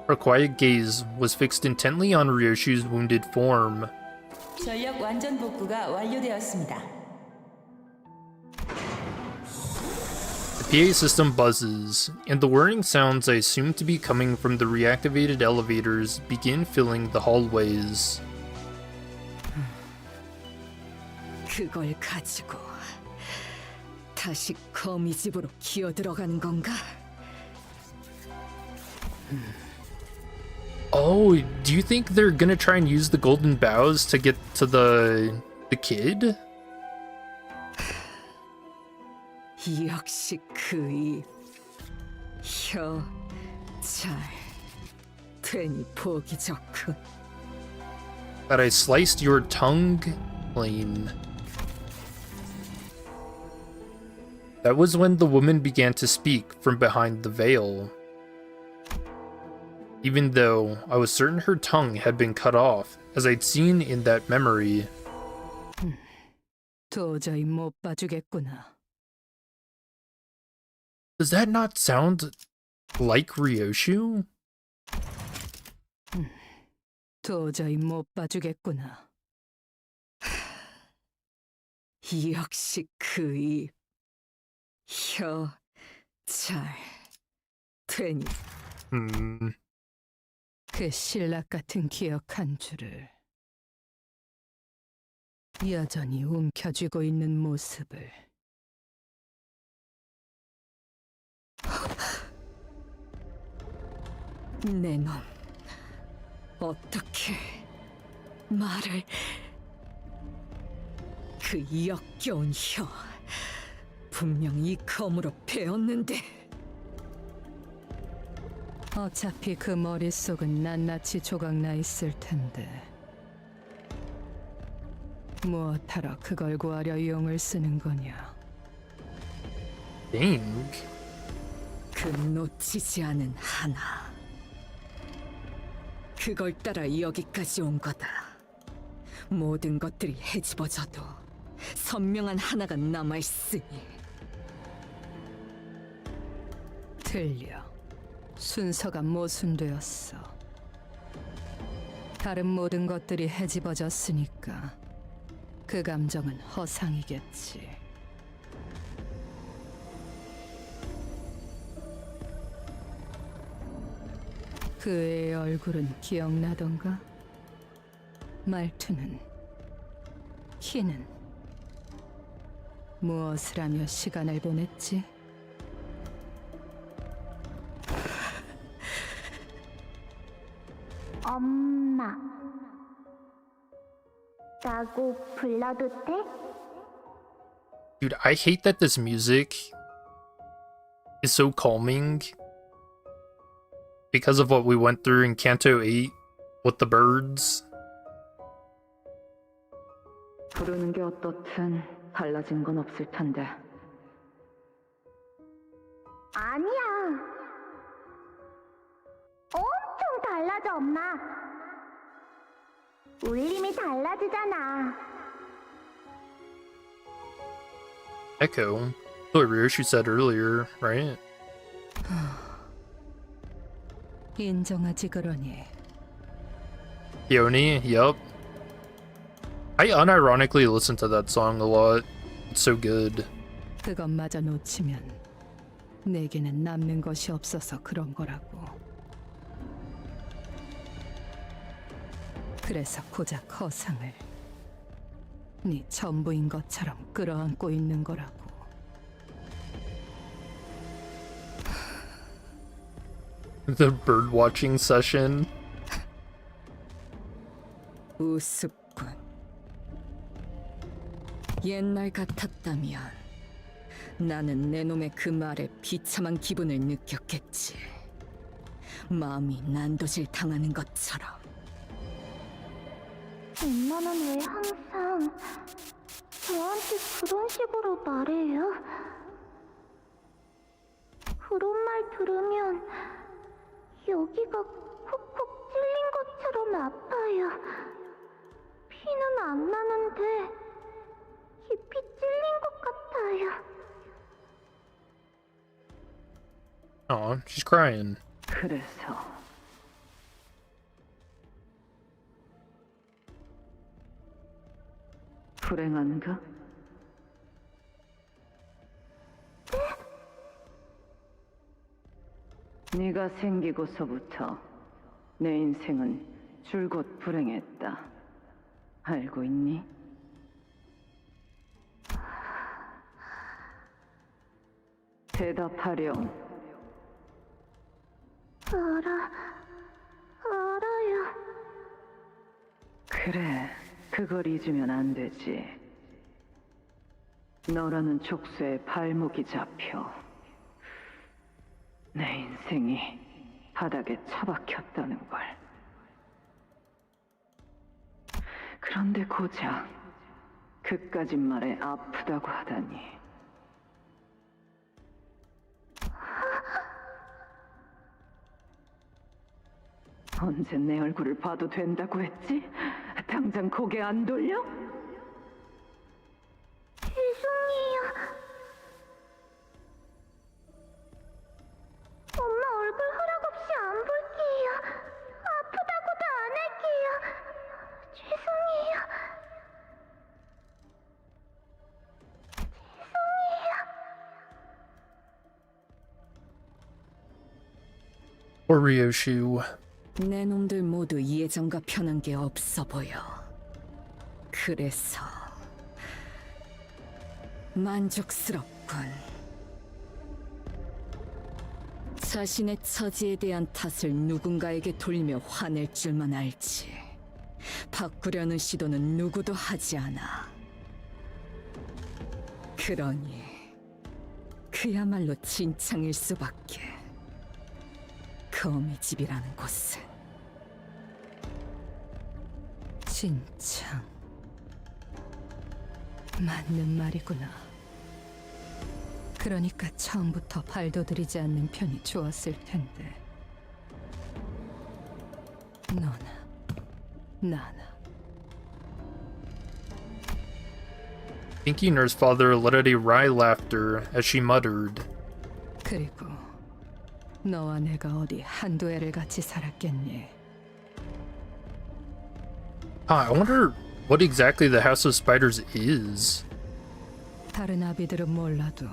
Her quiet gaze was fixed intently on Ryoshu's wounded form. 전력 완전 복구가 완료되었습니다. The PA system buzzes, and the whirring sounds I assume to be coming from the reactivated elevators begin filling the hallways. 그걸 가지고 다시 거미집으로 기어들어가는 건가? Oh, do you think they're gonna try and use the golden bows to get to the kid? 역시 그이 혀잘 되니 보기 좋군. That I sliced your tongue plain. That was when the woman began to speak from behind the veil. Even though I was certain her tongue had been cut off, as I'd seen in that memory. 도저히 못 봐주겠구나. Does that not sound like Ryoshu? 도저히 못 봐주겠구나. 역시 그이 혀잘 되니. 그 신락 같은 기억 한 줄을 여전히 움켜쥐고 있는 모습을. 내 놈, 어떻게 말을... 그 역겨운 혀, 분명 이 검으로 베었는데. 어차피 그 머릿속은 낱낱이 조각나 있을 텐데 무엇하러 그걸 구하려 용을 쓰는 거냐? Dang. 그 놓치지 않은 하나, 그걸 따라 여기까지 온 거다. 모든 것들이 헤집어져도 선명한 하나가 남아있으니. 들려. 순서가 모순되었어. 다른 모든 것들이 헤집어졌으니까 그 감정은 허상이겠지. 그 애의 얼굴은 기억나던가? 말투는, 키는, 무엇을 하며 시간을 보냈지? 엄마 라고 불러도 돼? Dude, I hate that this music is so calming because of what we went through in Canto 8 with the birds. 부르는 게 어떻든 달라진 건 없을 텐데. 아니야. 엄청 달라져, 엄마. 울림이 달라지잖아. Echo. What Ryoshi said earlier, right? 인정하지 그러니. Yoni, yup. I unironically listen to that song a lot. It's so good. 그것마저 놓치면 내게는 남는 것이 없어서 그런 거라고. 그래서 고작 허상을 네 전부인 것처럼 끌어안고 있는 거라고. The bird watching session. 우습군. 옛날 같았다면 나는 내 놈의 그 말에 비참한 기분을 느꼈겠지. 마음이 난도질 당하는 것처럼. 엄마는 왜 항상 저한테 그런 식으로 말해요? 그런 말 들으면 여기가 콕콕 찔린 것처럼 아파요. 피는 안 나는데 깊이 찔린 것 같아요. Aw, she's crying. 그래서 불행한가? 네가 생기고서부터 내 인생은 줄곧 불행했다. 알고 있니? 대답하렴. 알아요. 그래, 그걸 잊으면 안 되지. 너라는 족쇄에 발목이 잡혀 내 인생이 바닥에 처박혔다는 걸. 그런데 고작 그까짓 말에 아프다고 하다니. 언제 내 얼굴을 봐도 된다고 했지? 당장 고개 안 돌려? 죄송해요. 엄마 얼굴 허락 없이 안 볼게요. 아프다고도 안 할게요. 죄송해요. Poor Ryoshu. 내 놈들 모두 예전과 변한 게 없어 보여. 그래서 만족스럽군. 자신의 처지에 대한 탓을 누군가에게 돌리며 화낼 줄만 알지. 바꾸려는 시도는 누구도 하지 않아. 그러니 그야말로 진창일 수밖에. 거미 집이라는 곳은 진창. 맞는 말이구나. 그러니까 처음부터 발도 들이지 않는 편이 좋았을 텐데. 너나 나나. Pinky Nursefather let out a wry laughter as she muttered. 그리고 너와 내가 어디 한두 해를 같이 살았겠니? I wonder what exactly the House of Spiders is. 다른 아비들은 몰라도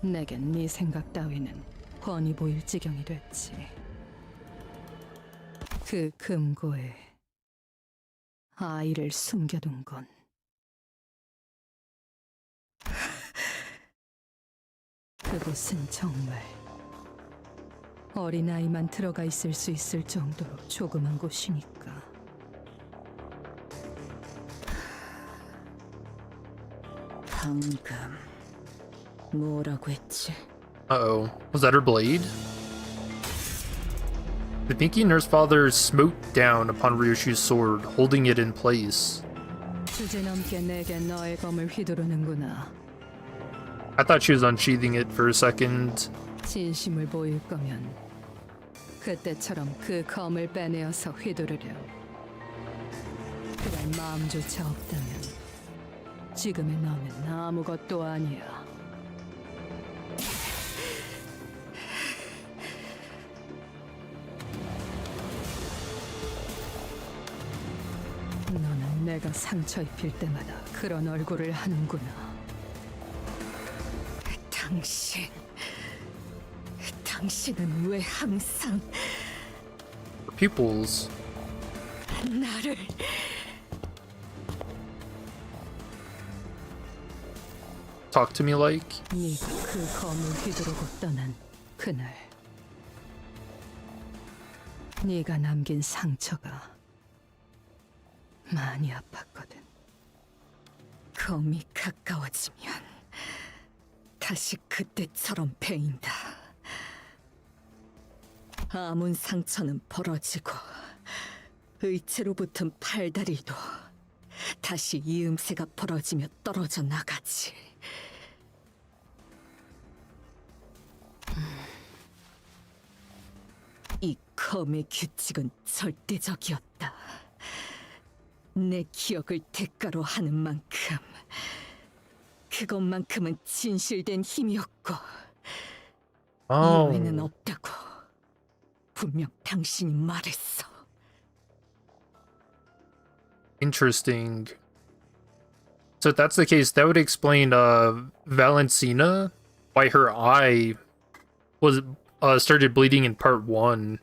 내겐 네 생각 따위는 훤히 보일 지경이 됐지. 그 금고에 아이를 숨겨둔 건 그곳은 정말 어린아이만 들어가 있을 수 있을 정도로 조그만 곳이니까. 방금 뭐라고 했지? Uh-oh. Was that her blade? The Pinky Nursefather smote down upon Ryoshu's sword, holding it in place. 주제넘게 내게 너의 검을 휘두르는구나. I thought she was unsheathing it for a second. 진심을 보일 거면 그때처럼 그 검을 빼내어서 휘두르렴. 그럴 마음조차 없다면 지금의 너는 아무것도 아니야. 너는 내가 상처 입힐 때마다 그런 얼굴을 하는구나. 당신은 왜 항상 Pupils. 나를 Talk to me like. 네가 그 검을 휘두르고 떠난 그날, 네가 남긴 상처가 많이 아팠거든. 검이 가까워지면 다시 그때처럼 베인다. 아문 상처는 벌어지고 의체로 붙은 팔다리도 다시 이음새가 벌어지며 떨어져 나가지. 이 검의 규칙은 절대적이었다. 내 기억을 대가로 하는 만큼 그것만큼은 진실된 힘이었고 이외에는 없다고 분명 당신이 말했어. Interesting. So if that's the case, that would explain Valentina, why her eye was started bleeding in part 1.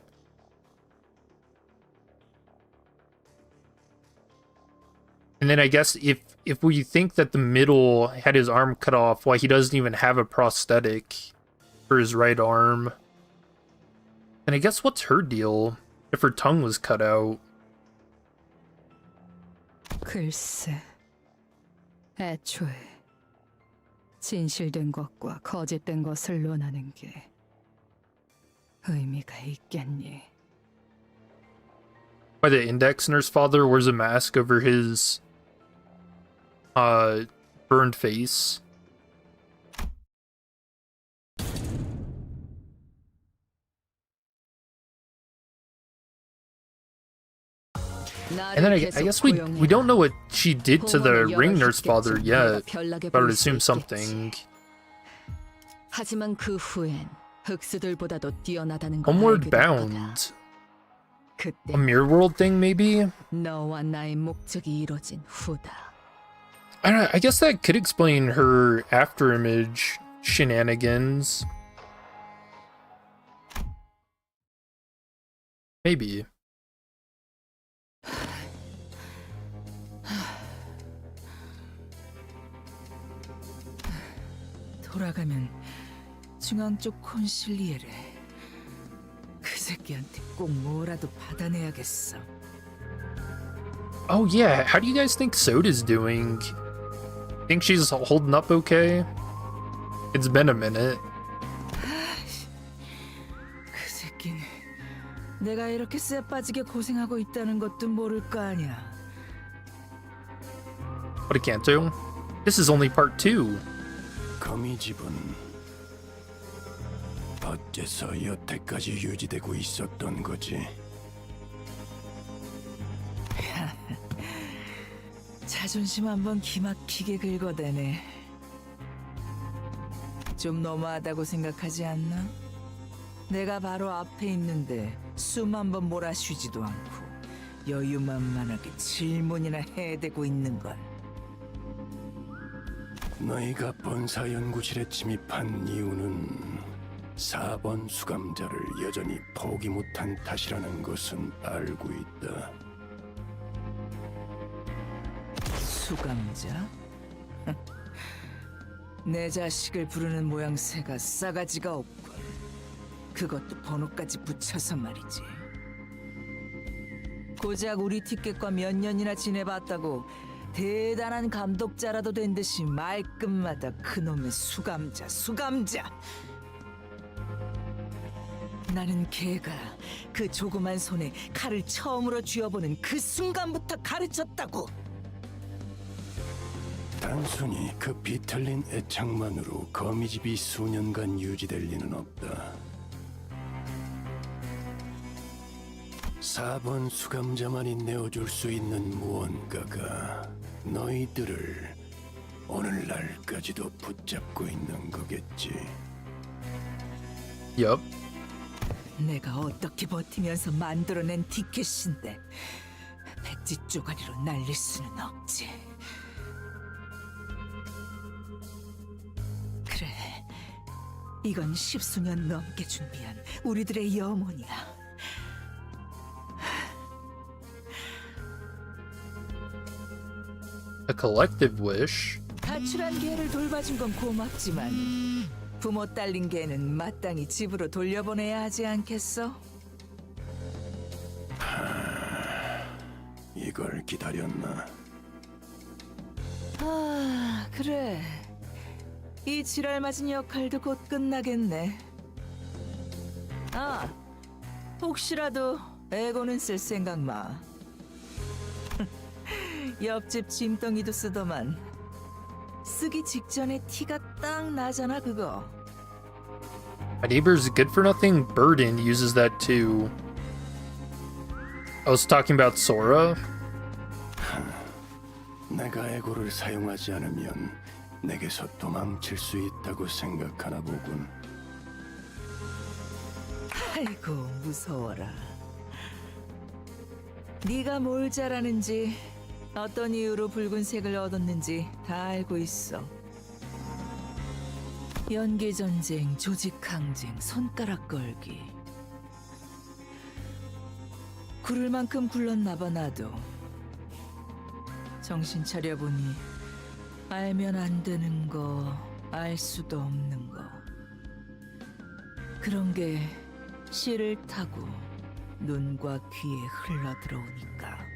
And then I guess if we think that the middle had his arm cut off, why he doesn't even have a prosthetic for his right arm. And I guess what's her deal if her tongue was cut out? 글쎄, 애초에 진실된 것과 거짓된 것을 논하는 게 의미가 있겠니? By the index, Nursefather wears a mask over his burned face. And then I guess we don't know what she did to the ring Nursefather yet, but I would assume something. 하지만 그 후엔 흑수들보다도 뛰어나다는 걸 Homeward 알게 될 거다. Bound. A mirror world thing, maybe? 너와 나의 목적이 이뤄진 후다. I don't know, I guess that could explain her afterimage shenanigans. Maybe. 돌아가면 중앙 쪽 콘실리에를 그 새끼한테 꼭 뭐라도 받아내야겠어. Oh yeah, how do you guys think Soda's doing? Think she's holding up okay? It's been a minute. 그 새끼는 내가 이렇게 쎄 빠지게 고생하고 있다는 것도 모를 거 아니야. What a Canto. This is only part 2. 거미집은 어째서 여태까지 유지되고 있었던 거지? 자존심 한번 기막히게 긁어대네. 좀 너무하다고 생각하지 않나? 내가 바로 앞에 있는데 숨 한번 몰아쉬지도 않고 여유만만하게 질문이나 해대고 있는 걸. 너희가 본사 연구실에 침입한 이유는 4번 수감자를 여전히 포기 못한 탓이라는 것은 알고 있다. 수감자? 내 자식을 부르는 모양새가 싸가지가 없군. 그것도 번호까지 붙여서 말이지. 고작 우리 티켓과 몇 년이나 지내봤다고 대단한 감독자라도 된 듯이 말끝마다 그놈의 수감자. 나는 걔가 그 조그만 손에 칼을 처음으로 쥐어보는 그 순간부터 가르쳤다고. 단순히 그 비틀린 애착만으로 거미집이 수년간 유지될 리는 없다. 4번 수감자만이 내어줄 수 있는 무언가가 너희들을 오늘날까지도 붙잡고 있는 거겠지. Yup. 내가 어떻게 버티면서 만들어낸 티켓인데 백지 쪼가리로 날릴 수는 없지. 그래, 이건 10수년 넘게 준비한 우리들의 염원이야. A collective wish. 가출한 개를 돌봐준 건 고맙지만 부모 딸린 개는 마땅히 집으로 돌려보내야 하지 않겠어? 이걸 기다렸나? 아, 그래. 이 지랄맞은 역할도 곧 끝나겠네. 아, 혹시라도 에고는 쓸 생각 마. 옆집 짐덩이도 쓰더만 쓰기 직전에 티가 딱 나잖아 그거. My neighbor's good-for-nothing Burden uses that too. I was talking about Sora. 내가 에고를 사용하지 않으면 내게서 도망칠 수 있다고 생각하나 보군. 아이고 무서워라. 네가 뭘 잘하는지 어떤 이유로 붉은색을 얻었는지 다 알고 있어. 연기 전쟁, 조직 항쟁, 손가락 걸기. 구를 만큼 굴렀나 봐 나도. 정신 차려보니 알면 안 되는 거, 알 수도 없는 거. 그런 게 씨를 타고 눈과 귀에 흘러 들어오니까.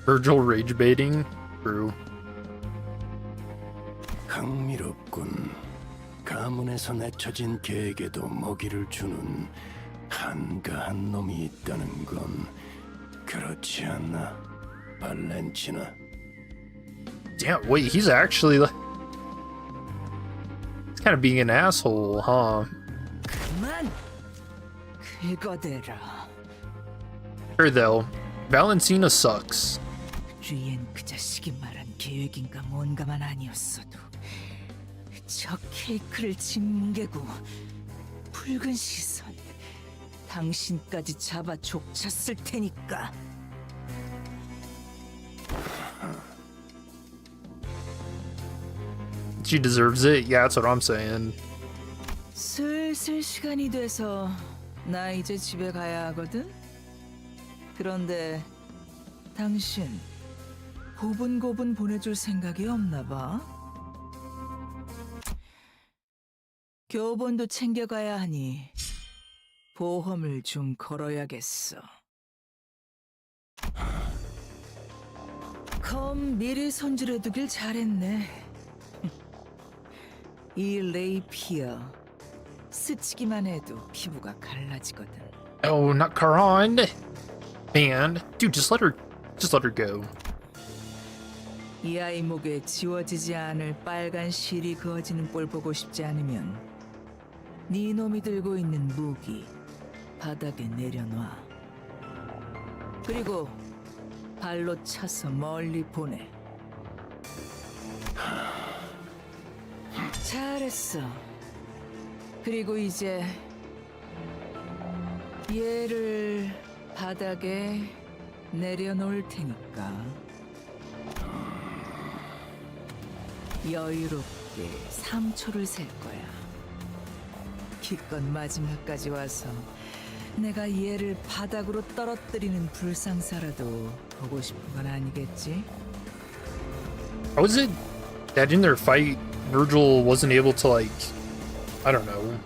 Virgil rage baiting. True. 흥미롭군. 가문에서 내쳐진 개에게도 먹이를 주는 한가한 놈이 있다는 건 그렇지 않나, 발렌치나? Damn, wait, he's actually like... He's kind of being an asshole, huh? 그만! 긁어대라. Sure though, Valentina sucks. 주위엔 그 자식이 말한 계획인가 뭔가만 아니었어도 저 케이크를 짓뭉개고 붉은 시선 당신까지 잡아 족쳤을 테니까. She deserves it. Yeah, that's what I'm saying. 슬슬 시간이 돼서 나 이제 집에 가야 하거든. 그런데 당신 고분고분 보내줄 생각이 없나 봐. 교본도 챙겨가야 하니 보험을 좀 걸어야겠어. 검 미리 손질해두길 잘했네. 이 레이피어 스치기만 해도 피부가 갈라지거든. Oh, not Karan. Man, dude, just let her go. 이 아이 목에 지워지지 않을 빨간 실이 그어지는 꼴 보고 싶지 않으면 네 놈이 들고 있는 무기 바닥에 내려놔. 그리고 발로 차서 멀리 보내. 잘했어. 그리고 이제 얘를 바닥에 내려놓을 테니까 여유롭게 3초를 셀 거야. 기껏 마지막까지 와서 내가 얘를 바닥으로 떨어뜨리는 불상사라도 보고 싶은 건 아니겠지? How was it that in their fight, Virgil wasn't able to, like, I don't know,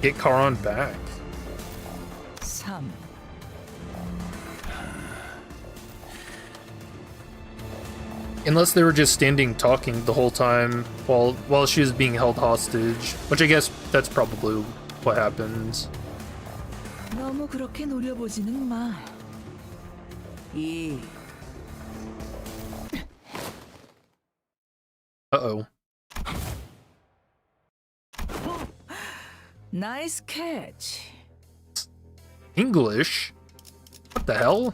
get Karan back? 3. Unless they were just standing talking the whole time while she was being held hostage, which I guess that's probably what happens. 너무 그렇게 노려보지는 마. 2. Uh-oh. 나이스 캐치. English? The hell?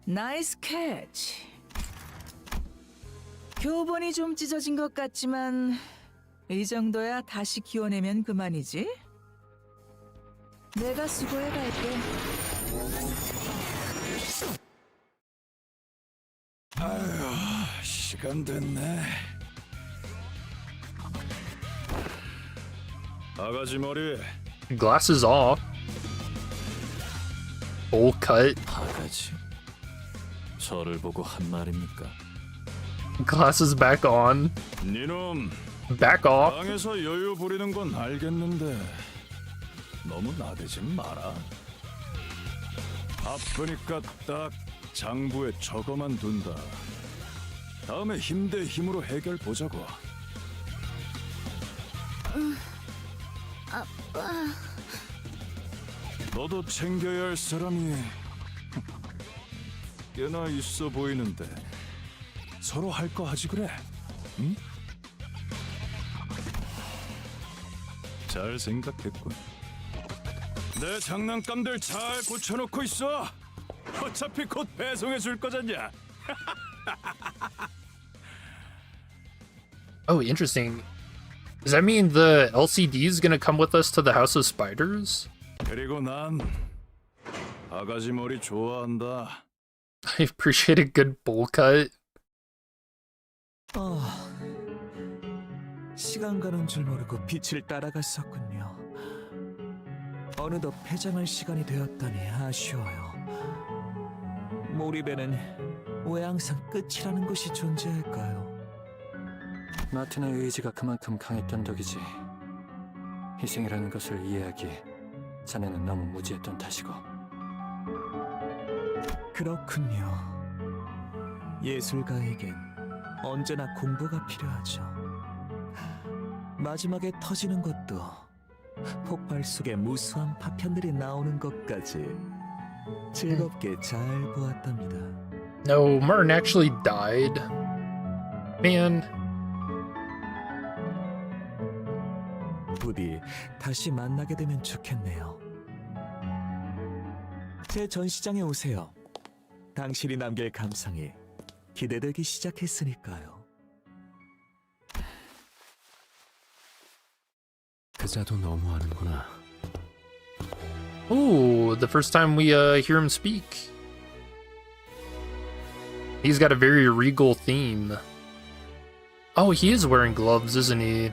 나이스 캐치. 교본이 좀 찢어진 것 같지만 이 정도야 다시 기워내면 그만이지. 내가 수고해 갈게. 아휴, 시간 됐네. 아가지 머리. Glasses off. Bowl cut. 바가지. 저를 보고 한 말입니까? Glasses back on. 니놈. Back off. 방에서 여유 부리는 건 알겠는데 너무 나대지 마라. 바쁘니까 딱 장부에 적어만 둔다. 다음에 힘 대 힘으로 해결 보자고. 아빠. 너도 챙겨야 할 사람이 꽤나 있어 보이는데 서로 할 거 하지 그래? 응? 잘 생각했군. 내 장난감들 잘 고쳐놓고 있어. 어차피 곧 배송해 줄 거잖냐. Oh, interesting. Does that mean the LCD is gonna come with us to the House of Spiders? 그리고 난 아가지 머리 좋아한다. I appreciate a good bowl cut. 시간 가는 줄 모르고 빛을 따라갔었군요. 어느덧 폐장할 시간이 되었다니 아쉬워요. 몰입에는 왜 항상 끝이라는 것이 존재할까요? 마틴의 의지가 그만큼 강했던 덕이지. 희생이라는 것을 이해하기에 자네는 너무 무지했던 탓이고. 그렇군요. 예술가에겐 언제나 공부가 필요하죠. 마지막에 터지는 것도 폭발 속에 무수한 파편들이 나오는 것까지 즐겁게 잘 보았답니다. No, Martin actually died. Man. 부디 다시 만나게 되면 좋겠네요. 제 전시장에 오세요. 당신이 남길 감상이 기대되기 시작했으니까요. 그자도 너무하는구나. Ooh, the first time we hear him speak. He's got a very regal theme. Oh, he is wearing gloves, isn't he?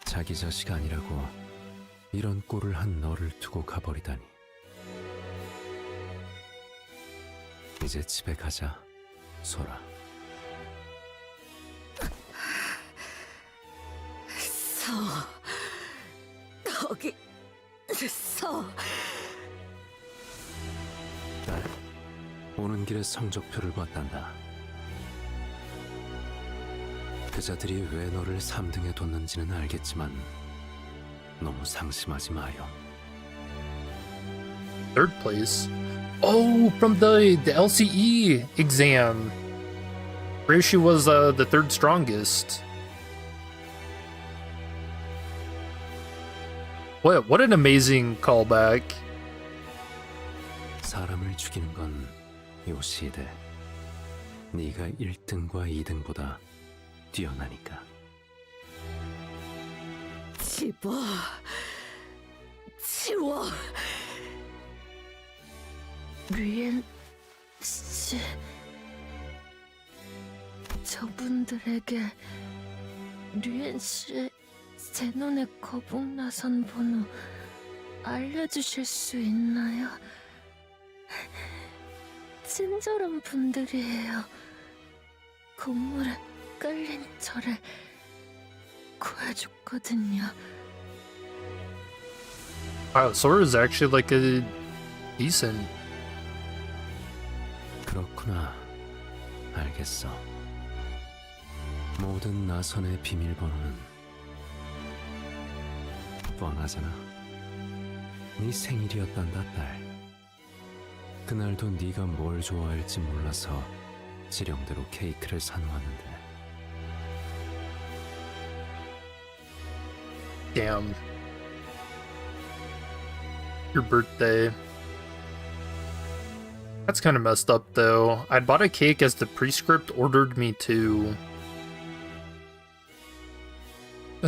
자기 자식 아니라고 이런 꼴을 한 너를 두고 가버리다니. 이제 집에 가자, 소라. 거기 서. 딸, 오는 길에 성적표를 봤단다. 그자들이 왜 너를 3등에 뒀는지는 알겠지만 너무 상심하지 마요. Third place. Oh, from the LCE exam, where she was the third strongest. What an amazing callback. 사람을 죽이는 건 요시대. 네가 1등과 2등보다 뛰어나니까. 치워. 류엔 씨, 저분들에게 류엔 씨의 제논의 거북나선 번호 알려주실 수 있나요? 친절한 분들이에요. 곡물에 끌린 저를 구해줬거든요. Wow, Sora is actually like a decent. 그렇구나. 알겠어. 모든 나선의 비밀번호는 뻔하잖아. 네 생일이었단다, 딸. 그날도 네가 뭘 좋아할지 몰라서 지령대로 케이크를 사놓았는데. Damn. your birthday. That's kind of messed up, though. I'd bought a cake as the prescript ordered me to.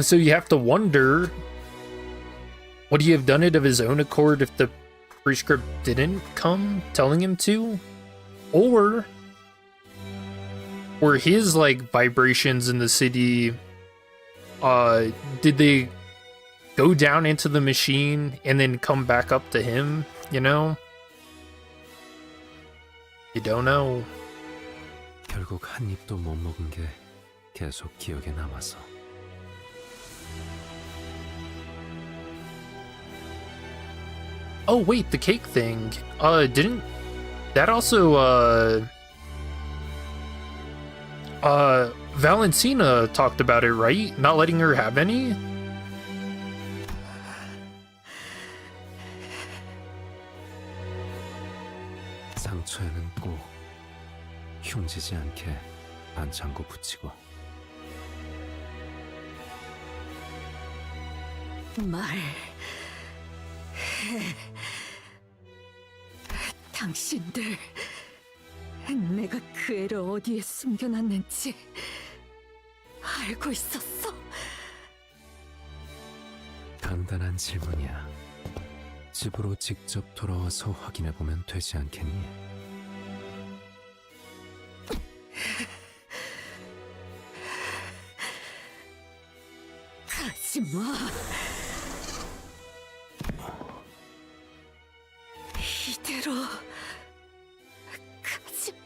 So you have to wonder, would he have done it of his own accord if the prescript didn't come telling him to? Or were his, like, vibrations in the city, did they go down into the machine and then come back up to him, you know? You don't know. 결국 한 입도 못 먹은 게 계속 기억에 남아서. Oh wait, the cake thing. Didn't that also Valentina talked about it, right? Not letting her have any? 상처에는 꼭 흉지지 않게 반창고 붙이고. 말해. 당신들, 내가 그 애를 어디에 숨겨놨는지 알고 있었어? 간단한 질문이야. 집으로 직접 돌아와서 확인해보면 되지 않겠니? 가지마. 이대로 가지마.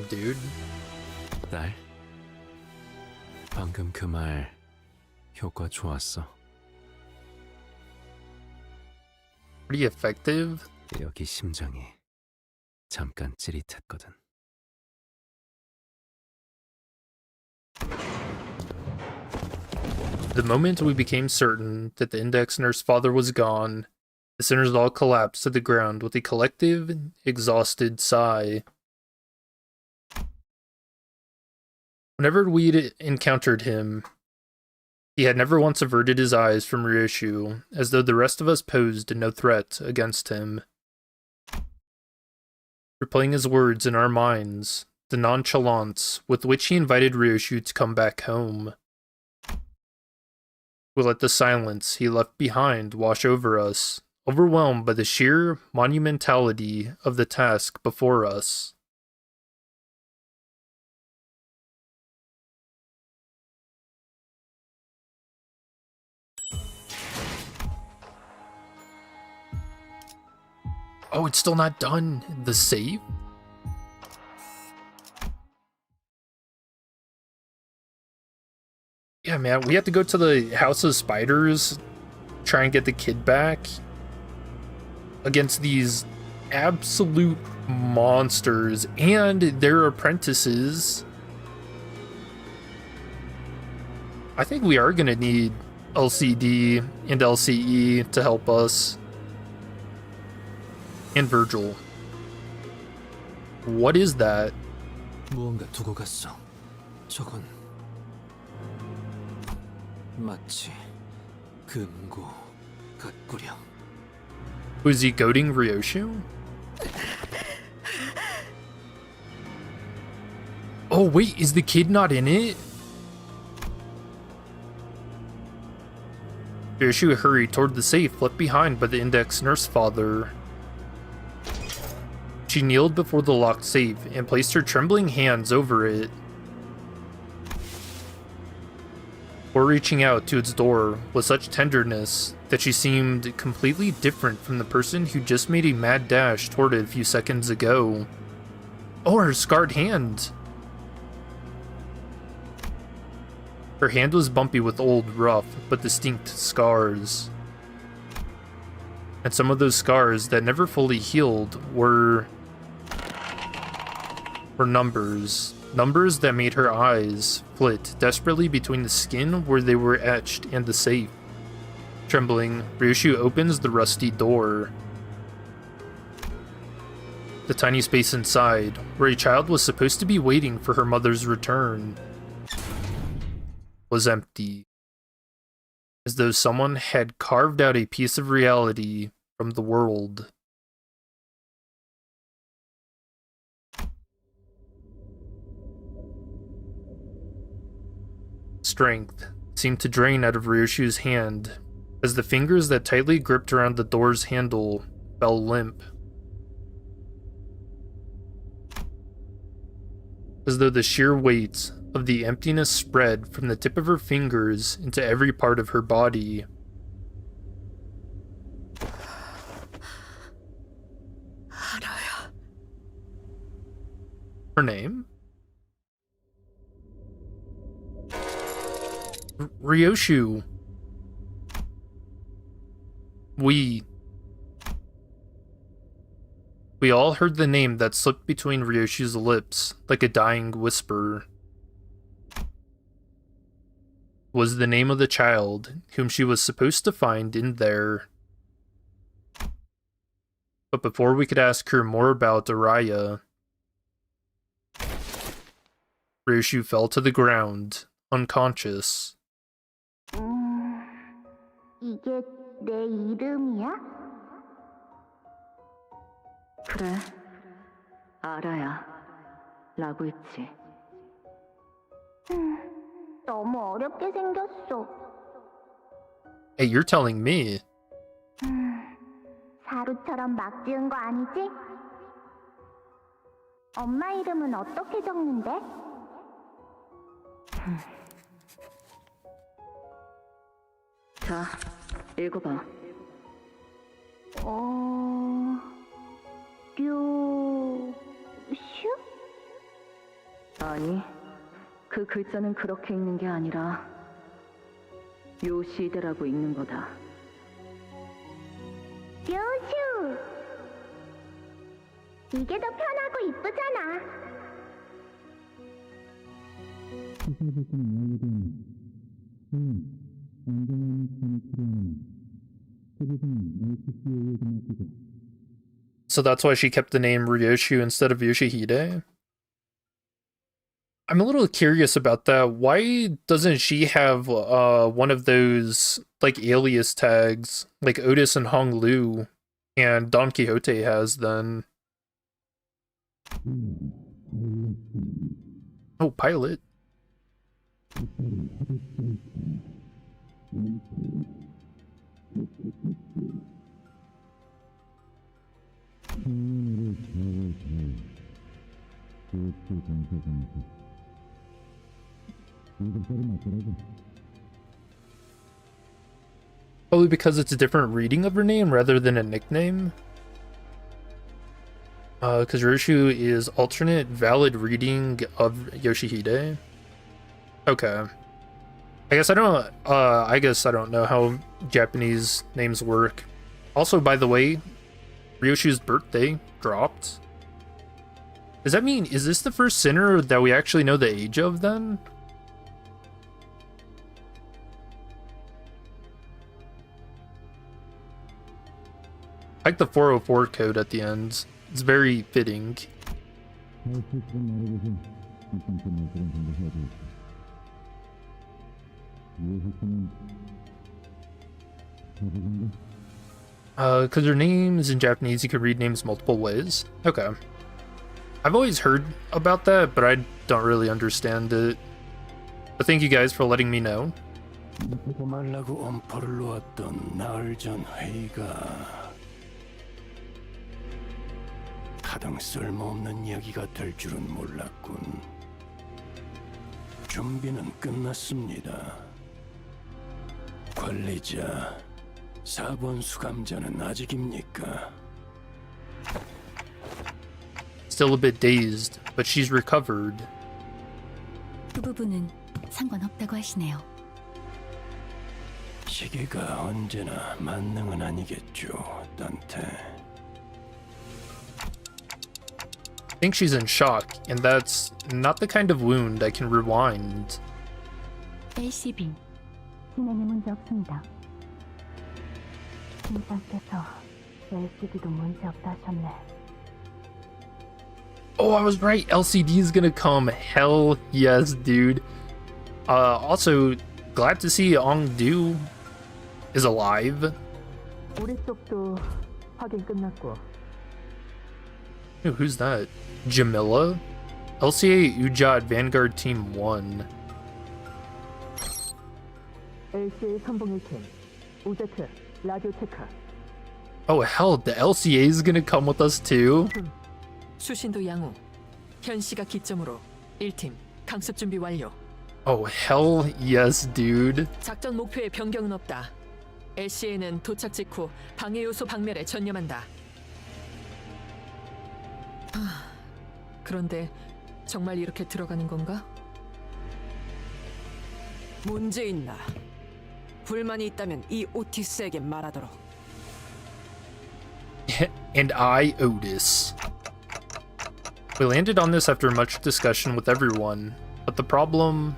Dude. 딸, 방금 그 말 효과 좋았어. Pretty effective. 여기 심장이 잠깐 찌릿했거든. The moment we became certain that the Index Nursefather was gone, the sinners all collapsed to the ground with a collective, exhausted sigh. Whenever we'd encountered him, he had never once averted his eyes from Ryoshu, as though the rest of us posed no threat against him. Replaying his words in our minds, the nonchalance with which he invited Ryoshu to come back home. We let the silence he left behind wash over us, overwhelmed by the sheer monumentality of the task before us. Oh, it's still not done. The save? Yeah, man, we have to go to the House of Spiders, try and get the kid back against these absolute monsters and their apprentices. I think we are gonna need LCD and LCE to help us. And Virgil. What is that? 무언가 두고 갔어. 저건 마치 금고 같구려. Was he goading Ryoshu? Oh wait, is the kid not in it? Ryoshu hurried toward the safe left behind by the Index Nursefather. She kneeled before the locked safe and placed her trembling hands over it. Before reaching out to its door with such tenderness that she seemed completely different from the person who just made a mad dash toward it a few seconds ago. Oh, her scarred hand! Her hand was bumpy with old, rough, but distinct scars. And some of those scars that never fully healed were numbers. Numbers that made her eyes flit desperately between the skin where they were etched and the safe. Trembling, Ryoshu opens the rusty door. The tiny space inside, where a child was supposed to be waiting for her mother's return, was empty. as though someone had carved out a piece of reality from the world. Strength seemed to drain out of Ryoshu's hand as the fingers that tightly gripped around the door's handle fell limp. As though the sheer weight of the emptiness spread from the tip of her fingers into every part of her body. Her name? Ryoshu. We all heard the name that slipped between Ryoshu's lips like a dying whisper. Was the name of the child whom she was supposed to find in there. But before we could ask her more about Araya, Ryoshu fell to the ground, unconscious. 이게 내 이름이야? 그래, 알아야. 라고 있지. 너무 어렵게 생겼어. Hey, you're telling me. 사루처럼 막 지은 거 아니지? 엄마 이름은 어떻게 적는데? 자, 읽어봐. 슈? 아니, 그 글자는 그렇게 읽는 게 아니라 요시대라고 읽는 거다. 슈! 이게 더 편하고 이쁘잖아. So that's why she kept the name Ryoshu instead of Yoshihide? I'm a little curious about that. Why doesn't she have one of those like alias tags like Otis and Hong Lu and Don Quixote has then? Oh, pilot. Probably because it's a different reading of her name rather than a nickname. Because Ryoshu is alternate valid reading of Yoshihide. Okay. I guess I don't know how Japanese names work. Also, by the way, Ryoshu's birthday dropped. Does that mean, is this the first sinner that we actually know the age of then? I like the 404 code at the end. It's very fitting. Because her names in Japanese, you could read names multiple ways. Okay. I've always heard about that, but I don't really understand it. But thank you guys for letting me know. 말라고 엄포를 놓았던 나흘 전 회의가 가장 쓸모없는 이야기가 될 줄은 몰랐군. 준비는 끝났습니다. 관리자, 4번 수감자는 아직입니까? Still a bit dazed, but she's recovered. 그 부분은 상관없다고 하시네요. 시계가 언제나 만능은 아니겠죠, 단테. I think she's in shock, and that's not the kind of wound I can rewind. LCB, 진행에 문제 없습니다. 팀장께서 LCD도 문제 없다 하셨네. Oh, I was right. LCD is gonna come. Hell yes, dude. Also, glad to see Ong Do is alive. 우리 쪽도 확인 끝났고. Ooh, who's that? Jamila? LCA Ujat Vanguard Team 1. LCA 선봉 1팀, 우제트, 라디오 체크. Oh hell, the LCA is gonna come with us too? 수신도 양호. 현시가 기점으로 1팀 강습 준비 완료. Oh hell yes, dude. 작전 목표에 변경은 없다. LCA는 도착 직후 방해 요소 박멸에 전념한다. 그런데 정말 이렇게 들어가는 건가? 문제 있나? 불만이 있다면 이 오티스에게 말하도록. And I, Otis. We landed on this after much discussion with everyone, but the problem...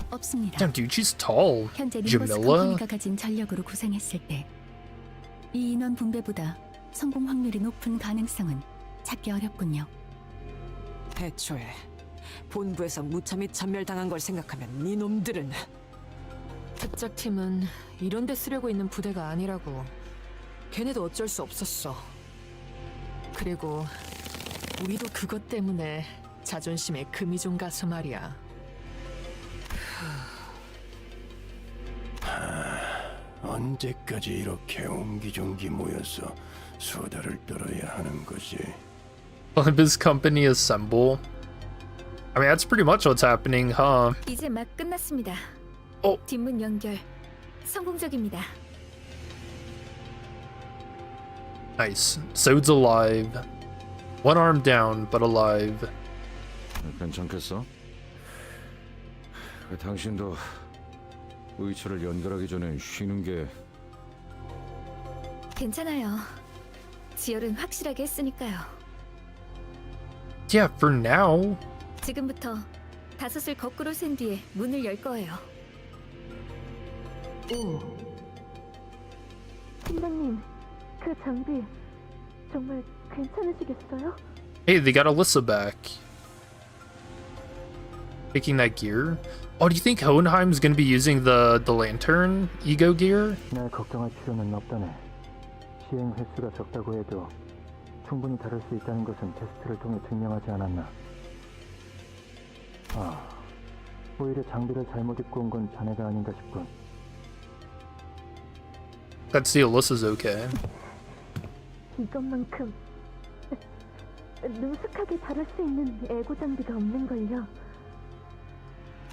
없습니다. Damn, dude, she's tall. 현재 림버스 Jamila? 컴퍼니가 가진 전력으로 구성했을 때 이 인원 분배보다 성공 확률이 높은 가능성은 찾기 어렵군요. 애초에 본부에서 무참히 전멸당한 걸 생각하면 이놈들은 특작팀은 이런 데 쓰려고 있는 부대가 아니라고. 걔네도 어쩔 수 없었어. 그리고 우리도 그것 때문에 자존심에 금이 좀 가서 말이야. 언제까지 이렇게 옹기종기 모여서 수다를 떨어야 하는 거지? Limbus Company assemble. I mean, that's pretty much what's happening, huh? 이제 막 끝났습니다. 뒷문 연결 성공적입니다. Nice. Sode's alive. One arm down, but alive. 괜찮겠어? 당신도 의처를 연결하기 전에 쉬는 게... 괜찮아요. 지열은 확실하게 했으니까요. Yeah, for now. 지금부터 5을 거꾸로 센 뒤에 문을 열 거예요. 팀장님, 그 장비 정말 괜찮으시겠어요? Hey, they got Alyssa back. Taking that gear. Oh, do you think Hohenheim's gonna be using the lantern ego gear? 날 걱정할 필요는 없다네. 시행 횟수가 적다고 해도 충분히 다룰 수 있다는 것은 테스트를 통해 증명하지 않았나. 오히려 장비를 잘못 입고 온 건 자네가 아닌가 싶군. Let's see, Alyssa's okay. 이것만큼 능숙하게 다룰 수 있는 에고 장비가 없는걸요.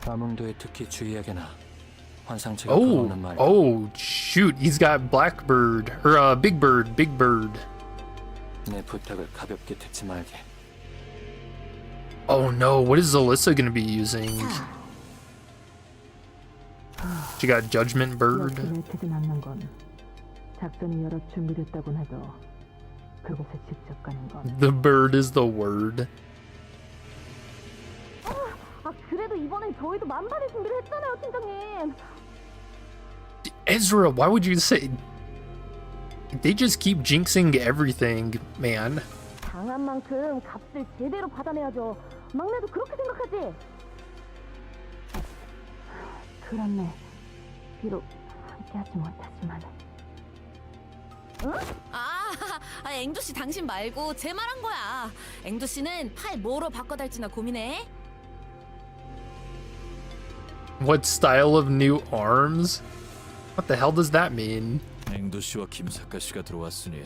암흥도에 특히 주의하게나. 환상체가 Oh, 들어오는 말. oh, shoot, he's got Blackbird, or Big Bird. 내 부탁을 가볍게 듣지 말게. Oh no, what is Alyssa gonna be using? She got Judgment Bird. 맺히진 않는 건 작전이 여러 준비됐다곤 해도 그곳에 직접 가는 건. The bird is the word. 그래도 이번엔 저희도 만반의 준비를 했잖아요, 팀장님. Ezra, why would you say... They just keep jinxing everything, man. 당한 만큼 값을 제대로 받아내야죠. 막내도 그렇게 생각하지? 그렇네. 비록 함께하지 못하지만. 응? 앵도 씨 당신 말고 제 말한 거야. 앵도 씨는 팔 뭐로 바꿔달지나 고민해. What style of new arms? What the hell does that mean? 앵도 씨와 김사카 씨가 들어왔으니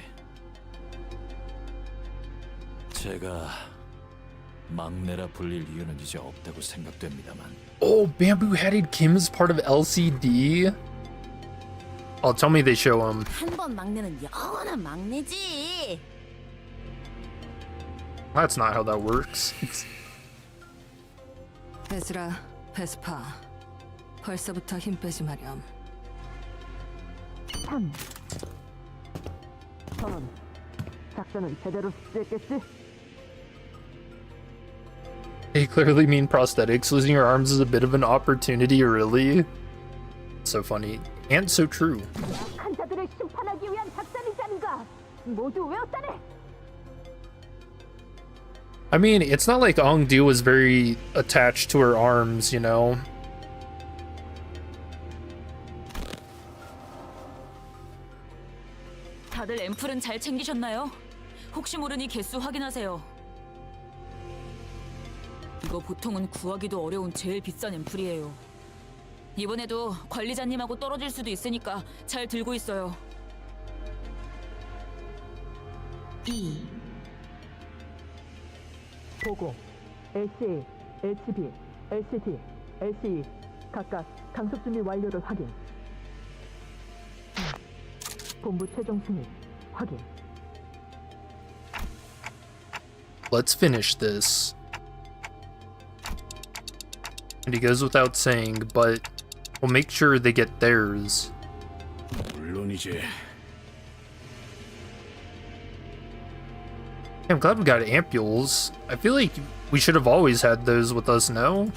제가 막내라 불릴 이유는 이제 없다고 생각됩니다만. Oh, bamboo-headed Kim's part of LCD? Oh, tell me they show him. 한 번 막내는 영원한 막내지. That's not how that works. 에즈라, 베스파, 벌써부터 힘 빼지 마렴. 3. 선언. 작전은 제대로 수행했겠지? They clearly mean prosthetics. Losing your arms is a bit of an opportunity, really? So funny. And so true. 약한 자들을 심판하기 위한 작전이지 않은가? 모두 외웠다네. I mean, it's not like Ongdu was very attached to her arms, you know? 앰플은 잘 챙기셨나요? 혹시 모르니 개수 확인하세요. 이거 보통은 구하기도 어려운 제일 비싼 앰플이에요. 이번에도 관리자님하고 떨어질 수도 있으니까 잘 들고 있어요. 보고 LCA, LCB, LCT, LCE 각각 강속 준비 완료를 확인. 본부 최종 승인 확인. Let's finish this. And he goes without saying, but we'll make sure they get theirs. 물론이지. I'm glad we got ampules. I feel like we should have always had those with us, no?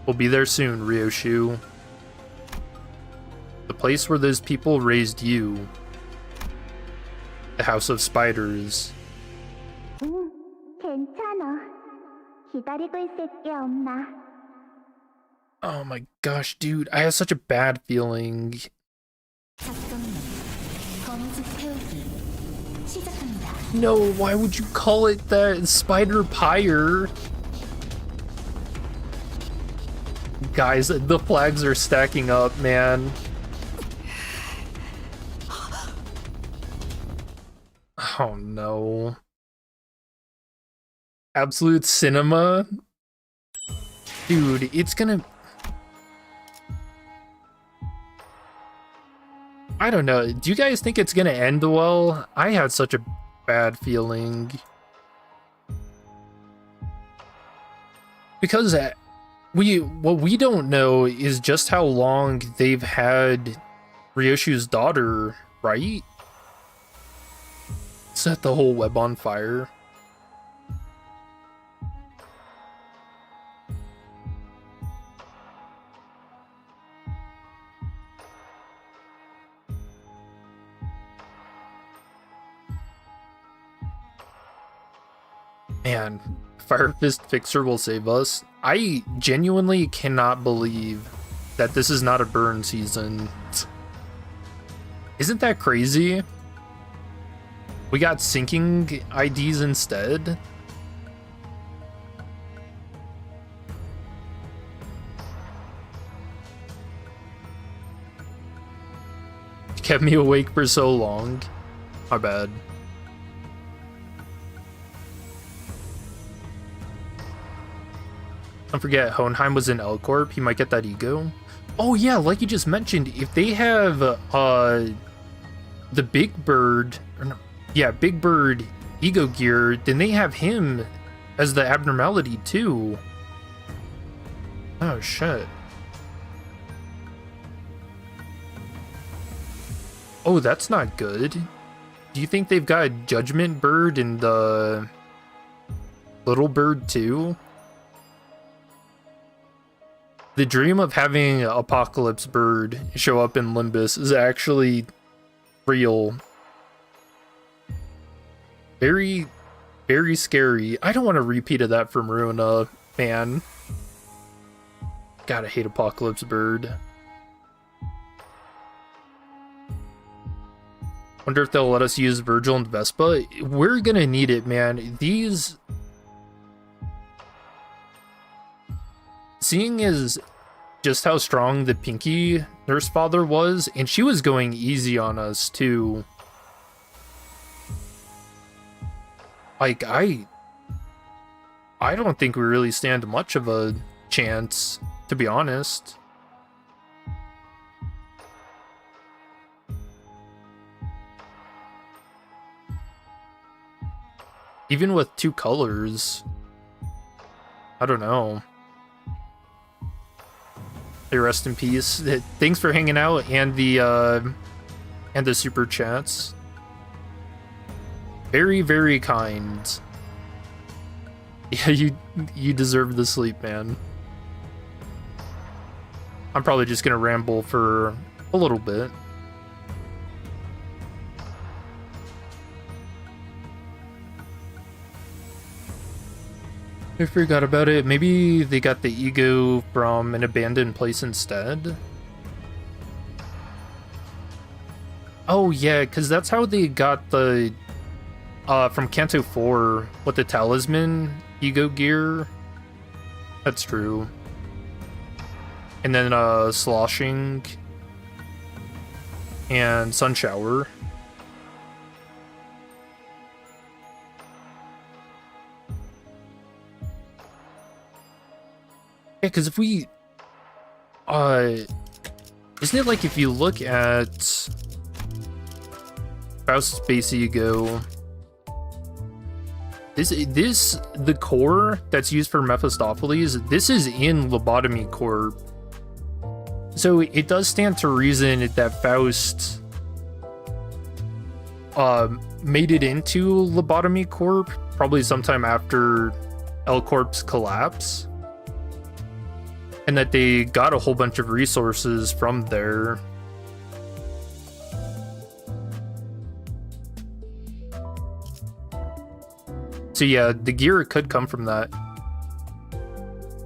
We'll be there soon, Ryoshu. The place where those people raised you. The House of Spiders. 괜찮아. 기다리고 있을게, 엄마. Oh my gosh, dude. I have such a bad feeling. No, why would you call it that? Spider Pyre? Guys, the flags are stacking up, man. Oh no. Absolute Cinema? Dude, it's gonna... I don't know. Do you guys think it's gonna end well? I had such a bad feeling. Because what we don't know is just how long they've had Ryoshu's daughter, right? Set the whole web on fire. Man, Fire Fist Fixer will save us. I genuinely cannot believe that this is not a burn season. Isn't that crazy? We got syncing IDs instead. Kept me awake for so long. My bad. Don't forget, Hohenheim was in L Corp. He might get that ego. Oh yeah, like you just mentioned, if they have the Big Bird, or no, yeah, Big Bird ego gear, then they have him as the abnormality too. Oh shit. Oh, that's not good. Do you think they've got Judgment Bird and the Little Bird too? The dream of having Apocalypse Bird show up in Limbus is actually real. Very, very scary. I don't want a repeat of that from Ruina, man. Gotta hate Apocalypse Bird. Wonder if they'll let us use Virgil and Vespa. We're gonna need it, man. These... Seeing as just how strong the Pinky Nursefather was, and she was going easy on us too. Like, I don't think we really stand much of a chance, to be honest. Even with two colors, I don't know. Hey, rest in peace. Thanks for hanging out and the super chats. Very, very kind. Yeah, you deserve the sleep, man. I'm probably just gonna ramble for a little bit. I forgot about it. Maybe they got the ego from an abandoned place instead. Oh yeah, because that's how they got the from Canto 4 with the talisman ego gear. That's true. And then sloshing and sun shower. Yeah, because if we isn't it like if you look at Faust's base ego, this the core that's used for Mephistopheles, this is in Lobotomy Corp. So it does stand to reason that Faust made it into Lobotomy Corp probably sometime after L Corp's collapse, and that they got a whole bunch of resources from there. So yeah, the gear could come from that.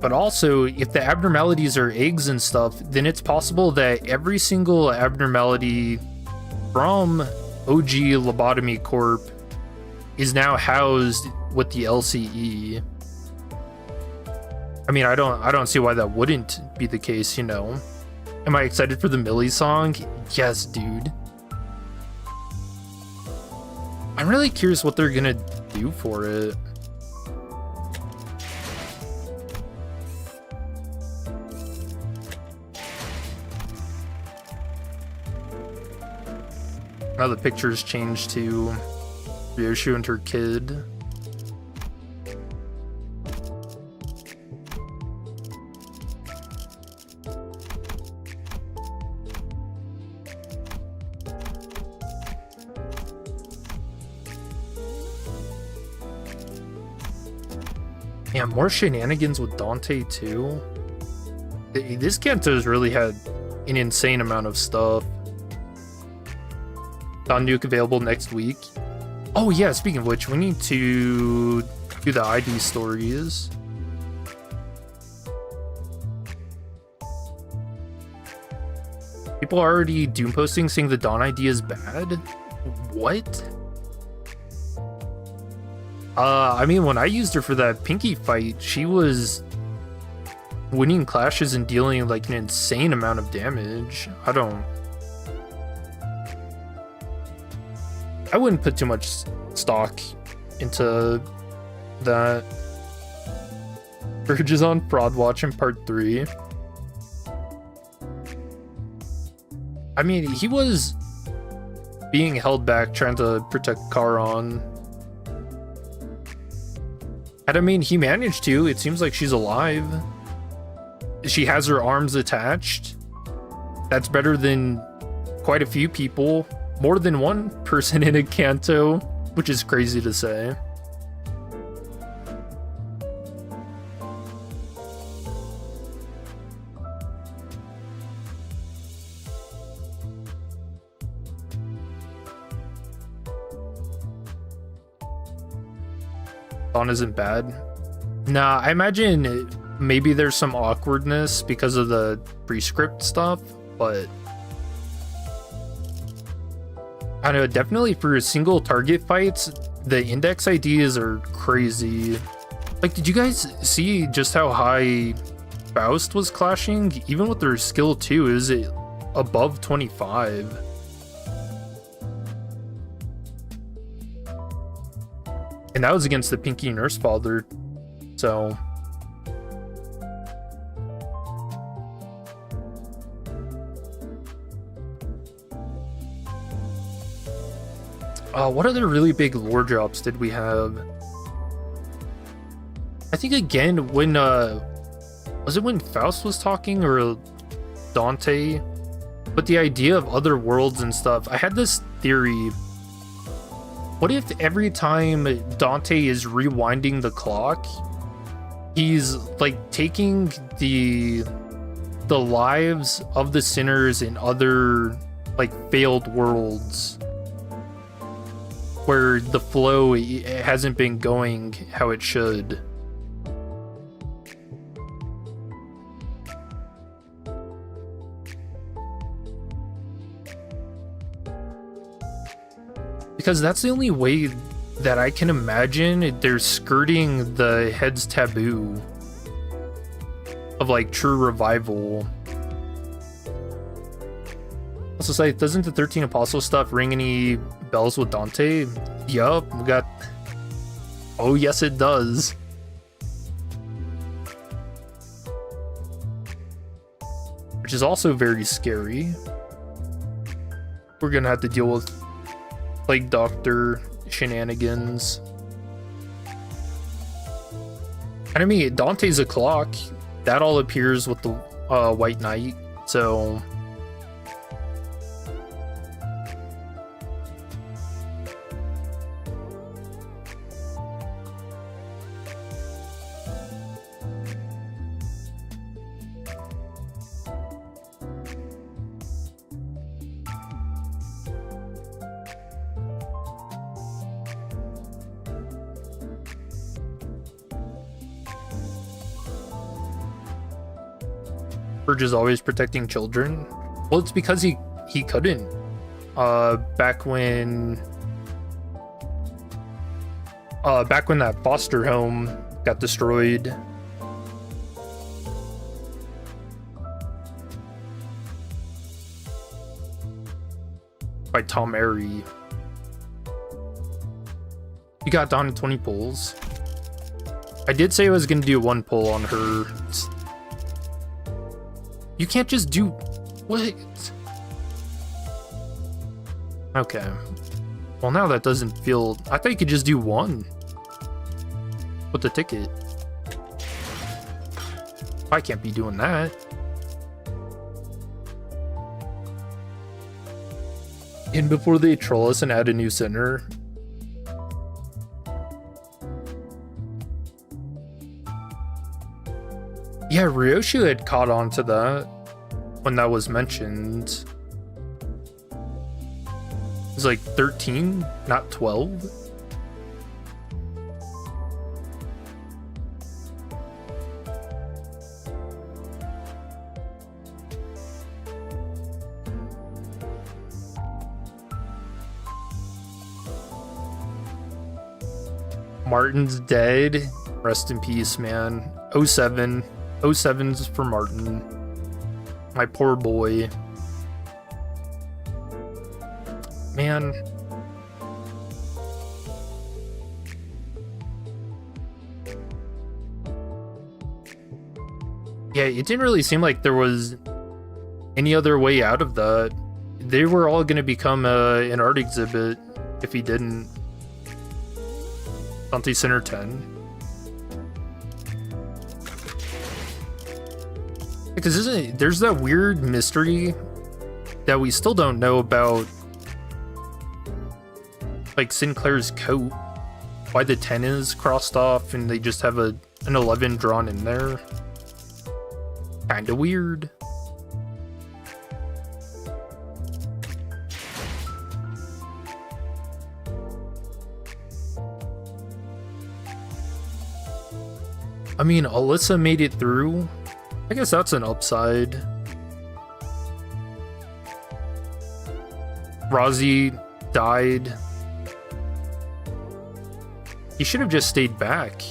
But also, if the abnormalities are eggs and stuff, then it's possible that every single abnormality from OG Lobotomy Corp is now housed with the LCE. I mean, I don't see why that wouldn't be the case, you know. Am I excited for the Millie song? Yes, dude. I'm really curious what they're gonna do for it. Now the pictures changed to Ryoshu and her kid. Yeah, more shenanigans with Dante too. This Canto's really had an insane amount of stuff. Don Nuke available next week. Oh yeah, speaking of which, we need to do the ID stories. People are already doom posting saying the Dawn ID is bad? What? I mean, when I used her for that Pinky fight, she was winning clashes and dealing like an insane amount of damage. I wouldn't put too much stock into that. Verge is on Fraud Watch in part 3. I mean, he was being held back trying to protect Charon. And I mean, he managed to. It seems like she's alive. She has her arms attached. That's better than quite a few people. More than one person in a Canto, which is crazy to say. Dawn isn't bad. Nah, I imagine maybe there's some awkwardness because of the prescript stuff, but I don't know, definitely for single target fights, the index IDs are crazy. Like, did you guys see just how high Faust was clashing? Even with their skill 2, is it above 25? And that was against the Pinky Nursefather, so... what other really big lore drops did we have? I think again when was it when Faust was talking or Dante? But the idea of other worlds and stuff, I had this theory. What if every time Dante is rewinding the clock, he's like taking the lives of the sinners in other like failed worlds where the flow hasn't been going how it should. Because that's the only way that I can imagine they're skirting the head's taboo of like true revival. Also, say, doesn't the 13 Apostles stuff ring any bells with Dante? Yup, we got. Oh, yes, it does. Which is also very scary. We're gonna have to deal with Plague Doctor shenanigans. And I mean, Dante's a clock. That all appears with the White Knight, so. Purge is always protecting children. Well, it's because he couldn't. Back when that foster home got destroyed. By Tom Airy. He got down to 20 pulls. I did say I was gonna do 1 pull on her. You can't just do... What? Okay. Well, now that doesn't feel... I thought you could just do 1. With the ticket. I can't be doing that. And before they troll us and add a new center. Yeah, Ryoshi had caught on to that when that was mentioned. It was like 13, not 12. Martin's dead. Rest in peace, man. 07. 07's for Martin. My poor boy. Man. Yeah, it didn't really seem like there was any other way out of that. They were all going to become an art exhibit if he didn't. Dante Center 10. Because there's that weird mystery that we still don't know about, like Sinclair's coat. Why the 10 is crossed off and they just have an 11 drawn in there. Kinda weird. I mean, Alyssa made it through. I guess that's an upside. Razi died. He should have just stayed back.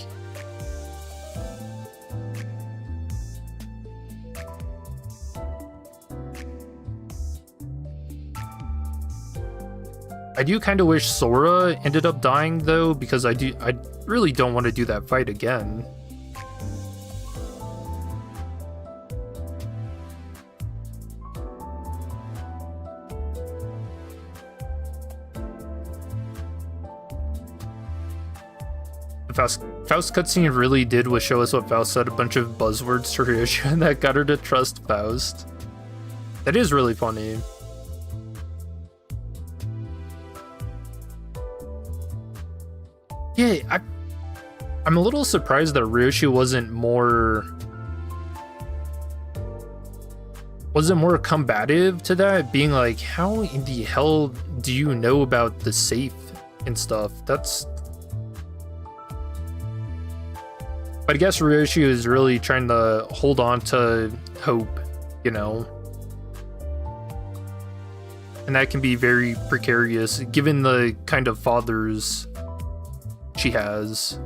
I do kind of wish Sora ended up dying though, because I really don't want to do that fight again. Faust cutscene really did was show us what Faust said a bunch of buzzwords to Ryoshi and that got her to trust Faust. That is really funny. Yeah, I'm a little surprised that Ryoshi wasn't more combative to that, being like, how in the hell do you know about the safe and stuff? But I guess Ryoshi is really trying to hold on to hope, you know? And that can be very precarious given the kind of fathers she has.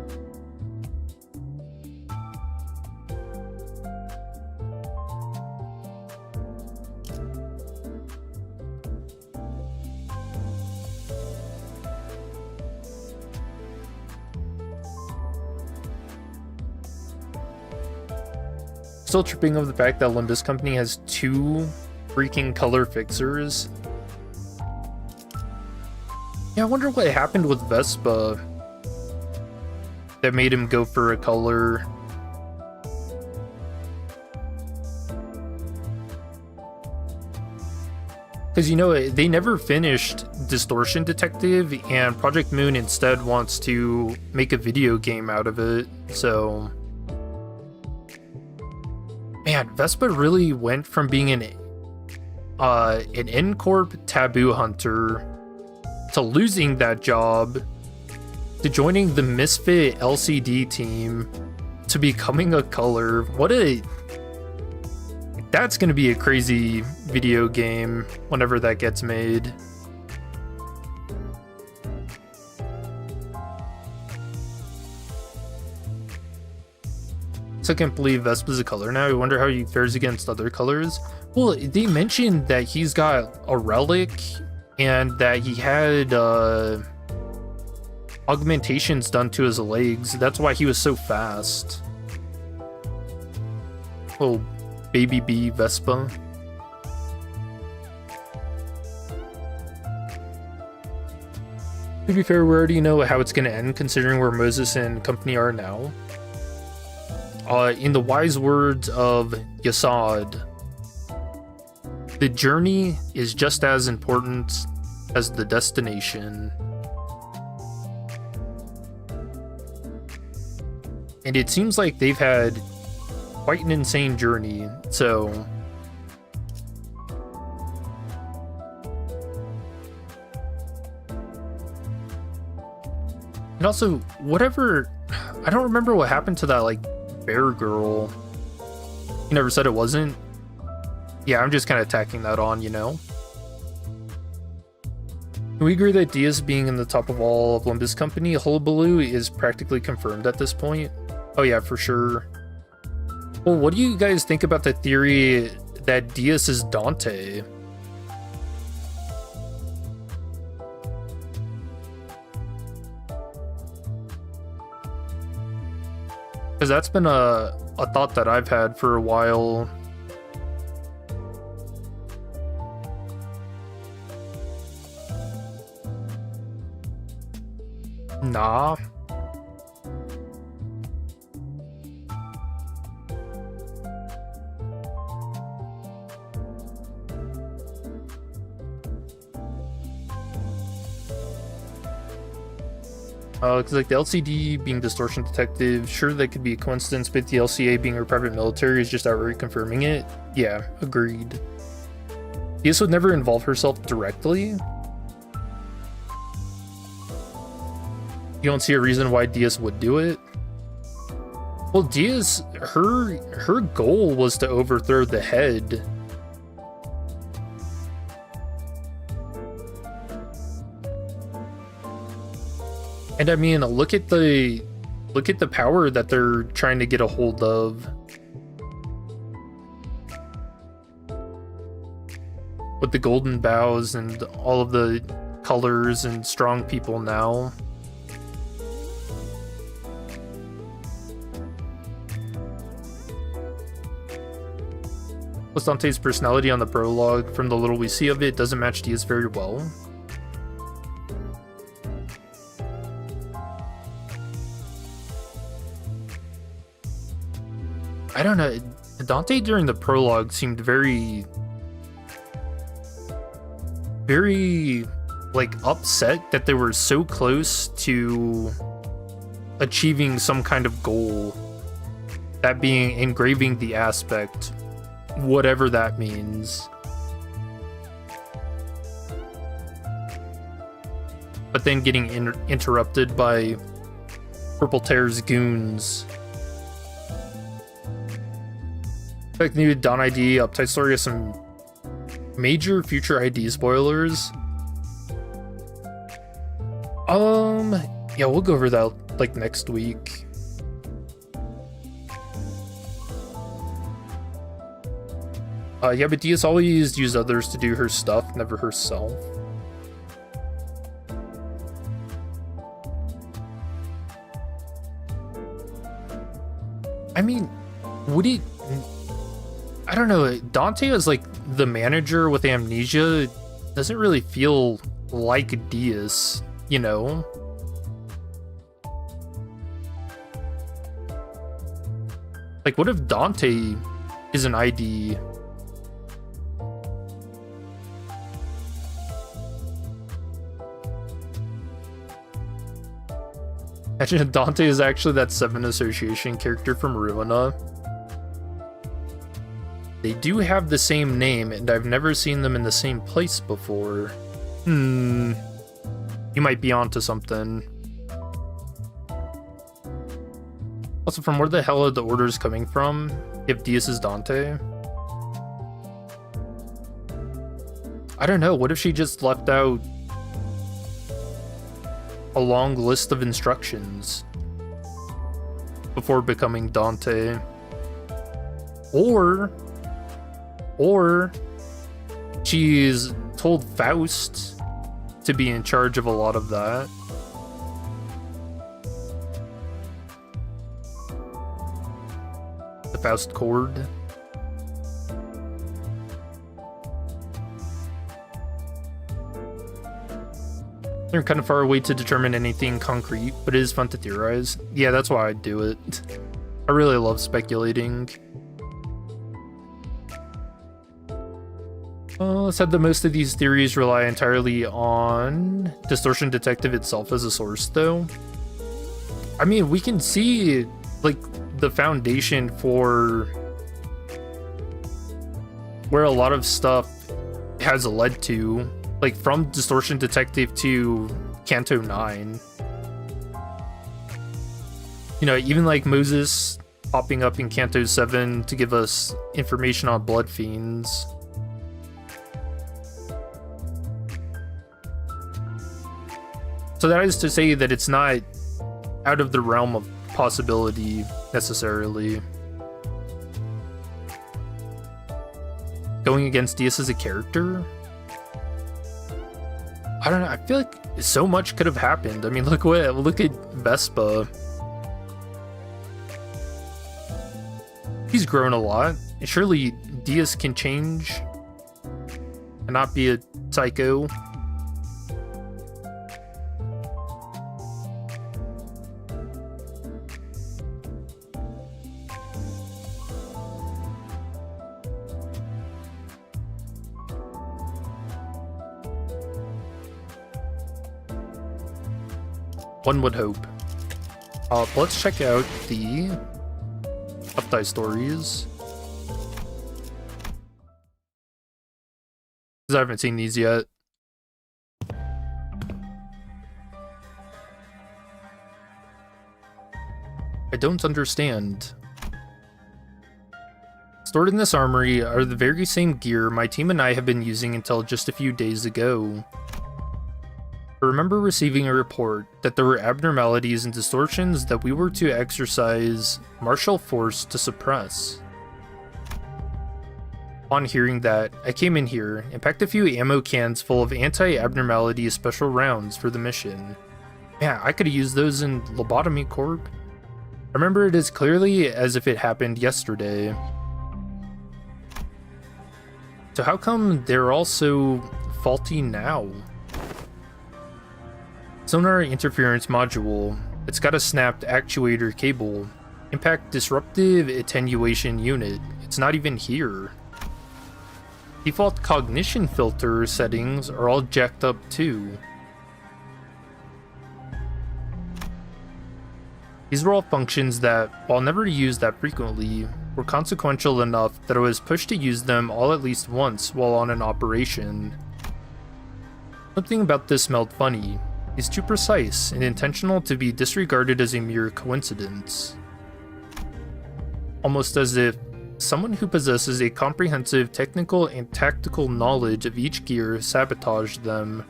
Still tripping over the fact that Limbus Company has 2 freaking color fixers. Yeah, I wonder what happened with Vespa that made him go for a color. Because, you know, they never finished Distortion Detective, and Project Moon instead wants to make a video game out of it, so... Man, Vespa really went from being an N-Corp taboo hunter to losing that job, to joining the Misfit LCD team, to becoming a color. That's gonna be a crazy video game whenever that gets made. So I can't believe Vespa's a color now. I wonder how he fares against other colors. Well, they mentioned that he's got a relic and that he had augmentations done to his legs. That's why he was so fast. Little baby bee Vespa. To be fair, we already know how it's going to end considering where Moses and company are now. In the wise words of Yasad, the journey is just as important as the destination. And it seems like they've had quite an insane journey, so... And also, whatever... I don't remember what happened to that, like, bear girl. You never said it wasn't? Yeah, I'm just kind of tacking that on, you know? Can we agree that Diaz being in the top of all of Limbus Company, Hullabaloo, is practically confirmed at this point? Oh yeah, for sure. Well, what do you guys think about the theory that Diaz is Dante? Because that's been a thought that I've had for a while. Nah. Because like the LCD being Distortion Detective, sure that could be a coincidence, but the LCA being her private military is just outright confirming it. Yeah, agreed. Diaz would never involve herself directly. You don't see a reason why Diaz would do it. Well, Diaz, her goal was to overthrow the head. And I mean, look at the power that they're trying to get a hold of. With the golden bows and all of the colors and strong people now. Plus Dante's personality on the prologue, from the little we see of it, doesn't match Diaz very well. I don't know, Dante during the prologue seemed very, like, upset that they were so close to achieving some kind of goal. That being engraving the aspect, whatever that means. But then getting interrupted by Purple Tear's goons. In fact, the new Dawn ID uptight story has some Major future ID spoilers. Yeah, we'll go over that like next week. Yeah, but Diaz always used others to do her stuff, never herself. I mean, would it... I don't know, Dante as like the manager with amnesia doesn't really feel like Diaz, you know? Like, what if Dante is an ID? Imagine Dante is actually that 7 Association character from Ruina. They do have the same name, and I've never seen them in the same place before. You might be onto something. Also, from where the hell are the orders coming from, if Diaz is Dante? I don't know, what if she just left out a long list of instructions before becoming Dante? Or she's told Faust to be in charge of a lot of that. The Faust Cord. They're kind of far away to determine anything concrete, but it is fun to theorize. Yeah, that's why I do it. I really love speculating. Said that most of these theories rely entirely on Distortion Detective itself as a source, though. I mean, we can see, like, the foundation for where a lot of stuff has led to, like, from Distortion Detective to Canto 9. You know, even, like, Moses popping up in Canto 7 to give us information on Blood Fiends. So that is to say that it's not out of the realm of possibility, necessarily. Going against Diaz as a character? I don't know, I feel like so much could have happened. I mean, look at Vespa. He's grown a lot. And surely Diaz can change and not be a psycho. One would hope. Let's check out the Update stories. Because I haven't seen these yet. I don't understand. Stored in this armory are the very same gear my team and I have been using until just a few days ago. I remember receiving a report that there were abnormalities and distortions that we were to exercise martial force to suppress. Upon hearing that, I came in here and packed a few ammo cans full of anti-abnormality special rounds for the mission. Yeah, I could have used those in Lobotomy Corp. I remember it as clearly as if it happened yesterday. So how come they're all so faulty now? Sonar interference module. It's got a snapped actuator cable. Impact disruptive attenuation unit. It's not even here. Default cognition filter settings are all jacked up too. These were all functions that, while never used that frequently, were consequential enough that I was pushed to use them all at least once while on an operation. Something about this smelled funny. It's too precise and intentional to be disregarded as a mere coincidence. Almost as if someone who possesses a comprehensive technical and tactical knowledge of each gear sabotage them.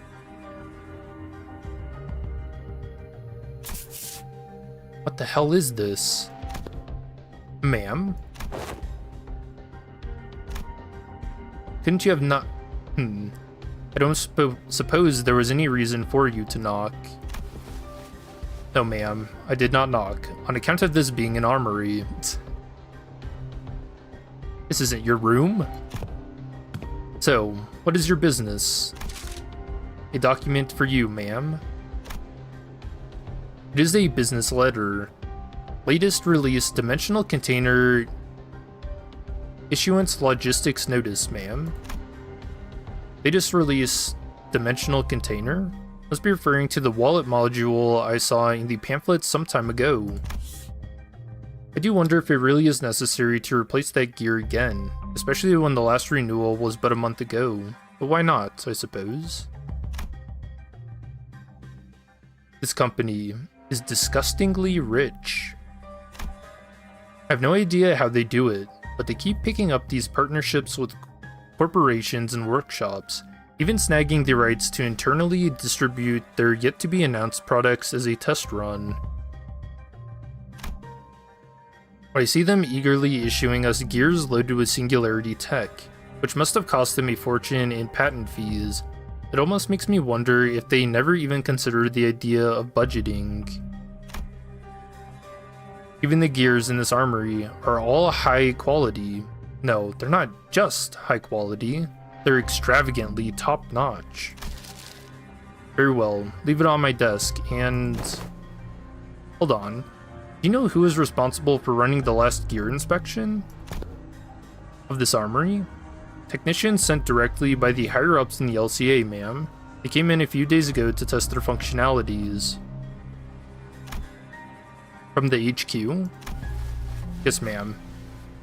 What the hell is this? Ma'am? Couldn't you have not... I don't suppose there was any reason for you to knock. No, ma'am. I did not knock, on account of this being an armory. This isn't your room? So, what is your business? A document for you, ma'am. It is a business letter. Latest release dimensional container issuance logistics notice, ma'am. Latest release dimensional container? Must be referring to the wallet module I saw in the pamphlet some time ago. I do wonder if it really is necessary to replace that gear again, especially when the last renewal was but a month ago. But why not, I suppose? This company is disgustingly rich. I have no idea how they do it, but they keep picking up these partnerships with corporations and workshops, even snagging the rights to internally distribute their yet-to-be-announced products as a test run. I see them eagerly issuing us gears loaded with Singularity tech, which must have cost them a fortune in patent fees. It almost makes me wonder if they never even considered the idea of budgeting. Even the gears in this armory are all high quality. No, they're not just high quality, they're extravagantly top-notch. Very well, leave it on my desk, and... Hold on. Do you know who is responsible for running the last gear inspection of this armory? Technicians sent directly by the higher-ups in the LCA, ma'am. They came in a few days ago to test their functionalities. From the HQ? Yes, ma'am.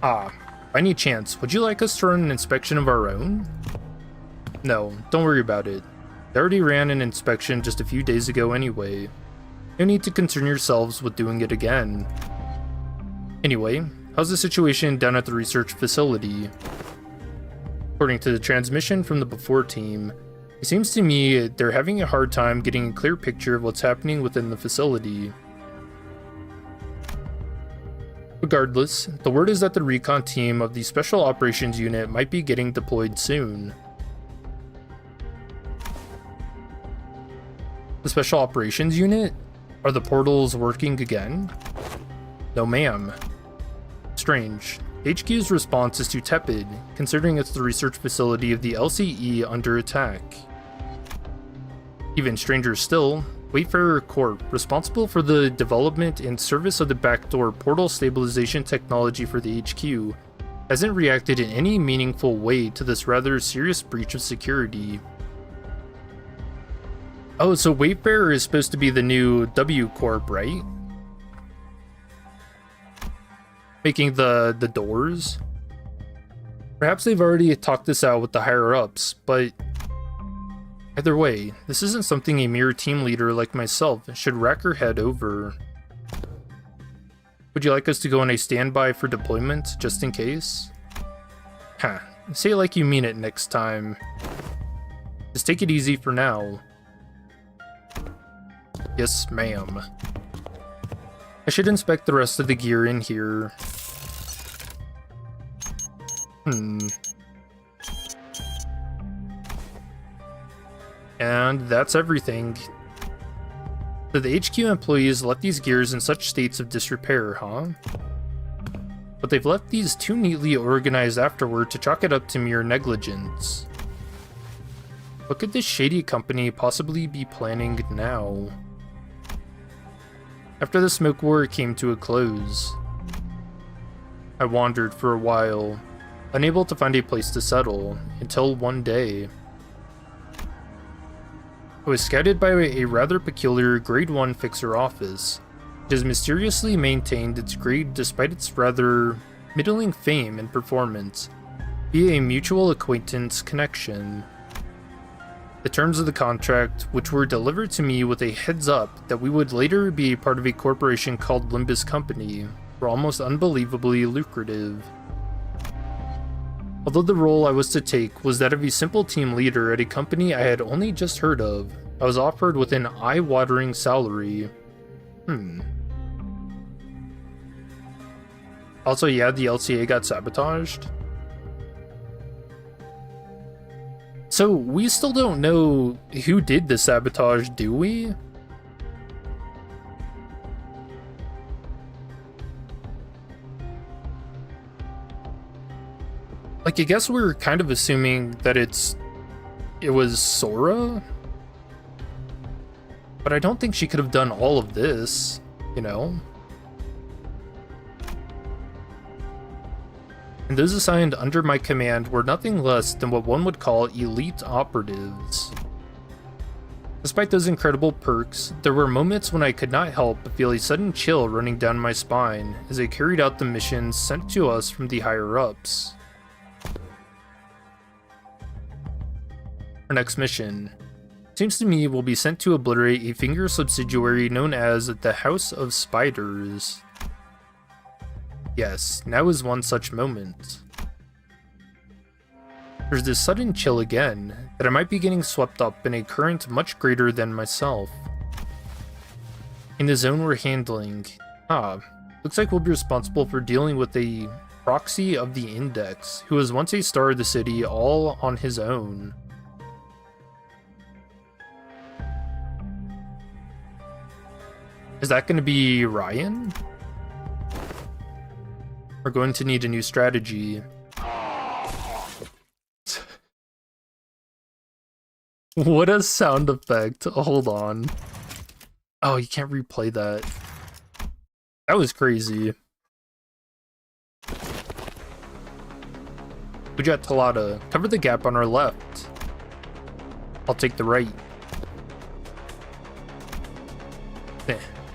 By any chance, would you like us to run an inspection of our own? No, don't worry about it. They already ran an inspection just a few days ago anyway. No need to concern yourselves with doing it again. Anyway, how's the situation down at the research facility? According to the transmission from the before team, it seems to me they're having a hard time getting a clear picture of what's happening within the facility. Regardless, the word is that the recon team of the Special Operations Unit might be getting deployed soon. The Special Operations Unit? Are the portals working again? No, ma'am. Strange. HQ's response is too tepid, considering it's the research facility of the LCE under attack. Even stranger still, Wayfarer Corp, responsible for the development and service of the backdoor portal stabilization technology for the HQ, hasn't reacted in any meaningful way to this rather serious breach of security. Oh, so Wayfarer is supposed to be the new W Corp, right? Making the doors? Perhaps they've already talked this out with the higher-ups, but either way, this isn't something a mere team leader like myself should rack her head over. Would you like us to go on a standby for deployment, just in case? Say it like you mean it next time. Just take it easy for now. Yes, ma'am. I should inspect the rest of the gear in here. And that's everything. So the HQ employees left these gears in such states of disrepair, huh? But they've left these too neatly organized afterward to chalk it up to mere negligence. What could this shady company possibly be planning now? After the smoke war came to a close, I wandered for a while, unable to find a place to settle, until one day. I was scouted by a rather peculiar Grade 1 fixer office. It has mysteriously maintained its grade despite its rather middling fame and performance, via a mutual acquaintance connection. The terms of the contract, which were delivered to me with a heads up that we would later be a part of a corporation called Limbus Company, were almost unbelievably lucrative. Although the role I was to take was that of a simple team leader at a company I had only just heard of, I was offered with an eye-watering salary. Also, yeah, the LCA got sabotaged. So, we still don't know who did the sabotage, do we? Like, I guess we're kind of assuming that it was Sora? But I don't think she could have done all of this, you know? And those assigned under my command were nothing less than what one would call elite operatives. Despite those incredible perks, there were moments when I could not help but feel a sudden chill running down my spine as I carried out the missions sent to us from the higher-ups. Our next mission seems to me will be sent to obliterate a finger subsidiary known as the House of Spiders. Yes, now is one such moment. There's this sudden chill again, that I might be getting swept up in a current much greater than myself. In the zone we're handling, looks like we'll be responsible for dealing with a proxy of the Index, who was once a star of the city all on his own. Is that going to be Ryan? We're going to need a new strategy. What a sound effect. Hold on. Oh, you can't replay that. That was crazy. Ujat Talada, cover the gap on our left. I'll take the right.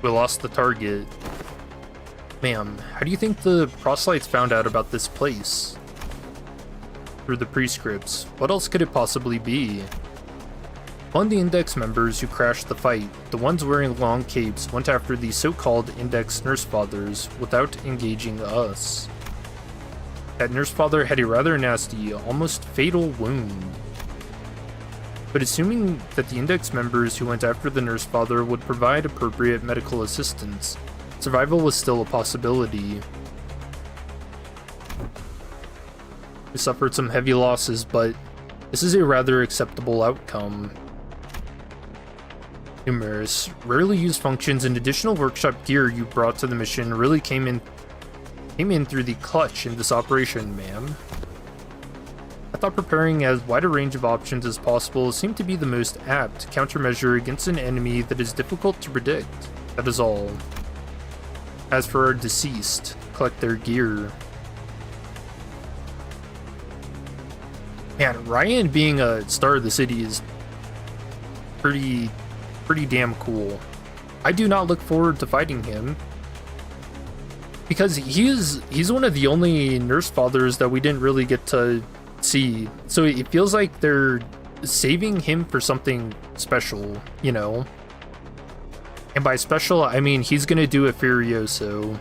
We lost the target. Ma'am, how do you think the proselytes found out about this place? Through the prescripts. What else could it possibly be? One of the Index members who crashed the fight, the ones wearing long capes, went after the so-called Index Nursefathers without engaging us. That Nursefather had a rather nasty, almost fatal wound. But assuming that the Index members who went after the Nursefather would provide appropriate medical assistance, survival was still a possibility. We suffered some heavy losses, but this is a rather acceptable outcome. Numerous, rarely used functions and additional workshop gear you brought to the mission really came in through the clutch in this operation, ma'am. I thought preparing as wide a range of options as possible seemed to be the most apt countermeasure against an enemy that is difficult to predict. That is all. As for our deceased, collect their gear. Man, Ryan being a star of the city is pretty damn cool. I do not look forward to fighting him, because he's one of the only Nursefathers that we didn't really get to see. So it feels like they're saving him for something special, you know? And by special, I mean he's gonna do a Furioso.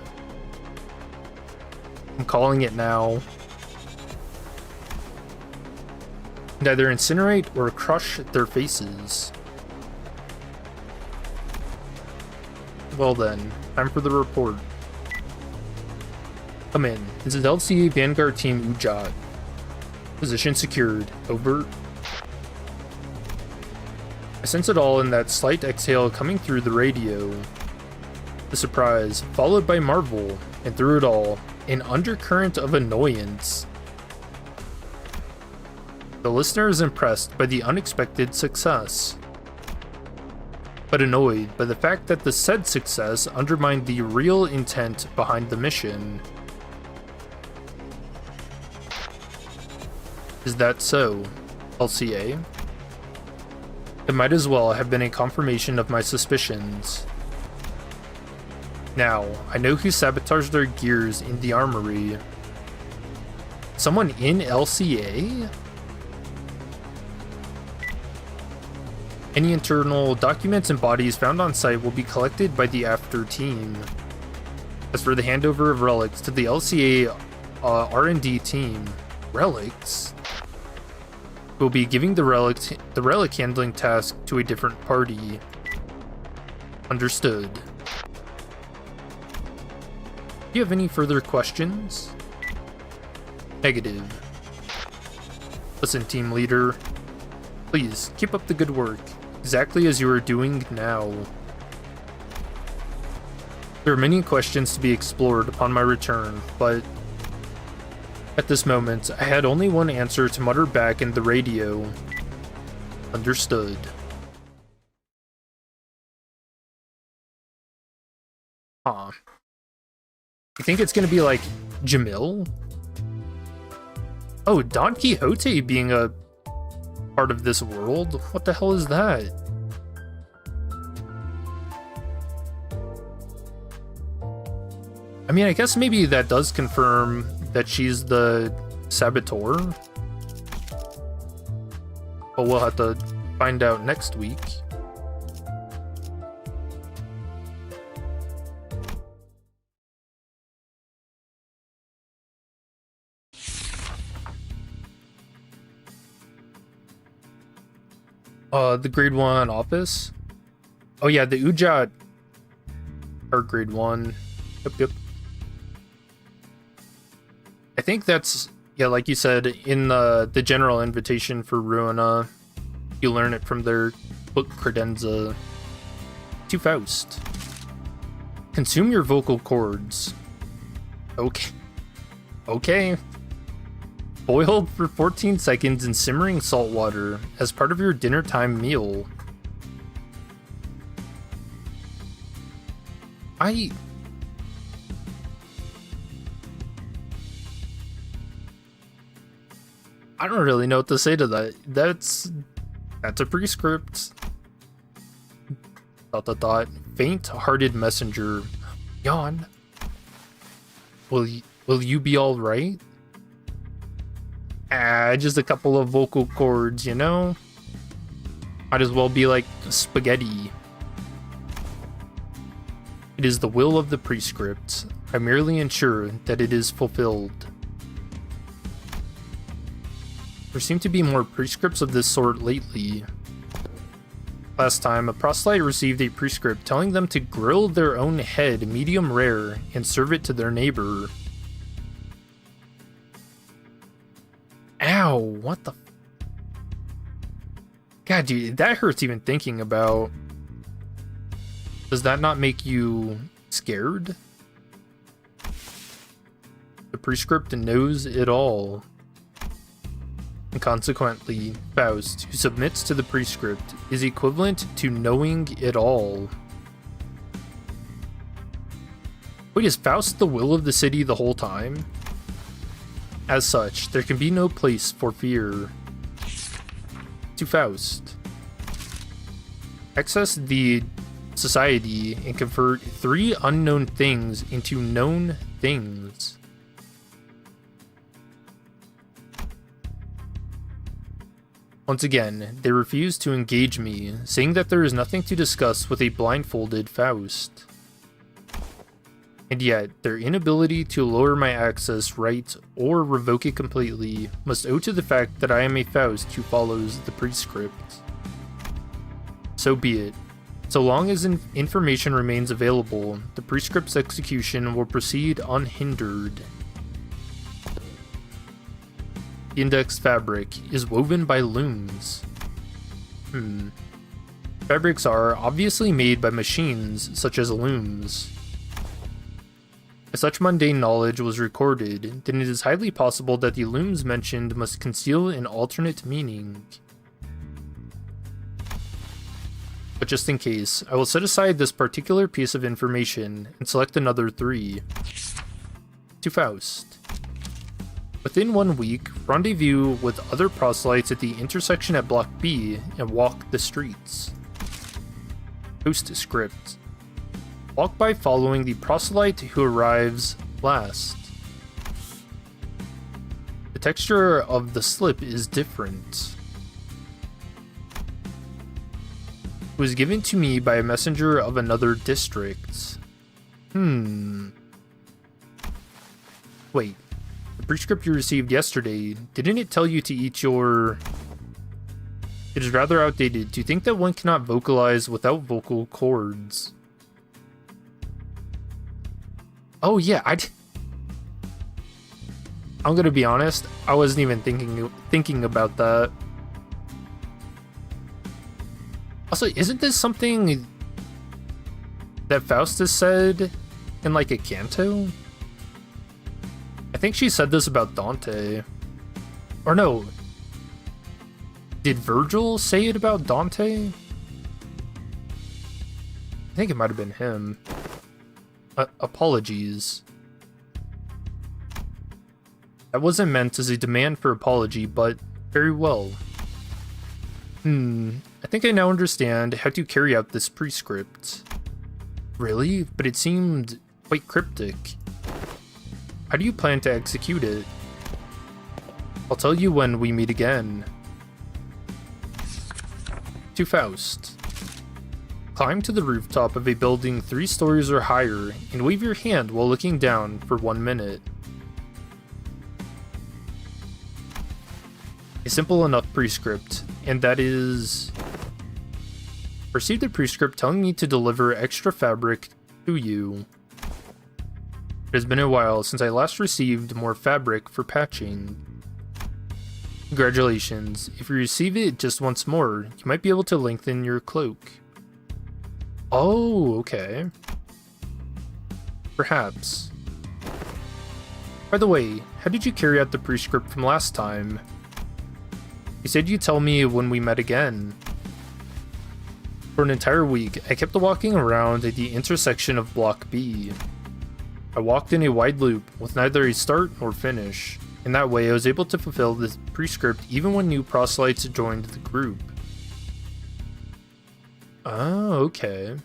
I'm calling it now. And either incinerate or crush their faces. Well then, time for the report. Come in. This is LCA Vanguard Team Ujat. Position secured. Over. I sense it all in that slight exhale coming through the radio. The surprise, followed by marvel, and through it all, an undercurrent of annoyance. The listener is impressed by the unexpected success, but annoyed by the fact that the said success undermined the real intent behind the mission. Is that so, LCA? It might as well have been a confirmation of my suspicions. Now, I know who sabotaged their gears in the armory. Someone in LCA? Any internal documents and bodies found on site will be collected by the after team. As for the handover of relics to the LCA R&D team, Relics? We'll be giving the relic handling task to a different party. Understood. Do you have any further questions? Negative. Listen, team leader. Please, keep up the good work. Exactly as you are doing now. There are many questions to be explored upon my return, but at this moment, I had only one answer to mutter back in the radio. Understood. Huh. You think it's gonna be like Jamil? Oh, Don Quixote being a part of this world? What the hell is that? I mean, I guess maybe that does confirm that she's the saboteur. But we'll have to find out next week. The grade 1 office. Oh yeah, the Ujat are grade 1. Yep. I think that's, yeah, like you said, in the general invitation for Ruina, you learn it from their book credenza. To Faust. Consume your vocal cords. Okay. Boiled for 14 seconds in simmering salt water as part of your dinner time meal. I don't really know what to say to that. That's a prescript. ... Faint-hearted messenger. Yawn. Will you be all right? Just a couple of vocal cords, you know? Might as well be like spaghetti. It is the will of the prescript. I merely ensure that it is fulfilled. There seem to be more prescripts of this sort lately. Last time, a proselyte received a prescript telling them to grill their own head medium rare and serve it to their neighbor. Ow, what the... God, dude, that hurts even thinking about. Does that not make you scared? The prescript knows it all. And consequently, Faust, who submits to the prescript, is equivalent to knowing it all. Wait, is Faust the will of the city the whole time? As such, there can be no place for fear. To Faust. Access the society and convert 3 unknown things into known things. Once again, they refuse to engage me, saying that there is nothing to discuss with a blindfolded Faust. And yet, their inability to lower my access right or revoke it completely must owe to the fact that I am a Faust who follows the prescript. So be it. So long as information remains available, the prescript's execution will proceed unhindered. The index fabric is woven by looms. Fabrics are obviously made by machines such as looms. If such mundane knowledge was recorded, then it is highly possible that the looms mentioned must conceal an alternate meaning. But just in case, I will set aside this particular piece of information and select another 3. To Faust. Within 1 week, rendezvous with other proselytes at the intersection at Block B and walk the streets. Postscript. Walk by following the proselyte who arrives last. The texture of the slip is different. It was given to me by a messenger of another district. Wait. The The prescript you received yesterday, didn't it tell you to eat your... It is rather outdated. Do you think that one cannot vocalize without vocal cords? Oh yeah, I'm gonna be honest, I wasn't even thinking about that. Also, isn't this something that Faustus said in like a Canto? I think she said this about Dante. Or no. Did Virgil say it about Dante? I think it might have been him. Apologies. That wasn't meant as a demand for apology, but very well. I think I now understand how to carry out this prescript. Really? But it seemed quite cryptic. How do you plan to execute it? I'll tell you when we meet again. To Faust. Climb to the rooftop of a building 3 stories or higher and wave your hand while looking down for 1 minute. A simple enough prescript, and that is... Received a prescript telling me to deliver extra fabric to you. It has been a while since I last received more fabric for patching. Congratulations, if you receive it just once more, you might be able to lengthen your cloak. Oh, okay. Perhaps. By the way, how did you carry out the prescript from last time? You said you'd tell me when we met again. For an entire week, I kept walking around at the intersection of Block B. I walked in a wide loop with neither a start nor finish. In that way, I was able to fulfill the prescript even when new proselytes joined the group. Oh, okay.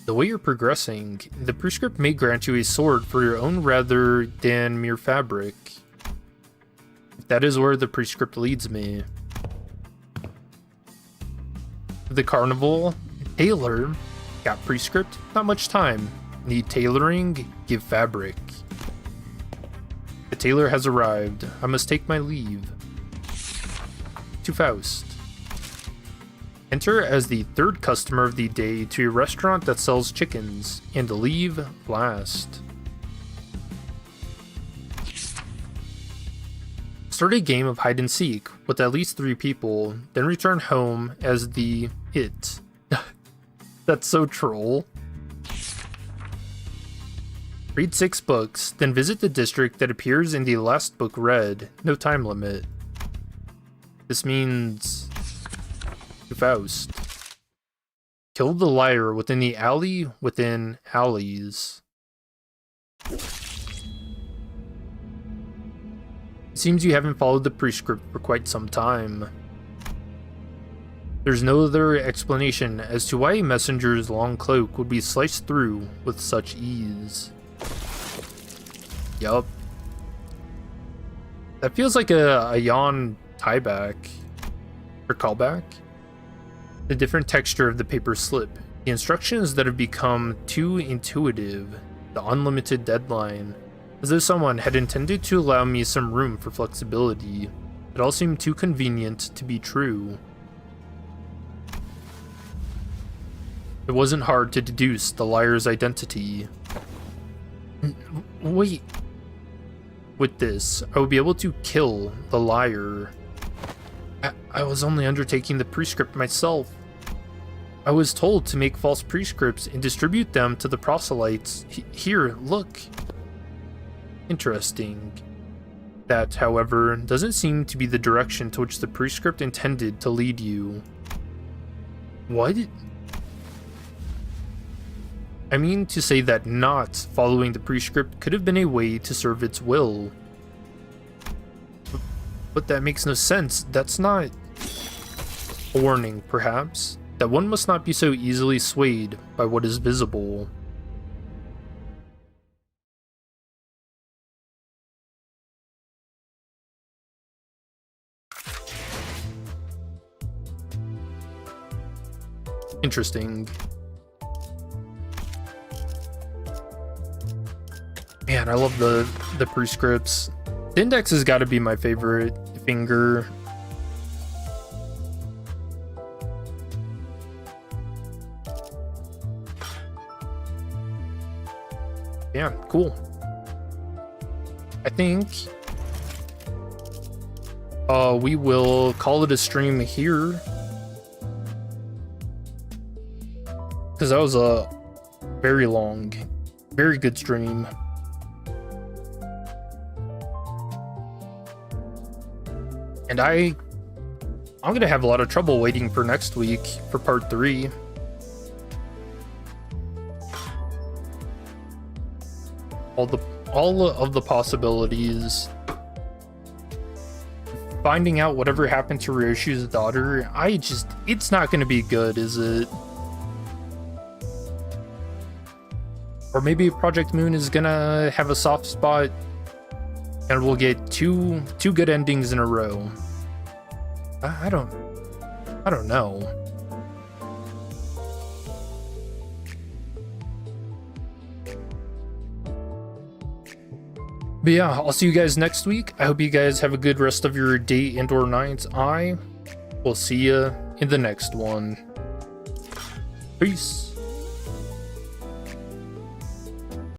The way you're progressing, the prescript may grant you a sword for your own rather than mere fabric. If that is where the prescript leads me. The carnival, tailor, got prescript, not much time. Need tailoring, give fabric. The tailor has arrived. I must take my leave. To Faust. Enter as the 3rd customer of the day to a restaurant that sells chickens, and leave last. Start a game of hide and seek with at least 3 people, then return home as the it. That's so troll. Read 6 books, then visit the district that appears in the last book read. No time limit. This means... Faust. Kill the liar within the alley within alleys. It seems you haven't followed the prescript for quite some time. There's no other explanation as to why a messenger's long cloak would be sliced through with such ease. Yup. That feels like a yawn tieback. Or callback. The different texture of the paper slip, the instructions that have become too intuitive, the unlimited deadline, as though someone had intended to allow me some room for flexibility. It all seemed too convenient to be true. It wasn't hard to deduce the liar's identity. Wait. With this, I would be able to kill the liar. I was only undertaking the prescript myself. I was told to make false prescripts and distribute them to the proselytes. Here, look. Interesting. That, however, doesn't seem to be the direction to which the prescript intended to lead you. What? I mean to say that not following the prescript could have been a way to serve its will. But that makes no sense. That's not... A warning, perhaps, that one must not be so easily swayed by what is visible. Interesting. Man, I love the prescripts. The index has got to be my favorite finger. Yeah, cool. I think we will call it a stream here, because that was a very long, very good stream. And I'm gonna have a lot of trouble waiting for next week for part 3. All of the possibilities. Finding out whatever happened to Ryoshi's daughter, it's not gonna be good, is it? Or maybe Project Moon is gonna have a soft spot and we'll get two good endings in a row. I don't know. But yeah, I'll see you guys next week. I hope you guys have a good rest of your day and or night. I will see you in the next one. Peace.